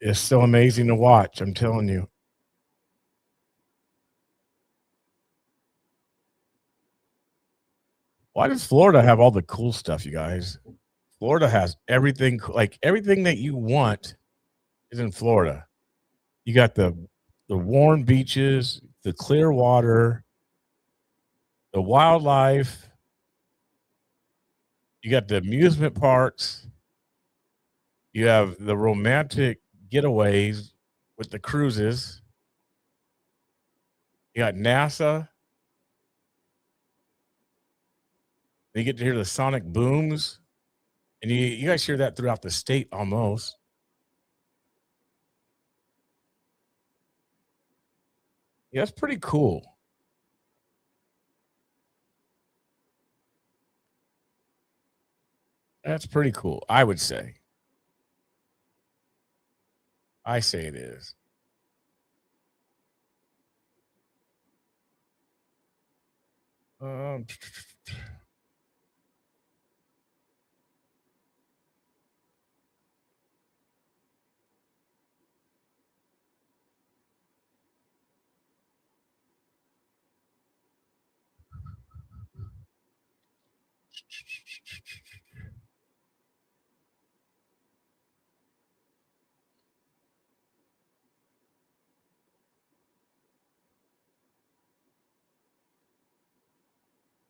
It's so amazing to watch, I'm telling you. Why does Florida have all the cool stuff, you guys? Florida has everything, like everything that you want is in Florida. You got the warm beaches, the clear water, the wildlife. You got the amusement parks. You have the romantic getaways with the cruises. You got NASA. You get to hear the sonic booms. And you guys hear that throughout the state almost. Yeah, that's pretty cool. That's pretty cool, I would say. I say it is.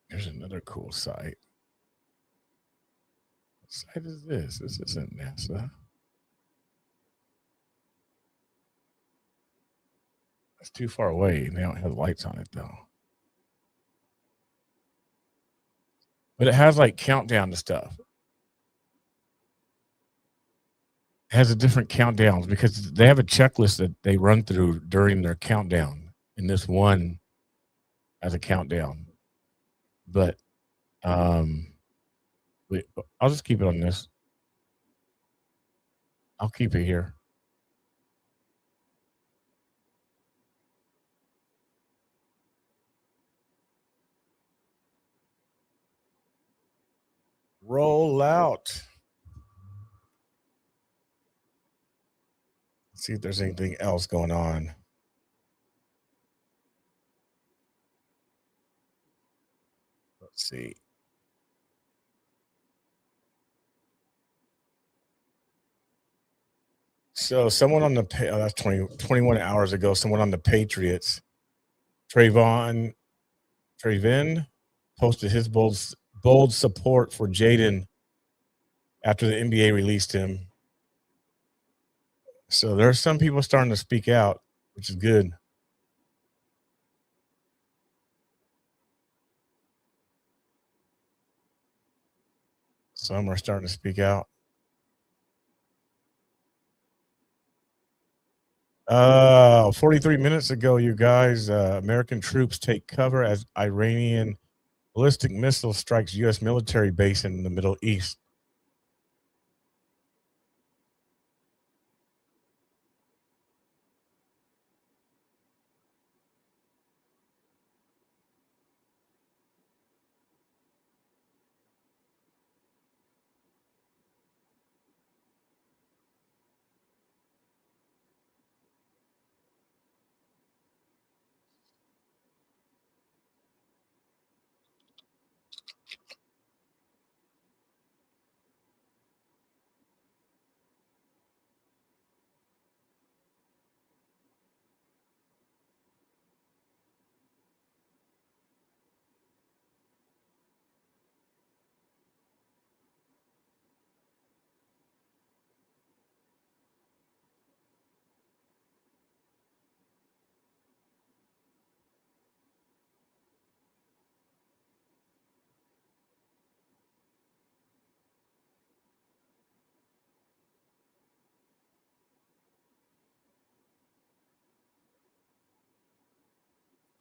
There's another cool site. What site is this? This isn't NASA. It's too far away. They don't have lights on it though. But it has like countdown to stuff. It has a different countdowns because they have a checklist that they run through during their countdown. And this one has a countdown. But I'll just keep it on this. I'll keep it here. Roll out. Let's see if there's anything else going on. Let's see. So someone on the that's 21 hours ago, someone on the Patriots, Trayvon posted his bold support for Jaden after the NBA released him. So there are some people starting to speak out, which is good. Some are starting to speak out. 43 minutes ago, you guys, American troops take cover as Iranian ballistic missile strikes U.S. military base in the Middle East.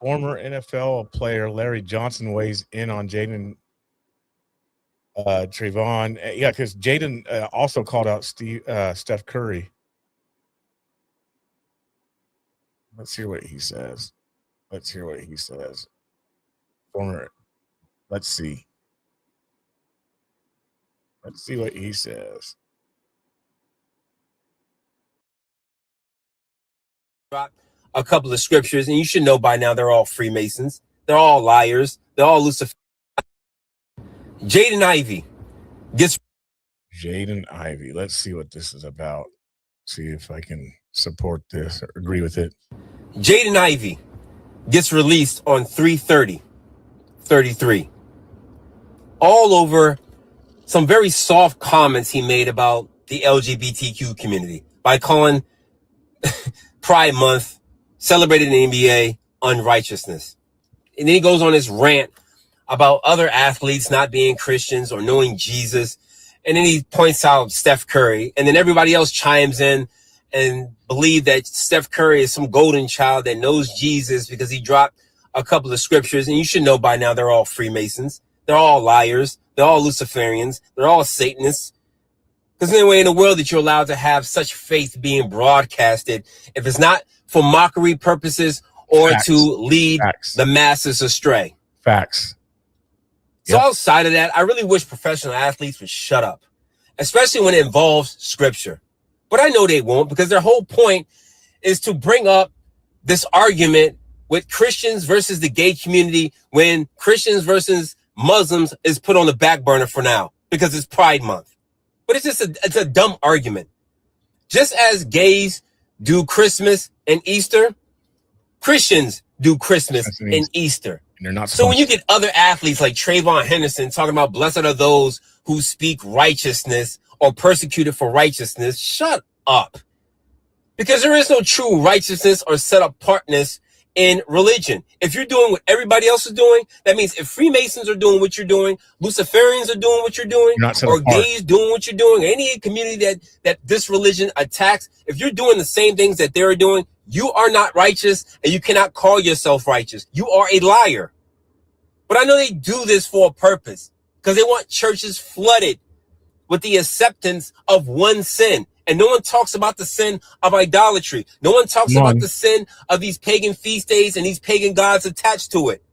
Former NFL player Larry Johnson weighs in on Jaden Trayvon. Yeah, because Jaden also called out Steph Curry. Let's hear what he says. Former. Let's see what he says. A couple of scriptures, and you should know by now they're all Freemasons. They're all liars. They're all Lucifer. Jaden Ivey gets. Jaden Ivey. Let's see what this is about. See if I can support this or agree with it. Jaden Ivey gets released on 3/30/33. All over some very soft comments he made about the LGBTQ community by calling Pride Month, celebrated in the NBA, unrighteousness. And then he goes on this rant about other athletes not being Christians or knowing Jesus. And then he points out Steph Curry. And then everybody else chimes in and believe that Steph Curry is some golden child that knows Jesus because he dropped a couple of scriptures. And you should know by now they're all Freemasons. They're all liars. They're all Luciferians. They're all Satanists. Because there's no way in the world that you're allowed to have such faith being broadcasted if it's not for mockery purposes or Facts. to lead Facts. the masses astray. Facts. So outside of that, I really wish professional athletes would shut up, especially when it involves scripture. But I know they won't, because their whole point is to bring up this argument with Christians versus the gay community when Christians versus Muslims is put on the back burner for now because it's Pride Month. But it's a dumb argument. Just as gays do Christmas and Easter, Christians do Christmas and Easter. And they're not So when you get other athletes like Trayvon Henderson talking about blessed are those who speak righteousness or persecuted for righteousness, shut up. Because there is no true righteousness or set apartness in religion. If you're doing what everybody else is doing, that means if Freemasons are doing what you're doing, Luciferians are doing what you're doing, You're not set or apart. gays doing what you're doing, any community that this religion attacks, if you're doing the same things that they're doing, you are not righteous and you cannot call yourself righteous. You are a liar. But I know they do this for a purpose because they want churches flooded with the acceptance of one sin. And no one talks about the sin of idolatry. No one talks about the sin of these pagan feast days and these pagan gods attached to it.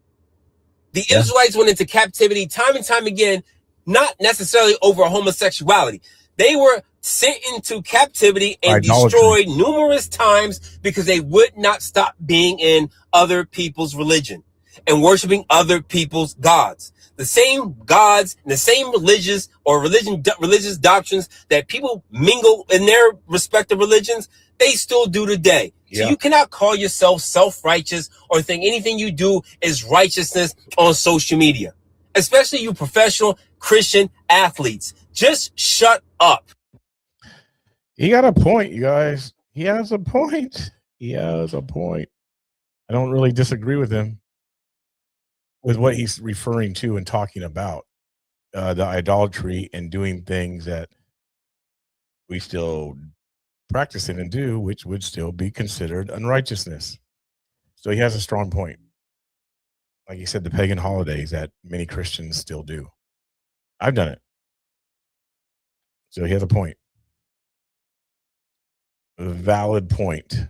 The Israelites went into captivity time and time again, not necessarily over homosexuality. They were sent into captivity and destroyed numerous times because they would not stop being in other people's religion and worshiping other people's gods. The same gods and the same religious doctrines that people mingle in their respective religions, they still do today. So you cannot call yourself self-righteous or think anything you do is righteousness on social media, especially you professional Christian athletes. Just shut up. He got a point, you guys. He has a point. I don't really disagree with him with what he's referring to and talking about, the idolatry and doing things that we still practice and do, which would still be considered unrighteousness. So he has a strong point. Like he said, the pagan holidays that many Christians still do. I've done it. So he has a point. A valid point.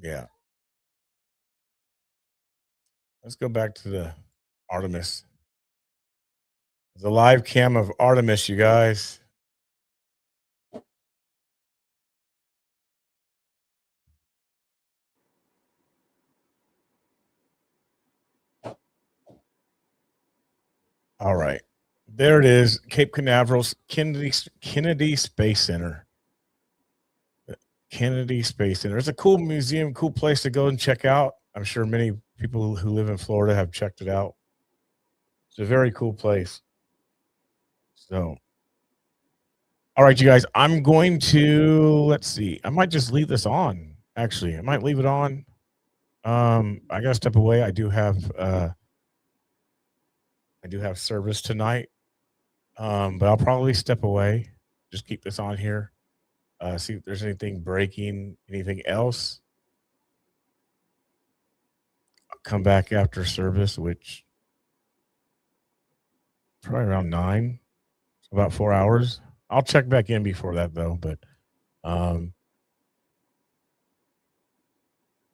Yeah. Let's go back to the Artemis. The live cam of Artemis, you guys. All right. There it is. Cape Canaveral's Kennedy Space Center. Kennedy Space Center. It's a cool museum, cool place to go and check out. I'm sure many people who live in Florida have checked it out. It's a very cool place. So, all right, you guys, I'm going to, let's see. I might just leave this on. Actually, I might leave it on. I gotta step away. I do have service tonight. But I'll probably step away. Just keep this on here. See if there's anything breaking, anything else. I'll come back after service, which probably around 9. It's about 4 hours. I'll check back in before that though. But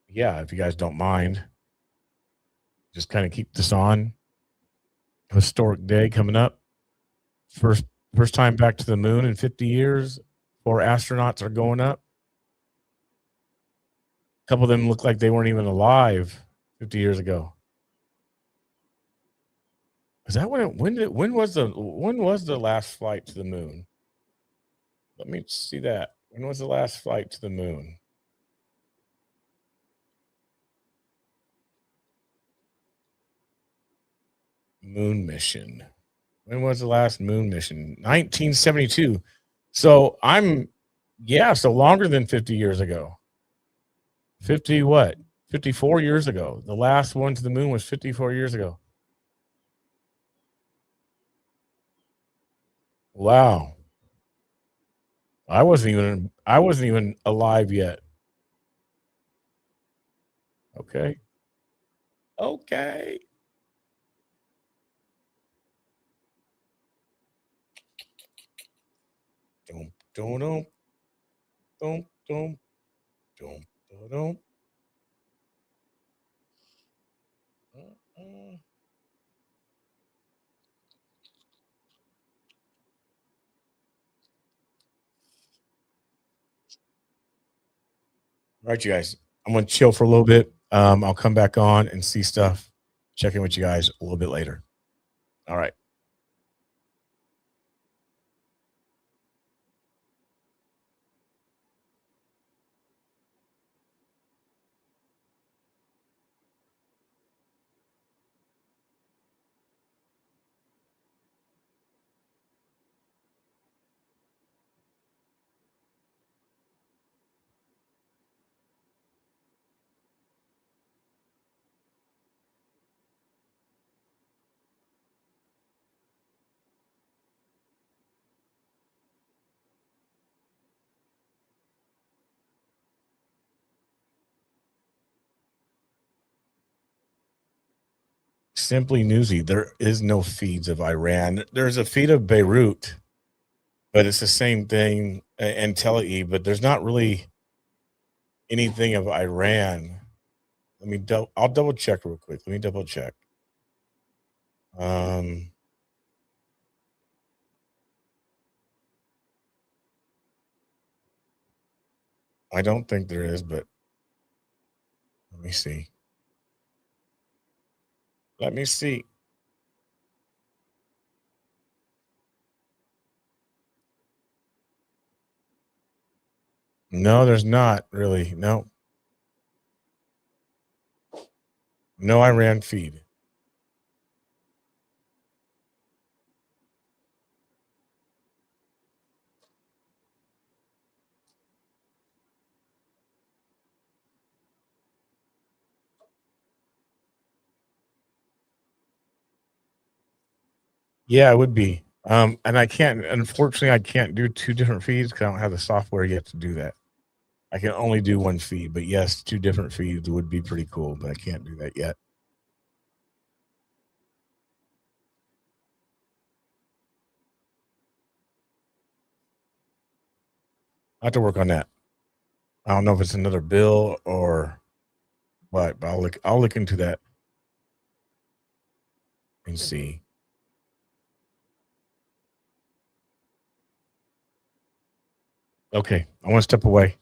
yeah, if you guys don't mind, just kind of keep this on. Historic day coming up. First time back to the moon in 50 years. 4 astronauts are going up. A couple of them look like they weren't even alive 50 years ago. Is that when was the last flight to the moon? Let me see that. When was the last flight to the moon? Moon mission. When was the last moon mission? 1972. So so longer than 50 years ago. 50 what? 54 years ago. The last one to the moon was 54 years ago. Wow. I wasn't even alive yet. Okay. Okay. Dum dum dum dum dum dum dum. All right, you guys. I'm gonna chill for a little bit. I'll come back on and see stuff. Check in with you guys a little bit later. All right. Simply newsy. There is no feeds of Iran. There's a feed of Beirut, but it's the same thing, and Tel Aviv, but there's not really anything of Iran. I'll double check real quick. Let me double check. I don't think there is, but let me see. Let me see. No, there's not really. No. No Iran feed. Yeah, it would be. And unfortunately, I can't do 2 different feeds because I don't have the software yet to do that. I can only do 1 feed, but yes, 2 different feeds would be pretty cool, but I can't do that yet. I have to work on that. I don't know if it's another bill or what, but I'll look into that and see. Okay, I want to step away.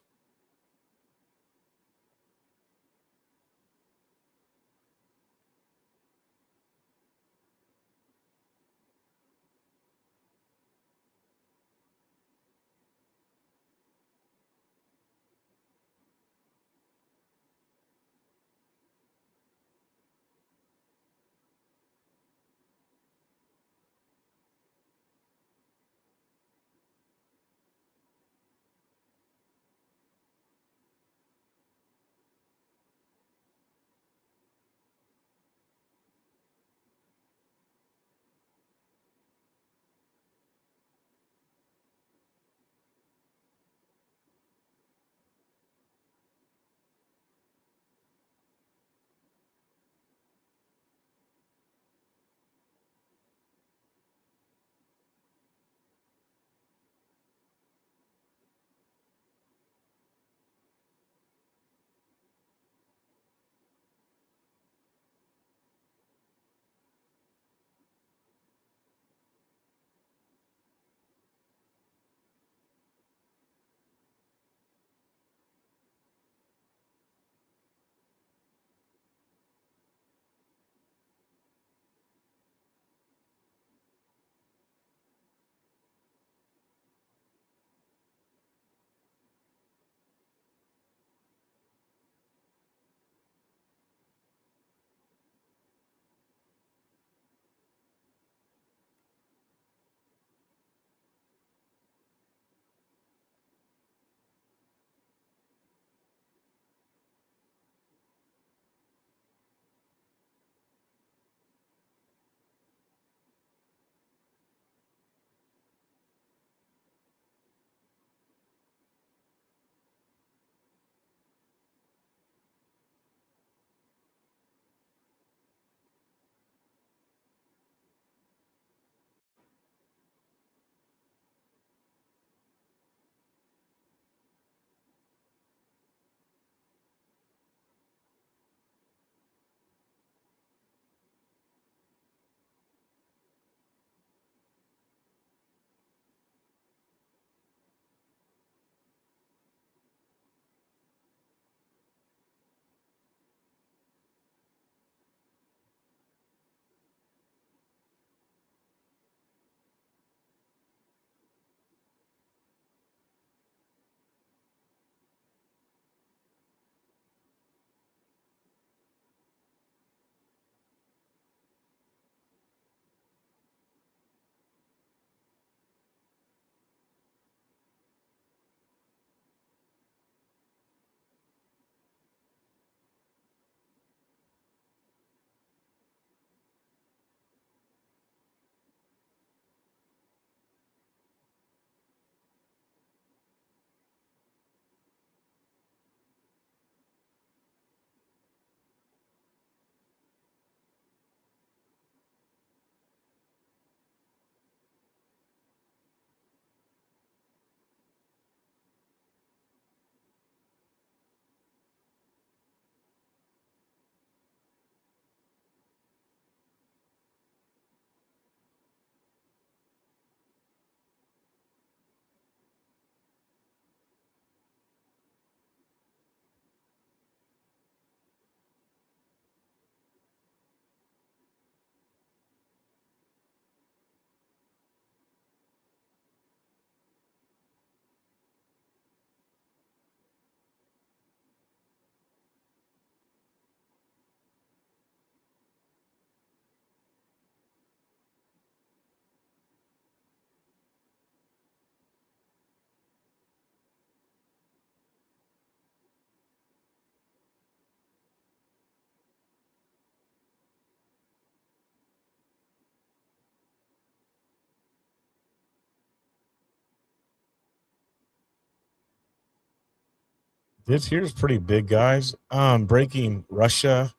This here's pretty big, guys. Breaking Russian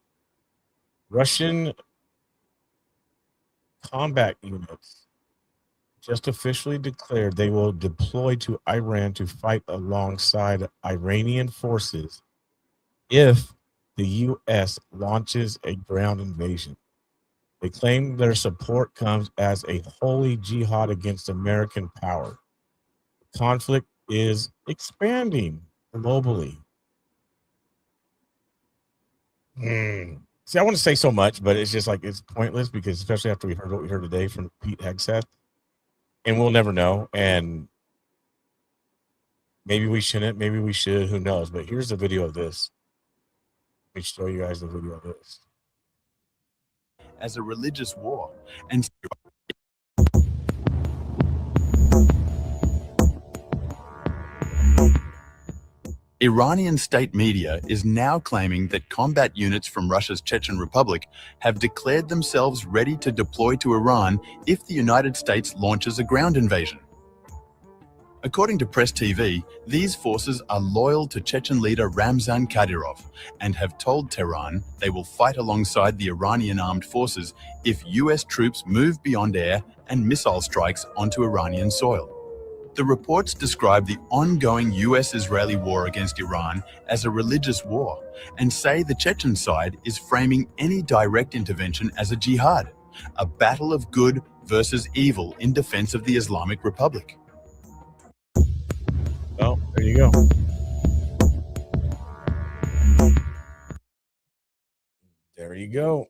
combat units just officially declared they will deploy to Iran to fight alongside Iranian forces if the U.S. launches a ground invasion. They claim their support comes as a holy jihad against American power. The conflict is expanding globally. See, I want to say so much, but it's just like it's pointless because especially after we heard what we heard today from Pete Hegseth, and we'll never know. And maybe we shouldn't, maybe we should, who knows? But here's the video of this. Let me show you guys the video of this. As a religious war, and Iranian state media is now claiming that combat units from Russia's Chechen Republic have declared themselves ready to deploy to Iran if the United States launches a ground invasion. According to Press TV, these forces are loyal to Chechen leader Ramzan Kadyrov and have told Tehran they will fight alongside the Iranian armed forces if US troops move beyond air and missile strikes onto Iranian soil. The reports describe the ongoing US-Israeli war against Iran as a religious war and say the Chechen side is framing any direct intervention as a jihad, a battle of good versus evil in defense of the Islamic Republic. Well, there you go. There you go.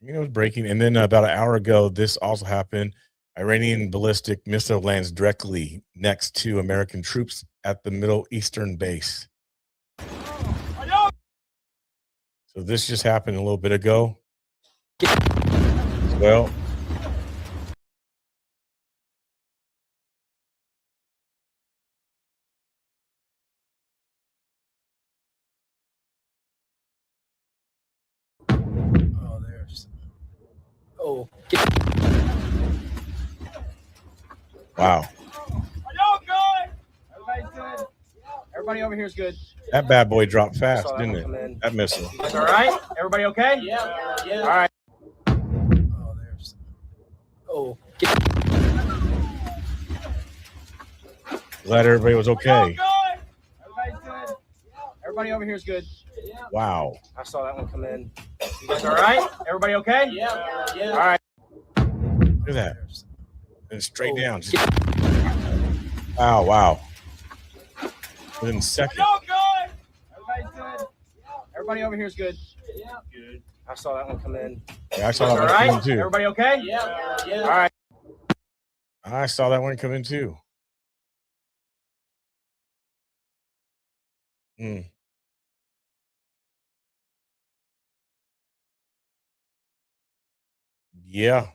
You know, it was breaking. And then about an hour ago, this also happened. Iranian ballistic missile lands directly next to American troops at the Middle Eastern base. So this just happened a little bit ago. Well, Oh. wow. Everybody over here is good. That bad boy dropped fast, Saw that didn't one come it? in. That missile. All right. Everybody okay? Yeah. All right. Oh, there's. Oh. Glad everybody was okay. Everybody's good. Everybody over here is good. Wow. I saw that one come in. You guys all right? Everybody okay? Yeah. All right. Look at that. And straight down. Just... Wow, wow. Within seconds. Everybody's good. Everybody over here is good. Yeah. Good. I saw that one come in. Yeah, I saw that All one right. come in too. Everybody okay? Yeah. All right. I saw that one come in too. Yeah.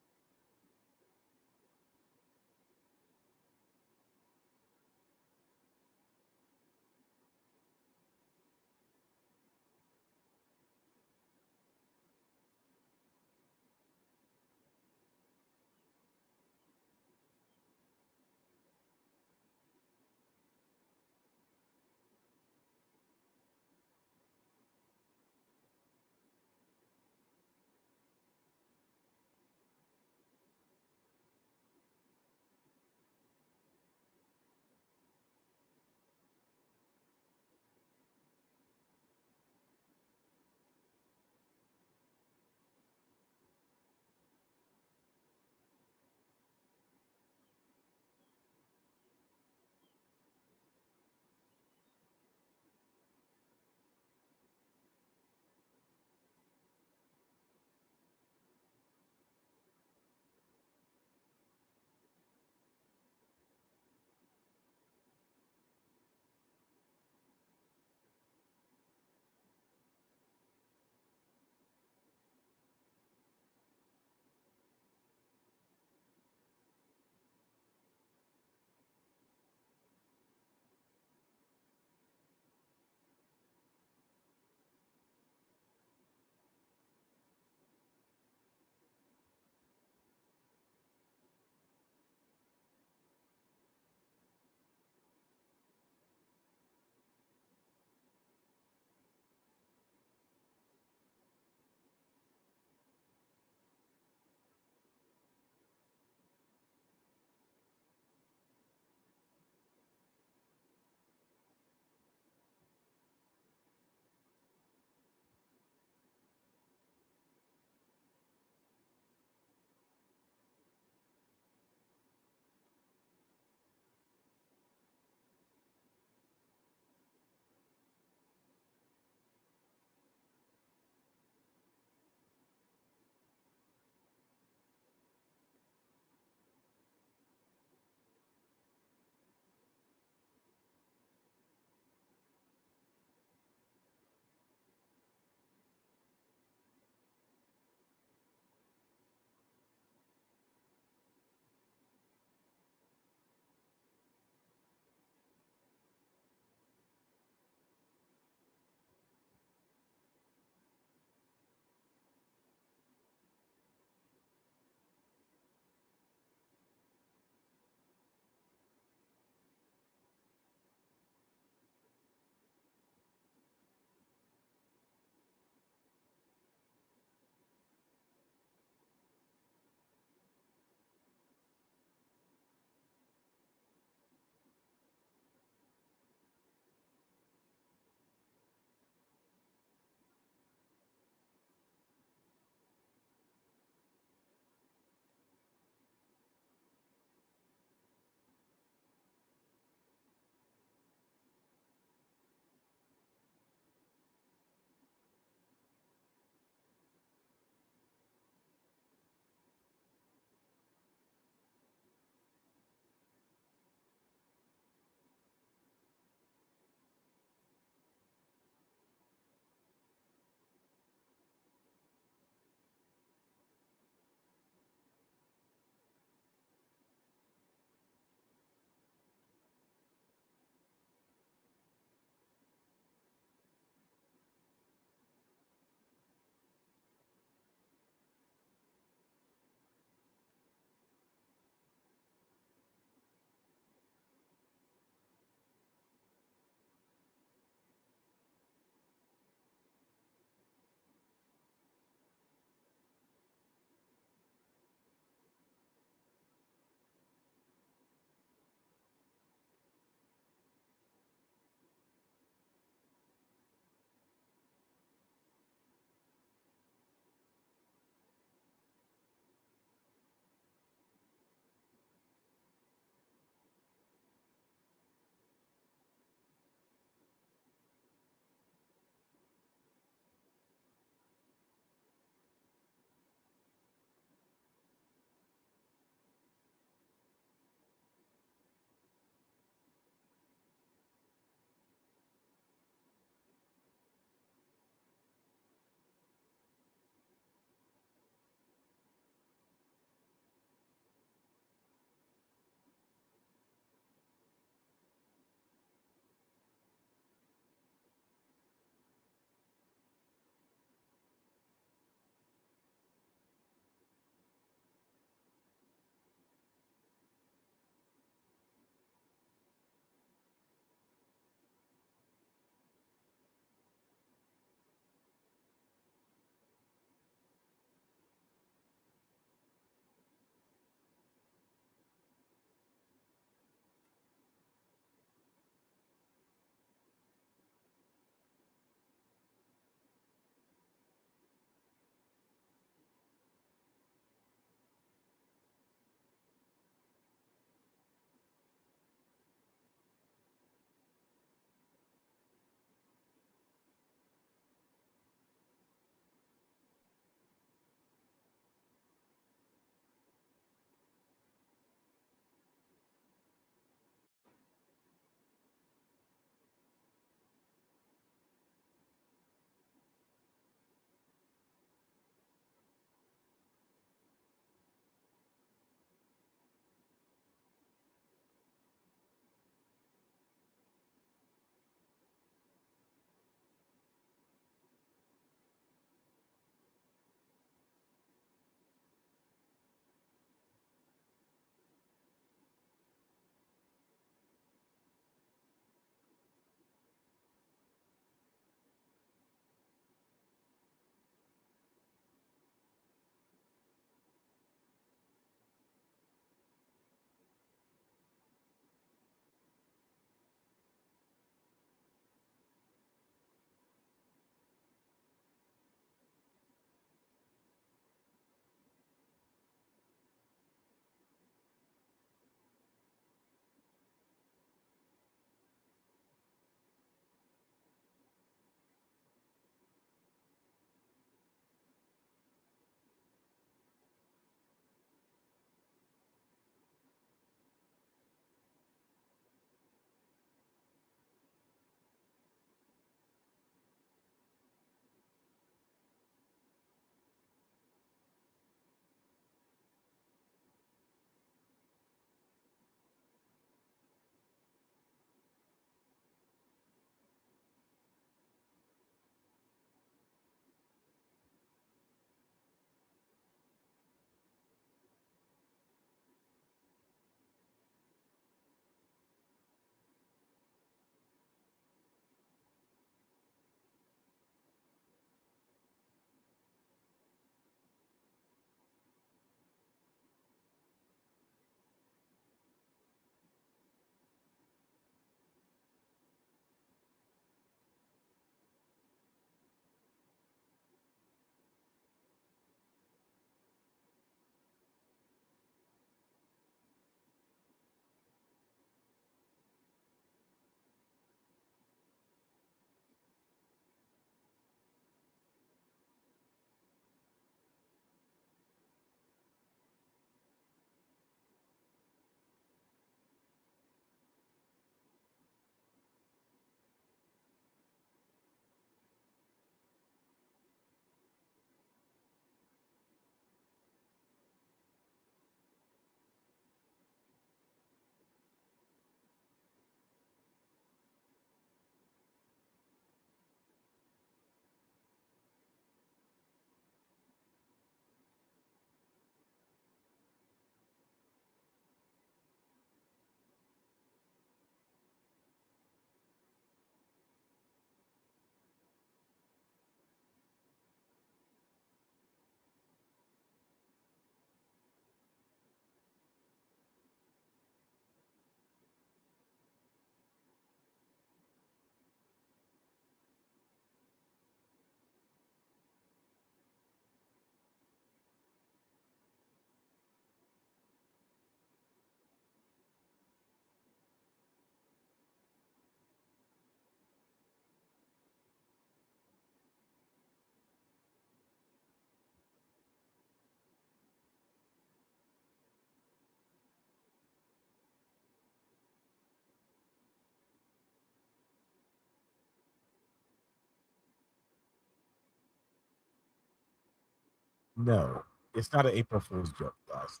No, it's not an April Fool's joke, guys.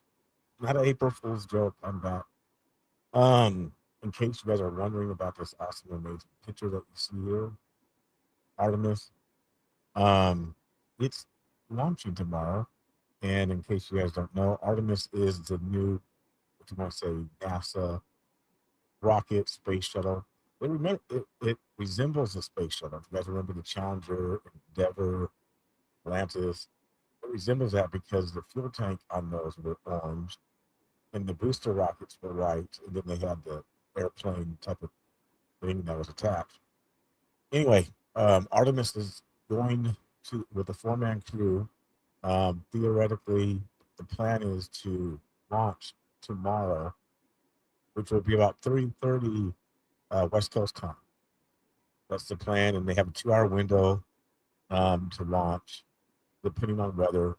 Not an April Fool's joke. I'm back. In case you guys are wondering about this awesome, amazing picture that you see here, Artemis, it's launching tomorrow. And in case you guys don't know, Artemis is the new, what you want to say, NASA rocket space shuttle. It resembles a space shuttle. If you guys remember the Challenger, Endeavour, Atlantis, it resembles that because the fuel tank on those were orange and the booster rockets were white, and then they had the airplane type of thing that was attached. Anyway, Artemis is going to, with a 4-man crew, theoretically, the plan is to launch tomorrow, which will be about 3:30 West Coast time. That's the plan, and they have a 2-hour window to launch, depending on weather.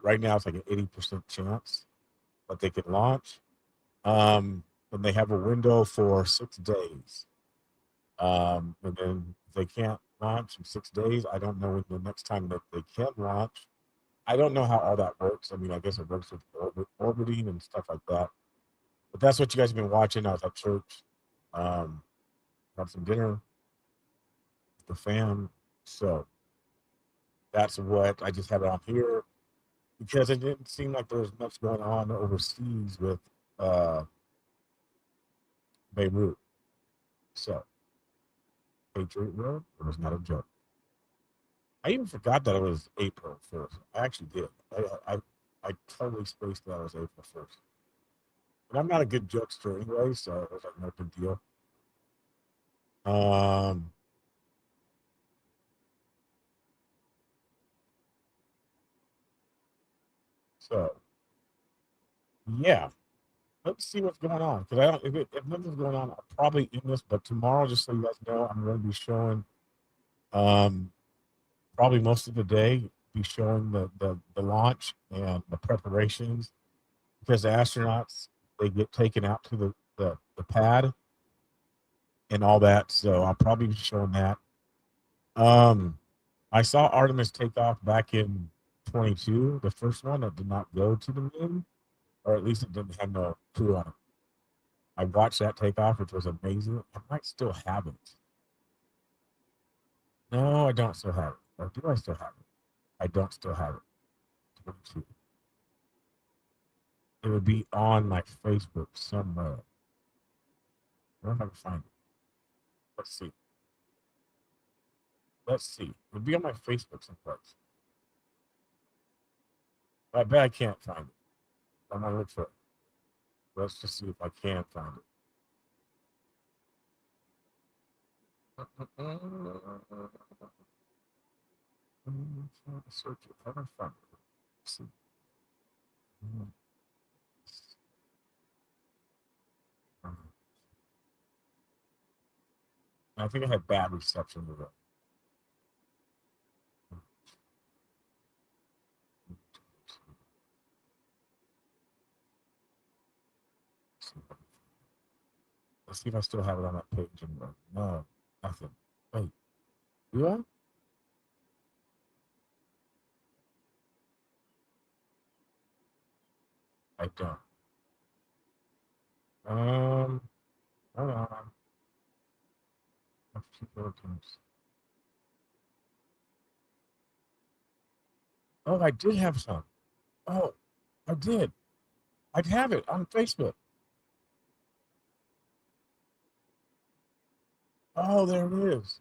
Right now, it's like an 80% chance that they can launch, and they have a window for 6 days. And then if they can't launch in 6 days, I don't know when the next time that they can launch. I don't know how all that works. I mean, I guess it works with orbiting and stuff like that. But that's what you guys have been watching. I was at church, had some dinner with the fam. So that's what I just have it on here because it didn't seem like there was much going on overseas with Beirut. So, Patriot Road, it was not a joke. I even forgot that it was April 1st. I actually did. I totally spaced that it was April 1st. And I'm not a good jokester anyway, so it was like no big deal. So, yeah. Let's see what's going on. Because I don't, if nothing's going on, I'll probably end this. But tomorrow, just so you guys know, I'm going to be showing probably most of the day, be showing the launch and the preparations. Because the astronauts, they get taken out to the pad and all that. So I'll probably be showing that. I saw Artemis take off back in 22, the first one that did not go to the moon, or at least it didn't have no crew on it. I watched that take off, which was amazing. I might still have it. No, I don't still have it. Or do I still have it? I don't still have it. 22. It would be on my Facebook somewhere. I don't know if I can find it. Let's see. Let's see. It would be on my Facebook someplace. I bet I can't find it. I'm gonna look for it. Let's just see if I can find it. Search it. I don't find it. Let's see. I think I had bad reception with it. Let's see if I still have it on that page anymore. No, nothing. Wait, do I? I don't. Hold on. Oh, I did have some. Oh, I did. I'd have it on Facebook. Oh, there it is.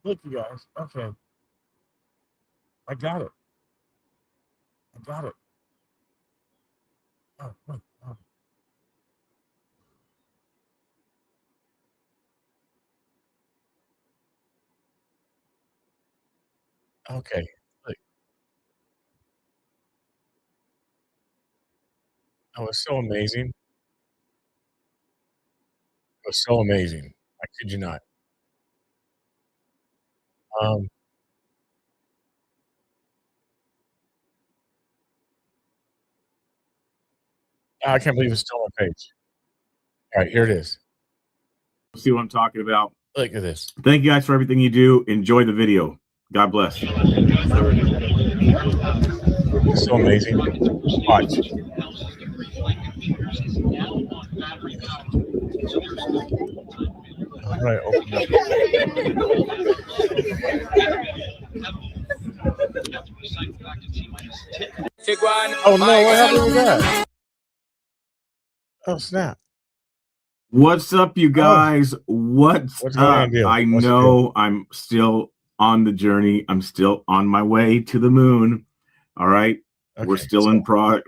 Look, you guys. Okay. I got it. I got it. Oh, wait. Oh. Okay. Look. Oh, it's so amazing. It was so amazing. I kid you not. Um, I can't believe it's still on page. All right, here it is. See what I'm talking about? Look at this. Thank you guys for everything you do. Enjoy the video. God bless. It's so amazing. Watch. All right, open up. Oh no, what happened with that? Oh snap. What's up, you guys? What's going up? on, deal? I What's the know I'm still on the journey. I'm still on my way to the moon. All right. We're Okay, still in one.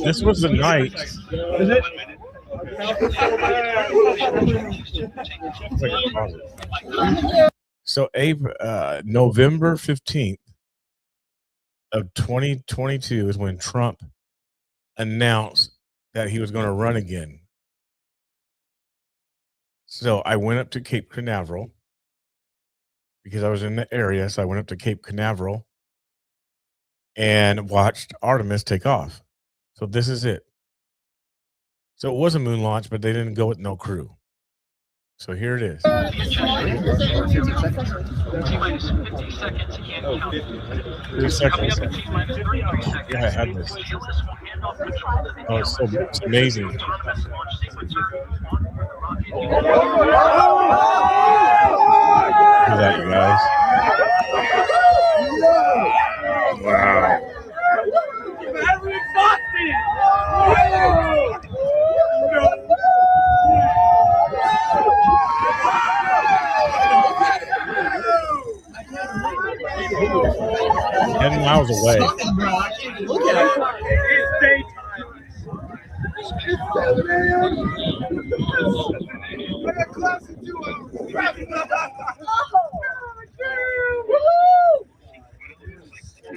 This was the night. Is it? So November 15th of 2022 is when Trump announced that he was going to run again. So I went up to Cape Canaveral because I was in the area. So I went up to Cape Canaveral and watched Artemis take off. So this is it. So it was a moon launch, but they didn't go with no crew. So here it is. 3 seconds. Yeah, I had this. Oh, it's amazing. Look at that, you guys. Wow. Ten miles away. Look at it.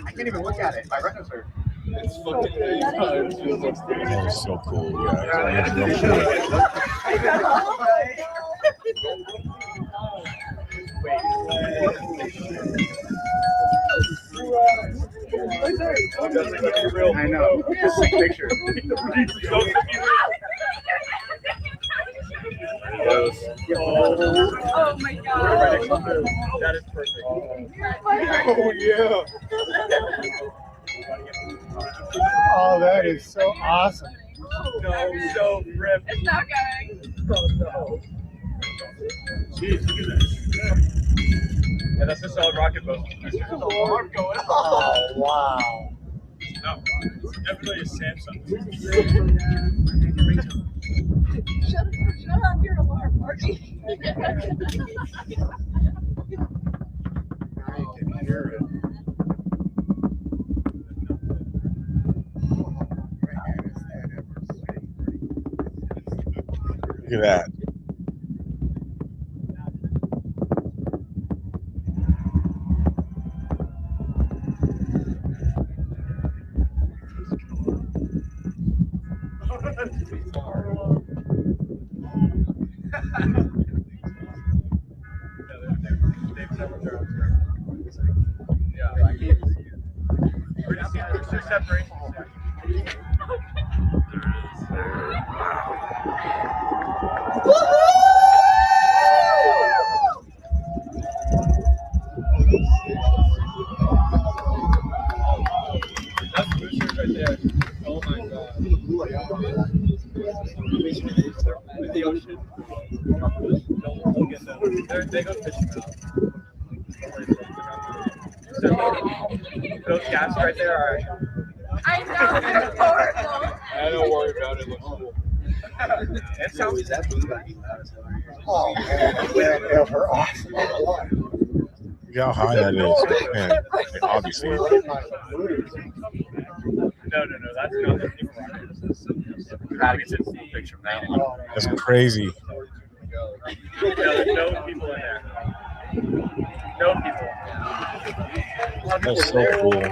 I can't even look at it. My retinas are. That is so cool, guys. I know. Just take a picture. Oh my god. That is perfect. Oh yeah. Oh, that is so awesome. No, so ripped. It's not going. Oh no. Jeez, look at that. Yeah, that's a solid rocket boat. There's an alarm going off. Oh wow. No, it's definitely a Samsung. Shut off your alarm, Marty. I can hear it. Look at that. They go fishing now. Those gaps right there are. I know, they're horrible. I don't worry about it. It looks cool. It sounds. Oh man, they're awesome. Look how high that is. Man, obviously. No, that's not the people. Gotta get this picture now. That's crazy. There's no people in there. No people. That's so cool.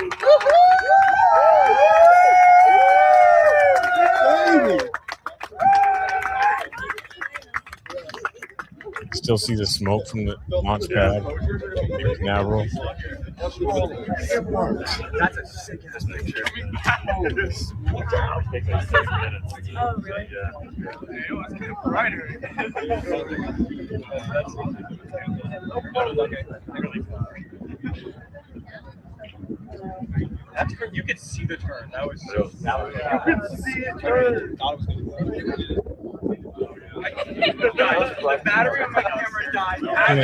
still see the smoke from the launch pad, Canaveral. That's a sick ass picture. Oh, really? Yeah. That's where you could see the turn. That was so. You could see it turn. The battery on my camera died. Had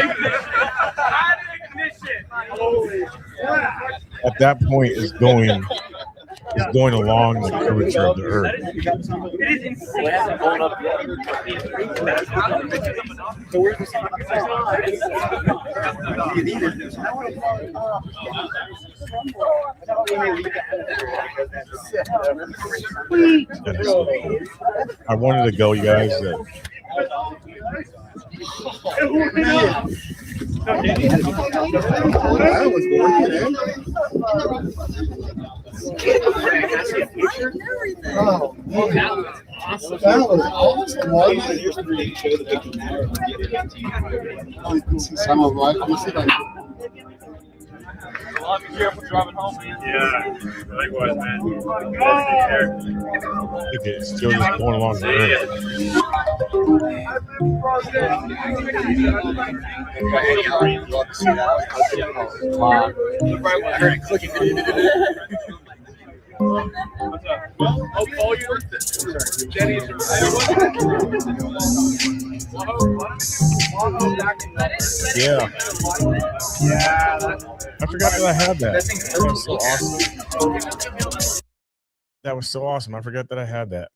ignition. Holy crap. At that point, is going along the curvature of the Earth. It is insane. That is so cool. I wanted to go, you guys. Well, be careful driving home, man. Yeah, likewise, man. It's still just going along the Yeah. I forgot that I had that. That was so awesome. That was so awesome. I forgot that I had that.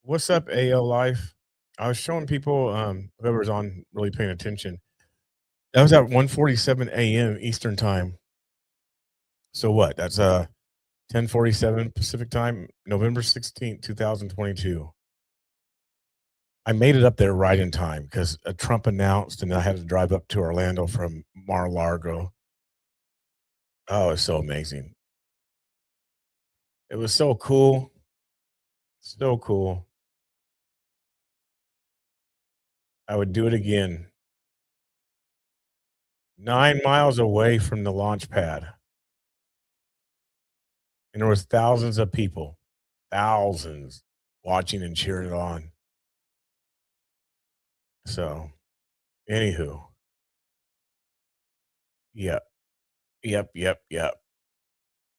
What's up, AO Life? I was showing people, whoever's on really paying attention. That was at 1:47 a.m. Eastern time. So what? That's 10:47 Pacific time, November 16th, 2022. I made it up there right in time because Trump announced, and I had to drive up to Orlando from Mar-a-Lago. Oh, it's so amazing. It was so cool. So cool. I would do it again. 9 miles away from the launch pad. And there was thousands of people, thousands watching and cheering it on. So, anywho. Yep.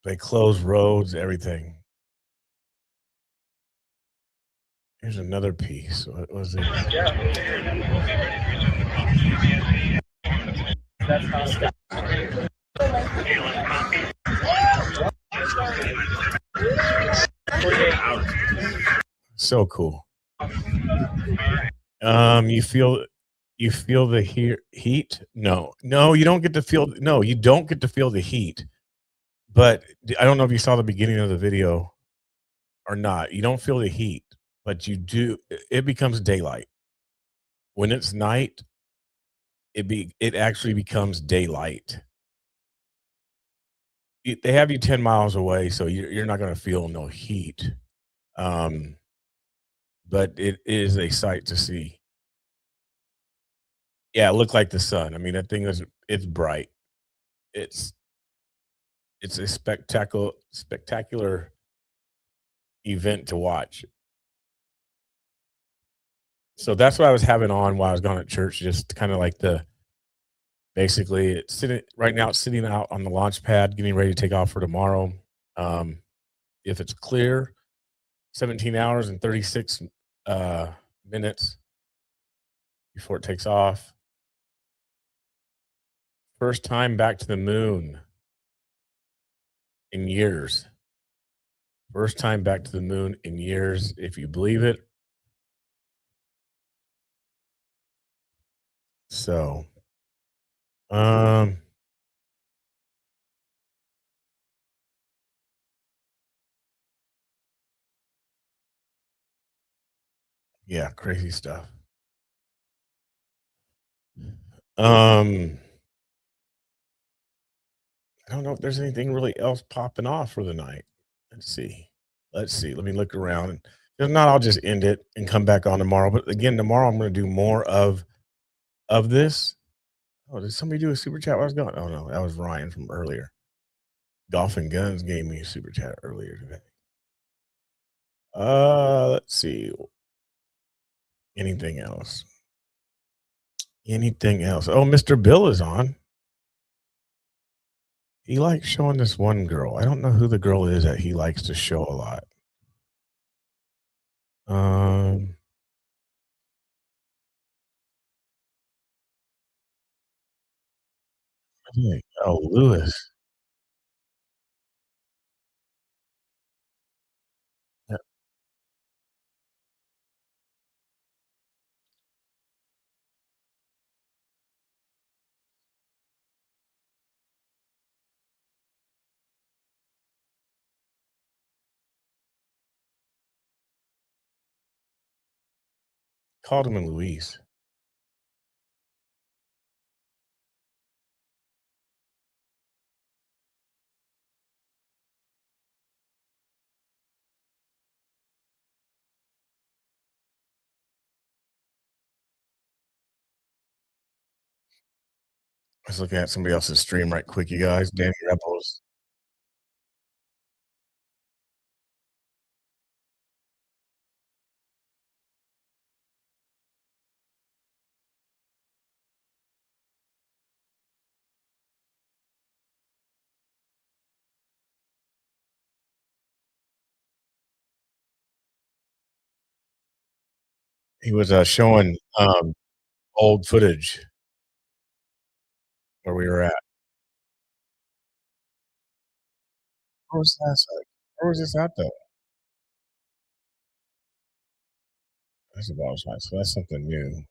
They closed roads, everything. Here's another piece. What was it? So cool. You feel the heat? No, you don't get to feel. No, you don't get to feel the heat. But I don't know if you saw the beginning of the video or not. You don't feel the heat, but you do. It becomes daylight. When it's night, it actually becomes daylight. They have you 10 miles away, so you're not going to feel no heat. But it is a sight to see. Yeah, it looked like the sun. I mean, that thing it's bright. It's a spectacular event to watch. So that's what I was having on while I was gone at church, just kind of like basically it's sitting out on the launch pad, getting ready to take off for tomorrow. If it's clear, 17 hours and 36 minutes before it takes off. First time back to the moon in years. First time back to the moon in years, if you believe it. So, yeah, crazy stuff. I don't know if there's anything really else popping off for the night. Let's see. Let me look around. If not, I'll just end it and come back on tomorrow. But again, tomorrow I'm going to do more of of this. Oh, did somebody do a super chat while I was gone? Oh no, that was Ryan from earlier. Golf and Guns gave me a super chat earlier today. Let's see. Anything else? Anything else? Oh, Mr. Bill is on. He likes showing this one girl. I don't know who the girl is that he likes to show a lot. Oh, Lewis. Yeah. Called him and Louise. Let's look at somebody else's stream right quick, you guys. Danny Rebels. He was showing old footage where we were at. Where was that? Where was this at though? That's a bottom side, so that's something new.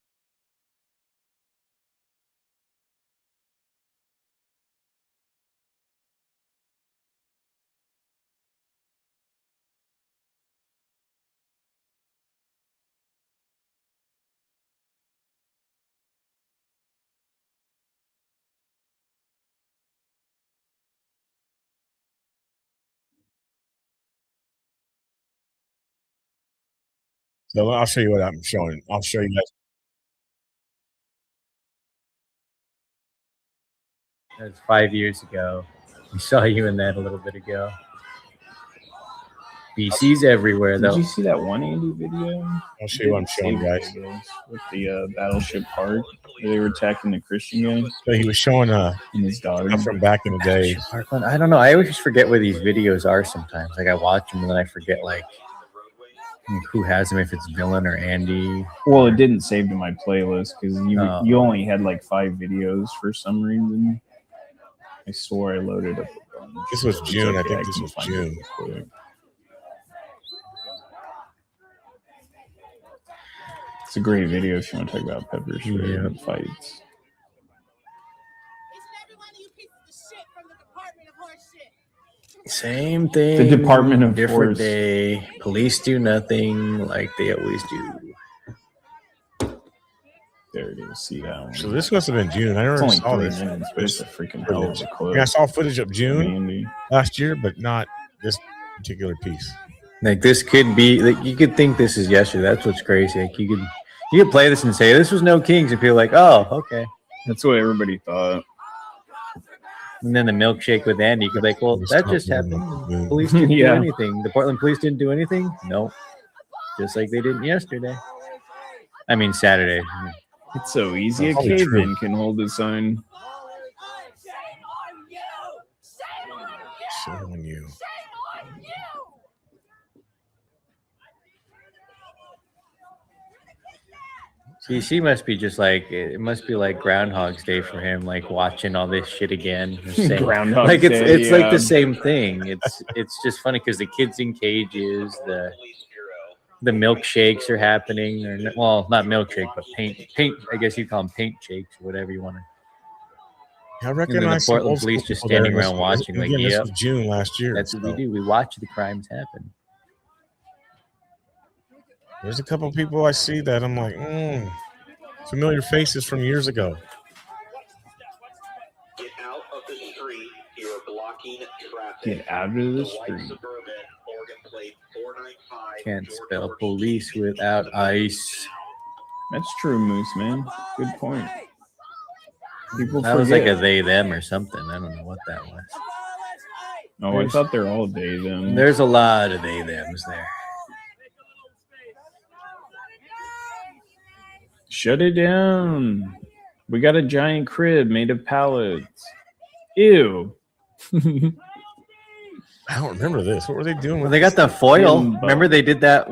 So I'll show you what I'm showing. I'll show you guys. That's 5 years ago. We saw you in that a little bit ago. BC's everywhere, though. Did you see that one Andy video? I'll show you what I'm showing, guys. With the Battleship Park, where they were attacking the Christian guy. So he was showing and his dog from back in the day. Parkland. I don't know. I always forget where these videos are sometimes. Like I watch them and then I forget like who has them, if it's Dylan or Andy. Well, it didn't save to my playlist because you only had like 5 videos for some reason. I swore I loaded up a bunch. This was June. I think this was June. It's a great video if you want to talk about pepper spray and fights. Same thing. The Department of different Force. day. Police do nothing like they always do. There it is. See that one. So this must have been June. I It's never only saw 3 this. minutes, but it's a freaking hell of a clip. I saw footage of June Andy. last year, but not this particular piece. Like this could be like you could think this is yesterday. That's what's crazy. Like you could play this and say this was no Kings, and people are like, oh, okay. That's what everybody thought. And then the milkshake with Andy, you could be like, well, that just happened. The police didn't do Yeah. anything. The Portland police didn't do anything. No, just like they didn't yesterday. I mean Saturday. It's so easy. A That's probably true. caveman can hold his own. Showing you. See, she must be just like it must be like Groundhog's Day for him, like watching all this shit again. Groundhog's like it's Day, like yeah. the same thing. It's just funny because the kids in cages, the milkshakes are happening, or well, not milkshake, but paint. I guess you call them paint shakes or whatever you want to. I And then recognize the some Portland old police school just people there. standing This around was- watching, like, again, this yep. was June last year. That's what we so. do. We watch the crimes happen. There's a couple people I see that I'm like, familiar faces from years ago. Get out of the street. You are blocking traffic. Get out of the street. Suburban, Oregon plate 495. Can't spell police without ice. That's true, Moose, man. Good point. People That was like forget. a they them or something. I don't know what that was. Oh, I thought they're all they them. There's a lot of they thems there. Shut it down. We got a giant crib made of pallets. Ew. I don't remember this. What were they doing? Well, with they got the foil. Limbo. Remember they did that?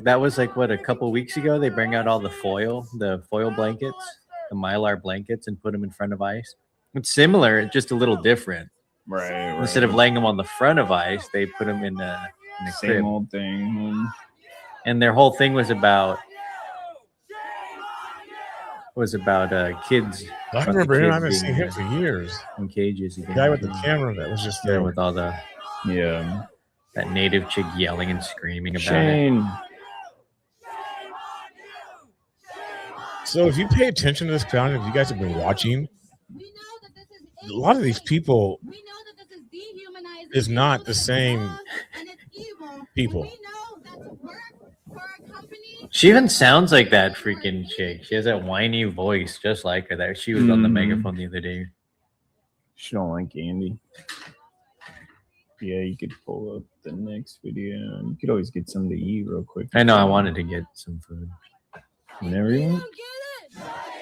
That was a couple weeks ago. They bring out all the foil blankets, the Mylar blankets, and put them in front of ice. It's similar, just a little different. Right. Instead of laying them on the front of ice, they put them in the Same crib. old thing. And their whole thing was about kids. I remember him. I haven't seen him for years. In cages. The guy with the camera that was just there with all the that native chick yelling and screaming about it. So if you pay attention to this crowd, if you guys have been watching, a lot of these people is not the same people. She even sounds like that freaking chick. She has that whiny voice just like her. There, she was on the megaphone the other day. She don't like Andy. Yeah, you could pull up the next video. You could always get something to eat real quick. I know. I wanted to get some food. Never even.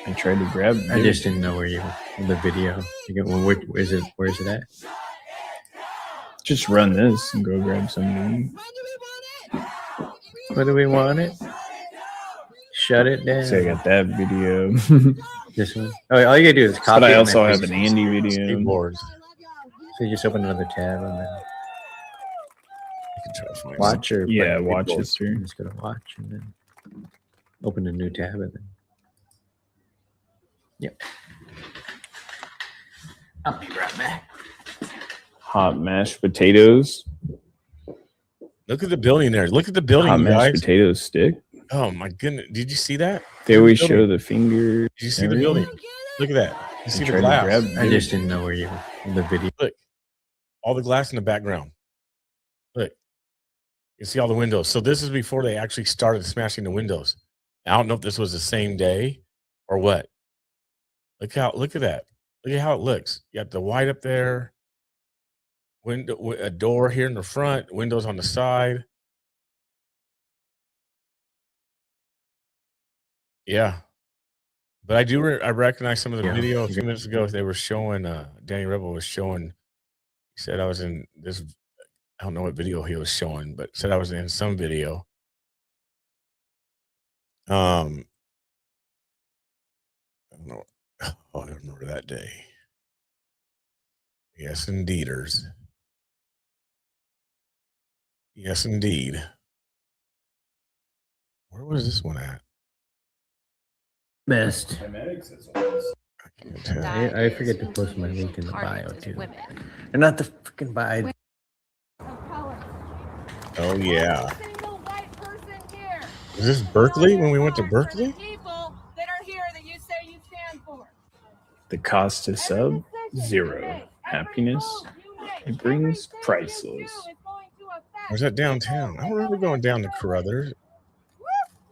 I tried to grab. I just didn't know where you in the video. Where is it? Where is it at? Just run this and go grab something. What do we want it? Shut it down. So I got that video. This one. Oh, all you gotta do is copy. But I it also and have then an Andy video. Skateboards. So you just open another tab and then You can try to find watch or watch history. I'm just gonna watch and then open a new tab and then. Yep. I'll be right back. Hot mashed potatoes. Look at the building there. Look at the building, Hot you mashed guys. potatoes stick. Oh my goodness! Did you see that? They always Building. show the finger. Did you see the building? Look at that. You see the tried to glass. grab I just didn't know where you were in the video. Look, all the glass in the background. Look, you see all the windows. So this is before they actually started smashing the windows. I don't know if this was the same day or what. Look at that. Look at how it looks. You got the white up there. Window, a door here in the front. Windows on the side. Yeah. But I do I recognize some of the video a few minutes ago. They were showing Danny Rebel was showing. He said I was in this. I don't know what video he was showing, but said I was in some video. I don't know. Oh, I remember that day. Yes, indeeders. Yes, indeed. Where was this one at? Best. I forget to post my link in the bio too. And not the freaking bio. Oh yeah. Is this Berkeley when we went to Berkeley? The cost to sub, 0. Happiness, it brings priceless. Or is that downtown? I don't remember going down to Carruthers.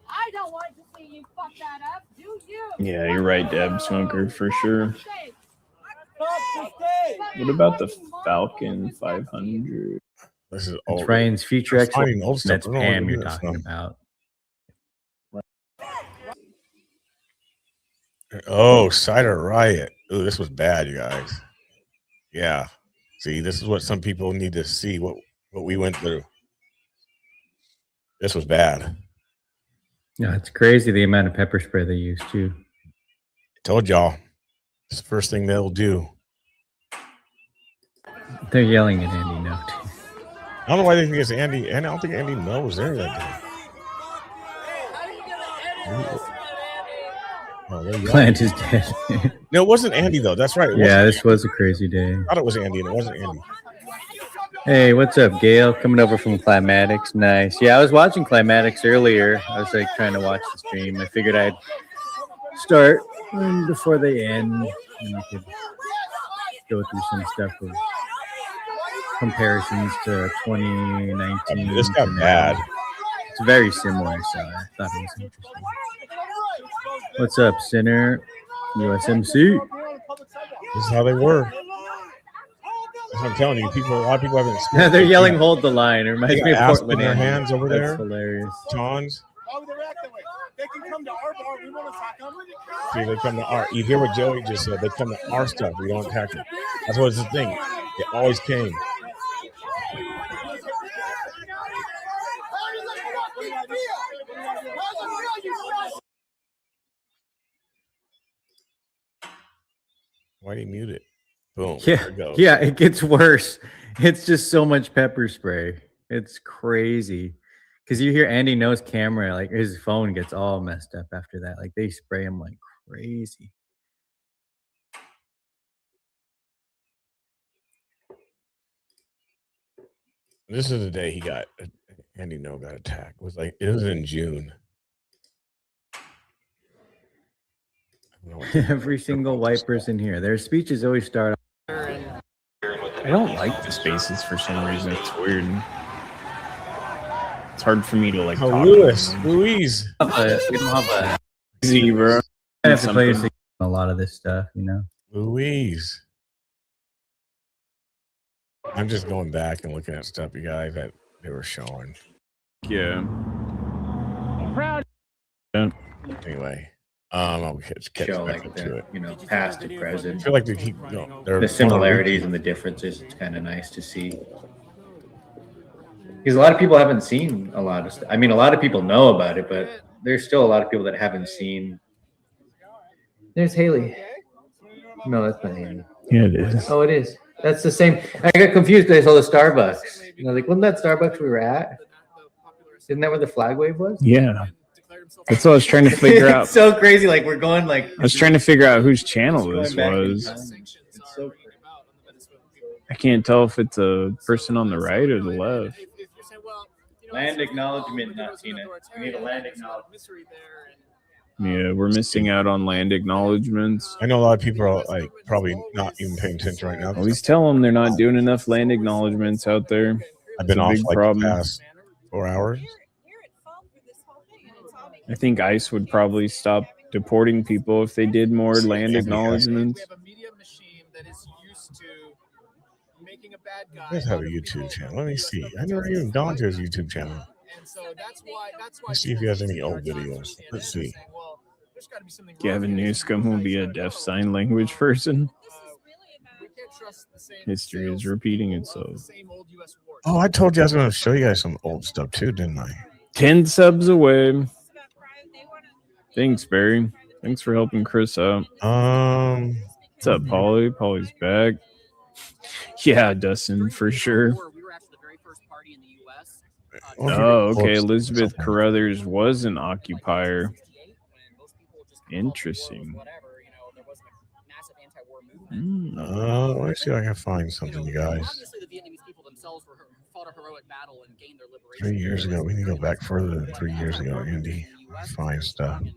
I don't want to see you fuck that up, do you? Yeah, you're right, Deb Smoker, for sure. What about the Falcon 500? This is It's old. Ryan's future I'm ex. finding old stuff. That's I don't know where Pam to you're do this talking from. about. Oh, Cider Riot. Ooh, this was bad, you guys. Yeah. See, this is what some people need to see, what we went through. This was bad. Yeah, it's crazy the amount of pepper spray they use too. Told y'all. It's the first thing they'll do. They're yelling at Andy now too. I don't know why they think it's Andy, and I don't think Andy Mel was there that day. Oh, they're yelling. Plant is dead. No, it wasn't Andy though. That's right. It Yeah, wasn't this was a crazy day. I thought it was Andy, and it wasn't Andy. Hey, what's up, Gail? Coming over from Climatics. Nice. Yeah, I was watching Climatics earlier. I was like trying to watch the stream. I figured I'd start before they end, and we could go through some stuff with comparisons to 2019. This got bad. It's very similar, so I thought it was interesting. What's up, Sinner? USMC. This is how they were. That's what I'm telling you. A lot of people haven't experienced. They're yelling, "Hold the line." It reminds me of asp Portland. in their hands over That's there. hilarious. Tons. See, they come to our. You hear what Joey just said? They come to our stuff. We don't attack it. That's what it's the thing. It always came. Why do you mute it? Boom. Yeah, There it goes. yeah, it gets worse. It's just so much pepper spray. It's crazy. Because you hear Andy No's camera, like his phone gets all messed up after that. Like they spray him like crazy. This is the day he got Andy No got attacked. It was in June. Every single white person here, their speeches always start. I don't like the spaces for some reason. It's weird. It's hard for me to like. Oh, talk Louise. to them. We don't have a Zebra. I have to play Something. a lot of this stuff, you know. Louise. I'm just going back and looking at stuff you guys that they were showing. Yeah. Anyway, I'll catch Show back like up to the, it. you know, past to I present. feel like they keep going. The similarities and the differences. It's kind of nice to see. Because a lot of people haven't seen a lot of stuff. I mean, a lot of people know about it, but there's still a lot of people that haven't seen. There's Haley. No, that's not Haley. Yeah, it is. Oh, it is. That's the same. I got confused because I saw the Starbucks. You know, like, wasn't that Starbucks we were at? Isn't that where the flag wave was? Yeah. That's what I was trying to figure out. It's so crazy. Like, we're going like. I was trying to figure out whose channel this Going back in was. time. It's so crazy. I can't tell if it's a person on the right or the left. Land acknowledgement, not seen it. We need a land acknowledgement. Yeah, we're missing out on land acknowledgements. I know a lot of people are like probably not even paying attention right now. At least tell them they're not doing enough land acknowledgements out there. I've been It's a off big like problem. the past 4 hours. I think ICE would probably stop deporting people if they did more land acknowledgements. He does have a YouTube channel. Let me see. I never even gone to his YouTube channel. Let's see if he has any old videos. Let's see. Gavin Newscomb will be a deaf sign language person. History is repeating itself. Oh, I told you I was going to show you guys some old stuff too, didn't I? 10 subs away. Thanks, Barry. Thanks for helping Chris out. What's up, Polly? Polly's back. Yeah, Dustin, for sure. Oh, okay. Elizabeth Carruthers was an occupier. Interesting. Let me see if I can find something, you guys. 3 years ago. We need to go back further than 3 years ago, Andy. Find stuff. Massive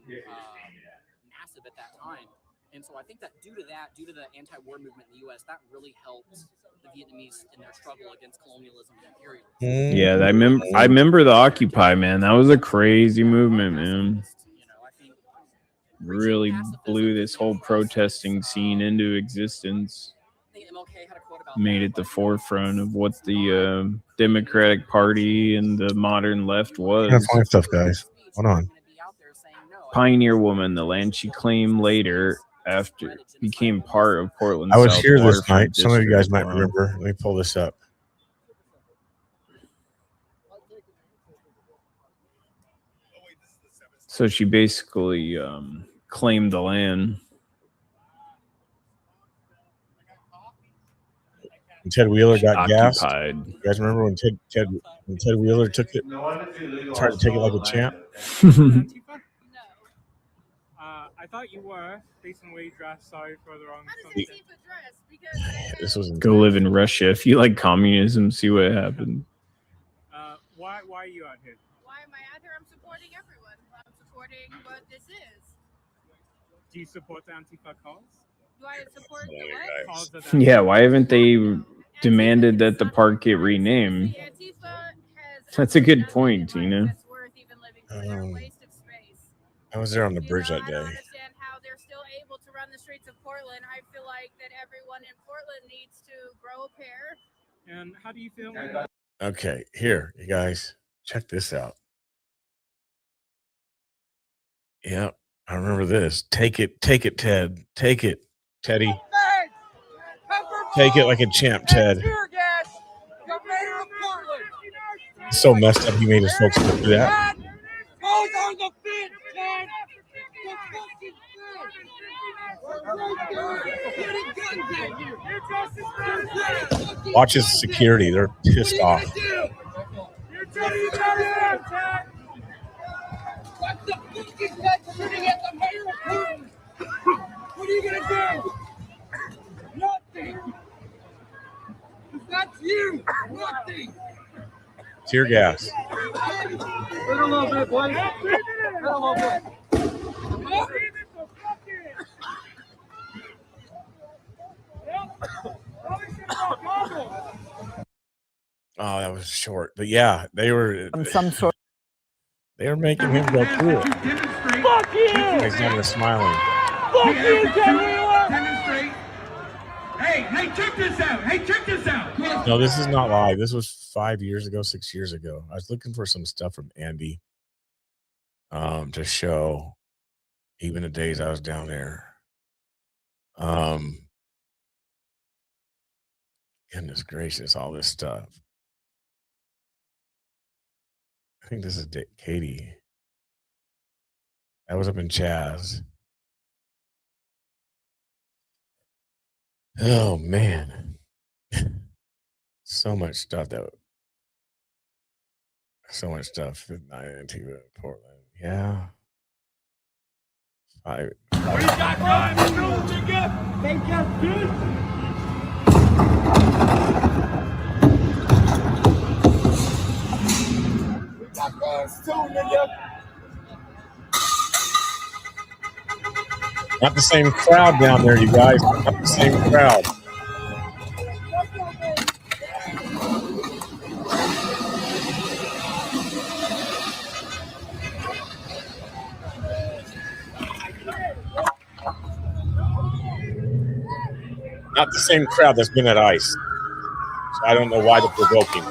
at that time. And so I think that due to the anti-war movement in the U.S., that really helped the Vietnamese in their struggle against colonialism and imperialism. Yeah, I remember the Occupy, man. That was a crazy movement, man. Really blew this whole protesting scene into existence. Made it the forefront of what the Democratic Party and the modern left was. I'm gonna find stuff, guys. Hold on. Pioneer woman, the land she claimed later after became part of Portland. I was South here this Waterfront night. Some of you guys District. might Wow. remember. Let me pull this up. So she basically claimed the land. When Ted Wheeler got gassed. Occupied. You guys remember when Ted Wheeler took it? Tried to take it like a champ. I thought you were, based on where you dressed. Sorry for the wrong. This was Go live in Russia if you like communism. See what happened. Why are you out here? Why am I out here? I'm supporting everyone. I'm supporting what this is. Do you support the Antifa cause? Do I support the what? Cause of the Yeah, why haven't they demanded that the park get renamed? That's a good point, Tina. I was there on the bridge that day. streets of Portland, I feel like that everyone in Portland needs to grow a pair. And how do you feel? Okay, here, you guys, check this out. Yep, I remember this. Take it, Ted. Take it, Teddy. Take it like a champ, Ted. It's so messed up he made his folks go through that. Watch his security. They're pissed off. What are you gonna do? Nothing. That's you. Nothing. Tear gas. Wait a little bit, boy. Wait a little bit. Oh, that was short. But yeah, they were Some sort. they were making him go through it. Fuck you! He's never smiling. Fuck you, Demonstrate. Hey, check this out. Hey, check this out. No, this is not live. This was 5 years ago, 6 years ago. I was looking for some stuff from Andy to show even the days I was down there. Goodness gracious, all this stuff. I think this is Katie. I was up in Chaz. Oh man. So much stuff in Antigua, Portland. Yeah. What do you got, Ryan? Hey, Jeff, dude. We got guns too, nigga. Not the same crowd down there, you guys. Not the same crowd. Not the same crowd that's been at ICE. So I don't know why they're provoking.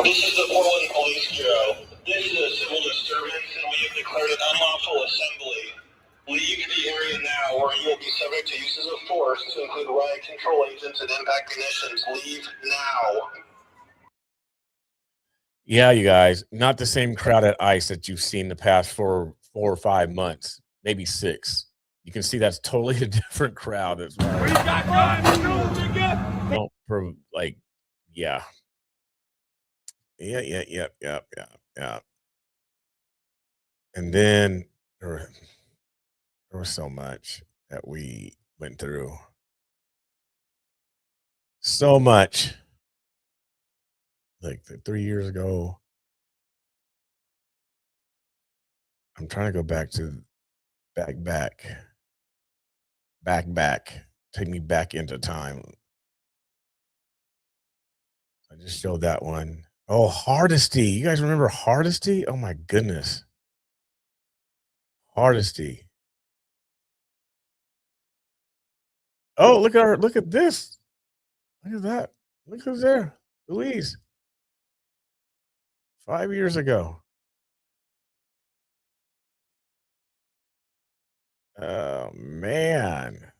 This is the Portland Police Bureau. This is a civil disturbance, and we have declared an unlawful assembly. Leave the area now, or you will be subject to uses of force to include riot control agents and impact munitions. Leave now. Yeah, you guys, not the same crowd at ICE that you've seen the past 4 or 5 months, maybe 6. You can see that's totally a different crowd. That's like, yeah. Yeah. And then there was so much that we went through. So much. Like 3 years ago. I'm trying to go back to back. Take me back into time. I just showed that one. Oh, Hardesty. You guys remember Hardesty? Oh my goodness. Hardesty. Oh, look at this. Look at that. Look who's there. Louise. 5 years ago. Oh man.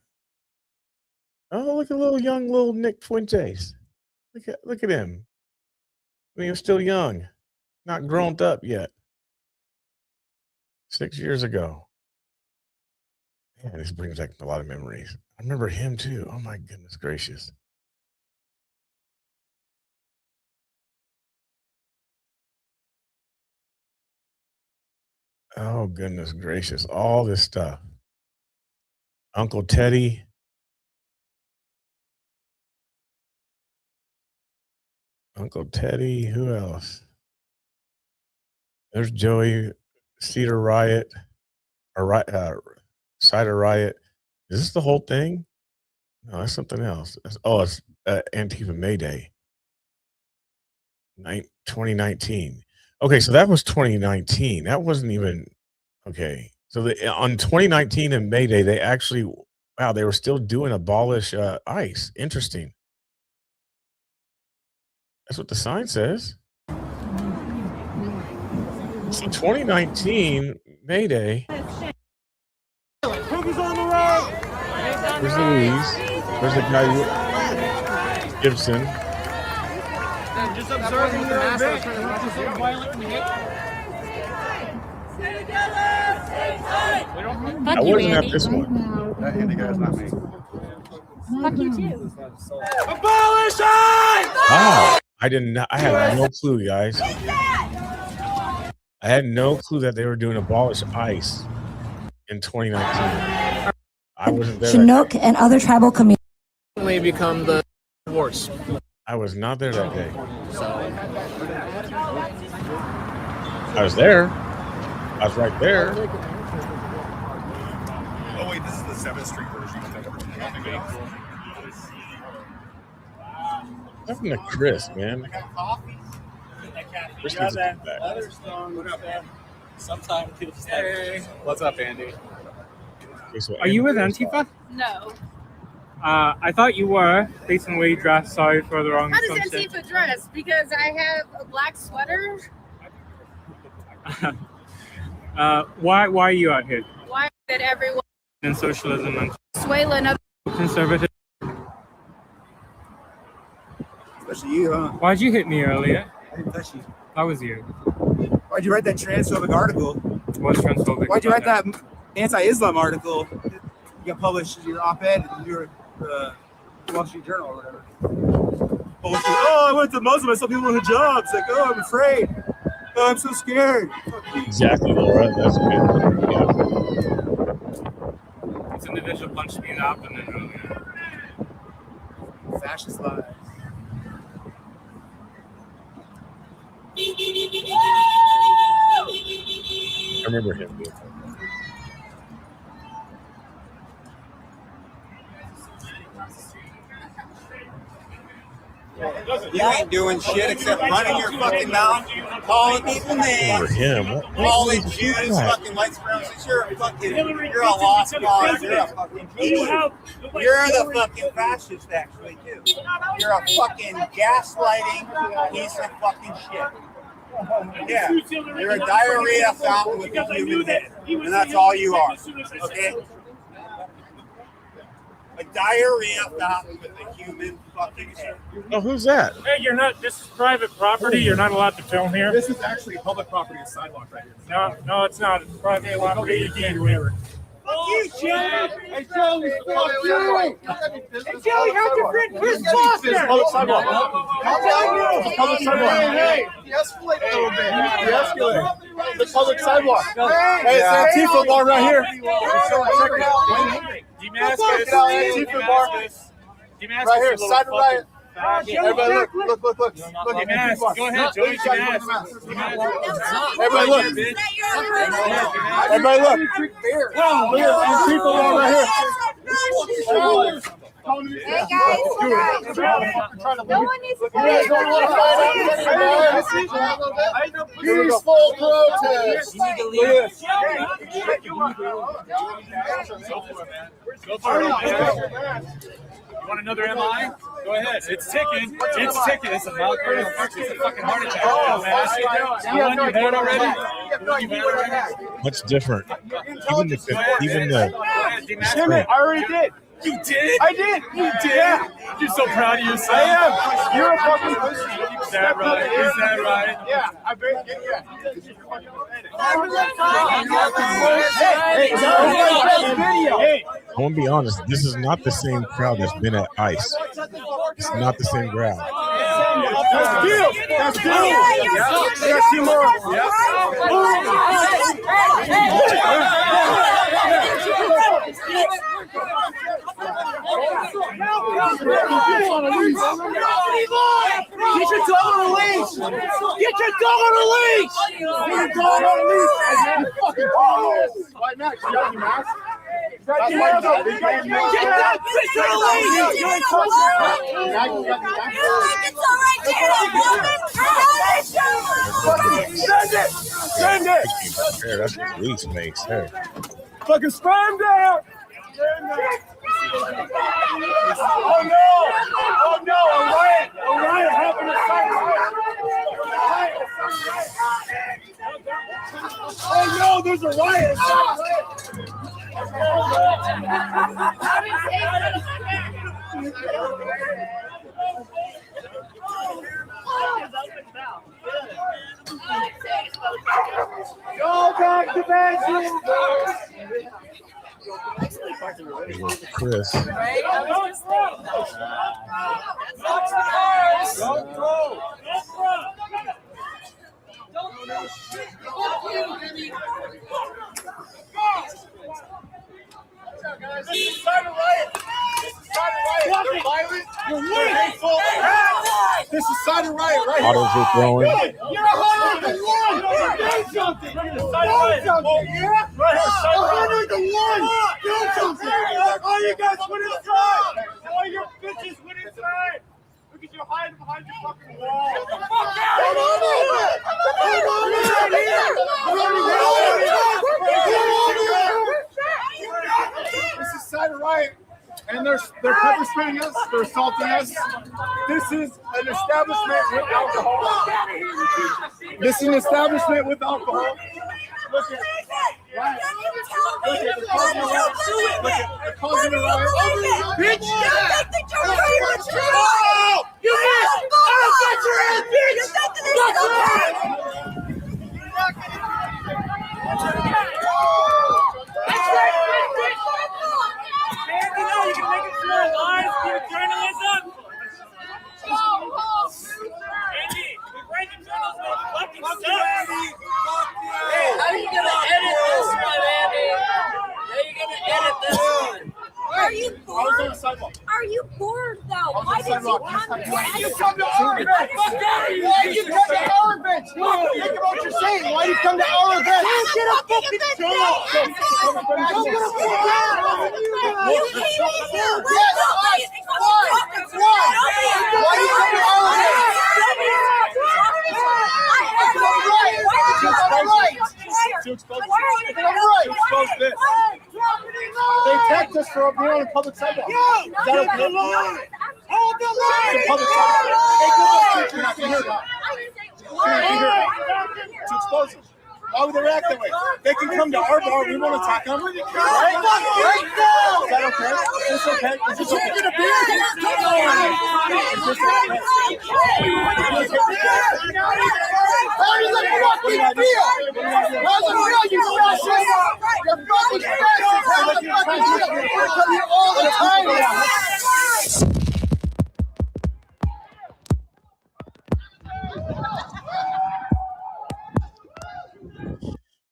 Oh, look at little Nick Fuentes. Look at him. I mean, he was still young, not grown up yet. 6 years ago. Man, this brings back a lot of memories. I remember him too. Oh my goodness gracious. Oh goodness gracious. All this stuff. Uncle Teddy. Uncle Teddy. Who else? There's Joey. Cedar Riot. Cider Riot. Is this the whole thing? No, that's something else. It's Antifa May Day. 2019. Okay, so that was 2019. That wasn't even okay. So on 2019 and May Day, they actually they were still doing abolish ICE. Interesting. That's what the sign says. So 2019 May Day. Cookies on the road. There's Louise. There's the guy Gibson. Just observing your event. So violent and hate. I wasn't at this one. That Andy guy's not me. Fuck you too. Abolish ICE! Wow. I had no clue, guys. I had no clue that they were doing abolish ICE in 2019. I wasn't there. Chinook and other tribal communities become the wars. I was not there that day. So I was there. I was right there. Oh wait, this is the 7th Street version. Nothing to Chris, man. Chris needs to come back. sometimes people just what's up, Andy? Okay, so Are you with Antifa? No. I thought you were, based on the way you dress. Sorry for the wrong How does assumption. Antifa dress? Because I have a black sweater. Why are you out here? Why that everyone In socialism and Venezuela and other conservative. Especially you, huh? Why'd you hit me earlier? I didn't touch you. That was you. Why'd you write that transphobic article? What's transphobic? Why'd you write that anti-Islam article? You got published in your op-ed in your Wall Street Journal or whatever. Bullshit. Oh, I went to Muslim. I saw people with hijabs. Like, oh, I'm afraid. Oh, I'm so scared. Exactly, Laura. That's good. Yeah. This individual punched me in the abdomen earlier. Fascist lies. I remember him being You ain't doing shit except running your fucking mouth, calling people names, Remember him. calling Jews fucking white supremacists. You're a lost cause. You're a fucking piece. You're the fucking fascist, actually, too. You're a fucking gaslighting piece of fucking shit. Yeah, you're a diarrhea fountain with a human head, and that's all you are. Okay. A diarrhea fountain with a human fucking head. Oh, who's that? Hey, you're not. This is private property. You're not allowed to film here. This is actually public property, a sidewalk right here. No, it's not. It's private property. You can't do it. Fuck you, Joey! Hey, Joey, fuck you! Hey, Joey, how's your friend Chris Foster? Public sidewalk. Public sidewalk. Hey, de-escalate a little bit. De-escalate. The public sidewalk. Hey, it's Antifa bar right here. Antifa bar. Right here, side right. Everybody look. Look at Antifa bar. Go ahead, Joey. Everybody look. Everybody look. Look at Antifa bar right here. Hey guys, no one needs to Peaceful protest. You need to leave. Go for it, man. You want another MI? Go ahead. It's ticking. It's ticking. It's a mild cardiac infarction. It's a fucking heart attack. You want your head already? What's different? Even the Damn it, I already did. You did? I did. You did? Yeah. You're so proud of yourself. I am. You're a fucking pussy. Is that right? Is that right? Yeah, I bet. Yeah. I want to be honest, this is not the same crowd that's been at ICE. It's not the same crowd. That's deal. That's deal. Yeah, two more. Get your dog on a leash! Get your dog on a leash! Get your dog on a leash! White Max, you got your mask? Get that bitch on a leash! It's all right, Send it! There, that's the police mace there. Fucking stand down! Oh no! Oh no! A riot! A riot happened inside the riot! Oh no! There's a riot inside Go back to basics! Chris. This is inside a riot. They're violent. They're hateful. This is inside a riot right here. Autos are throwing. You're 101. Do something. Do something. Yeah. Right here. 101. Do something. All you guys went inside. All your bitches went inside. Look at you hiding behind your fucking wall. Get the fuck out. Come on over. Come on over. This is inside a riot. And they're pepper spraying us, they're assaulting us. This is an establishment with alcohol. This is an establishment with alcohol. Look at right. Look at they're causing a riot. Look at they're causing a riot. Bitch! You missed! I'll get your ass, bitch! You know you can make it through our lives through journalism. Andy, we break the journalism fucking sucks. Hey, how are you gonna edit this one, Andy? How are you gonna edit this one? Are you bored? Are you bored though? Why did you come here? Why did you come to our event? Why did you come to our event? Think about what you're saying. Why did you come to our event? Get a fucking job. You hate me too. Why? Why do you come to our event? To expose this. They attacked us for being on a public sidewalk. Is that okay? Hold the line! It's a public sidewalk. Hey, good luck, teacher. To expose them. Why would they react that way? They can come to our bar. We won't attack them. Right? Is that okay? Is this okay? Is this okay? Is this okay? How does it fucking feel? How does it feel, you fascists? You're fucking fascists. How does it fucking feel? We're coming here all the time now.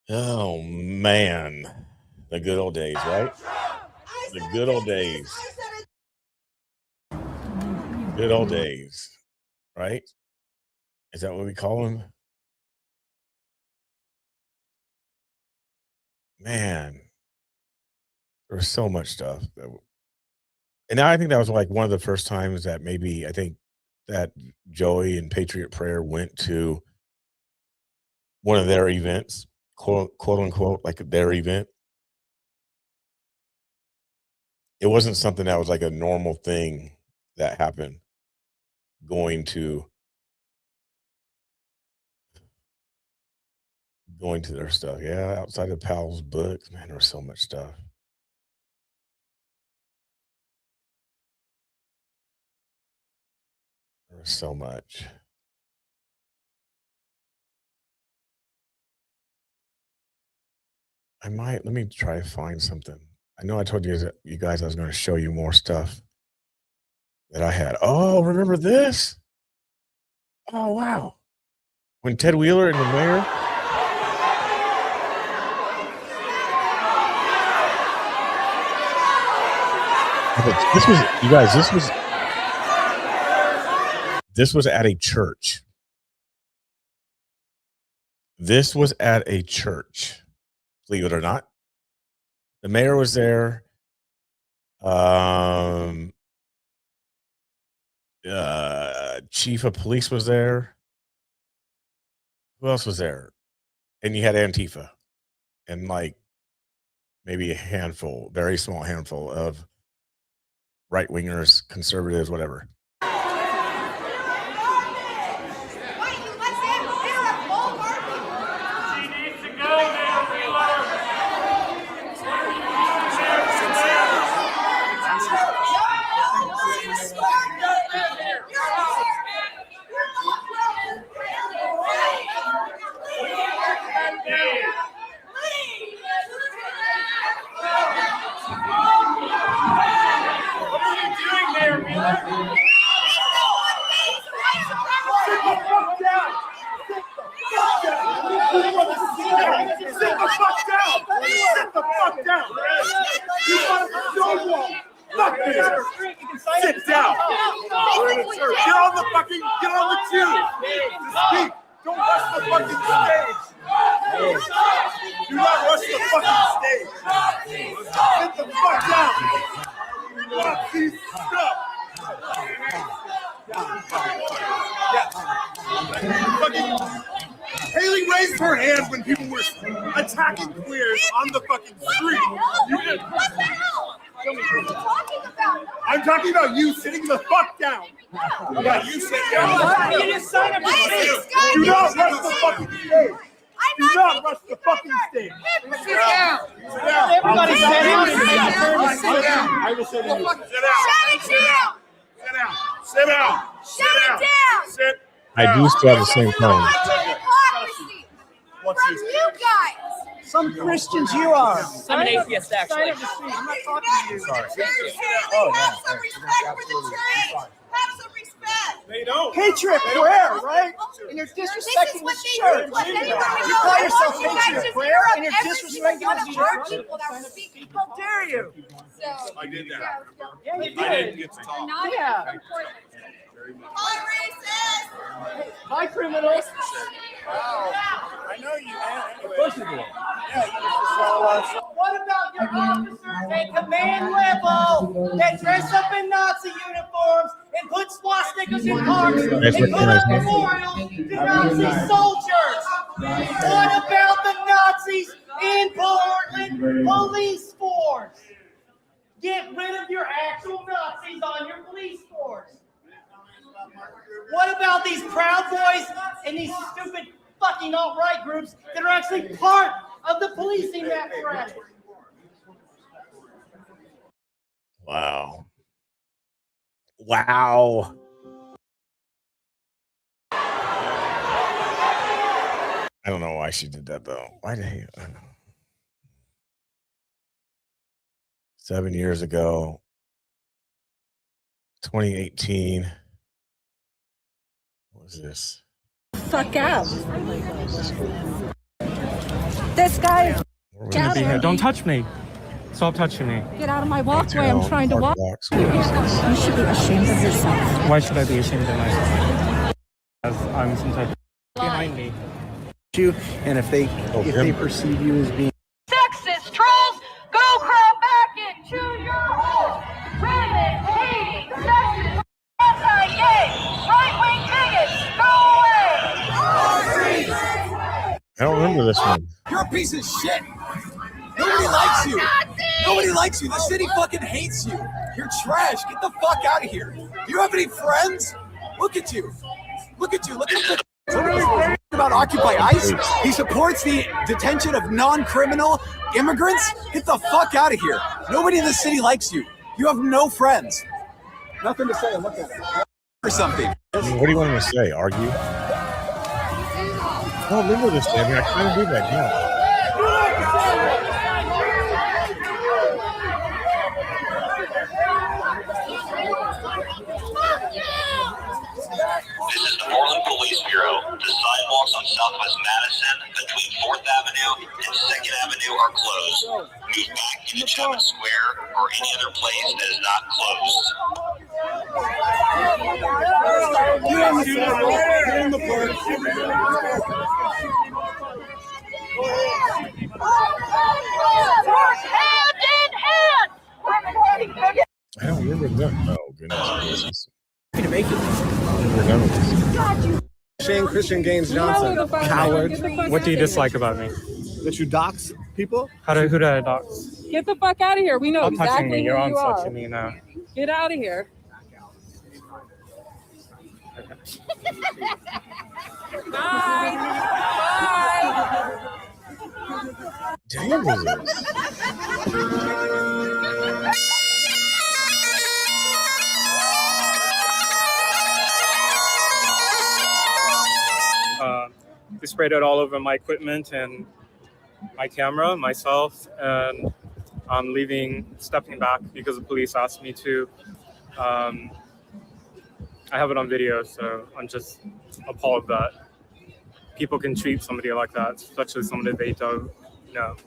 Oh man, the good old days, right? The good old days. Good old days, right? Is that what we call them? Man, there was so much stuff. And I think that was like one of the first times that maybe I think that Joey and Patriot Prayer went to one of their events, quote unquote, like their event. It wasn't something that was like a normal thing that happened going to their stuff. Yeah, outside of Powell's books, man, there was so much stuff. There was so much. Let me try to find something. I know I told you guys I was going to show you more stuff that I had. Oh, remember this? Oh, wow. When Ted Wheeler and the mayor. This was, you guys, this was at a church. This was at a church, believe it or not. The mayor was there. chief of police was there. Who else was there? And you had Antifa and like maybe a handful, very small handful of right wingers, conservatives, whatever. Sit down. We're in a church. Get on the queue to speak. Don't rush the fucking stage. Do not rush the fucking stage. Sit the fuck down. Nazi stuff. Haley raised her hand when people were attacking queers on the fucking street. What the hell? I'm talking about you sitting the fuck down. Yeah, you sit down. You just signed up to speak. Do not rush the fucking stage. Do not rush the fucking stage. Sit down. Sit down. Everybody sit down. Sit down. I will sit down. Sit down. Sit down. Sit down. Sit down. Sit. I do still have the same time. What's this? You guys. Some Christians you are. I'm an atheist, actually. I'm not talking to you. Sorry. Have some respect for the church. Have some respect. They don't. Patriot prayer, right? And you're disrespecting the church. You call yourself patriot prayer and you're disrespecting the church? How dare you? I did that. Yeah, you I didn't get to talk. Yeah. Hi, criminals. I know you, man. Of course you do. What about your officers at command level that dress up in Nazi uniforms and put swastikas in parks and put up memorials to Nazi soldiers? What about the Nazis in Portland police force? Get rid of your actual Nazis on your police force. What about these Proud Boys and these stupid fucking alt-right groups that are actually part of the policing apparatus? Wow. Wow. I don't know why she did that though. Why the hell? I don't know. 7 years ago, 2018. What was this? Fuck out. This guy. Gonna be here. Don't touch me. Stop touching me. Get out of my walkway. I'm trying to walk. You should be ashamed of yourself. Why should I be ashamed of myself? As I'm some type of behind me. And if they perceive you as being Sexist trolls, go crawl back into your hole. Redneck, hating, sexist, anti-gay, right-wing bigots, go away. I don't remember this one. You're a piece of shit. Nobody likes you. Nobody likes you. The city fucking hates you. You're trash. Get the fuck out of here. Do you have any friends? Look at you. Look at you. Look at the about Occupy ICE. He supports the detention of non-criminal immigrants. Get the fuck out of here. Nobody in the city likes you. You have no friends. Nothing to say. Look at it. Or something. What do you want me to say? Argue? I don't remember this thing. I mean, I kind of do that now. This is the Portland Police Bureau. The sidewalks on Southwest Madison between 4th Avenue and 2nd Avenue are closed. Move back into Chapman Square or any other place that is not closed. Get in the park. Hand in hand. I don't remember that. Oh, goodness. make it. Shane Christian Gaines Johnson. Coward. What do you dislike about me? That you dox people? Who did I dox? Get the fuck out of here. We know Stop exactly touching me. who You're you are. touching me now. Get out of here. Bye. Damn it. They sprayed it all over my equipment and my camera, myself, and I'm stepping back because the police asked me to. I have it on video, so I'm just appalled that people can treat somebody like that, especially somebody they don't know.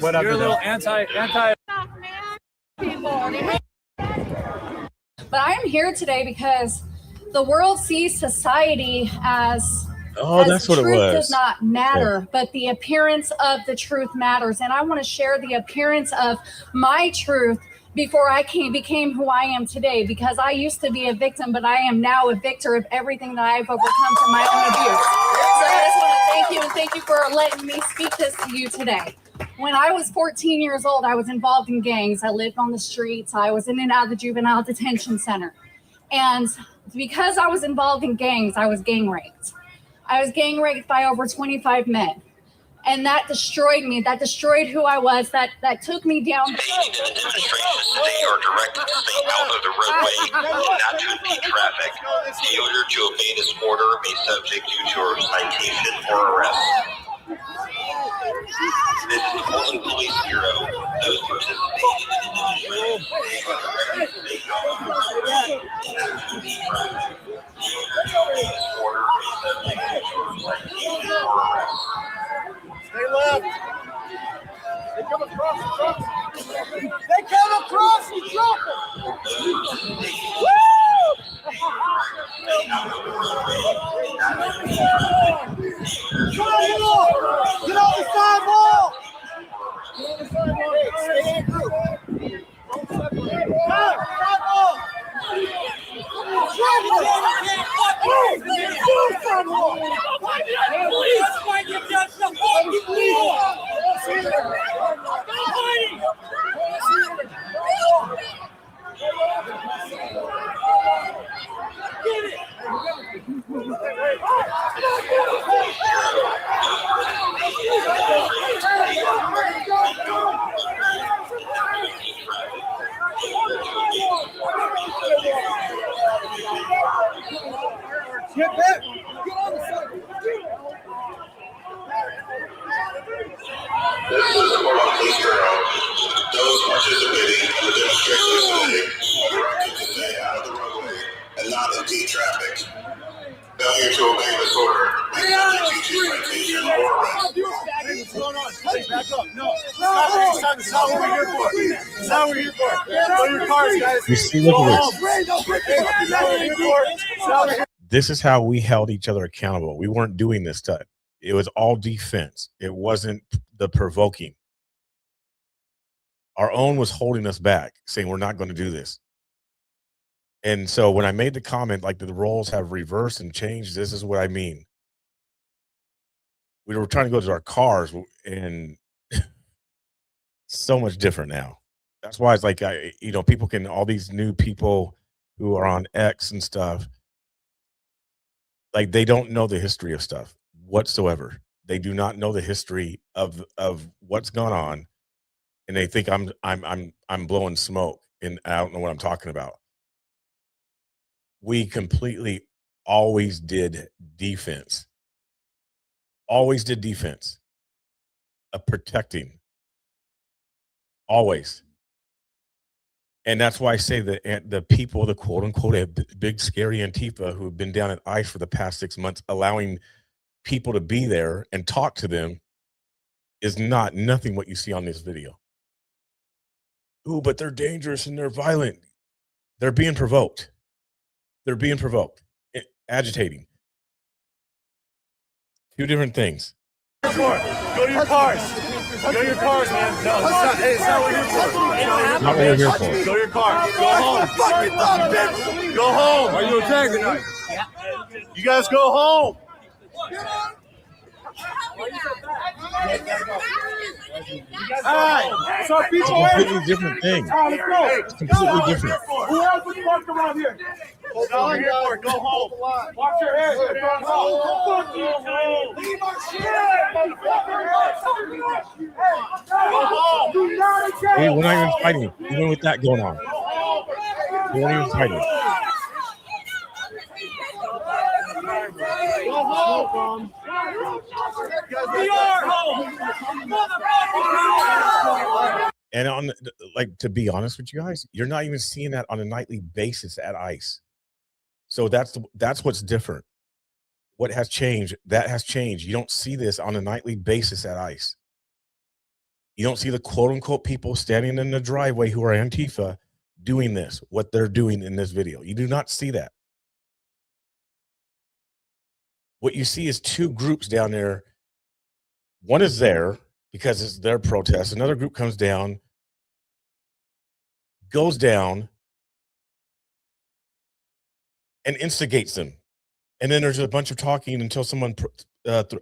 Whatever. You're a little anti. But I am here today because the world sees society as That's what it truth was. does not matter, but the appearance of the truth matters. And I want to share the appearance of my truth before I became who I am today, because I used to be a victim, but I am now a victor of everything that I've overcome from my own abuse. So I just want to thank you, and thank you for letting me speak this to you today. When I was 14 years old, I was involved in gangs. I lived on the streets. I was in and out of the juvenile detention center. And because I was involved in gangs, I was gang raped. I was gang raped by over 25 men. And that destroyed me. That destroyed who I was. That took me down. Aiding in a demonstration today are directed to stay out of the roadway, not to impede traffic. Failure to obey this order may subject you to a citation or arrest. This is the Portland Police Bureau. Those participating in the demonstration today are directed to stay out of the roadway, not to impede traffic. Failure to obey this order may subject you to a citation or arrest. Stay left. They come across the truck. They come across the truck. Woo! Get on the sidewalk. Get on the sidewalk. Stay in group. Sidewalk. Get back! Get on the side! This is the Portland Police Bureau. Those participating in the demonstration today are directed to stay out of the roadway and not impede traffic. Failure to obey this order may subject you to citation or arrest. What's going on? Hey, back up. No. It's not what we're here for. It's not what we're here for. Go to your cars, guys. You see, look at this. This is how we held each other accountable. We weren't doing this stuff. It was all defense. It wasn't the provoking. Our own was holding us back, saying we're not going to do this. And so when I made the comment, like the roles have reversed and changed, this is what I mean. We were trying to go to our cars, and so much different now. That's why it's like, people can, all these new people who are on X and stuff, like they don't know the history of stuff whatsoever. They do not know the history of what's going on, and they think I'm blowing smoke, and I don't know what I'm talking about. We completely always did defense. Always did defense. Of protecting. Always. And that's why I say that the people, the quote unquote big scary Antifa who have been down at ICE for the past 6 months, allowing people to be there and talk to them is nothing what you see on this video. Ooh, but they're dangerous and they're violent. They're being provoked. They're being provoked, agitating. Two different things. Go to your cars. Go your cars, man. No, it's not what you're here for. Not what we're here for. Go your car. Go home. Fucking thought, bitch. Go home. Are you attacking us? You guys go home. All right, so It's a completely different thing. All right, let's go. It's completely different. Who else would park around here? Go home. Watch your head. Go home. Leave our shit. Hey, we're not even fighting, even with that going on. We're not even fighting. Go home. We are home. And on, like, to be honest with you guys, you're not even seeing that on a nightly basis at ICE. So that's what's different. What has changed? That has changed. You don't see this on a nightly basis at ICE. You don't see the quote unquote people standing in the driveway who are Antifa doing this, what they're doing in this video. You do not see that. What you see is two groups down there. One is there because it's their protest. Another group comes down, goes down, and instigates them. And then there's a bunch of talking until someone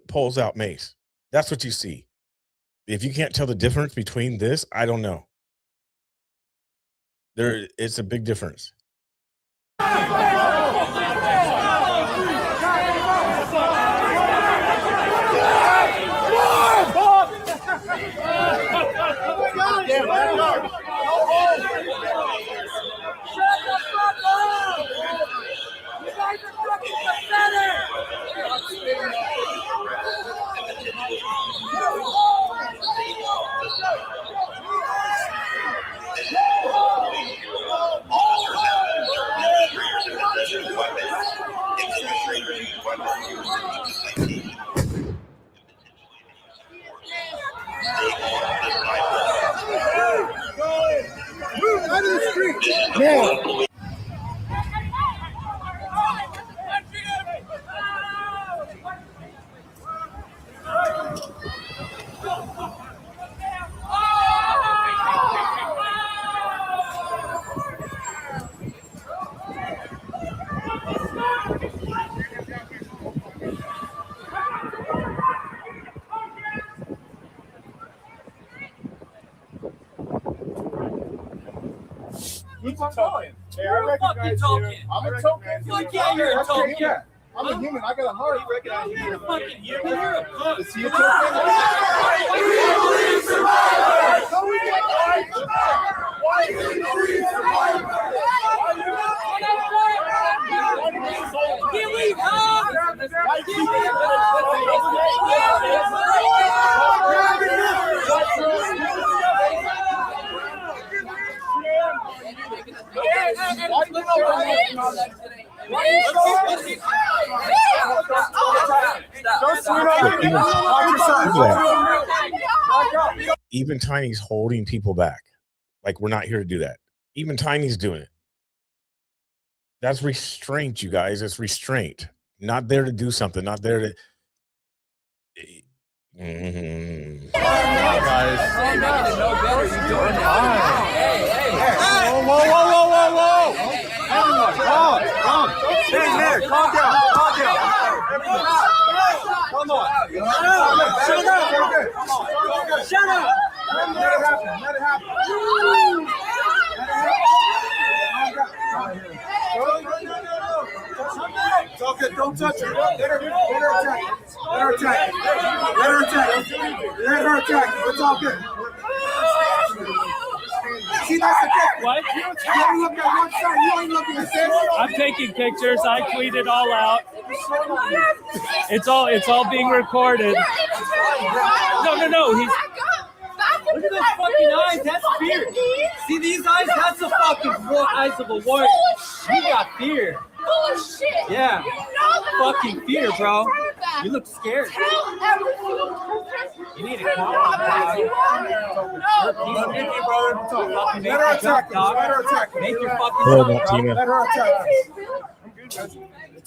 pulls out mace. That's what you see. If you can't tell the difference between this, I don't know. It's a big difference. Out of the street. Man. Keep on going. Hey, I recognize you. I'm a token. Fuck yeah, you're a token. Yeah. I'm a human. I got a heart. You're a fucking human. You're a punk. Is he a token? Even Tiny's holding people back. Like, we're not here to do that. Even Tiny's doing it. That's restraint, you guys. It's restraint. Not there to do something. Not there to. Whoa. Everyone, calm. Hey, Nick, calm down. Come on. Shut up. Let it happen. It's all good. Don't touch her. Let her attack. It's all good. See, that's the thing. What? You only look at one side. You only look at the same. I'm taking pictures. I tweet it all out. It's all being recorded. No. Look at those fucking eyes. That's fear. See these eyes? That's the fucking eyes of a warrior. You got fear. Bullshit. Yeah. You know the fucking fear, bro. You look scared. Tell every single person. You need to calm down. Let her attack. Make your fucking Hold on, Tina. Let her attack.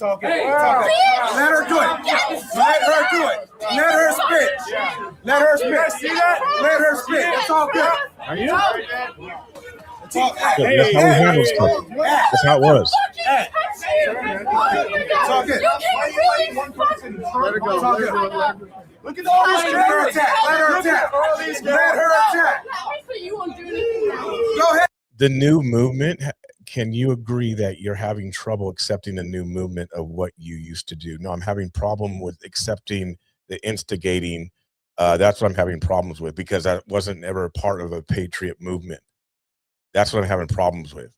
all good. Hey, It's all good. please. Let her do it. Let her do it. Let her spit. Let her spit. You guys see that? Let her spit. It's all good. Are you? It's all That's how we handle stuff. That's how it was. It's all good. Let her go. It's all good. Look at all these. Let her attack. Let her attack. Let her attack. Go ahead. The new movement, can you agree that you're having trouble accepting the new movement of what you used to do? No, I'm having problem with accepting the instigating. That's what I'm having problems with, because I wasn't ever a part of a patriot movement. That's what I'm having problems with.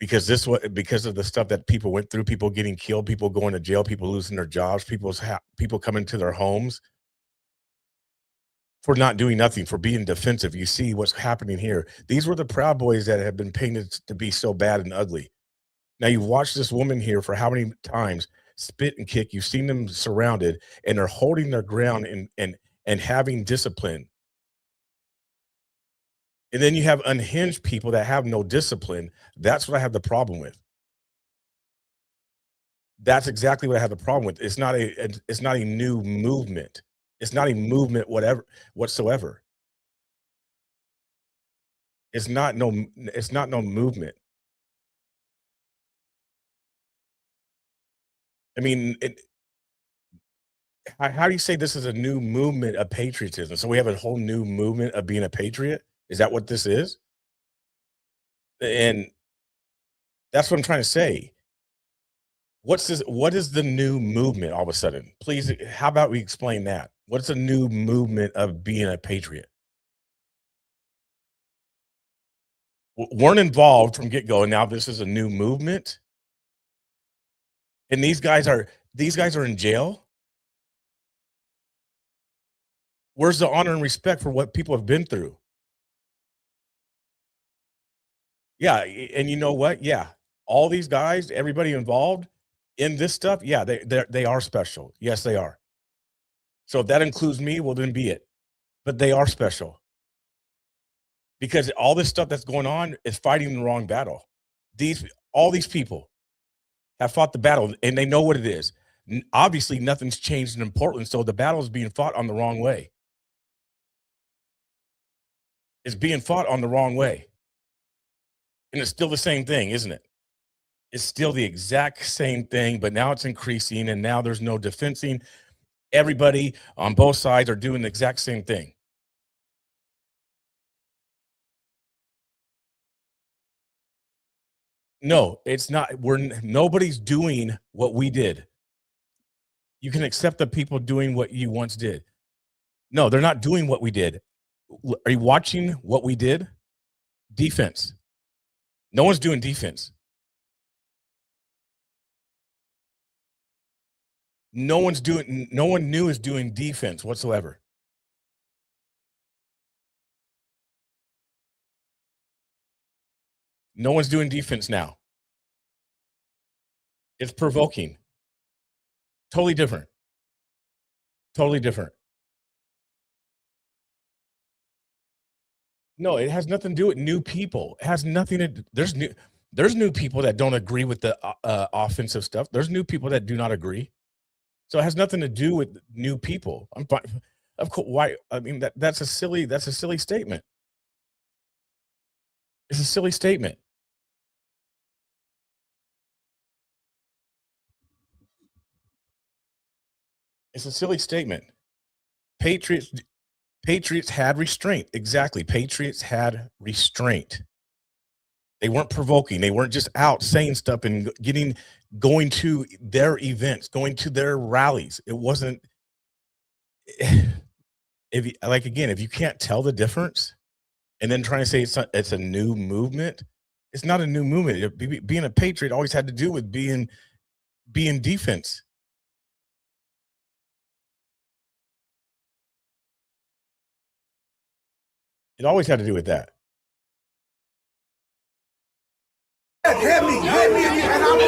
Because of the stuff that people went through, people getting killed, people going to jail, people losing their jobs, people coming to their homes for not doing nothing, for being defensive. You see what's happening here. These were the Proud Boys that have been painted to be so bad and ugly. Now you've watched this woman here for how many times spit and kick. You've seen them surrounded, and they're holding their ground and having discipline. And then you have unhinged people that have no discipline. That's what I have the problem with. That's exactly what I have the problem with. It's not a new movement. It's not a movement whatsoever. It's not no movement. I mean, how do you say this is a new movement of patriotism? So we have a whole new movement of being a patriot? Is that what this is? And that's what I'm trying to say. What is the new movement all of a sudden? Please, how about we explain that? What's a new movement of being a patriot? Weren't involved from get-go, and now this is a new movement. And these guys are in jail. Where's the honor and respect for what people have been through? Yeah, and you know what? Yeah, all these guys, everybody involved in this stuff, yeah, they are special. Yes, they are. So if that includes me, well, then be it. But they are special. Because all this stuff that's going on is fighting the wrong battle. All these people have fought the battle, and they know what it is. Obviously, nothing's changed in Portland, so the battle is being fought on the wrong way. It's being fought on the wrong way. And it's still the same thing, isn't it? It's still the exact same thing, but now it's increasing, and now there's no defensing. Everybody on both sides are doing the exact same thing. No, it's not. Nobody's doing what we did. You can accept the people doing what you once did. No, they're not doing what we did. Are you watching what we did? Defense. No one's doing defense. No one new is doing defense whatsoever. No one's doing defense now. It's provoking. Totally different. Totally different. No, it has nothing to do with new people. It has nothing to do. There's new people that don't agree with the offensive stuff. There's new people that do not agree. So it has nothing to do with new people. I'm fine. Of course, why? I mean, that's a silly statement. It's a silly statement. It's a silly statement. Patriots had restraint. Exactly. Patriots had restraint. They weren't provoking. They weren't just out saying stuff and going to their events, going to their rallies. It wasn't, if you can't tell the difference and then trying to say it's a new movement, it's not a new movement. Being a patriot always had to do with being defense. It always had to do with that. Hit me, and I'm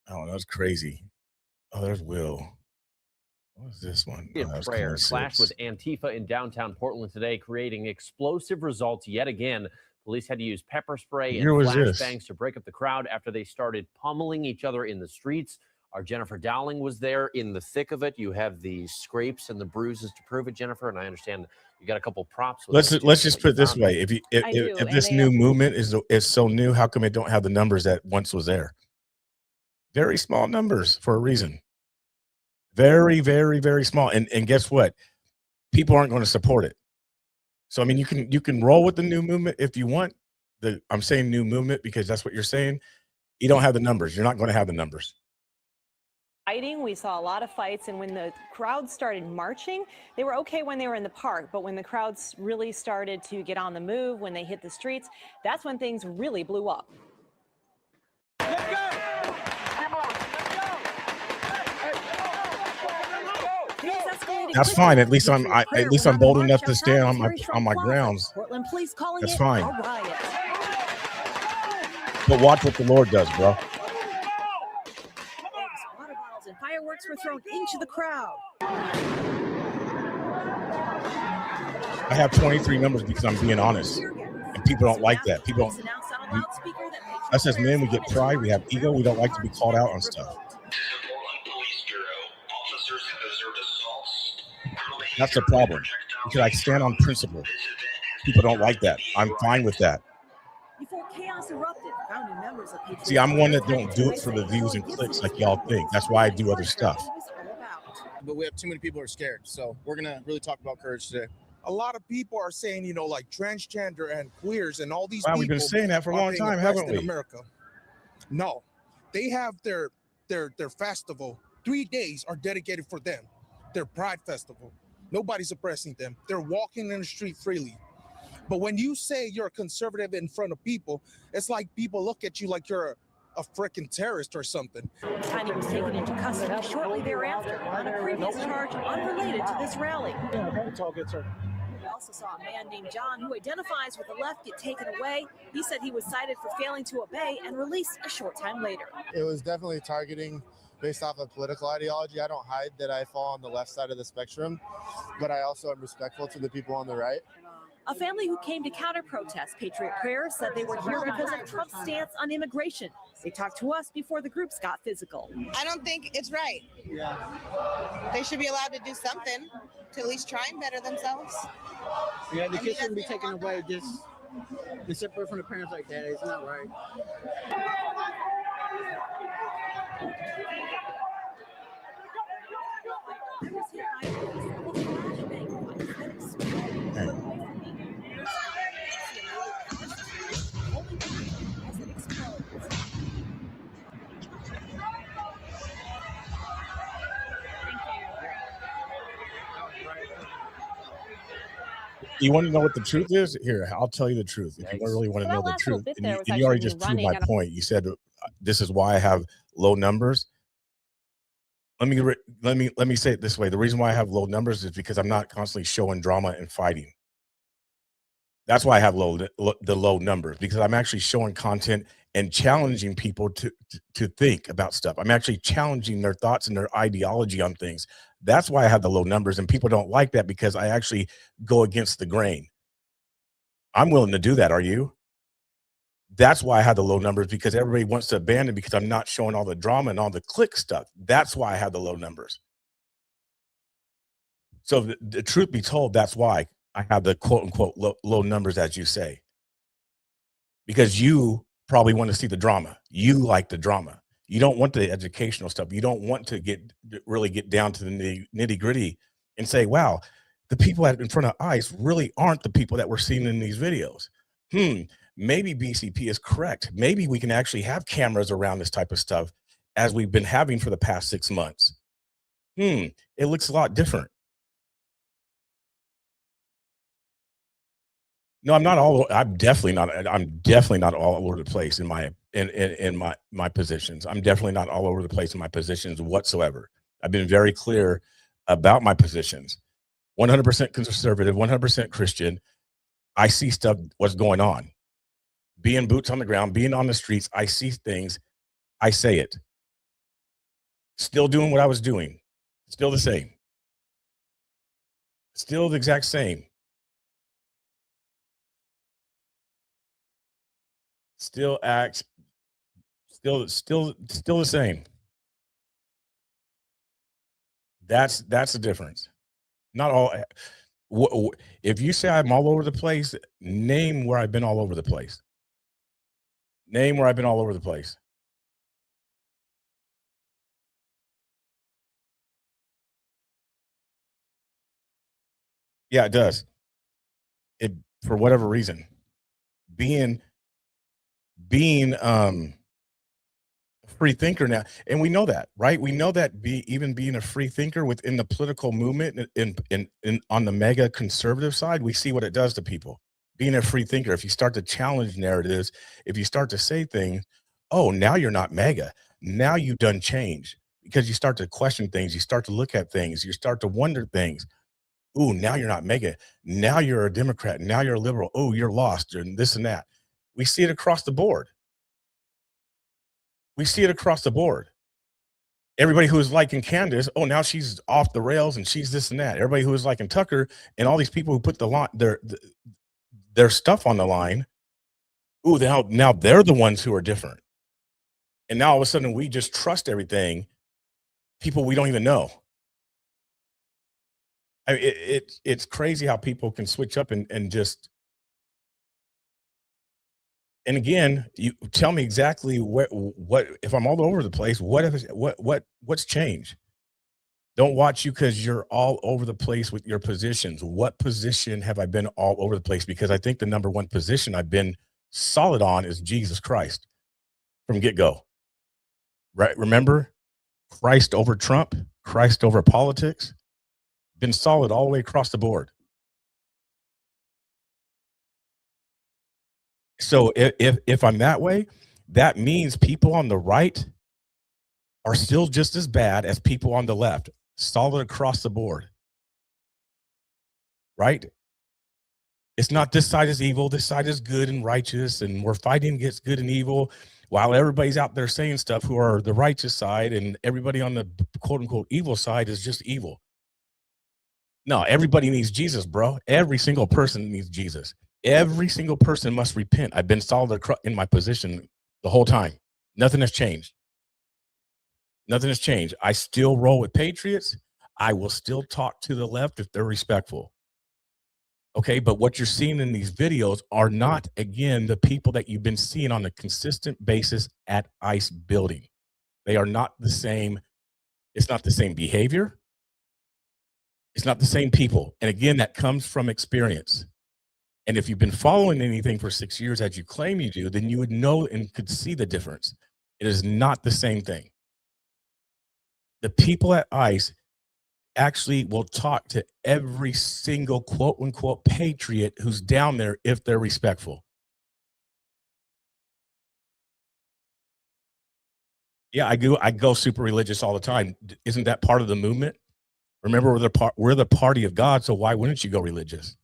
Oh, that's crazy. Oh, there's Will. What's this one? In prayer clashed with Antifa in downtown Portland today, creating explosive results yet again. Police had to use pepper spray and flashbangs to break up the crowd after they started pummeling each other in the streets. Our Jennifer Dowling was there in the thick of it. You have the scrapes and the bruises to prove it, Jennifer, and I understand you got a couple props. Let's just put it this way: if this new movement is so new, how come it don't have the numbers that once was there? Very small numbers for a reason. Very, very, very small. And guess what? People aren't going to support it. So I mean, you can roll with the new movement if you want. I'm saying new movement because that's what you're saying. You don't have the numbers. You're not going to have the numbers. Fighting, we saw a lot of fights, and when the crowds started marching, they were okay when they were in the park, but when the crowds really started to get on the move, when they hit the streets, that's when things really blew up. That's fine. At least I'm bold enough to stand on my grounds. Portland police calling That's it fine. a riot. But watch what the Lord does, bro. Water bottles and fireworks were thrown into the crowd. I have 23 numbers because I'm being honest, and people don't like that. People don't. Us as men, we get pride, we have ego, we don't like to be called out on stuff. That's the problem. Because I stand on principle. People don't like that. I'm fine with that. Before chaos erupted, founding members of See, I'm one that don't do it for the views and clicks like y'all think. That's why I do other stuff. But we have too many people who are scared. So we're going to really talk about courage today. A lot of people are saying, you know, like transgender and queers and all these Wow, people. we've been saying that for a long time, haven't we? In America. No, they have their festival. 3 days are dedicated for them. Their Pride Festival. Nobody's oppressing them. They're walking in the street freely. But when you say you're a conservative in front of people, it's like people look at you like you're a freaking terrorist or something. Tiny was taken into custody shortly thereafter on a previous charge unrelated to this rally. We also saw a man named John who identifies with the left get taken away. He said he was cited for failing to obey and released a short time later. It was definitely targeting based off of political ideology. I don't hide that I fall on the left side of the spectrum, but I also am respectful to the people on the right. A family who came to counter-protest Patriot Prayer said they were here because of Trump's stance on immigration. They talked to us before the groups got physical. I don't think it's right. Yeah. They should be allowed to do something to at least try and better themselves. Yeah, the kids shouldn't be taken away just separate from the parents like that. It's not right. You want to know what the truth is? Here, I'll tell you the truth. If you really want to know the truth, and you already just proved my point. You said this is why I have low numbers. Let me say it this way. The reason why I have low numbers is because I'm not constantly showing drama and fighting. That's why I have the low numbers, because I'm actually showing content and challenging people to think about stuff. I'm actually challenging their thoughts and their ideology on things. That's why I have the low numbers, and people don't like that because I actually go against the grain. I'm willing to do that. Are you? That's why I have the low numbers, because everybody wants to abandon because I'm not showing all the drama and all the click stuff. That's why I have the low numbers. So the truth be told, that's why I have the quote unquote low numbers, as you say, because you probably want to see the drama. You like the drama. You don't want the educational stuff. You don't want to really get down to the nitty gritty and say, wow, the people in front of ICE really aren't the people that we're seeing in these videos. Maybe BCP is correct. Maybe we can actually have cameras around this type of stuff as we've been having for the past 6 months. It looks a lot different. No, I'm definitely not all over the place in my positions. I'm definitely not all over the place in my positions whatsoever. I've been very clear about my positions. 100% conservative, 100% Christian. I see stuff, what's going on. Being boots on the ground, being on the streets, I see things, I say it. Still doing what I was doing. Still the same. Still the exact same. Still acts. Still the same. That's the difference. Not all. If you say I'm all over the place, name where I've been all over the place. Name where I've been all over the place. Yeah, it does. It, for whatever reason, being a free thinker now, and we know that, right? We know that even being a free thinker within the political movement in on the mega conservative side, we see what it does to people. Being a free thinker, if you start to challenge narratives, if you start to say things, oh, now you're not mega. Now you've done change, because you start to question things, you start to look at things, you start to wonder things. Ooh, now you're not mega. Now you're a Democrat. Now you're a liberal. Oh, you're lost, and this and that. We see it across the board. We see it across the board. Everybody who was liking Candace, oh, now she's off the rails and she's this and that. Everybody who was liking Tucker and all these people who put their stuff on the line, ooh, now they're the ones who are different. And now all of a sudden we just trust everything, people we don't even know. I mean, it's crazy how people can switch up and just. And again, you tell me exactly what if I'm all over the place, what's changed? Don't watch you because you're all over the place with your positions. What position have I been all over the place? Because I think the number one position I've been solid on is Jesus Christ from get-go. Right? Remember, Christ over Trump, Christ over politics. Been solid all the way across the board. So if I'm that way, that means people on the right are still just as bad as people on the left, solid across the board. Right? It's not this side is evil, this side is good and righteous, and we're fighting against good and evil, while everybody's out there saying stuff who are the righteous side, and everybody on the quote unquote evil side is just evil. No, everybody needs Jesus, bro. Every single person needs Jesus. Every single person must repent. I've been solid in my position the whole time. Nothing has changed. Nothing has changed. I still roll with patriots. I will still talk to the left if they're respectful. Okay, but what you're seeing in these videos are not, again, the people that you've been seeing on a consistent basis at ICE building. They are not the same. It's not the same behavior. It's not the same people. And again, that comes from experience. And if you've been following anything for 6 years as you claim you do, then you would know and could see the difference. It is not the same thing. The people at ICE actually will talk to every single quote unquote patriot who's down there if they're respectful. Yeah, I go super religious all the time. Isn't that part of the movement? Remember, we're the party of God, so why wouldn't you go religious?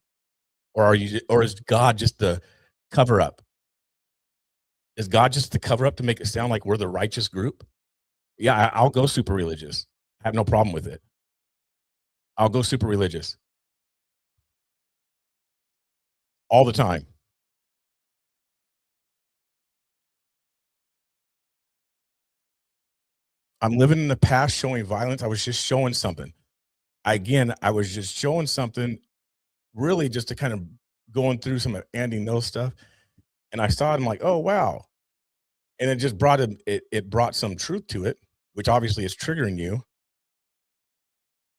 Or is God just the cover up? Is God just the cover up to make it sound like we're the righteous group? Yeah, I'll go super religious. I have no problem with it. I'll go super religious. All the time. I'm living in the past showing violence. I was just showing something. I was just showing something really just to kind of going through some of Andy knows stuff. And I saw it, I'm like, oh, wow. And it just brought it brought some truth to it, which obviously is triggering you.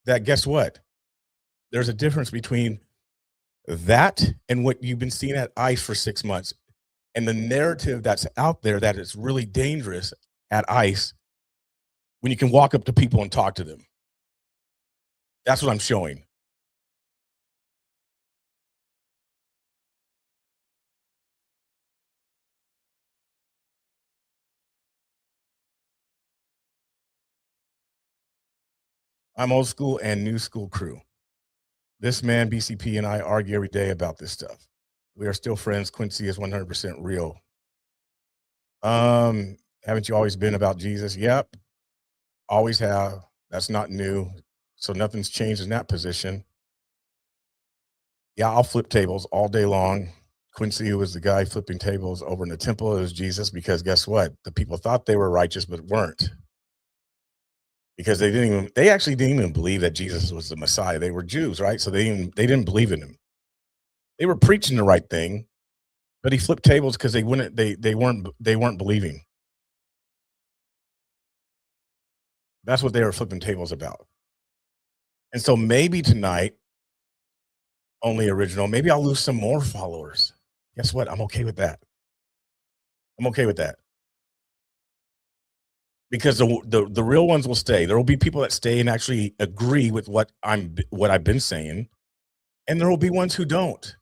That guess what? There's a difference between that and what you've been seeing at ICE for 6 months. And the narrative that's out there that is really dangerous at ICE when you can walk up to people and talk to them. That's what I'm showing. I'm old school and new school crew. This man, BCP, and I argue every day about this stuff. We are still friends. Quincy is 100% real. Haven't you always been about Jesus? Yep. Always have. That's not new. So nothing's changed in that position. Yeah, I'll flip tables all day long. Quincy, who was the guy flipping tables over in the temple, it was Jesus, because guess what? The people thought they were righteous, but weren't. Because they actually didn't even believe that Jesus was the Messiah. They were Jews, right? So they didn't believe in him. They were preaching the right thing, but he flipped tables because they weren't believing. That's what they were flipping tables about. And so maybe tonight, only original, maybe I'll lose some more followers. Guess what? I'm okay with that. I'm okay with that. Because the real ones will stay. There will be people that stay and actually agree with what I've been saying, and there will be ones who don't.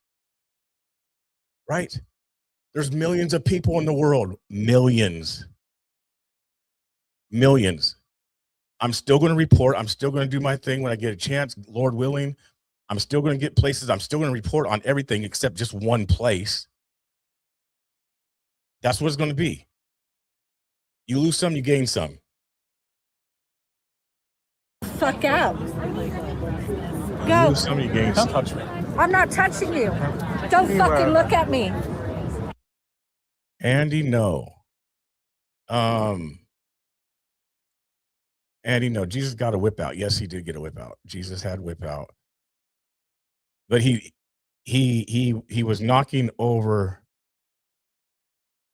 Right? There's millions of people in the world. Millions. I'm still going to report. I'm still going to do my thing when I get a chance, Lord willing. I'm still going to get places. I'm still going to report on everything except just one place. That's what it's going to be. You lose some, you gain some. Fuck out. You Go. lose some, you gain some. Don't touch me. I'm not touching you. Don't fucking look at me. Andy, no. Andy, no. Jesus got a whip out. Yes, he did get a whip out. Jesus had whip out. But he was knocking over.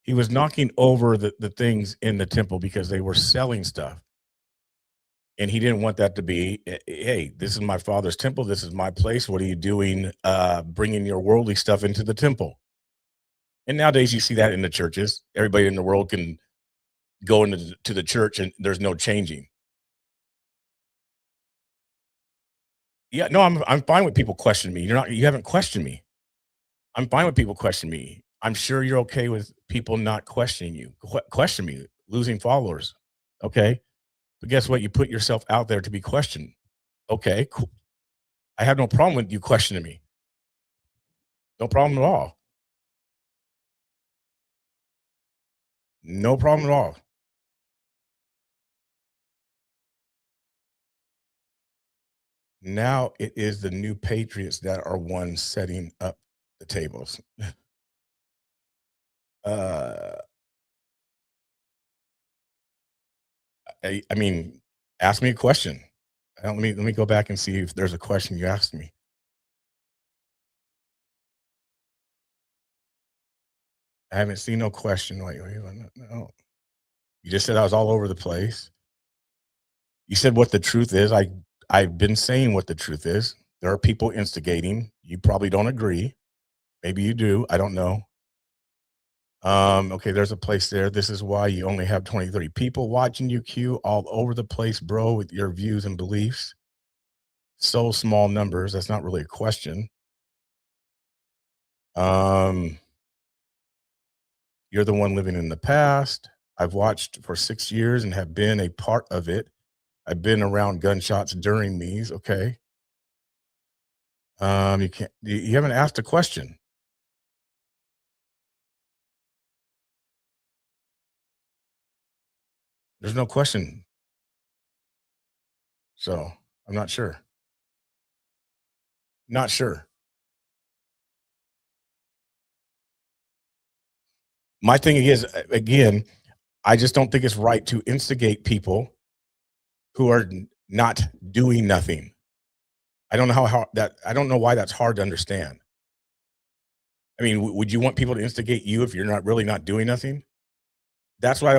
He was knocking over the things in the temple because they were selling stuff. And he didn't want that to be, hey, this is my Father's temple. This is my place. What are you doing bringing your worldly stuff into the temple? And nowadays you see that in the churches. Everybody in the world can go into the church and there's no changing. Yeah, no, I'm fine with people questioning me. You haven't questioned me. I'm fine with people questioning me. I'm sure you're okay with people not questioning you. Question me, losing followers. Okay. But guess what? You put yourself out there to be questioned. Okay, cool. I have no problem with you questioning me. No problem at all. No problem at all. Now it is the new patriots that are ones setting up the tables. I mean, ask me a question. Let me go back and see if there's a question you asked me. I haven't seen no question. Wait, no. You just said I was all over the place. You said what the truth is. I've been saying what the truth is. There are people instigating. You probably don't agree. Maybe you do. I don't know. Okay, there's a place there. This is why you only have 20, 30 people watching you, Q, all over the place, bro, with your views and beliefs. So small numbers. That's not really a question. You're the one living in the past. I've watched for 6 years and have been a part of it. I've been around gunshots during these. Okay. You haven't asked a question. There's no question. So I'm not sure. Not sure. My thing is, again, I just don't think it's right to instigate people who are not doing nothing. I don't know I don't know why that's hard to understand. I mean, would you want people to instigate you if you're really not doing nothing? That's why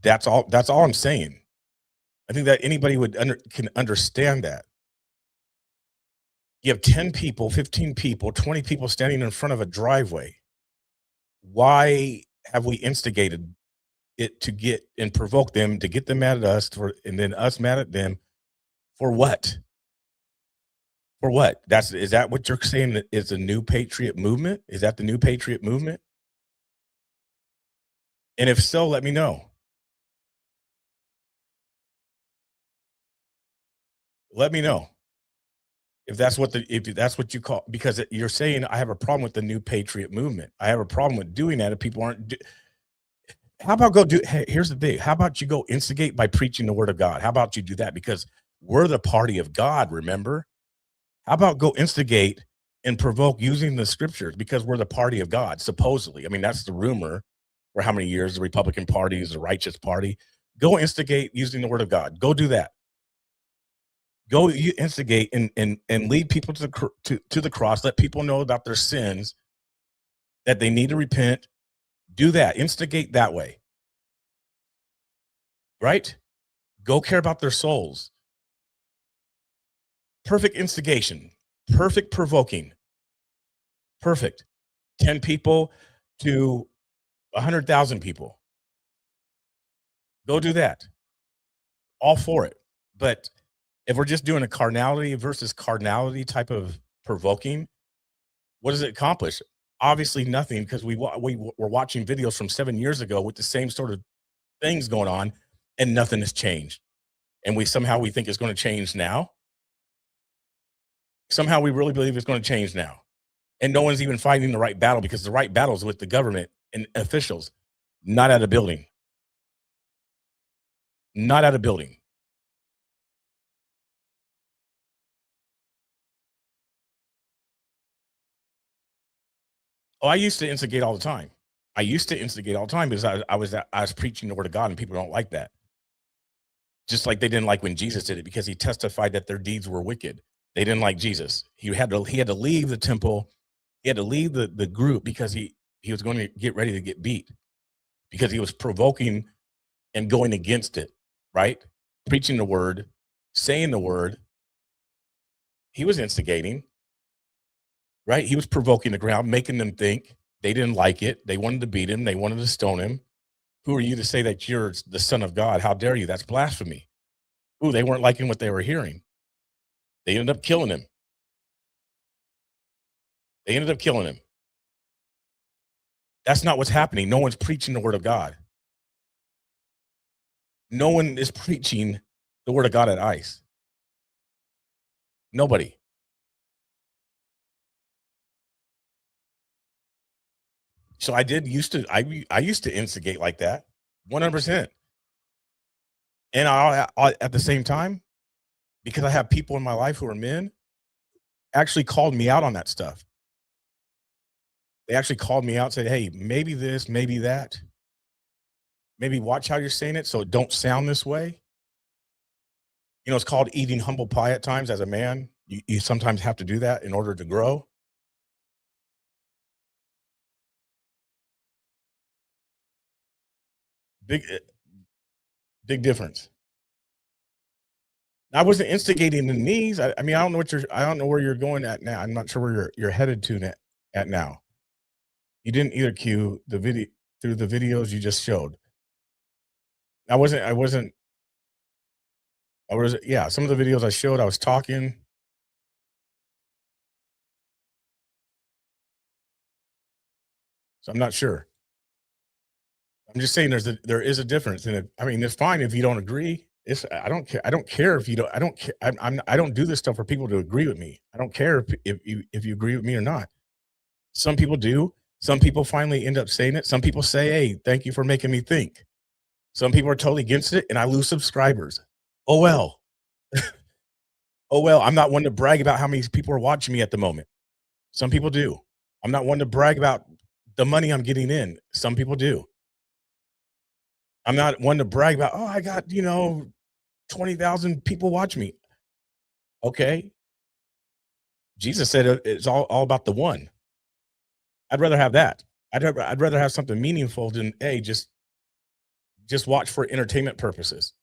that's all I'm saying. I think that anybody can understand that. You have 10 people, 15 people, 20 people standing in front of a driveway. Why have we instigated it to get and provoke them to get them mad at us and then us mad at them for what? For what? Is that what you're saying that is a new patriot movement? Is that the new patriot movement? And if so, let me know. Let me know if that's what you call, because you're saying I have a problem with the new patriot movement. I have a problem with doing that if people aren't. How about here's the thing. How about you go instigate by preaching the word of God? How about you do that? Because we're the party of God, remember? How about go instigate and provoke using the scriptures because we're the party of God, supposedly. I mean, that's the rumor for how many years the Republican Party is the righteous party. Go instigate using the word of God. Go do that. Go instigate and lead people to the cross. Let people know about their sins, that they need to repent. Do that. Instigate that way. Right? Go care about their souls. Perfect instigation. Perfect provoking. Perfect. 10 people to 100,000 people. Go do that. All for it. But if we're just doing a carnality versus carnality type of provoking, what does it accomplish? Obviously nothing, because we were watching videos from 7 years ago with the same sort of things going on, and nothing has changed. And we think it's going to change now. Somehow we really believe it's going to change now. And no one's even fighting the right battle, because the right battle is with the government and officials, not at a building. Not at a building. Oh, I used to instigate all the time. Because I was preaching the word of God, and people don't like that. Just like they didn't like when Jesus did it, because he testified that their deeds were wicked. They didn't like Jesus. He had to leave the temple. He had to leave the group because he was going to get ready to get beat, because he was provoking and going against it, right? Preaching the word, saying the word. He was instigating, right? He was provoking the crowd, making them think. They didn't like it. They wanted to beat him. They wanted to stone him. Who are you to say that you're the Son of God? How dare you? That's blasphemy. Ooh, they weren't liking what they were hearing. They ended up killing him. That's not what's happening. No one's preaching the word of God. No one is preaching the word of God at ICE. Nobody. So I used to instigate like that, 100%. And I at the same time, because I have people in my life who are men, actually called me out on that stuff. They actually called me out and said, hey, maybe this, maybe that. Maybe watch how you're saying it so it don't sound this way. You know, it's called eating humble pie at times as a man. You sometimes have to do that in order to grow. Big difference. I wasn't instigating the knees. I mean, I don't know where you're going at now. I'm not sure where you're headed to at now. You didn't either, Q, the video through the videos you just showed. Yeah, some of the videos I showed, I was talking. So I'm not sure. I'm just saying there is a difference. And I mean, it's fine if you don't agree. I don't care. I don't care if you don't. I don't care. I don't do this stuff for people to agree with me. I don't care if you agree with me or not. Some people do. Some people finally end up saying it. Some people say, hey, thank you for making me think. Some people are totally against it, and I lose subscribers. Oh, well. Oh, well, I'm not one to brag about how many people are watching me at the moment. Some people do. I'm not one to brag about the money I'm getting in. Some people do. I'm not one to brag about, oh, I got, 20,000 people watch me. Okay. Jesus said it's all about the one. I'd rather have that. I'd rather have something meaningful than, hey, just watch for entertainment purposes.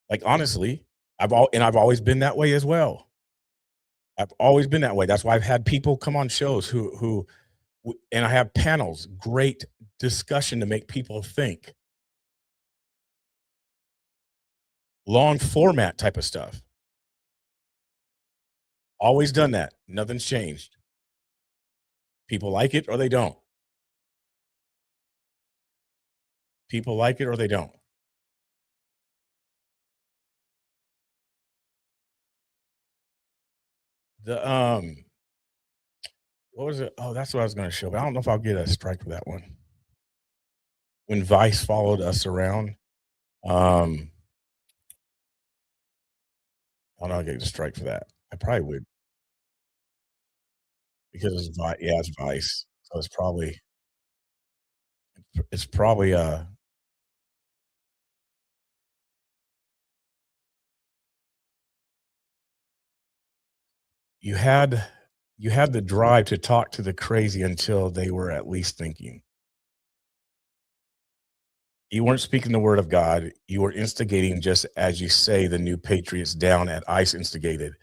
Like, honestly, I've always been that way as well. I've always been that way. That's why I've had people come on shows who and I have panels, great discussion to make people think. Long format type of stuff. Always done that. Nothing's changed. People like it or they don't. People like it or they don't. What was it? Oh, that's what I was going to show, but I don't know if I'll get a strike for that one. When Vice followed us around, I don't know, I'll get a strike for that. I probably would. because it's Vice. So it's probably you had the drive to talk to the crazy until they were at least thinking. You weren't speaking the word of God. You were instigating, just as you say the new patriots down at ICE instigated.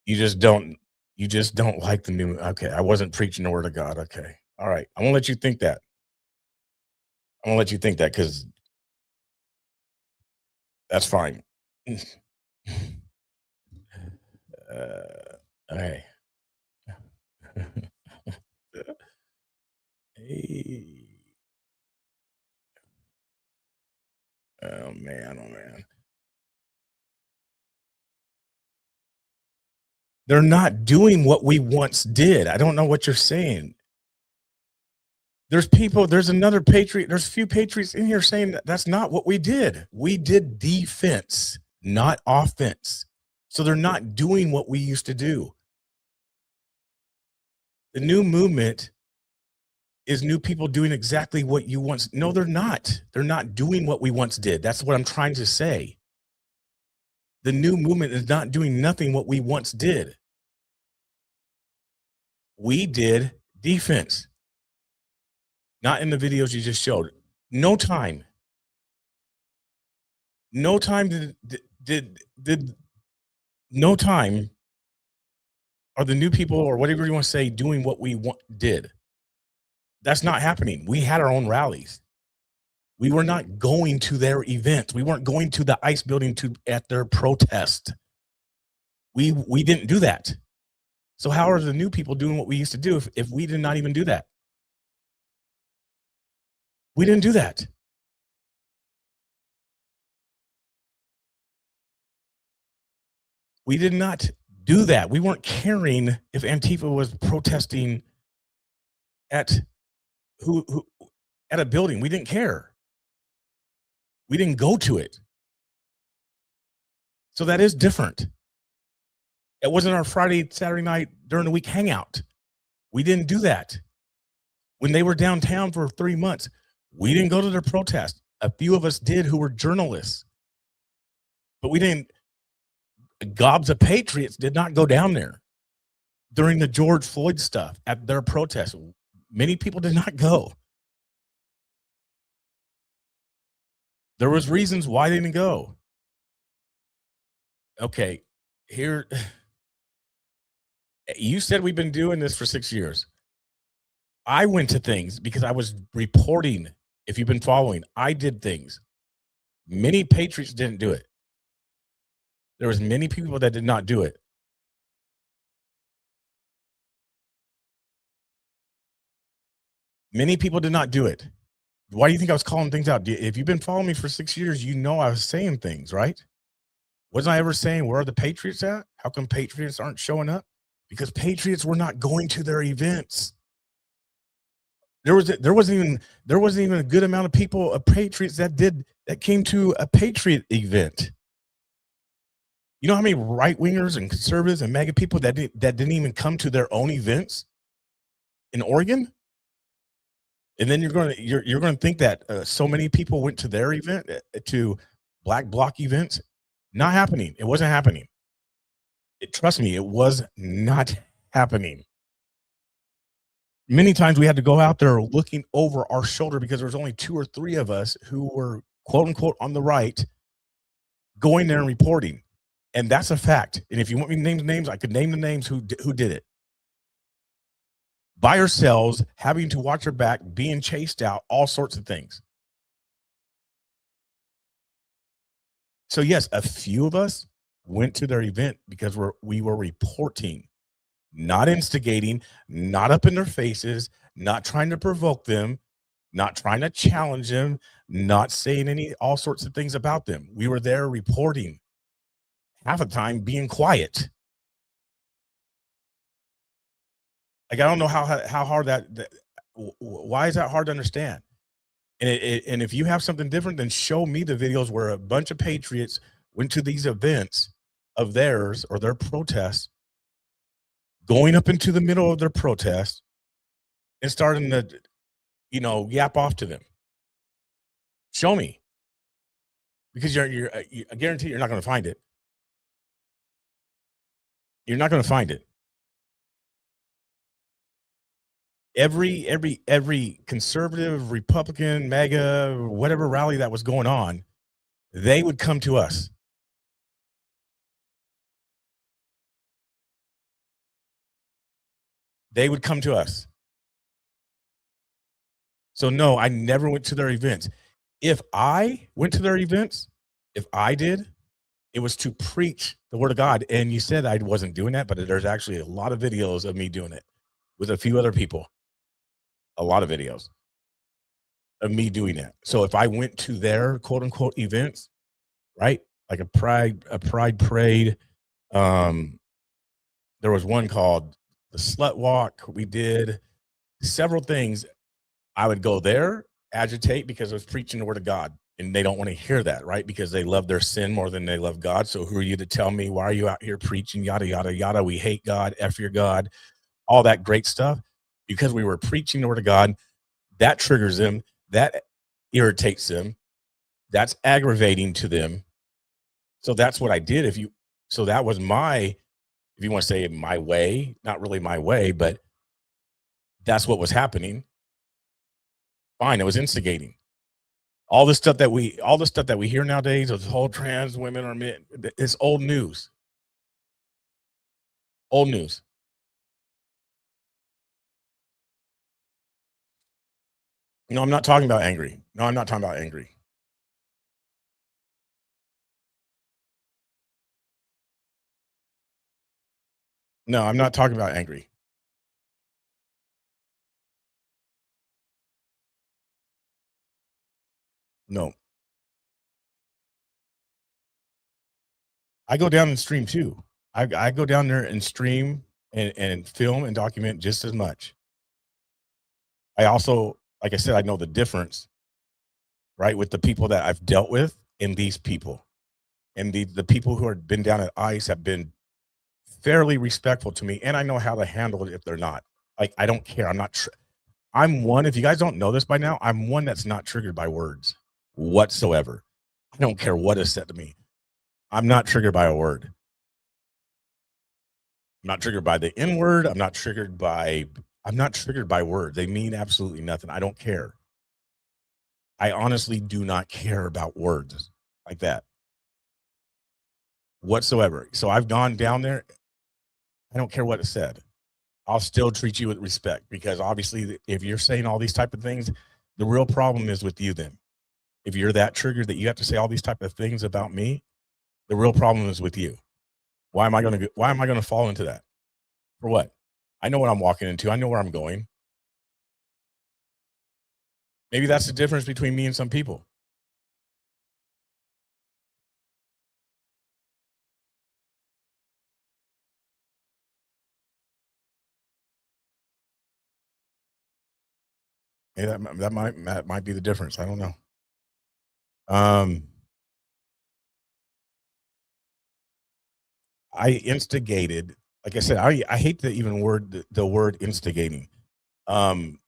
You just don't like the new. Okay, I wasn't preaching the word of God. Okay. All right. I'm gonna let you think that. Because that's fine. Okay. Hey. Oh man. They're not doing what we once did. I don't know what you're saying. There's another patriot. There's a few patriots in here saying that that's not what we did. We did defense, not offense. So they're not doing what we used to do. The new movement is new people doing exactly what you once. No, they're not. They're not doing what we once did. That's what I'm trying to say. The new movement is not doing nothing what we once did. We did defense. Not in the videos you just showed. No time are the new people, or whatever you want to say, doing what we did. That's not happening. We had our own rallies. We were not going to their events. We weren't going to the ICE building at their protest. We didn't do that. So how are the new people doing what we used to do if we did not even do that? We didn't do that. We did not do that. We weren't caring if Antifa was protesting at a building. We didn't care. We didn't go to it. So that is different. It wasn't our Friday, Saturday night during the week hangout. We didn't do that. When they were downtown for 3 months, we didn't go to their protest. A few of us did who were journalists. But we didn't. Gobs of patriots did not go down there during the George Floyd stuff at their protest. Many people did not go. There was reasons why they didn't go. Okay, here. You said we've been doing this for 6 years. I went to things because I was reporting. If you've been following, I did things. Many patriots didn't do it. There was many people that did not do it. Many people did not do it. Why do you think I was calling things out? If you've been following me for 6 years, you know I was saying things, right? Wasn't I ever saying, where are the patriots at? How come patriots aren't showing up? Because patriots were not going to their events. There wasn't even a good amount of people, patriots that came to a patriot event. You know how many right-wingers and conservatives and MAGA people that didn't even come to their own events in Oregon? And then you're going to think that so many people went to their event, to Black Bloc events. Not happening. It wasn't happening. Trust me, it was not happening. Many times we had to go out there looking over our shoulder because there was only 2 or 3 of us who were, quote unquote, on the right, going there and reporting. And that's a fact. And if you want me to name the names, I could name the names who did it. By ourselves, having to watch our back, being chased out, all sorts of things. So yes, a few of us went to their event because we were reporting, not instigating, not up in their faces, not trying to provoke them, not trying to challenge them, not saying all sorts of things about them. We were there reporting. Half the time being quiet. Like, I don't know how hard why is that hard to understand? And if you have something different, then show me the videos where a bunch of patriots went to these events of theirs or their protests going up into the middle of their protest and starting to, yap off to them. Show me. Because I guarantee you're not going to find it. You're not going to find it. Every conservative, Republican, MAGA, whatever rally that was going on, they would come to us. They would come to us. So no, I never went to their events. If I went to their events, if I did, it was to preach the word of God. And you said I wasn't doing that, but there's actually a lot of videos of me doing it with a few other people. A lot of videos of me doing that. So if I went to their quote unquote events, right? Like a pride parade. There was one called the Slut Walk. We did several things. I would go there, agitate because I was preaching the word of God. And they don't want to hear that, right? Because they love their sin more than they love God. So who are you to tell me, why are you out here preaching, yada, yada, yada? We hate God, F your God, all that great stuff. Because we were preaching the word of God, that triggers them, that irritates them, that's aggravating to them. So that's what I did. So that was if you want to say my way, not really my way, but that's what was happening. Fine, it was instigating. All the stuff that we hear nowadays of whole trans women or men, it's old news. Old news. No, I'm not talking about angry. No, I'm not talking about angry. No, I'm not talking about angry. No. I go down and stream too. I go down there and stream and film and document just as much. I also, like I said, I know the difference, right, with the people that I've dealt with and these people. And the people who have been down at ICE have been fairly respectful to me, and I know how to handle it if they're not. Like, I don't care. I'm one, if you guys don't know this by now, I'm one that's not triggered by words whatsoever. I don't care what is said to me. I'm not triggered by a word. I'm not triggered by the N word. I'm not triggered by words. They mean absolutely nothing. I don't care. I honestly do not care about words like that whatsoever. So I've gone down there. I don't care what it said. I'll still treat you with respect, because obviously if you're saying all these type of things, the real problem is with you then. If you're that triggered that you have to say all these type of things about me, the real problem is with you. Why am I going to fall into that? For what? I know what I'm walking into. I know where I'm going. Maybe that's the difference between me and some people. Yeah, that might be the difference. I don't know. I instigated, like I said, I hate the word instigating. I'm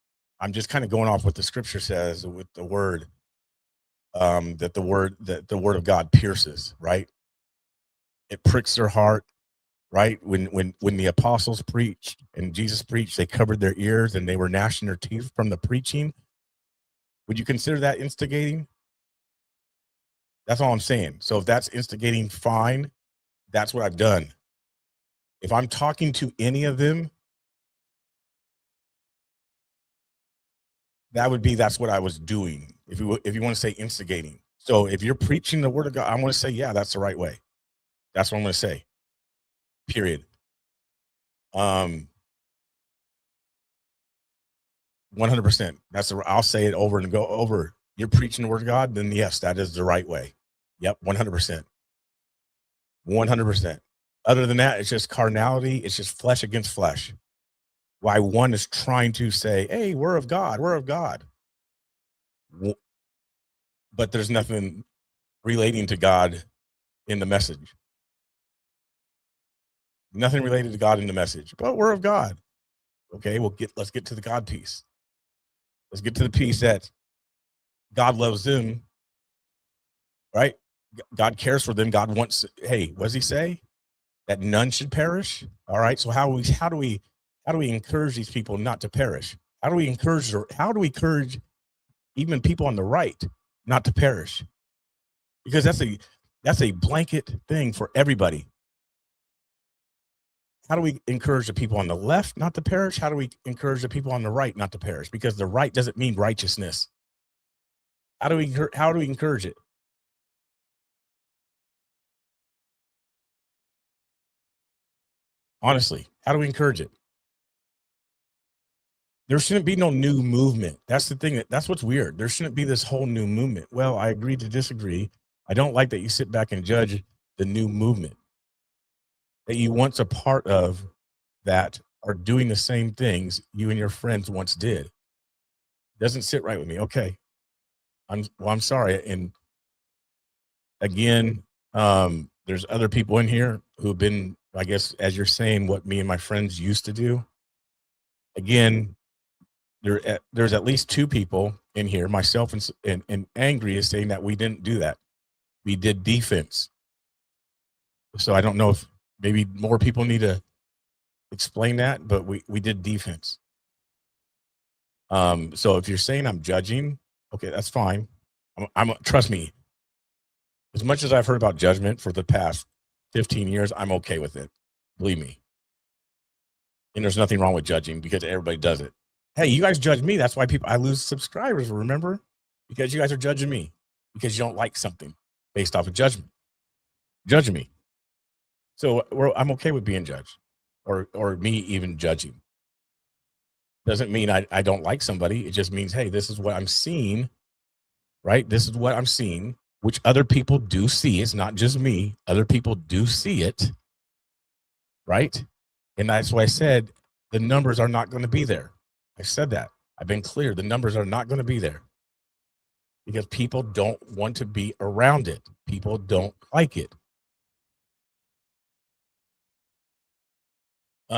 just kind of going off what the scripture says with the word, that the word of God pierces, right? It pricks their heart, right? When the apostles preached and Jesus preached, they covered their ears and they were gnashing their teeth from the preaching. Would you consider that instigating? That's all I'm saying. So if that's instigating, fine. That's what I've done. If I'm talking to any of them, that's what I was doing. If you want to say instigating. So if you're preaching the word of God, I want to say, yeah, that's the right way. That's what I'm going to say. Period. 100%. I'll say it over and go over. You're preaching the word of God, then yes, that is the right way. Yep, 100%. 100%. Other than that, it's just carnality. It's just flesh against flesh. Why one is trying to say, hey, we're of God. We're of God. But there's nothing relating to God in the message. Nothing related to God in the message, but we're of God. Okay, let's get to the God piece. Let's get to the piece that God loves them, right? God cares for them. God wants, hey, what does he say? That none should perish. All right. So how do we encourage these people not to perish? How do we encourage even people on the right not to perish? Because that's a blanket thing for everybody. How do we encourage the people on the left not to perish? How do we encourage the people on the right not to perish? Because the right doesn't mean righteousness. How do we encourage it? Honestly, how do we encourage it? There shouldn't be no new movement. That's the thing. That's what's weird. There shouldn't be this whole new movement. Well, I agree to disagree. I don't like that you sit back and judge the new movement that you once a part of that are doing the same things you and your friends once did. Doesn't sit right with me. Okay. I'm sorry. And again, there's other people in here who've been, I guess, as you're saying, what me and my friends used to do. Again, there's at least two people in here, myself and Angry is saying that we didn't do that. We did defense. So I don't know if maybe more people need to explain that, but we did defense. So if you're saying I'm judging, okay, that's fine. I'm trust me, as much as I've heard about judgment for the past 15 years, I'm okay with it. Believe me. And there's nothing wrong with judging because everybody does it. Hey, you guys judge me. That's why I lose subscribers, remember? Because you guys are judging me because you don't like something based off of judgment. Judge me. So I'm okay with being judged or me even judging. Doesn't mean I don't like somebody. It just means, hey, this is what I'm seeing, right? This is what I'm seeing, which other people do see. It's not just me. Other people do see it, right? And that's why I said the numbers are not going to be there. I said that. I've been clear. The numbers are not going to be there because people don't want to be around it. People don't like it.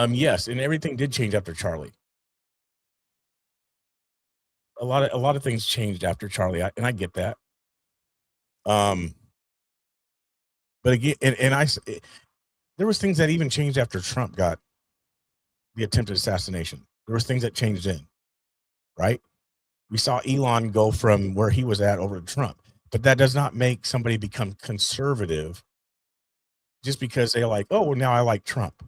Yes, and everything did change after Charlie. A lot of things changed after Charlie, and I get that. But again, there was things that even changed after Trump got the attempted assassination. There was things that changed then, right? We saw Elon go from where he was at over to Trump, but that does not make somebody become conservative just because they're like, oh, well, now I like Trump,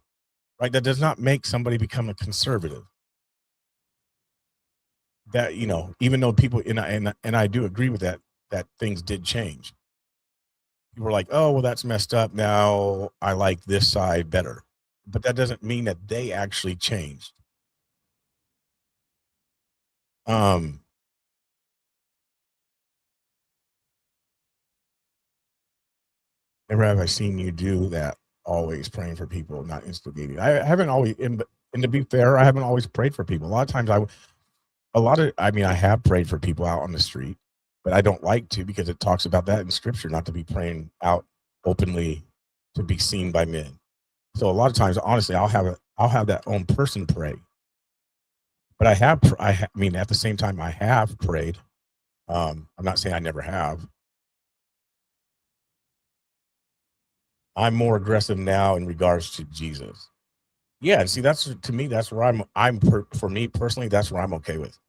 right? That does not make somebody become a conservative. That, you know, even though people, and I do agree with that things did change. People were like, oh, well, that's messed up. Now I like this side better. But that doesn't mean that they actually changed. Never have I seen you do that, always praying for people, not instigating. I haven't always, and to be fair, I haven't always prayed for people. A lot of times I have prayed for people out on the street, but I don't like to because it talks about that in scripture, not to be praying out openly to be seen by men. So a lot of times, honestly, I'll have that own person pray. But I mean, at the same time, I have prayed. I'm not saying I never have. I'm more aggressive now in regards to Jesus. Yeah, see, to me, that's where for me personally, that's where I'm okay with.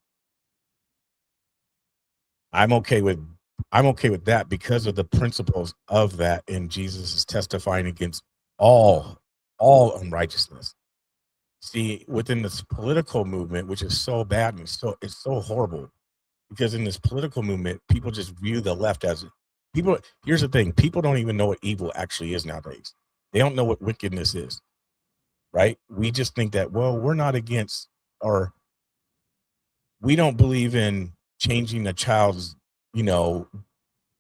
I'm okay with that because of the principles of that, and Jesus is testifying against all unrighteousness. See, within this political movement, which is so bad and it's so horrible, because in this political movement, people just view the left as people. Here's the thing: people don't even know what evil actually is nowadays. They don't know what wickedness is, right? We just think that, well, we're not against, or we don't believe in changing a child's,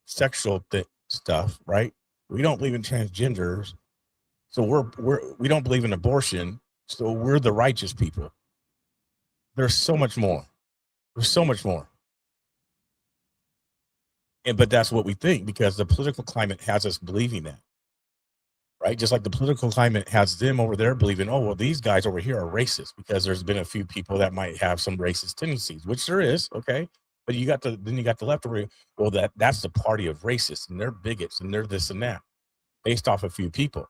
sexual stuff, right? We don't believe in transgenders, so we don't believe in abortion. So we're the righteous people. There's so much more. There's so much more. But that's what we think because the political climate has us believing that. right? Just like the political climate has them over there believing, oh, well, these guys over here are racist because there's been a few people that might have some racist tendencies, which there is, okay? But you got the left over here, well, that's the party of racists, and they're bigots, and they're this and that, based off a few people.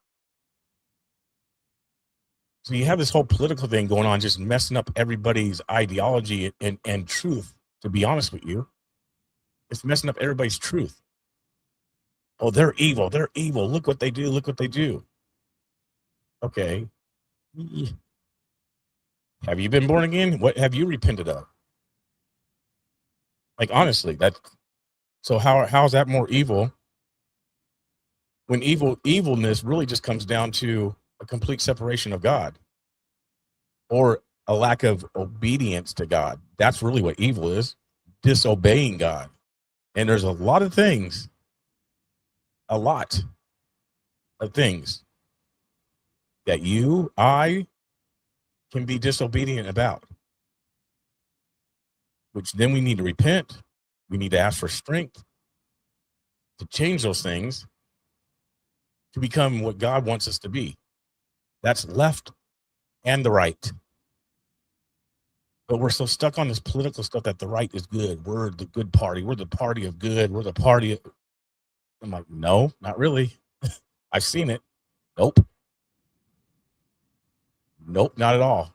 So you have this whole political thing going on, just messing up everybody's ideology and truth, to be honest with you. It's messing up everybody's truth. Oh, they're evil. They're evil. Look what they do. Look what they do. Okay. Have you been born again? What have you repented of? Like, honestly, so how is that more evil when evilness really just comes down to a complete separation of God or a lack of obedience to God? That's really what evil is, disobeying God. And there's a lot of things that I can be disobedient about, which then we need to repent. We need to ask for strength to change those things to become what God wants us to be. That's left and the right. But we're so stuck on this political stuff that the right is good. We're the good party. We're the party of good. We're the party of... I'm like, no, not really. I've seen it. Nope, not at all.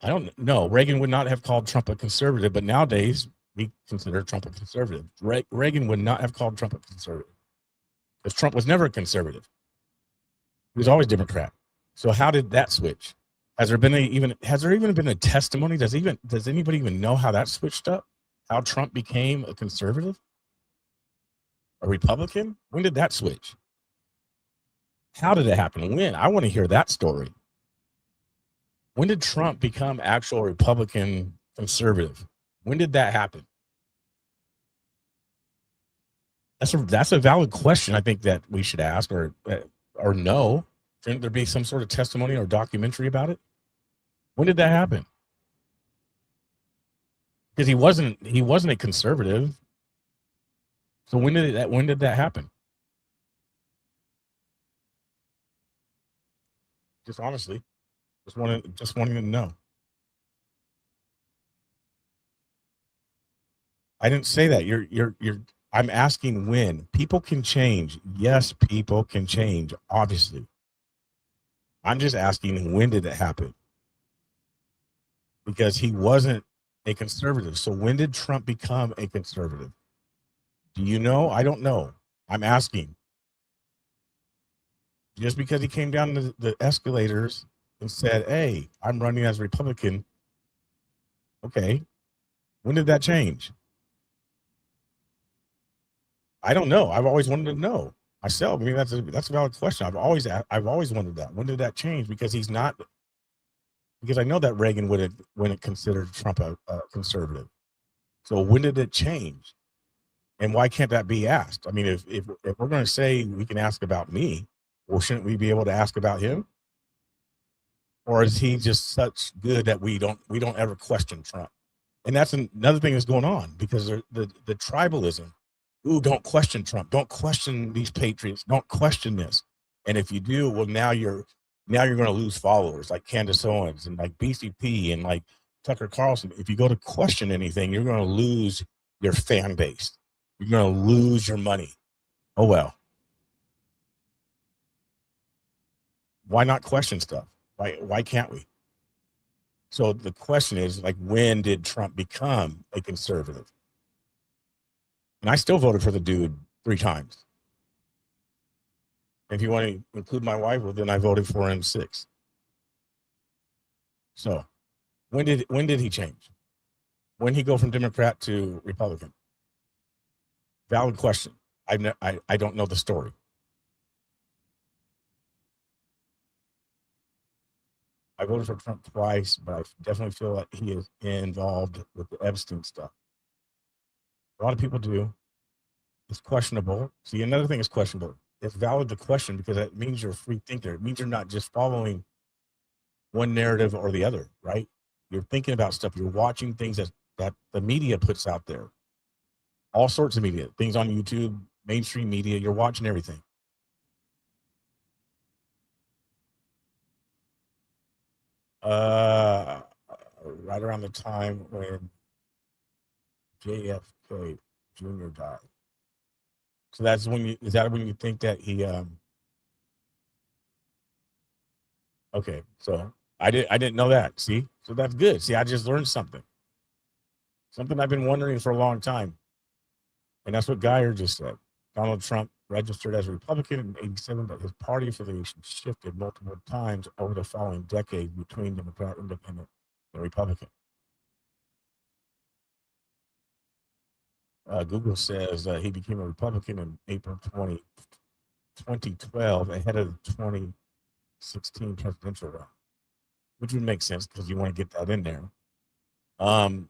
I don't know. Reagan would not have called Trump a conservative, but nowadays we consider Trump a conservative. Reagan would not have called Trump a conservative because Trump was never a conservative. He was always Democrat. So how did that switch? Has there even been a testimony? Does anybody even know how that switched up? How Trump became a conservative? A Republican? When did that switch? How did it happen? When? I want to hear that story. When did Trump become actual Republican conservative? When did that happen? That's a valid question, I think, that we should ask or know. Shouldn't there be some sort of testimony or documentary about it? When did that happen? Because he wasn't a conservative. So when did that happen? Just honestly, just wanting to know. I didn't say that. I'm asking when. People can change. Yes, people can change, obviously. I'm just asking, when did it happen? Because he wasn't a conservative. So when did Trump become a conservative? Do you know? I don't know. I'm asking. Just because he came down the escalators and said, hey, I'm running as a Republican. Okay. When did that change? I don't know. I've always wanted to know myself. I mean, that's a valid question. I've always wondered that. When did that change? Because I know that Reagan wouldn't consider Trump a conservative. So when did it change? And why can't that be asked? I mean, if we're going to say we can ask about me, well, shouldn't we be able to ask about him? Or is he just such good that we don't ever question Trump? And that's another thing that's going on, because the tribalism. Ooh, don't question Trump. Don't question these patriots. Don't question this. And if you do, well, now you're going to lose followers like Candace Owens and like BCP and like Tucker Carlson. If you go to question anything, you're going to lose your fan base. You're going to lose your money. Oh, well. Why not question stuff? Why can't we? So the question is, like, when did Trump become a conservative? And I still voted for the dude 3 times. If you want to include my wife, well, then I voted for him 6. So when did he change? When did he go from Democrat to Republican? Valid question. I don't know the story. I voted for Trump twice, but I definitely feel like he is involved with the Epstein stuff. A lot of people do. It's questionable. See, another thing is questionable. It's valid to question because that means you're a free thinker. It means you're not just following one narrative or the other, right? You're thinking about stuff. You're watching things that the media puts out there. All sorts of media, things on YouTube, mainstream media. You're watching everything. Right around the time when JFK Jr. died. So that's when you, is that when you think that he, okay, so I didn't know that. See, so that's good. See, I just learned something I've been wondering for a long time. And that's what Geyer just said. Donald Trump registered as a Republican in 1987, but his party affiliation shifted multiple times over the following decade between Democrat, Independent, and Republican. Google says he became a Republican in April 2012 ahead of the 2016 presidential run, which would make sense because you want to get that in there. And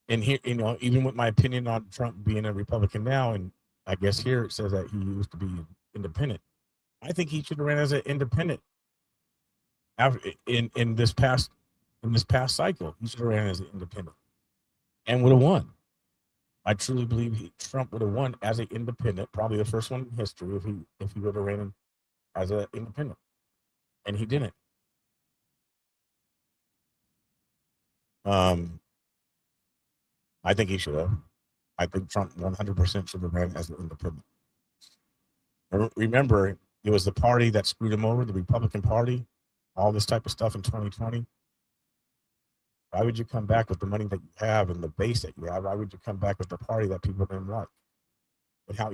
here, even with my opinion on Trump being a Republican now, and I guess here it says that he used to be independent. I think he should have ran as an independent. In this past cycle, he should have ran as an independent and would have won. I truly believe Trump would have won as an independent, probably the first one in history if he would have ran as an independent, and he didn't. I think he should have. I think Trump 100% should have ran as an independent. Remember, it was the party that screwed him over, the Republican Party, all this type of stuff in 2020. Why would you come back with the money that you have and the base that you have? Why would you come back with the party that people didn't like? And how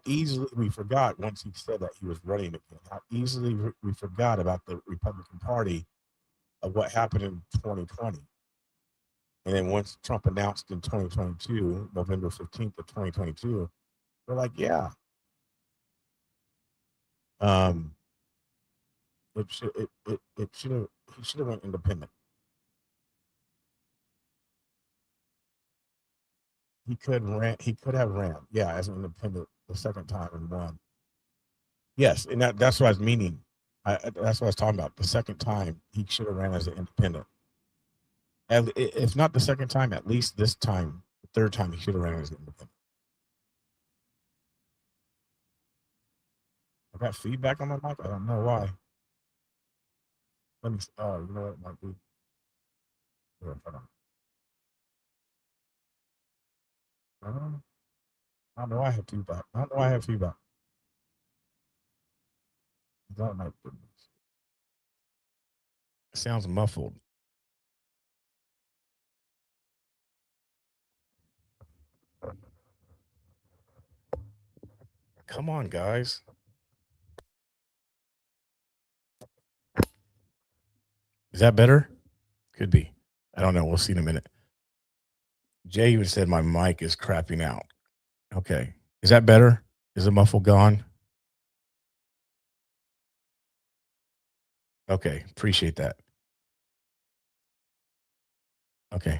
easily we forgot once he said that he was running again. How easily we forgot about the Republican Party of what happened in 2020. And then once Trump announced in 2022, November 15th of 2022, we're like, yeah. He should have went independent. He could have ran, yeah, as an independent the second time and won. Yes, and that's what I was meaning. That's what I was talking about. The second time he should have ran as an independent. And if not the second time, at least this time, the third time he should have ran as an independent. I got feedback on my mic. I don't know why. Let me. Oh, you know what it might be. Yeah, hold on. I don't know why I have feedback. That might be. It sounds muffled. Come on, guys. Is that better? Could be. I don't know. We'll see in a minute. Jay even said my mic is crapping out. Okay. Is that better? Is the muffle gone? Okay. Appreciate that. Okay.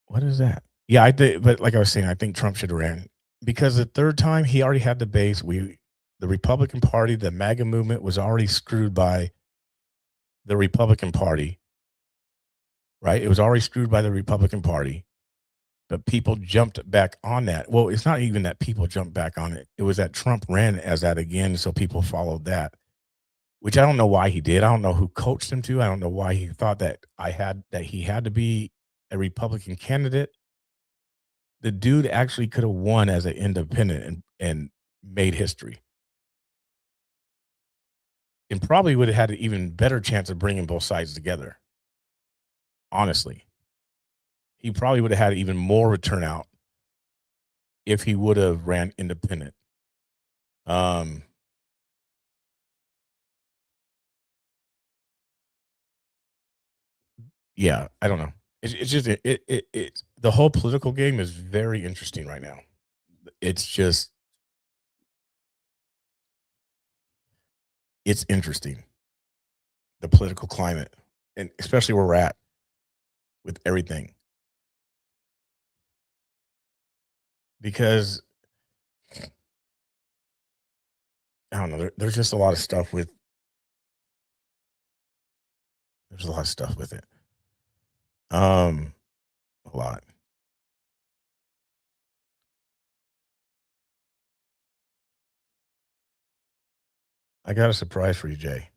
What is that? Yeah, but like I was saying, I think Trump should have ran because the third time he already had the base. The Republican Party, the MAGA movement was already screwed by the Republican Party, right? It was already screwed by the Republican Party, but people jumped back on that. Well, it's not even that people jumped back on it. It was that Trump ran as that again, so people followed that, which I don't know why he did. I don't know who coached him to. I don't know why he thought that he had to be a Republican candidate. The dude actually could have won as an independent and made history. And probably would have had an even better chance of bringing both sides together. Honestly, he probably would have had even more turnout if he would have ran independent. Yeah, I don't know. It's just the whole political game is very interesting right now. It's interesting, the political climate, and especially where we're at with everything. Because I don't know, there's just a lot of stuff with it. A lot. I got a surprise for you, Jay.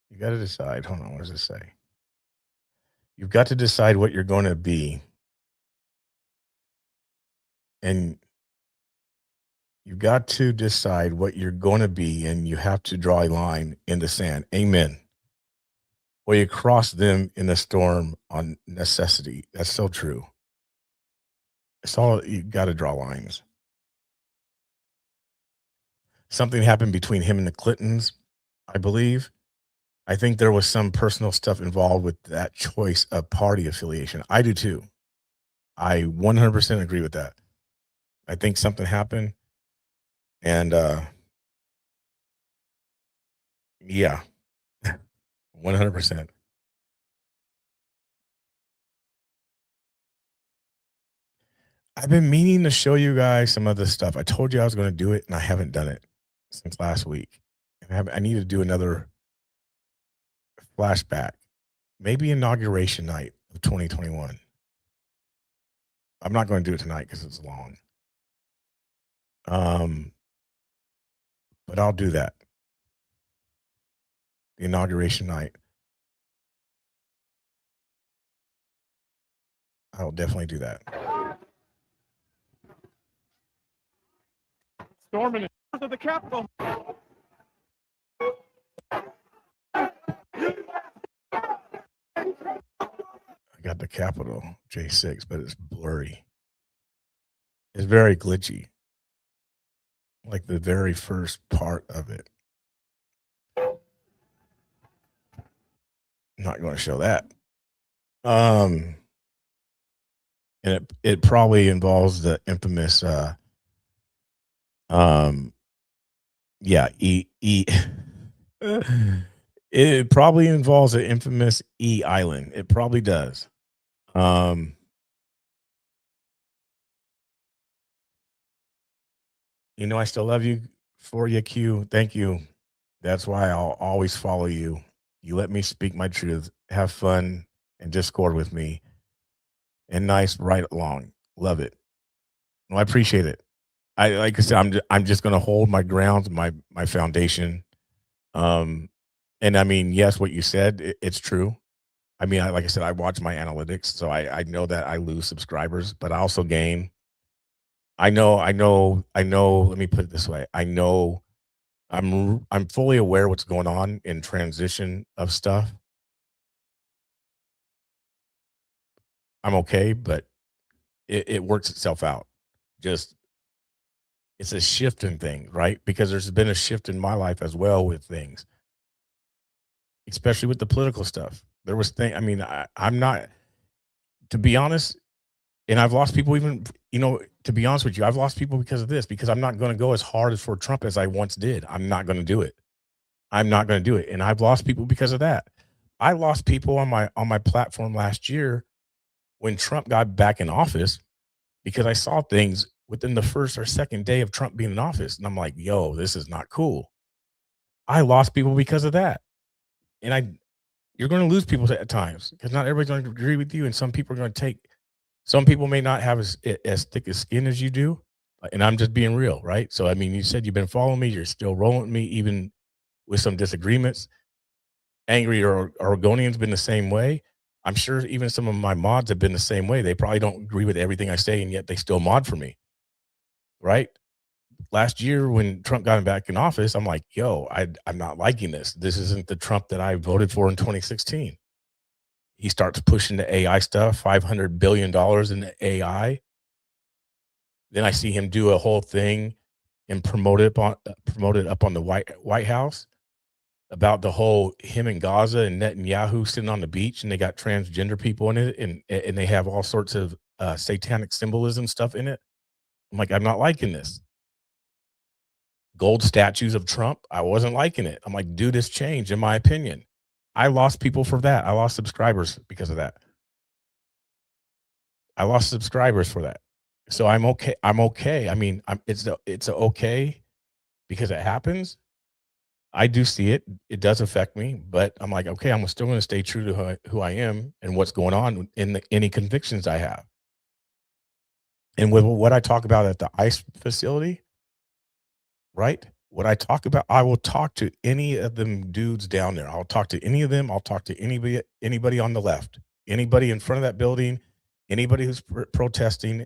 You got to decide. Hold on. What does it say? You've got to decide what you're going to be. And you've got to decide what you're going to be, and you have to draw a line in the sand. Amen. Or you cross them in the storm on necessity. That's so true. It's all, you got to draw lines. Something happened between him and the Clintons, I believe. I think there was some personal stuff involved with that choice of party affiliation. I do too. I 100% agree with that. I think something happened. And yeah, 100%. I've been meaning to show you guys some of this stuff. I told you I was going to do it, and I haven't done it since last week. And I need to do another flashback, maybe inauguration night of 2021. I'm not going to do it tonight because it's long. But I'll do that. The inauguration night. I'll definitely do that. Storming north of the Capitol. I got the Capitol J6, but it's blurry. It's very glitchy. Like the very first part of it. I'm not going to show that. And it probably involves the infamous it probably involves the infamous E Island. It probably does. You know, I still love you for you, Q. Thank you. That's why I'll always follow you. You let me speak my truth, have fun, and Discord with me. And nice right along. Love it. Well, I appreciate it. Like I said, I'm just gonna hold my grounds, my foundation. And I mean, yes, what you said, it's true. I mean, like I said, I watch my analytics, so I know that I lose subscribers, but I also gain. I know. Let me put it this way. I know I'm fully aware what's going on in transition of stuff. I'm okay, but it works itself out. Just it's a shift in things, right? Because there's been a shift in my life as well with things, especially with the political stuff. There was thing. I mean, I'm not, to be honest, and I've lost people even, to be honest with you, I've lost people because of this, because I'm not going to go as hard for Trump as I once did. I'm not going to do it. I'm not going to do it. And I've lost people because of that. I lost people on my platform last year when Trump got back in office, because I saw things within the first or second day of Trump being in office. And I'm like, yo, this is not cool. I lost people because of that. And you're going to lose people at times, because not everybody's going to agree with you. And some people are going to some people may not have as thick a skin as you do. And I'm just being real, right? So, I mean, you said you've been following me. You're still rolling with me, even with some disagreements. Angry or Oregonian's been the same way. I'm sure even some of my mods have been the same way. They probably don't agree with everything I say, and yet they still mod for me, right? Last year when Trump got back in office, I'm like, yo, I'm not liking this. This isn't the Trump that I voted for in 2016. He starts pushing the AI stuff, $500 billion in the AI. Then I see him do a whole thing and promote it up on the White House about the whole him and Gaza and Netanyahu sitting on the beach, and they got transgender people in it, and they have all sorts of satanic symbolism stuff in it. I'm like, I'm not liking this. Gold statues of Trump, I wasn't liking it. I'm like, dude, this changed, in my opinion. I lost people for that. I lost subscribers because of that. I lost subscribers for that. So I'm okay. I'm okay. I mean, it's okay because it happens. I do see it. It does affect me, but I'm like, okay, I'm still going to stay true to who I am and what's going on in any convictions I have. And with what I talk about at the ICE facility, right? What I talk about, I will talk to any of them dudes down there. I'll talk to any of them. I'll talk to anybody on the left, anybody in front of that building, anybody who's protesting.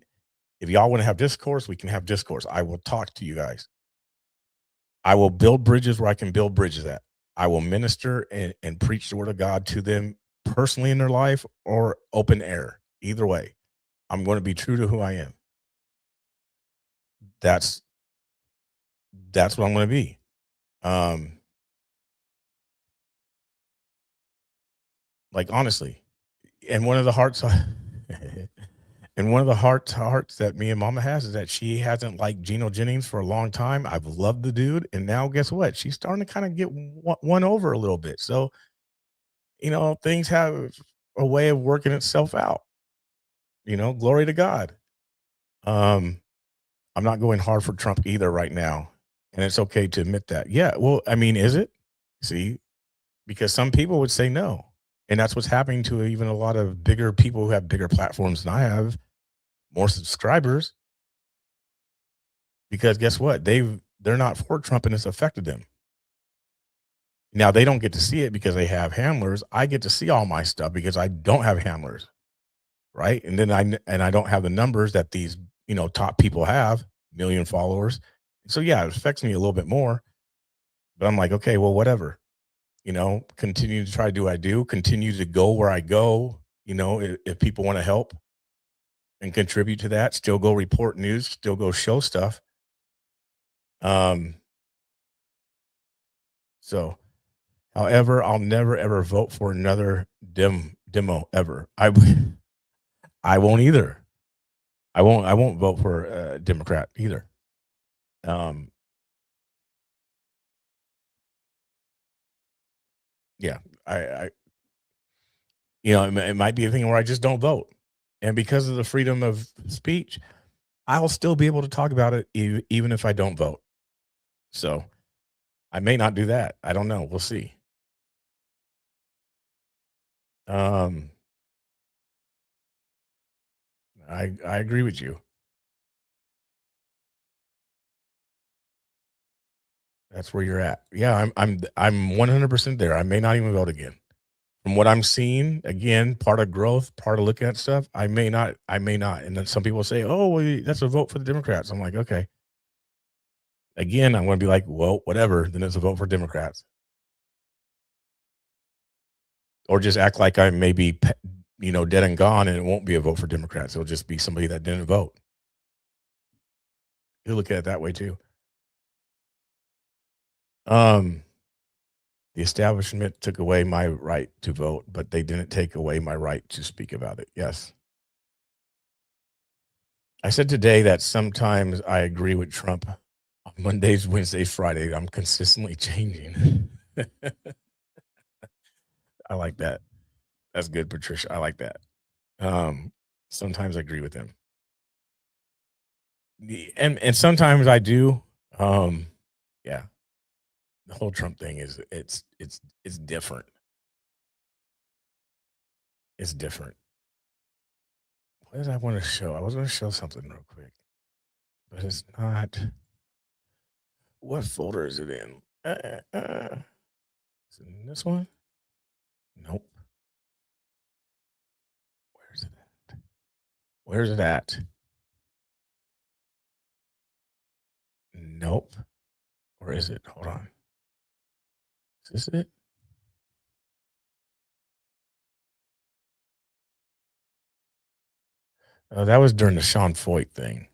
If y'all want to have discourse, we can have discourse. I will talk to you guys. I will build bridges where I can build bridges at. I will minister and preach the word of God to them personally in their life or open air. Either way, I'm going to be true to who I am. That's what I'm going to be. Like, honestly, and one of the hearts and one of the hearts that me and Mama has is that she hasn't liked Geno Jennings for a long time. I've loved the dude, and now guess what? She's starting to kind of get won over a little bit. So, things have a way of working itself out. Glory to God. I'm not going hard for Trump either right now, and it's okay to admit that. Yeah, well, I mean, is it? See, because some people would say no. And that's what's happening to even a lot of bigger people who have bigger platforms than I have, more subscribers. Because guess what? They're not for Trump, and it's affected them. Now they don't get to see it because they have handlers. I get to see all my stuff because I don't have handlers, right? And then I don't have the numbers that these top people have, million followers. So yeah, it affects me a little bit more. But I'm like, okay, well, whatever. Continue to try to do what I do, continue to go where I go, if people want to help and contribute to that, still go report news, still go show stuff. So, however, I'll never, ever vote for another demo ever. I won't either. I won't vote for a Democrat either. Yeah, it might be a thing where I just don't vote. And because of the freedom of speech, I'll still be able to talk about it even if I don't vote. So I may not do that. I don't know. We'll see. I agree with you. That's where you're at. Yeah, I'm 100% there. I may not even vote again. From what I'm seeing, again, part of growth, part of looking at stuff, I may not. And then some people say, oh, well, that's a vote for the Democrats. I'm like, okay. Again, I'm going to be like, well, whatever. Then it's a vote for Democrats. Or just act like I may be, dead and gone, and it won't be a vote for Democrats. It'll just be somebody that didn't vote. You look at it that way too. The establishment took away my right to vote, but they didn't take away my right to speak about it. Yes. I said today that sometimes I agree with Trump. On Mondays, Wednesdays, Fridays, I'm consistently changing. I like that. That's good, Patricia. I like that. Sometimes I agree with him. And sometimes I do. Yeah. The whole Trump thing is it's different. It's different. What did I want to show? I was going to show something real quick, but it's not. What folder is it in? Is it in this one? Nope. Where's it at? Where's it at? Nope. Where is it? Hold on. Is this it? That was during the Sean Foyt thing.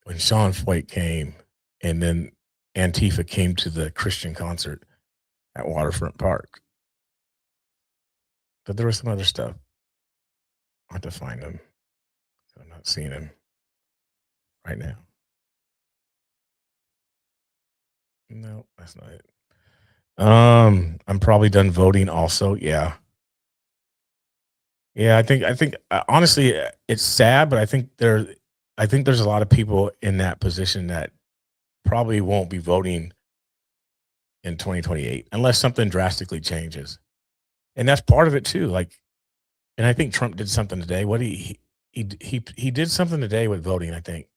When Sean Foyt came, and then Antifa came to the Christian concert at Waterfront Park. But there was some other stuff. I have to find them. I'm not seeing them right now. No, that's not it. I'm probably done voting also. Yeah. Yeah, I think honestly it's sad, but I think there's a lot of people in that position that probably won't be voting in 2028 unless something drastically changes. And that's part of it too. Like, and I think Trump did something today. What he He did something today with voting, I think.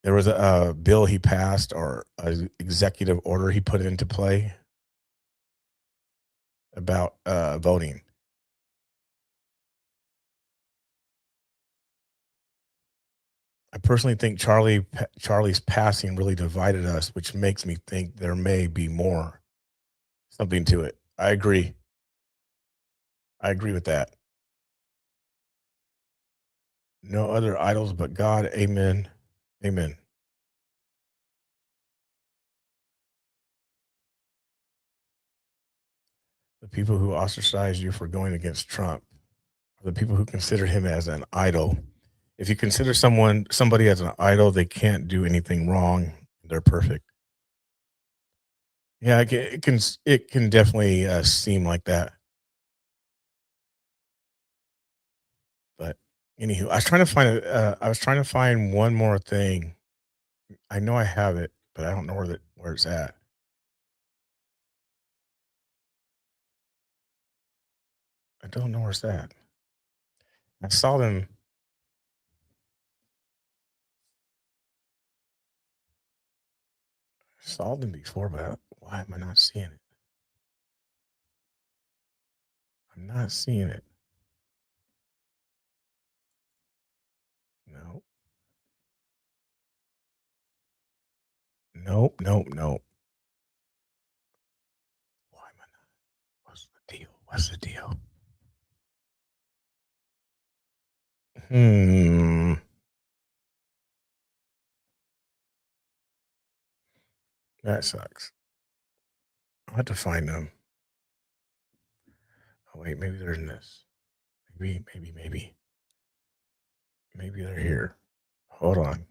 There was a bill he passed or an executive order he put into play about voting. I personally think Charlie's passing really divided us, which makes me think there may be something to it. I agree. I agree with that. No other idols but God. Amen. Amen. The people who ostracize you for going against Trump are the people who consider him as an idol. If you consider somebody as an idol, they can't do anything wrong. They're perfect. Yeah, it can definitely seem like that. But anywho, I was trying to find one more thing. I know I have it, but I don't know where it's at. I don't know where it's at. I saw them. Saw them before, but why am I not seeing it? I'm not seeing it. No. Nope. Why am I not? What's the deal? That sucks. I'll have to find them. Oh wait, maybe they're in this. Maybe they're here. Hold on.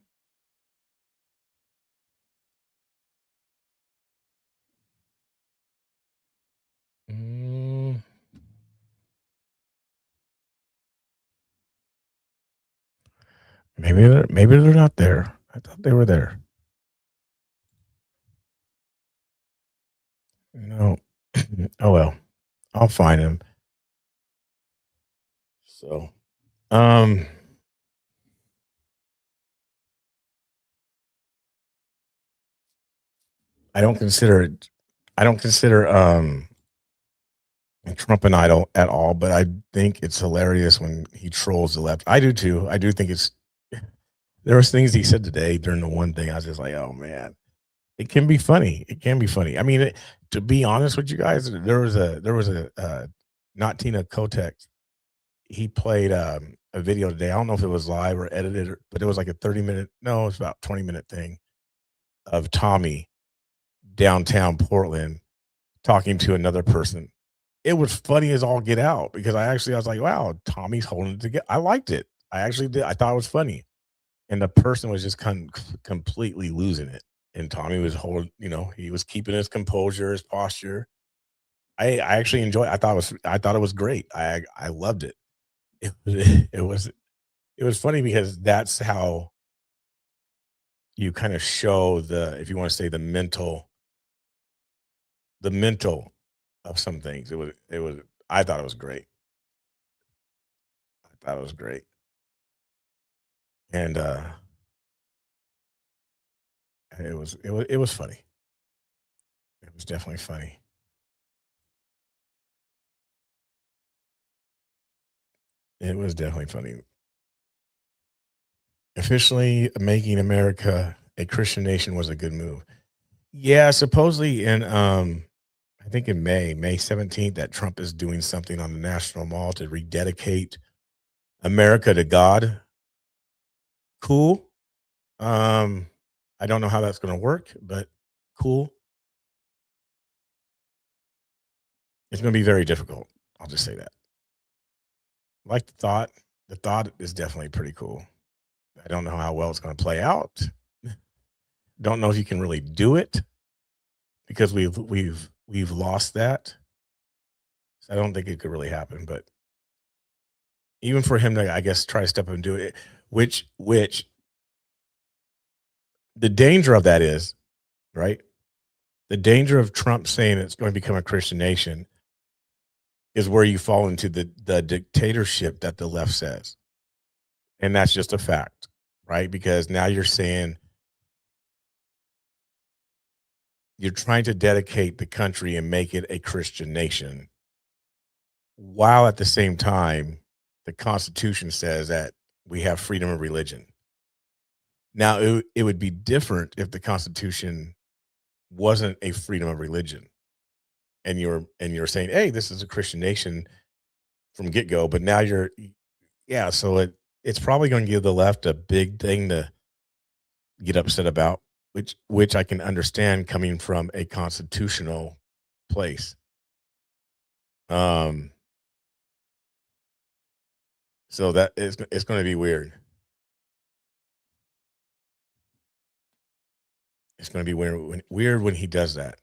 Maybe they're not there. I thought they were there. No. Oh well. I'll find him. So, I don't consider Trump an idol at all, but I think it's hilarious when he trolls the left. I do too. I do think there was things he said today during the one thing. I was just like, oh man, it can be funny. I mean, to be honest with you guys, there was a not Tina Kotek. He played a video today. I don't know if it was live or edited, but it was like a 30-minute. No, it was about 20-minute thing of Tommy downtown Portland talking to another person. It was funny as all get out because I was like, wow, Tommy's holding it together. I liked it. I actually did. I thought it was funny. And the person was just completely losing it. And Tommy was he was keeping his composure, his posture. I actually enjoyed it. I thought it was great. I loved it. It was funny because that's how you kind of show if you want to say the mental of some things. I thought it was great. And it was funny. It was definitely funny. It was definitely funny. Officially making America a Christian nation was a good move. Yeah, supposedly I think in May 17th, that Trump is doing something on the National Mall to rededicate America to God. Cool. I don't know how that's going to work, but cool. It's going to be very difficult. I'll just say that. I like the thought. The thought is definitely pretty cool. I don't know how well it's going to play out. Don't know if you can really do it because we've lost that. So I don't think it could really happen. But even for him to, I guess, try to step up and do it, which the danger of that is, right? The danger of Trump saying it's going to become a Christian nation is where you fall into the dictatorship that the left says. And that's just a fact, right? Because now you're saying you're trying to dedicate the country and make it a Christian nation, while at the same time, the Constitution says that we have freedom of religion. Now, it would be different if the Constitution wasn't a freedom of religion, and you're saying, hey, this is a Christian nation from get-go, but now so it's probably going to give the left a big thing to get upset about, which I can understand coming from a constitutional place. So that it's going to be weird. It's going to be weird when he does that.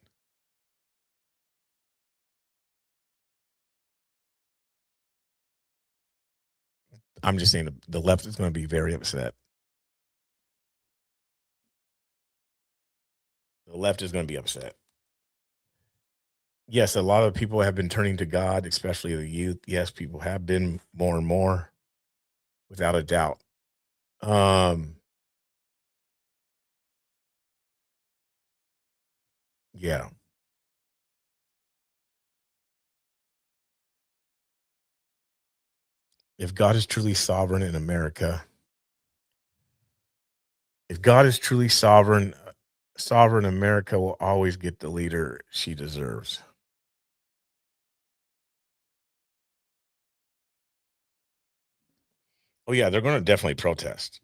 I'm just saying the left is going to be very upset. The left is going to be upset. Yes, a lot of people have been turning to God, especially the youth. Yes, people have been more and more, without a doubt. Yeah. If God is truly sovereign in America, sovereign America will always get the leader she deserves. Oh yeah, they're going to definitely protest.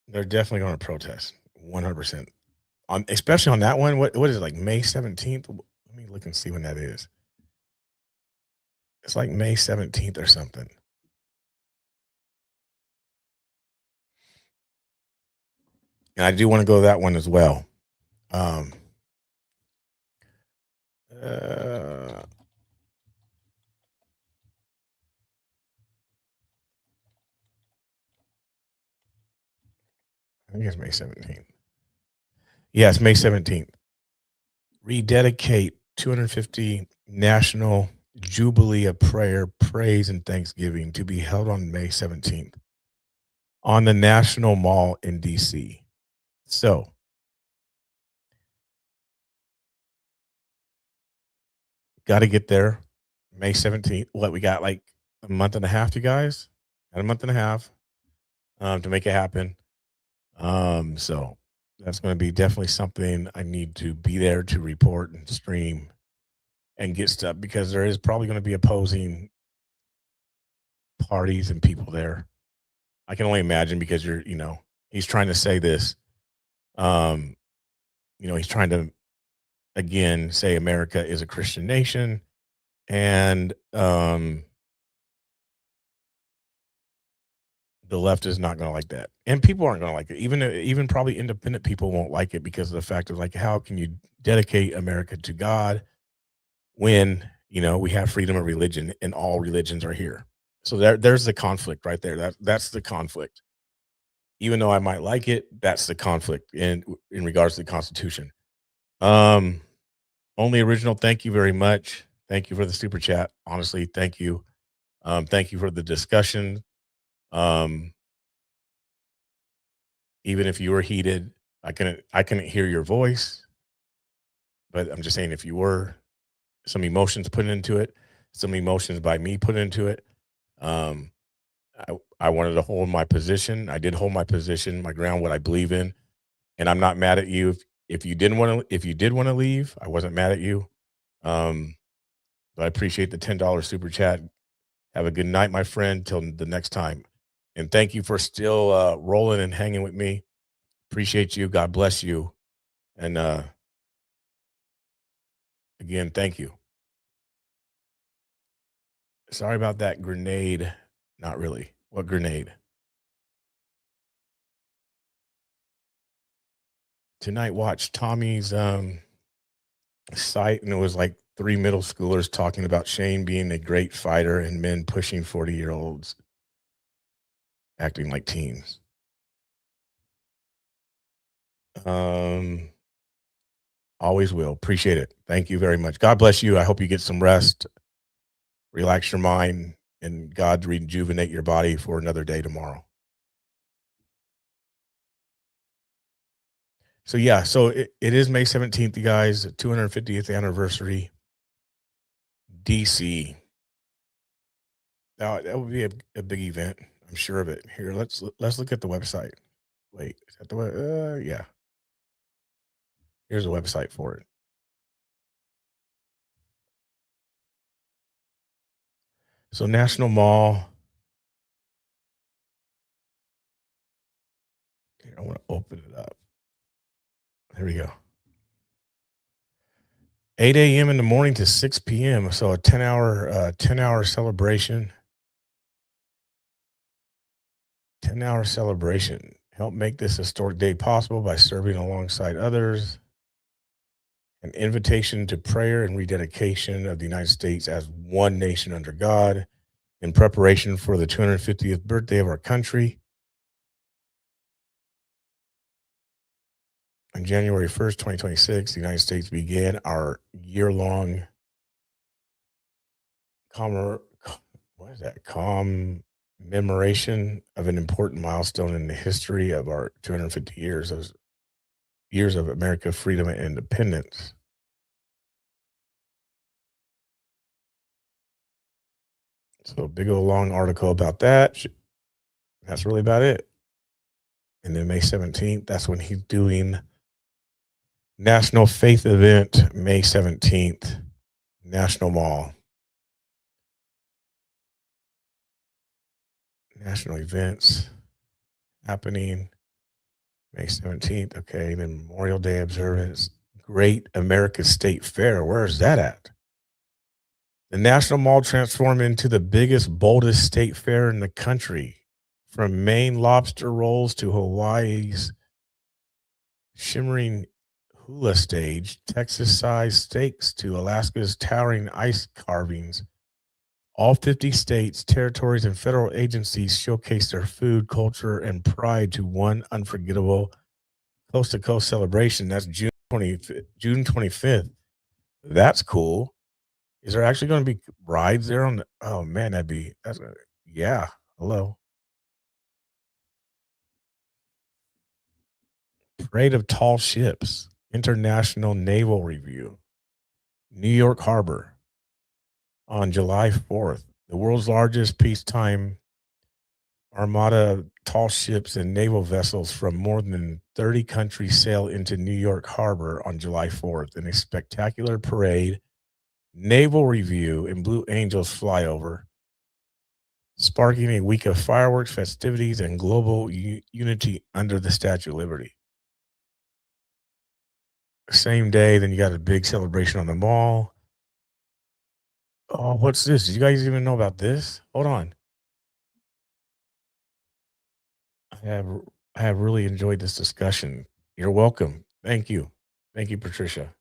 They're definitely going to protest 100%. Especially on that one. What is it, like May 17th? Let me look and see when that is. It's like May 17th or something. And I do want to go to that one as well. I think it's May 17th. Yes, May 17th. Rededicate 250 National Jubilee of Prayer, Praise, and Thanksgiving to be held on May 17th on the National Mall in DC. So, got to get there May 17th. What, we got like a month and a half, you guys? Got a month and a half to make it happen. So that's going to be definitely something I need to be there to report and stream and get stuff, because there is probably going to be opposing parties and people there. I can only imagine, because he's trying to say this. He's trying to, again, say America is a Christian nation, and the left is not going to like that, and people aren't going to like it. Even probably independent people won't like it, because of the fact of, like, how can you dedicate America to God when we have freedom of religion and all religions are here? So there's the conflict right there. That's the conflict. Even though I might like it, that's the conflict in regards to the Constitution. Only Original, thank you very much. Thank you for the super chat. Honestly, thank you. Thank you for the discussion. Even if you were heated, I couldn't hear your voice, but I'm just saying, if you were, some emotions put into it, some emotions by me put into it. I wanted to hold my position. I did hold my position, my ground, what I believe in, and I'm not mad at you. If you did want to leave, I wasn't mad at you. But I appreciate the $10 super chat. Have a good night, my friend. Till the next time. And thank you for still rolling and hanging with me. Appreciate you. God bless you. And again, thank you. Sorry about that grenade. Not really. What grenade? Tonight, watched Tommy's site, and it was like 3 middle schoolers talking about Shane being a great fighter and men pushing 40-year-olds acting like teens. Always will. Appreciate it. Thank you very much. God bless you. I hope you get some rest, relax your mind, and God rejuvenate your body for another day tomorrow. So yeah, so it is May 17th, you guys, 250th anniversary. DC. Now that would be a big event. I'm sure of it. Here, let's look at the website. Wait, is that the yeah. Here's a website for it. So National Mall. Here, I want to open it up. There we go. 8 a.m. in the morning to 6 p.m. So a 10-hour celebration. 10-hour celebration. Help make this historic day possible by serving alongside others. An invitation to prayer and rededication of the United States as one nation under God in preparation for the 250th birthday of our country. On January 1st, 2026, the United States began our year-long commemoration of an important milestone in the history of our 250 years of America, freedom, and independence. So big old long article about that. That's really about it. And then May 17th, that's when he's doing National Faith Event, May 17th, National Mall. National events happening May 17th. Okay, then Memorial Day observance. Great America State Fair. Where is that at? The National Mall transformed into the biggest, boldest state fair in the country. From Maine lobster rolls to Hawaii's shimmering hula stage, Texas-sized steaks to Alaska's towering ice carvings. All 50 states, territories, and federal agencies showcase their food, culture, and pride to one unforgettable coast-to-coast celebration. That's June 25th. That's cool. Is there actually going to be rides there on the? Oh man, yeah. Hello. Parade of Tall Ships, International Naval Review, New York Harbor on July 4th. The world's largest peacetime armada of tall ships and naval vessels from more than 30 countries sail into New York Harbor on July 4th in a spectacular parade, naval review, and Blue Angels flyover, sparking a week of fireworks, festivities, and global unity under the Statue of Liberty. Same day, then you got a big celebration on the mall. Oh, what's this? Did you guys even know about this? Hold on. I have really enjoyed this discussion. You're welcome. Thank you. Thank you, Patricia.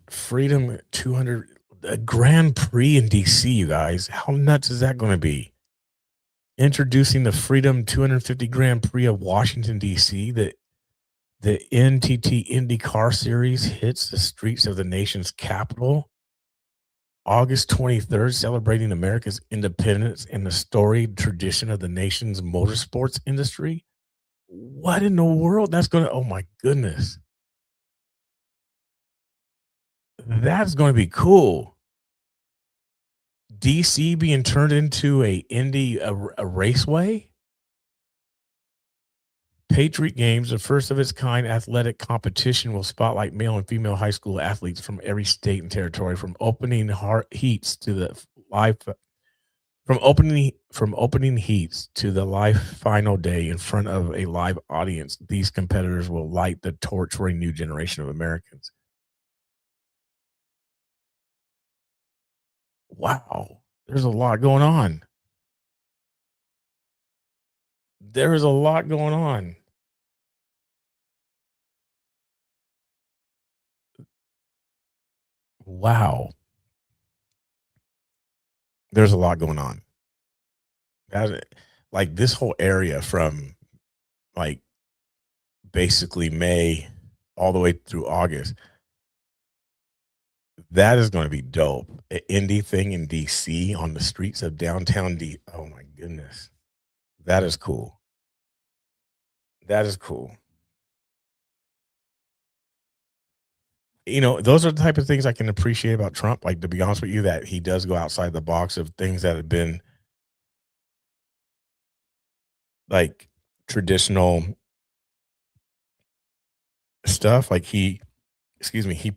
Freedom 200, a Grand Prix in DC, you guys. How nuts is that going to be? Introducing the Freedom 250 Grand Prix of Washington, D.C., the NTT Indy Car Series hits the streets of the nation's capital August 23rd, celebrating America's independence and the storied tradition of the nation's motorsports industry. What in the world? That's going to, oh my goodness. That's going to be cool. DC being turned into a raceway. Patriot Games, the first of its kind athletic competition, will spotlight male and female high school athletes from every state and territory, from opening heats to the live final day in front of a live audience. These competitors will light the torch for a new generation of Americans. Wow, there's a lot going on. There is a lot going on. wow, there's a lot going on. Like this whole area from like basically May all the way through August, that is going to be dope. An indie thing in DC on the streets of downtown D. Oh my goodness. That is cool. That is cool. You know, those are the type of things I can appreciate about Trump. Like, to be honest with you, that he does go outside the box of things that have been like traditional stuff. Like he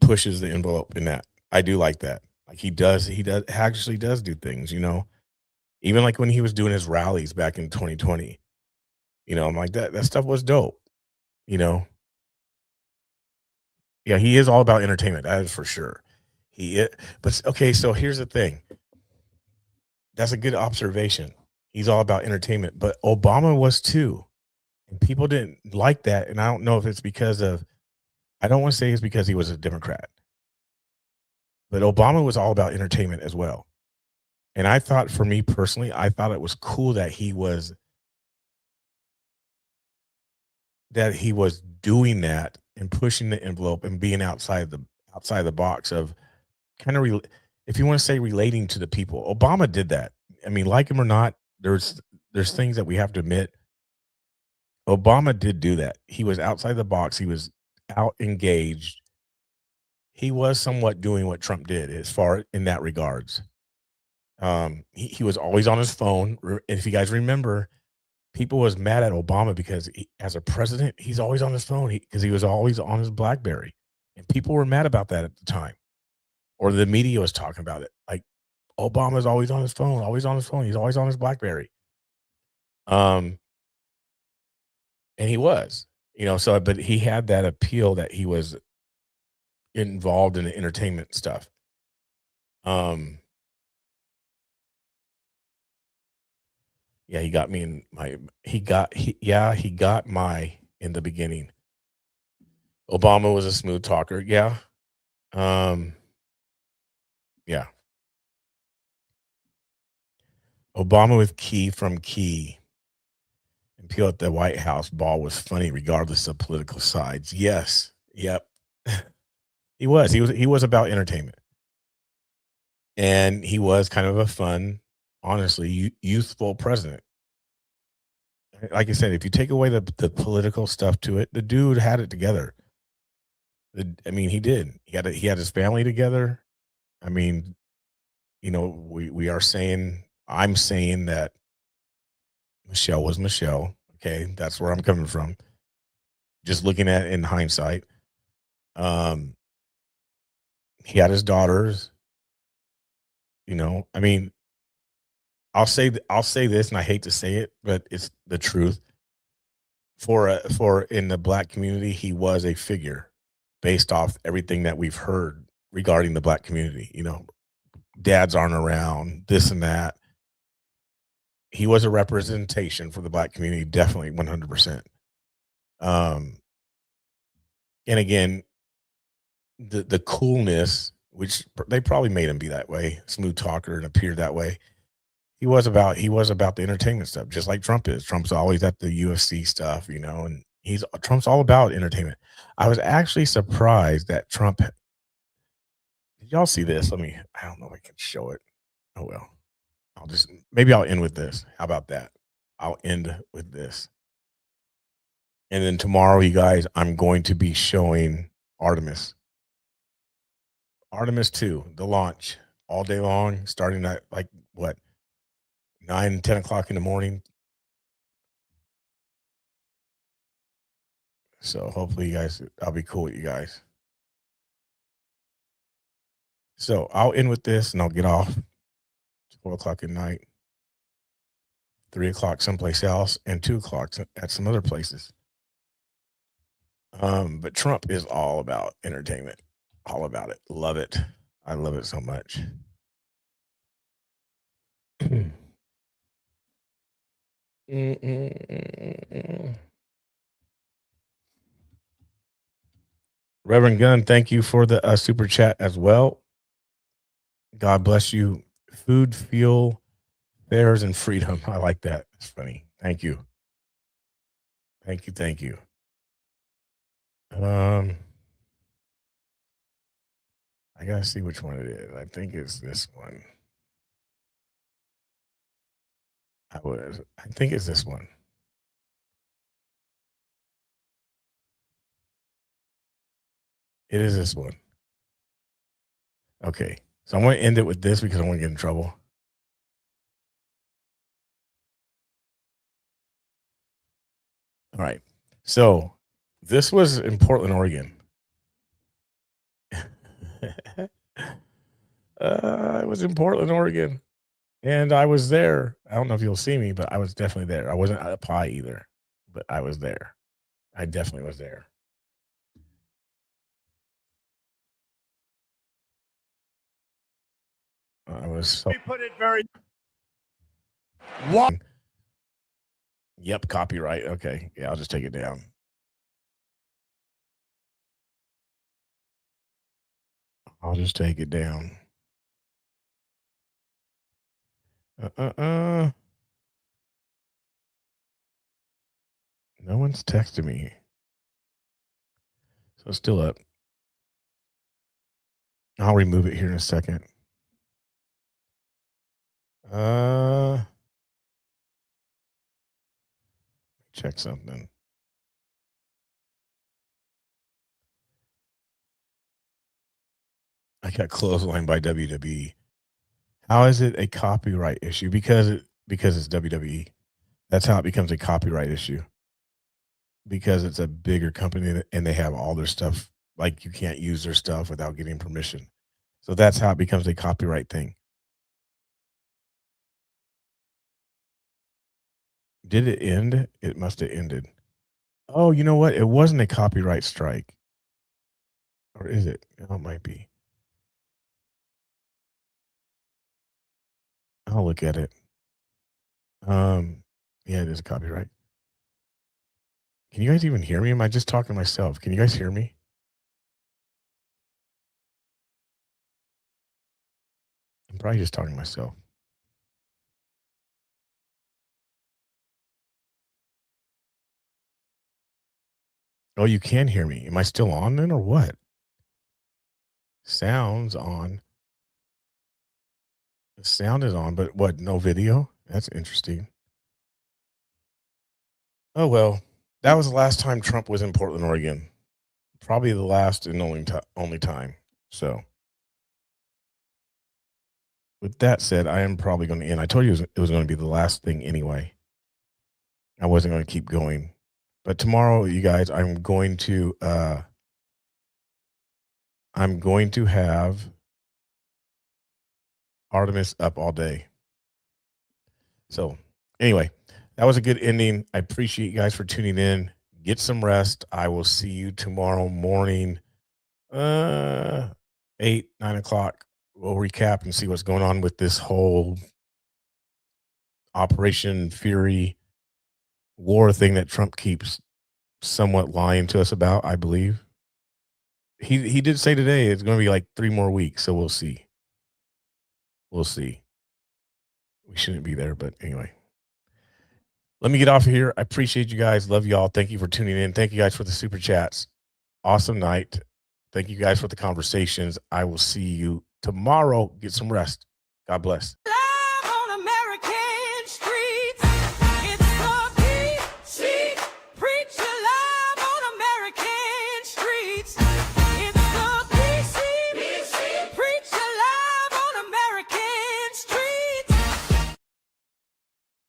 pushes the envelope in that. I do like that. Like he actually does do things, you know, even like when he was doing his rallies back in 2020, you know, I'm like that stuff was dope, you know? Yeah, he is all about entertainment. That is for sure. But okay, so here's the thing. That's a good observation. He's all about entertainment, but Obama was too. And people didn't like that. And I don't know if it's I don't want to say it's because he was a Democrat, but Obama was all about entertainment as well. And I thought, for me personally, I thought it was cool that he was doing that and pushing the envelope and being outside the box of kind of, if you want to say, relating to the people. Obama did that. I mean, like him or not, there's things that we have to admit. Obama did do that. He was outside the box. He was out engaged. He was somewhat doing what Trump did as far in that regards. He was always on his phone. If you guys remember, people was mad at Obama because as a president, he's always on his phone because he was always on his BlackBerry, and people were mad about that at the time, or the media was talking about it. Like, Obama's always on his phone, always on his phone. He's always on his BlackBerry. And he was, you know, but he had that appeal that he was involved in the entertainment stuff. Yeah, he got me in in the beginning. Obama was a smooth talker. Yeah. Yeah. Obama with Key from Key and Peel at the White House ball was funny regardless of political sides. Yes. Yep. He was about entertainment. And he was kind of a fun, honestly, youthful president. Like I said, if you take away the political stuff to it, the dude had it together. I mean, he did. He had his family together. I mean, you know, I'm saying that Michelle was Michelle. Okay, that's where I'm coming from. Just looking at it in hindsight. He had his daughters. You know, I mean, I'll say this, and I hate to say it, but it's the truth. For in the Black community, he was a figure based off everything that we've heard regarding the Black community. You know, dads aren't around, this and that. He was a representation for the Black community, definitely 100%. And again, the coolness, which they probably made him be that way, smooth talker, and appear that way. He was about the entertainment stuff, just like Trump is. Trump's always at the UFC stuff, you know, and Trump's all about entertainment. I was actually surprised that Trump. Did y'all see this? I don't know if I can show it. Oh well. Maybe I'll end with this. How about that? I'll end with this. And then tomorrow, you guys, I'm going to be showing Artemis 2, the launch, all day long, starting at 9, 10 o'clock in the morning. So hopefully you guys, I'll be cool with you guys. So I'll end with this and I'll get off. 4 o'clock at night, 3 o'clock someplace else, and 2 o'clock at some other places. But Trump is all about entertainment, all about it. Love it. I love it so much. Reverend Gunn, thank you for the super chat as well. God bless you. Food, fuel, fairs, and freedom. I like that. It's funny. Thank you. Thank you. Thank you. I gotta see which one it is. I think it's this one. I think it's this one. It is this one. Okay. So I'm going to end it with this because I want to get in trouble. All right. So this was in Portland, Oregon. It was in Portland, Oregon. And I was there. I don't know if you'll see me, but I was definitely there. I wasn't at a pie either, but I was there. I definitely was there. I was so. We put it very. What? Yep, copyright. Okay. Yeah, I'll just take it down. I'll just take it down. No one's texted me. So it's still up. I'll remove it here in a second. Check something. I got clotheslined by WWE. How is it a copyright issue? Because it's WWE. That's how it becomes a copyright issue. Because it's a bigger company and they have all their stuff. Like you can't use their stuff without getting permission. So that's how it becomes a copyright thing. Did it end? It must have ended. Oh, you know what? It wasn't a copyright strike. Or is it? Oh, it might be. I'll look at it. Yeah, it is a copyright. Can you guys even hear me? Am I just talking to myself? Can you guys hear me? I'm probably just talking to myself. Oh, you can hear me. Am I still on then or what? Sound's on. The sound is on, but what? No video? That's interesting. Oh, well, that was the last time Trump was in Portland, Oregon. Probably the last and only time. So with that said, I am probably going to end. I told you it was going to be the last thing anyway. I wasn't going to keep going. But tomorrow, you guys, I'm going to have Artemis up all day. So anyway, that was a good ending. I appreciate you guys for tuning in. Get some rest. I will see you tomorrow morning, 8, 9 o'clock. We'll recap and see what's going on with this whole Operation Fury war thing that Trump keeps somewhat lying to us about, I believe. He did say today it's going to be like 3 more weeks, so we'll see. We'll see. We shouldn't be there, but anyway. Let me get off of here. I appreciate you guys. Love y'all. Thank you for tuning in. Thank you guys for the super chats. Awesome night. Thank you guys for the conversations. I will see you tomorrow. Get some rest. God bless.